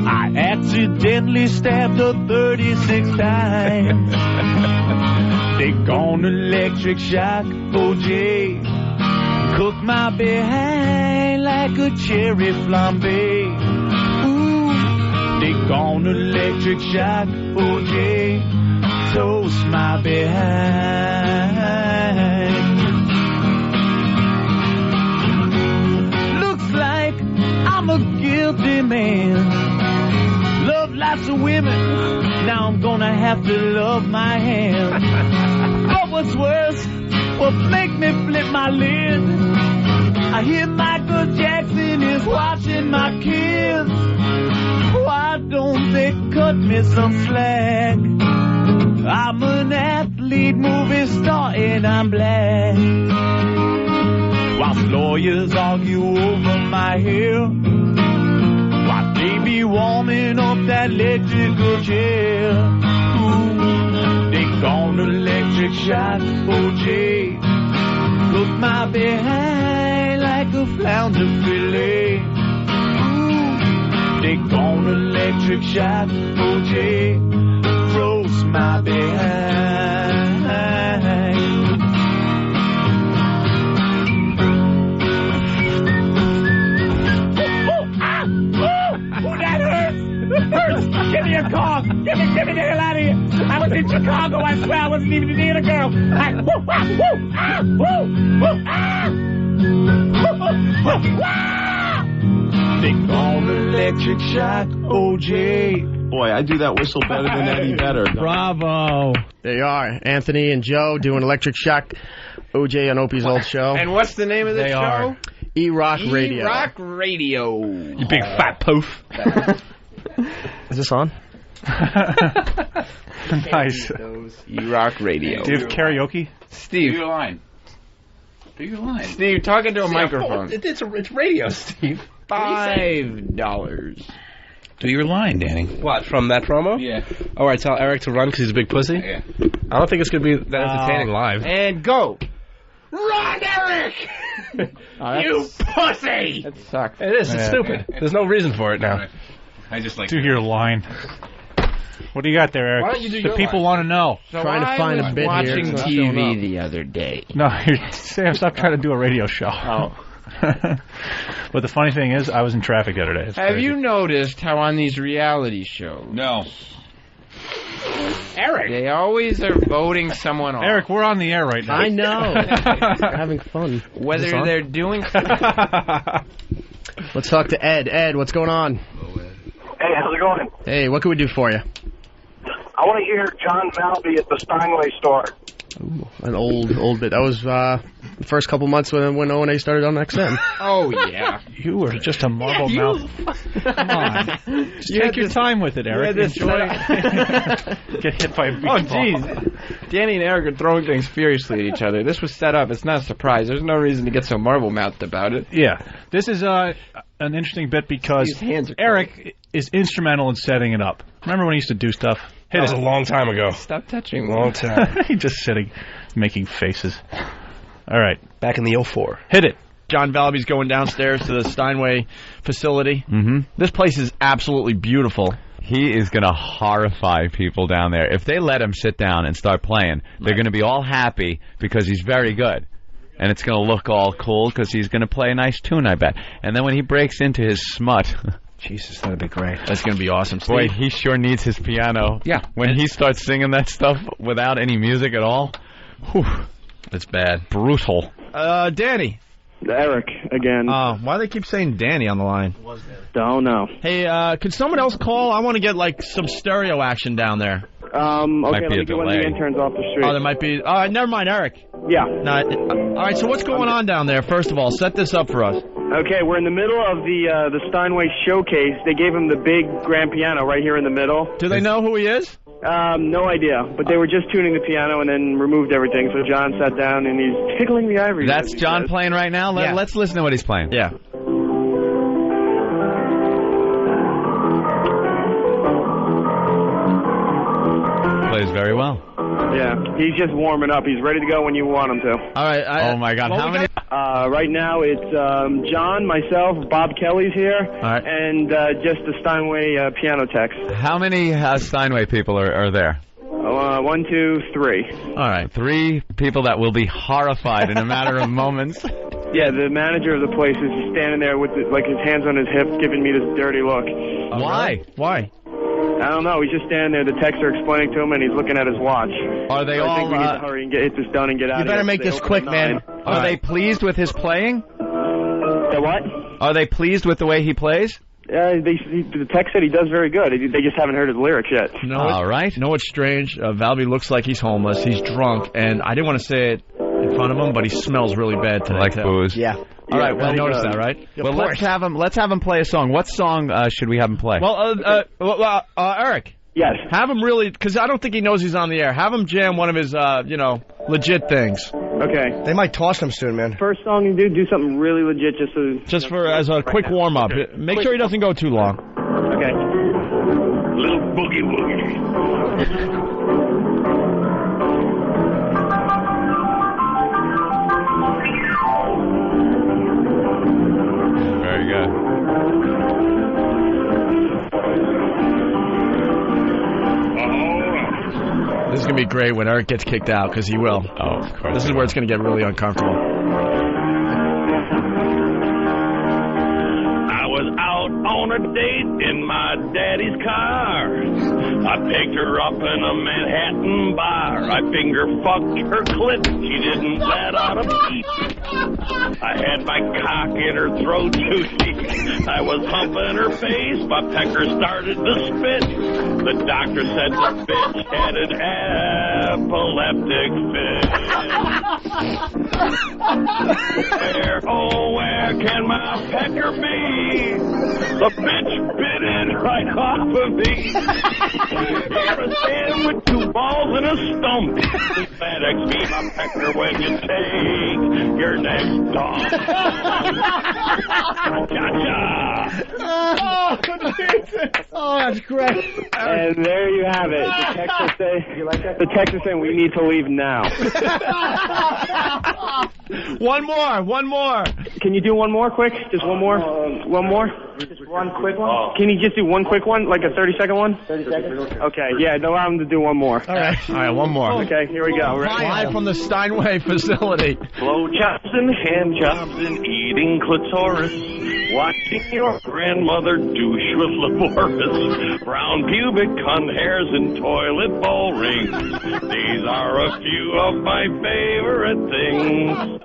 I accidentally stabbed her 36 times. They gone electric shock OJ, cook my behind like a cherry flambe. Ooh, they gone electric shock OJ, toast my behind. Looks like I'm a guilty man. Love lots of women, now I'm gonna have to love my hand. But what's worse, what make me flip my lid? I hear Michael Jackson is watching my kids. Why don't they cut me some slack? I'm an athlete, movie star, and I'm black. Whilst lawyers argue over my hair, while they be warming up that electrical chair. Ooh, they gone electric shock OJ, cook my behind like a flounder fillet. Ooh, they gone electric shock OJ, roast my behind. Give me a call. Get me the hell out of here. I was in Chicago. I swear I wasn't even near the girl. Woo, ah, woo, ah, woo, woo, ah. Woo, ah. They call me Electric Shock OJ. Boy, I do that whistle better than Eddie Vedder. Bravo. There you are, Anthony and Joe doing Electric Shock OJ on Opie's old show. And what's the name of the show? E-Rock Radio. E-Rock Radio. You big fat poof. Is this on? Nice. E-Rock Radio. Do you have karaoke? Steve. Do your line. Do your line. Steve, talking to a microphone. It's radio, Steve. $5. Do your line, Danny. What, from that promo? Yeah. Oh, I tell Eric to run because he's a big pussy? Yeah. I don't think it's going to be that entertaining live. And go. Run, Eric! You pussy! That sucks. It is. It's stupid. There's no reason for it now. I just like Do your line. What do you got there, Eric? Why don't you do the your people want to know. So Trying to find a bit watching here. TV the other day. No, Sam, stop trying to do a radio show. Oh. But the funny thing is, I was in traffic the other day. It's Have crazy. you noticed how on these reality shows, No. Eric, they always are voting someone off? Eric, we're on the air right now. I know. We're having fun. Whether they're doing Let's talk to Ed. Ed, what's going on? Hey, how's it going? Hey, what can we do for you? I want to hear John Valby at the Steinway store. Ooh, an old bit. That was the first couple months when O&A started on XM. Oh, yeah. You were just a marble mouth. Come on. Just take your time with it, Eric. Enjoy it. Get hit by a beach ball. jeez. Danny and Eric are throwing things furiously at each other. This was set up. It's not a surprise. There's no reason to get so marble-mouthed about it. Yeah. This is an interesting bit because These hands are Eric is instrumental in setting it up. Remember when he used to do stuff? That was a long time ago. Stop touching me. Long time. He's just sitting, making faces. All right. Back in the 04. Hit it. John Valby's going downstairs to the Steinway facility. Mm-hmm. This place is absolutely beautiful. He is going to horrify people down there. If they let him sit down and start playing, they're going to be all happy because he's very good. And it's going to look all cool because he's going to play a nice tune, I bet. And then when he breaks into his smut... Jesus, that'd be great. That's going to be awesome. Boy, Steve? he sure needs his piano. Yeah. When he starts singing that stuff without any music at all, whew, That's bad. brutal. Danny. Eric again. Why do they keep saying Danny on the line? Don't know. Hey, could someone else call? I want to get, like, some stereo action down there. Okay, Might let be me a get one of the delay. interns off the street. Oh, there might be... never mind, Eric. Yeah. All right, so what's going on down there? First of all, set this up for us. Okay, we're in the middle of the Steinway showcase. They gave him the big grand piano right here in the middle. Do they know who he is? No idea, but they were just tuning the piano and then removed everything. So John sat down and he's tickling the ivory. That's John playing right now? Yeah. Let's listen to what he's playing. Yeah. Plays very well. Yeah, he's just warming up. He's ready to go when you want him to. All right. Oh, my God. How many... Right now it's John, myself, Bob Kelly's here, right. and just the Steinway piano techs. How many Steinway people are there? 1, 2, 3. All right. 3 people that will be horrified in a matter of moments. Yeah, the manager of the place is just standing there with like his hands on his hips, giving me this dirty look. Why? Why? I don't know. He's just standing there. The techs are explaining to him, and he's looking at his watch. Are they so all... I think we need to hurry and get this done and get out of here. You better make this quick, man. Are they pleased with his playing? The what? Are they pleased with the way he plays? The tech said he does very good. They just haven't heard his lyrics yet. All right. You know what's strange? Valby looks like he's homeless. He's drunk, and I didn't want to say it in front of him, but he smells really bad today. Like booze. Yeah. All right, well, I noticed that, right? Well, let's have him play a song. What song should we have him play? Well, Eric. Yes. Have him really, because I don't think he knows he's on the air. Have him jam one of his, legit things. Okay. They might toss him soon, man. First song you do something really legit Just as a quick warm-up. Make sure he doesn't go too long. Okay. Little boogie woogie. Very good. This is going to be great when Eric gets kicked out, because he will. Oh, of course. This is where it's going to get really uncomfortable. I was out on summer date in my daddy's car. I picked her up in a Manhattan bar. I finger fucked her clit. She didn't let out a peep. I had my cock in her throat too deep. I was humping her face. My pecker started to spit. The doctor said the bitch had an epileptic fit. Where can my pecker be? The bitch bit it right off of me. Here I stand with 2 balls and a stump. FedEx me my pecker when you take your next dump. Cha-cha. Oh, that's great. And there you have it. The Texas say, you like that? The Texas saying we need to leave now. One more. Can you do one more quick? Just one more? One more? Just one quick one? Can you just do one quick one? Like a 30-second one? 30 seconds? Okay, yeah, allow him to do one more. All right, one more. Okay, here we go. Live from the Steinway facility. Blow chops and hand jobs and eating clitoris. Watching your grandmother douche with laborious. Brown pubic cunt hairs and toilet bowl rings. These are a few of my favorite things.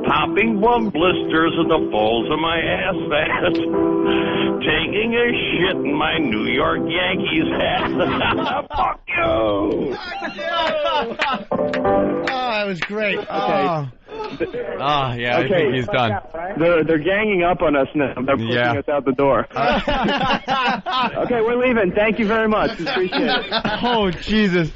Popping one blisters in the folds of my ass fat. Taking a shit in my New York Yankees hat. Fuck you! Oh, that was great. Yeah, I think he's done. They're ganging up on us now. They're pushing us out the door. Okay, we're leaving. Thank you very much. Appreciate it. Oh, Jesus.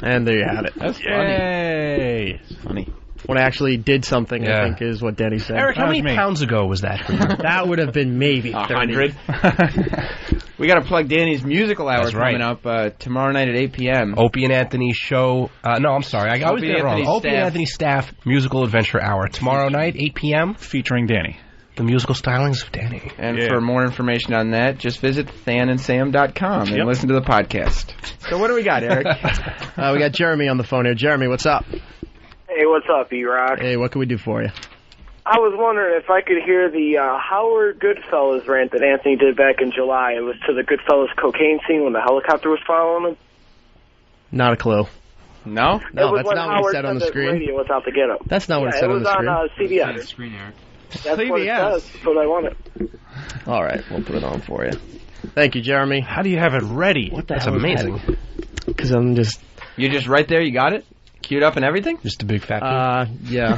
And there you have it. That's funny. It's funny. When I actually did something, I think is what Denny said. Eric, how many pounds ago was that for you? That would have been maybe 100. We got to plug Danny's musical hour That's right. coming up tomorrow night at 8 p.m. Opie and Anthony show. No, I'm sorry. I always get it wrong. Opie and Anthony Staff Musical Adventure Hour. Tomorrow night, 8 p.m. Featuring Danny. The musical stylings of Danny. And for more information on that, just visit thanandsam.com and listen to the podcast. So what do we got, Eric? We got Jeremy on the phone here. Jeremy, what's up? Hey, what's up, E-Rock? Hey, what can we do for you? I was wondering if I could hear the Howard Goodfellas rant that Anthony did back in July. It was to the Goodfellas cocaine scene when the helicopter was following him. Not a clue. No? No, that's not what he said on the screen. Radio was out to get him. That's not what he said on the screen. It was on CBS. That's what it says. That's what I wanted. All right, we'll put it on for you. Thank you, Jeremy. How do you have it ready? That's amazing. Because I'm just... You're just right there? You got it? Queued up and everything? Just a big fat poof. Yeah.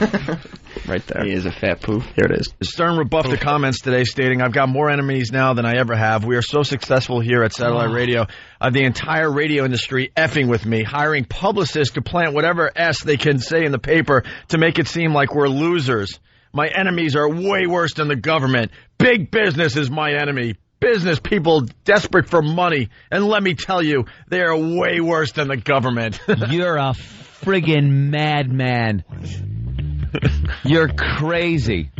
Right there. He is a fat poof. Here it is. Stern rebuffed the comments today, stating, "I've got more enemies now than I ever have. We are so successful here at Satellite Radio. The entire radio industry effing with me, hiring publicists to plant whatever S they can say in the paper to make it seem like we're losers. My enemies are way worse than the government. Big business is my enemy. Business people desperate for money. And let me tell you, they are way worse than the government." You're a friggin' madman. You're crazy.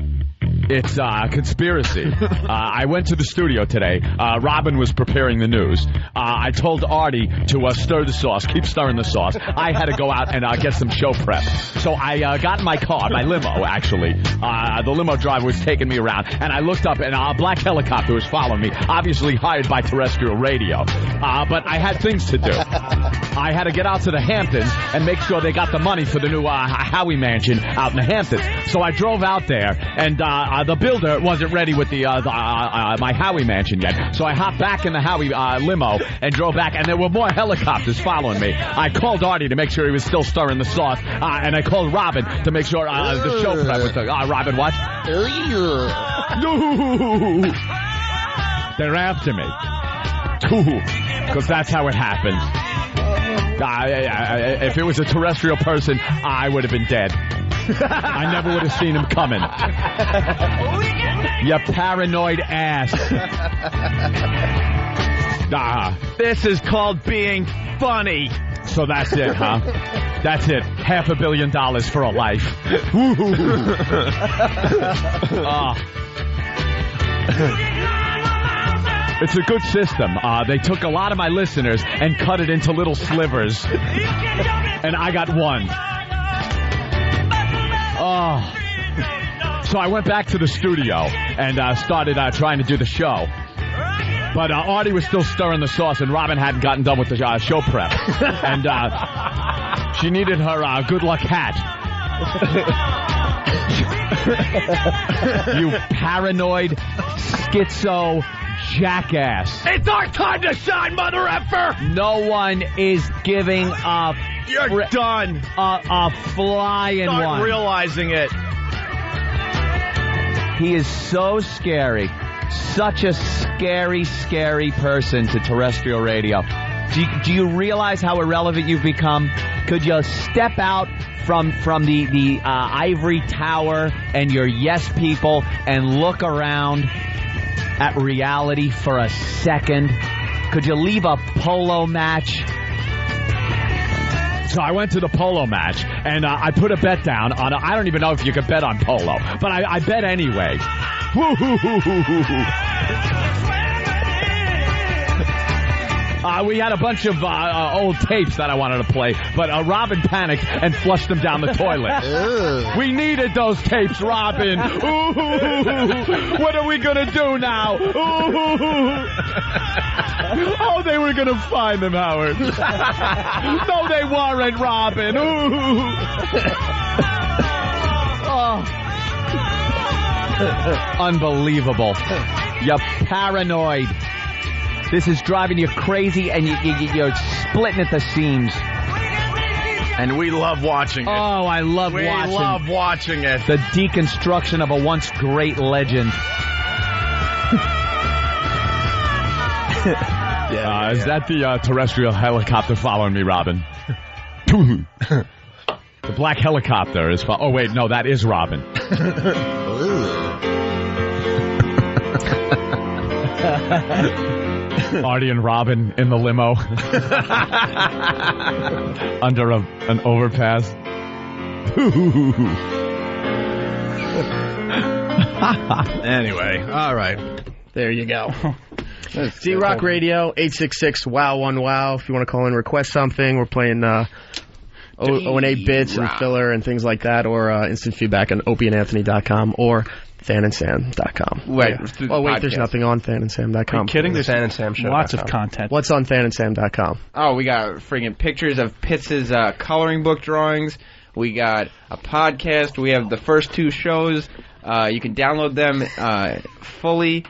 It's a conspiracy. I went to the studio today. Robin was preparing the news. I told Artie to stir the sauce, keep stirring the sauce. I had to go out and get some show prep. So I got in my car, my limo, actually. The limo driver was taking me around, and I looked up, and a black helicopter was following me, obviously hired by terrestrial radio. But I had things to do. I had to get out to the Hamptons and make sure they got the money for the new Howie mansion out in the Hamptons. So I drove out there, and the builder wasn't ready with my Howie mansion yet. So I hopped back in the Howie limo and drove back, and there were more helicopters following me. I called Artie to make sure he was still stirring the sauce, and I called Robin to make sure the show prep was done. Robin, what? They're after me. Because that's how it happens. If it was a terrestrial person, I would have been dead. I never would have seen him coming. You paranoid ass. This is called being funny. So that's it, huh? That's it. $500 million for a life. It's a good system. They took a lot of my listeners and cut it into little slivers. And I got one. So I went back to the studio and started trying to do the show. But Artie was still stirring the sauce, and Robin hadn't gotten done with the show prep. And she needed her good luck hat. You paranoid, schizo jackass. It's our time to shine, mother effer! No one is giving a... You're done. A flying one. Start realizing it. He is so scary. Such a scary, scary person to terrestrial radio. Do you realize how irrelevant you've become? Could you step out from the ivory tower and your yes people and look around at reality for a second? Could you leave a polo match? So I went to the polo match, and I put a bet down on I don't even know if you could bet on polo, but I bet anyway. We had a bunch of old tapes that I wanted to play, but Robin panicked and flushed them down the toilet. We needed those tapes, Robin. What are we going to do now? Oh, they were going to find them, Howard. No, they weren't, Robin. Unbelievable. You're paranoid. This is driving you crazy, and you're splitting at the seams. And we love watching it. Oh, I love watching. We love watching it. The deconstruction of a once great legend. Is that the terrestrial helicopter following me, Robin? The black helicopter is oh, wait, no, that is Robin. Artie and Robin in the limo under an overpass. Anyway, all right. There you go. Z-Rock Radio, 866-WOW1-WOW. If you want to call in and request something, we're playing 08 bits and filler and things like that, or instant feedback on opieandanthony.com or thanandsam.com. Wait, oh, wait, there's nothing on thanandsam.com. Are you kidding? There's Than and Sam Show. lots of content. What's on thanandsam.com? Oh, we got friggin' pictures of Pitts' coloring book drawings. We got a podcast. We have the first 2 shows. You can download them fully.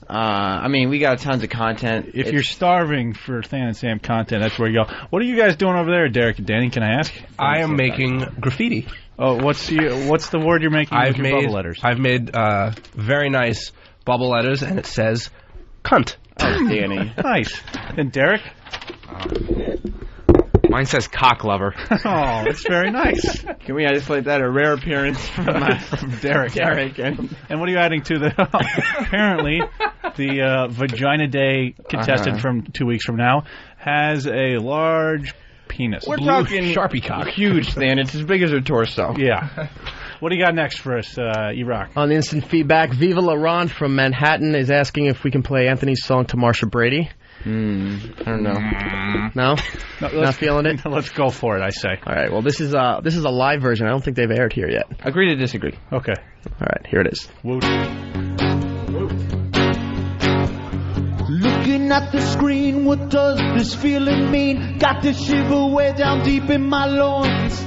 I mean, we got tons of content. If you're starving for Than and Sam content, that's where you go. What are you guys doing over there, Derek and Danny? Can I ask? I am making graffiti. Oh, what's the word you're making with your bubble letters? I've made very nice bubble letters, and it says cunt. Oh, Danny. Nice. And Derek? Mine says cock lover. Oh, that's very nice. Can we isolate that? A rare appearance from Derek. And what are you adding to the... apparently, the Vagina Day contestant from 2 weeks from now has a large penis. We're talking Sharpie cock. Huge, Stan. It's as big as her torso. Yeah. What do you got next for us, E-Rock? On instant feedback, Viva Laurent from Manhattan is asking if we can play Anthony's song to Marsha Brady. I don't know. No? Not feeling it? Let's go for it, I say. All right, well, this is a live version. I don't think they've aired here yet. Agree to disagree. Okay. All right, here it is. Looking at the screen, what does this feeling mean? Got this shiver way down deep in my loins.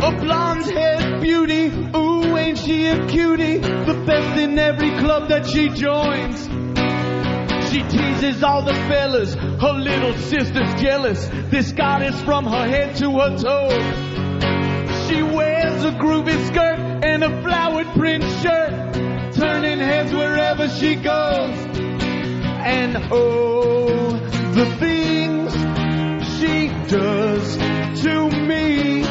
A blonde-haired beauty, ooh, ain't she a cutie? The best in every club that she joins. She teases all the fellas, her little sister's jealous. This goddess from her head to her toes. She wears a groovy skirt and a flowered print shirt, turning heads wherever she goes. And oh, the things she does to me.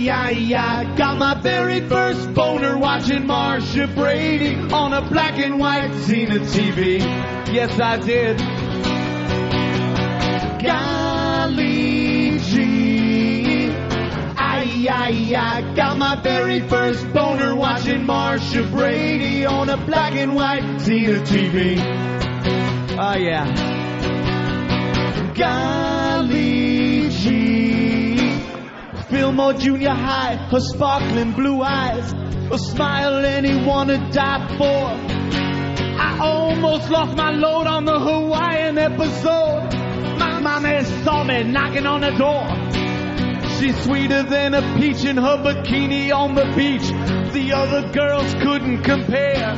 I got my very first boner watching Marsha Brady on a black and white Zenith TV. Yes, I did. Golly gee. I got my very first boner watching Marsha Brady on a black and white Zenith TV. Oh, yeah. Golly gee. Fillmore Junior High, her sparkling blue eyes, a smile anyone would die for. I almost lost my load on the Hawaiian episode. My mama saw me knocking on the door. She's sweeter than a peach in her bikini on the beach. The other girls couldn't compare.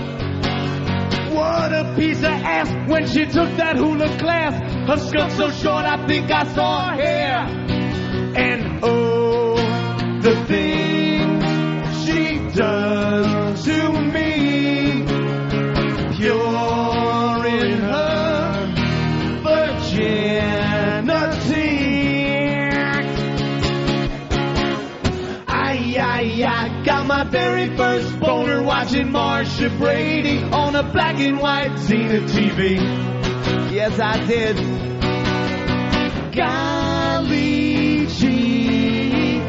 What a piece of ass when she took that hula class. Her skirt so short I think I saw her hair. And oh, the things she does to me, pure in her virginity. I got my very first boner watching Marsha Brady on a black and white Zenith TV. Yes, I did. Golly gee,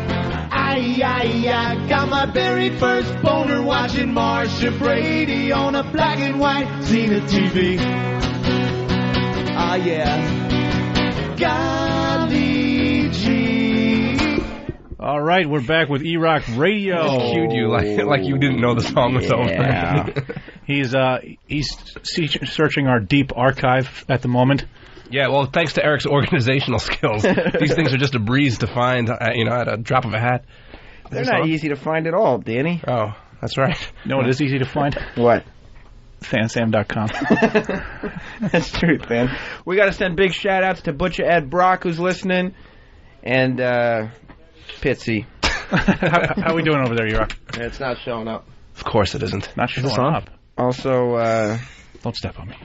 I got my very first boner watching Marsha Brady on a black and white Zenith TV. Ah, yeah. Golly gee. All right, we're back with E-Rock Radio. Just cued you like you didn't know the song was over. He's searching our deep archive at the moment. Yeah, well, thanks to Eric's organizational skills, these things are just a breeze to find, at a drop of a hat. They're not easy to find at all, Danny. Oh, that's right. You know what is easy to find? What? Fansam.com. That's true, man. We got to send big shout-outs to Butcher Ed Brock, who's listening, and Pitsy. How are we doing over there, E-Rock? It's not showing up. Of course it isn't. Not showing up. Also, don't step on me.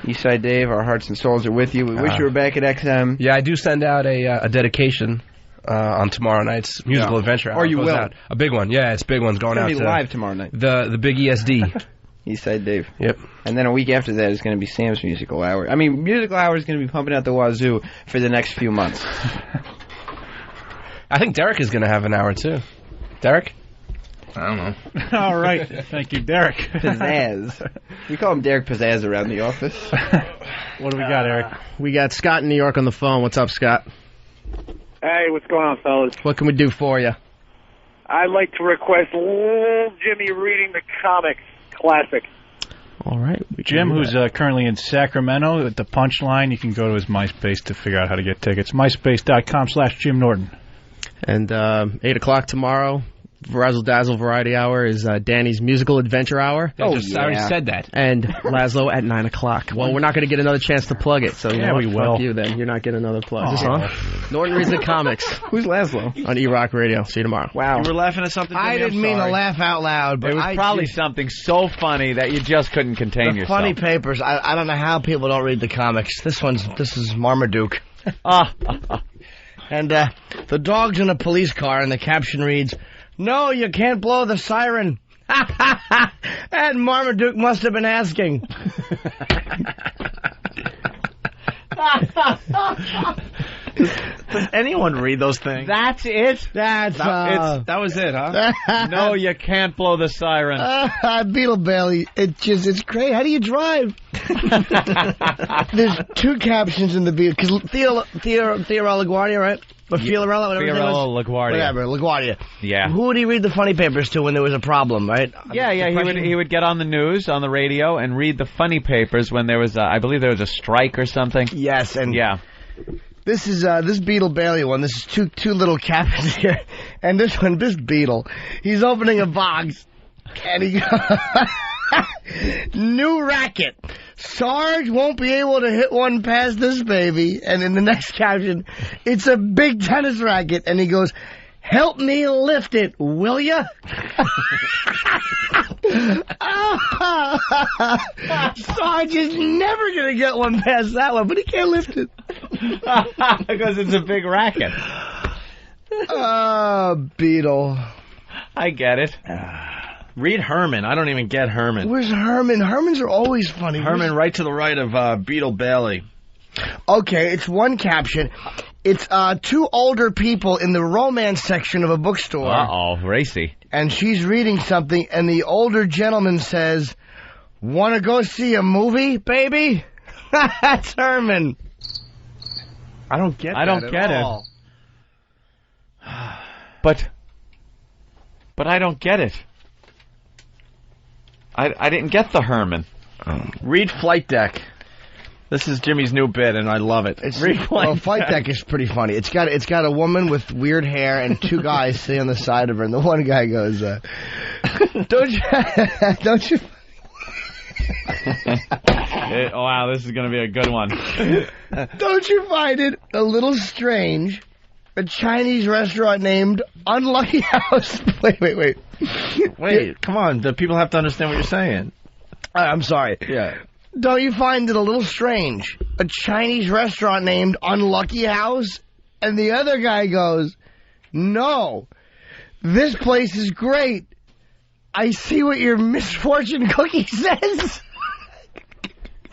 Eastside Dave, our hearts and souls are with you. We wish you were back at XM. Yeah, I do send out a dedication on tomorrow night's musical adventure. Or you will. Out. A big one. Yeah, it's a big one. Going out to be live tomorrow night. The big ESD. Eastside Dave. Yep. And then a week after that is going to be Sam's Musical Hour. I mean, Musical Hour is going to be pumping out the wazoo for the next few months. I think Derek is going to have an hour, too. Derek? I don't know. All right. Thank you, Derek. Pizzazz. We call him Derek Pizzazz around the office. What do we got, Eric? We got Scott in New York on the phone. What's up, Scott? Hey, what's going on, fellas? What can we do for you? I'd like to request Little Jimmy reading the comics classic. All right. Jim, who's currently in Sacramento at the Punchline, you can go to his MySpace to figure out how to get tickets. MySpace.com/Jim Norton. And 8 o'clock tomorrow, Razzle Dazzle Variety Hour is Danny's Musical Adventure Hour. I already said that. And Laszlo at 9 o'clock. Well, we're not going to get another chance to plug it, so you know we what? will. Fuck you then. You're not getting another plug. Oh. Is this on? Norton Reads the Comics. Who's Laszlo? On E-Rock Radio. See you tomorrow. Wow. You were laughing at something? I didn't mean to laugh out loud, but it was probably something so funny that you just couldn't contain yourself. Funny papers. I don't know how people don't read the comics. This is Marmaduke. And the dog's in a police car, and the caption reads, "No, you can't blow the siren." And Marmaduke must have been asking. Does anyone read those things? That's it. That was it, huh? No, you can't blow the siren. Beetle Bailey, it's great. How do you drive? There's two captions in the Beetle, because Fiorello LaGuardia, right? Or Fiorello, whatever his name was. Fiorello LaGuardia. Whatever, LaGuardia. Yeah. Who would he read the funny papers to when there was a problem, right? Yeah, he would get on the news, on the radio, and read the funny papers when there was, I believe there was a strike or something. Yes, and yeah. This is this Beetle Bailey one. This is two little captions here, and this Beetle, he's opening a box, and he new racket. Sarge won't be able to hit one past this baby. And in the next caption, it's a big tennis racket, and he goes, "Help me lift it, will ya?" Sarge is never going to get one past that one, but he can't lift it. Because it's a big racket. Beetle. I get it. Read Herman. I don't even get Herman. Where's Herman? Hermans are always funny. Herman right to the right of Beetle Bailey. Okay, it's one caption. It's two older people in the romance section of a bookstore. Uh-oh, racy. And she's reading something, and the older gentleman says, "Want to go see a movie, baby?" That's Herman. I don't get it. But I don't get it. I didn't get the Herman. Read Flight Deck. This is Jimmy's new bit, and I love it. Flight Deck is pretty funny. It's got a woman with weird hair and two guys sitting on the side of her, and the one guy goes, "Don't you?" Wow, this is going to be a good one. Don't you find it a little strange? A Chinese restaurant named Unlucky House. Wait. Come on. The people have to understand what you're saying. I'm sorry. Yeah. Don't you find it a little strange? A Chinese restaurant named Unlucky House? And the other guy goes, "No, this place is great. I see what your misfortune cookie says."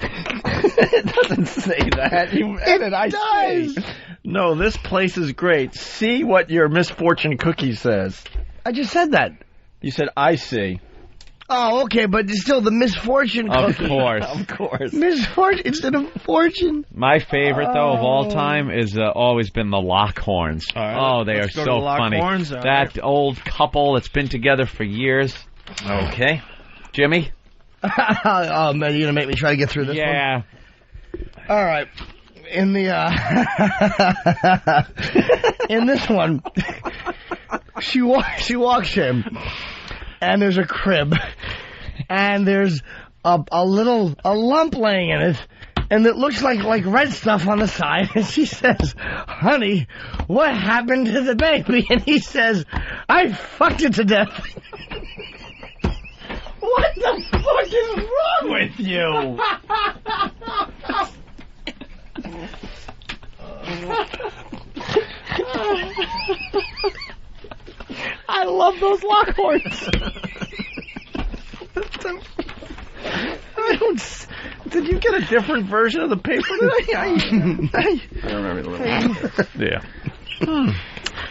It doesn't say that. You edit, it does. Say. No, this place is great. See what your misfortune cookie says. I just said that. You said, I see. Oh, okay, but it's still the misfortune cookie. Of course. Misfortune instead of fortune. My favorite, though, of all time is always been the Lockhorns. Right, oh, they are so funny. That old couple that's been together for years. Okay. Jimmy? Oh, man, you're going to make me try to get through this one? Yeah. All right. In the, in this one, she walks in, and there's a crib, and there's a lump laying in it, and it looks like red stuff on the side, and she says, "Honey, what happened to the baby?" And he says, "I fucked it to death." What the fuck is wrong with you? I love those Lockhorns. Did you get a different version of the paper today? I remember the little Yeah.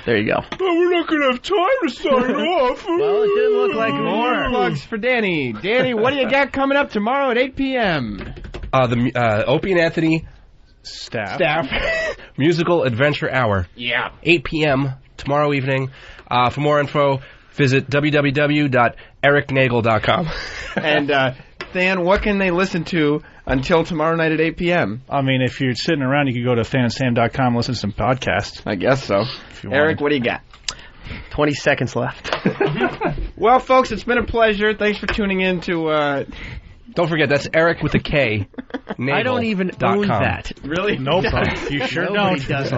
There you go. But we're not going to have time to sign off. Well, it didn't look like more. Plugs for Danny. Danny, what do you got coming up tomorrow at 8 p.m.? The Opie and Anthony Staff. Musical Adventure Hour. Yeah. 8 p.m. tomorrow evening. For more info, visit www.ericnagel.com. And, Than, what can they listen to until tomorrow night at 8 p.m.? I mean, if you're sitting around, you could go to thansam.com and listen to some podcasts. I guess so. Eric, what do you got? 20 seconds left. Well, folks, it's been a pleasure. Thanks for tuning in to... Don't forget, that's Eric with a K. I don't even own that. Really? Nope. You sure Nobody don't. does.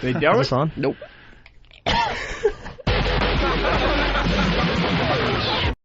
They don't? Is this on? Nope.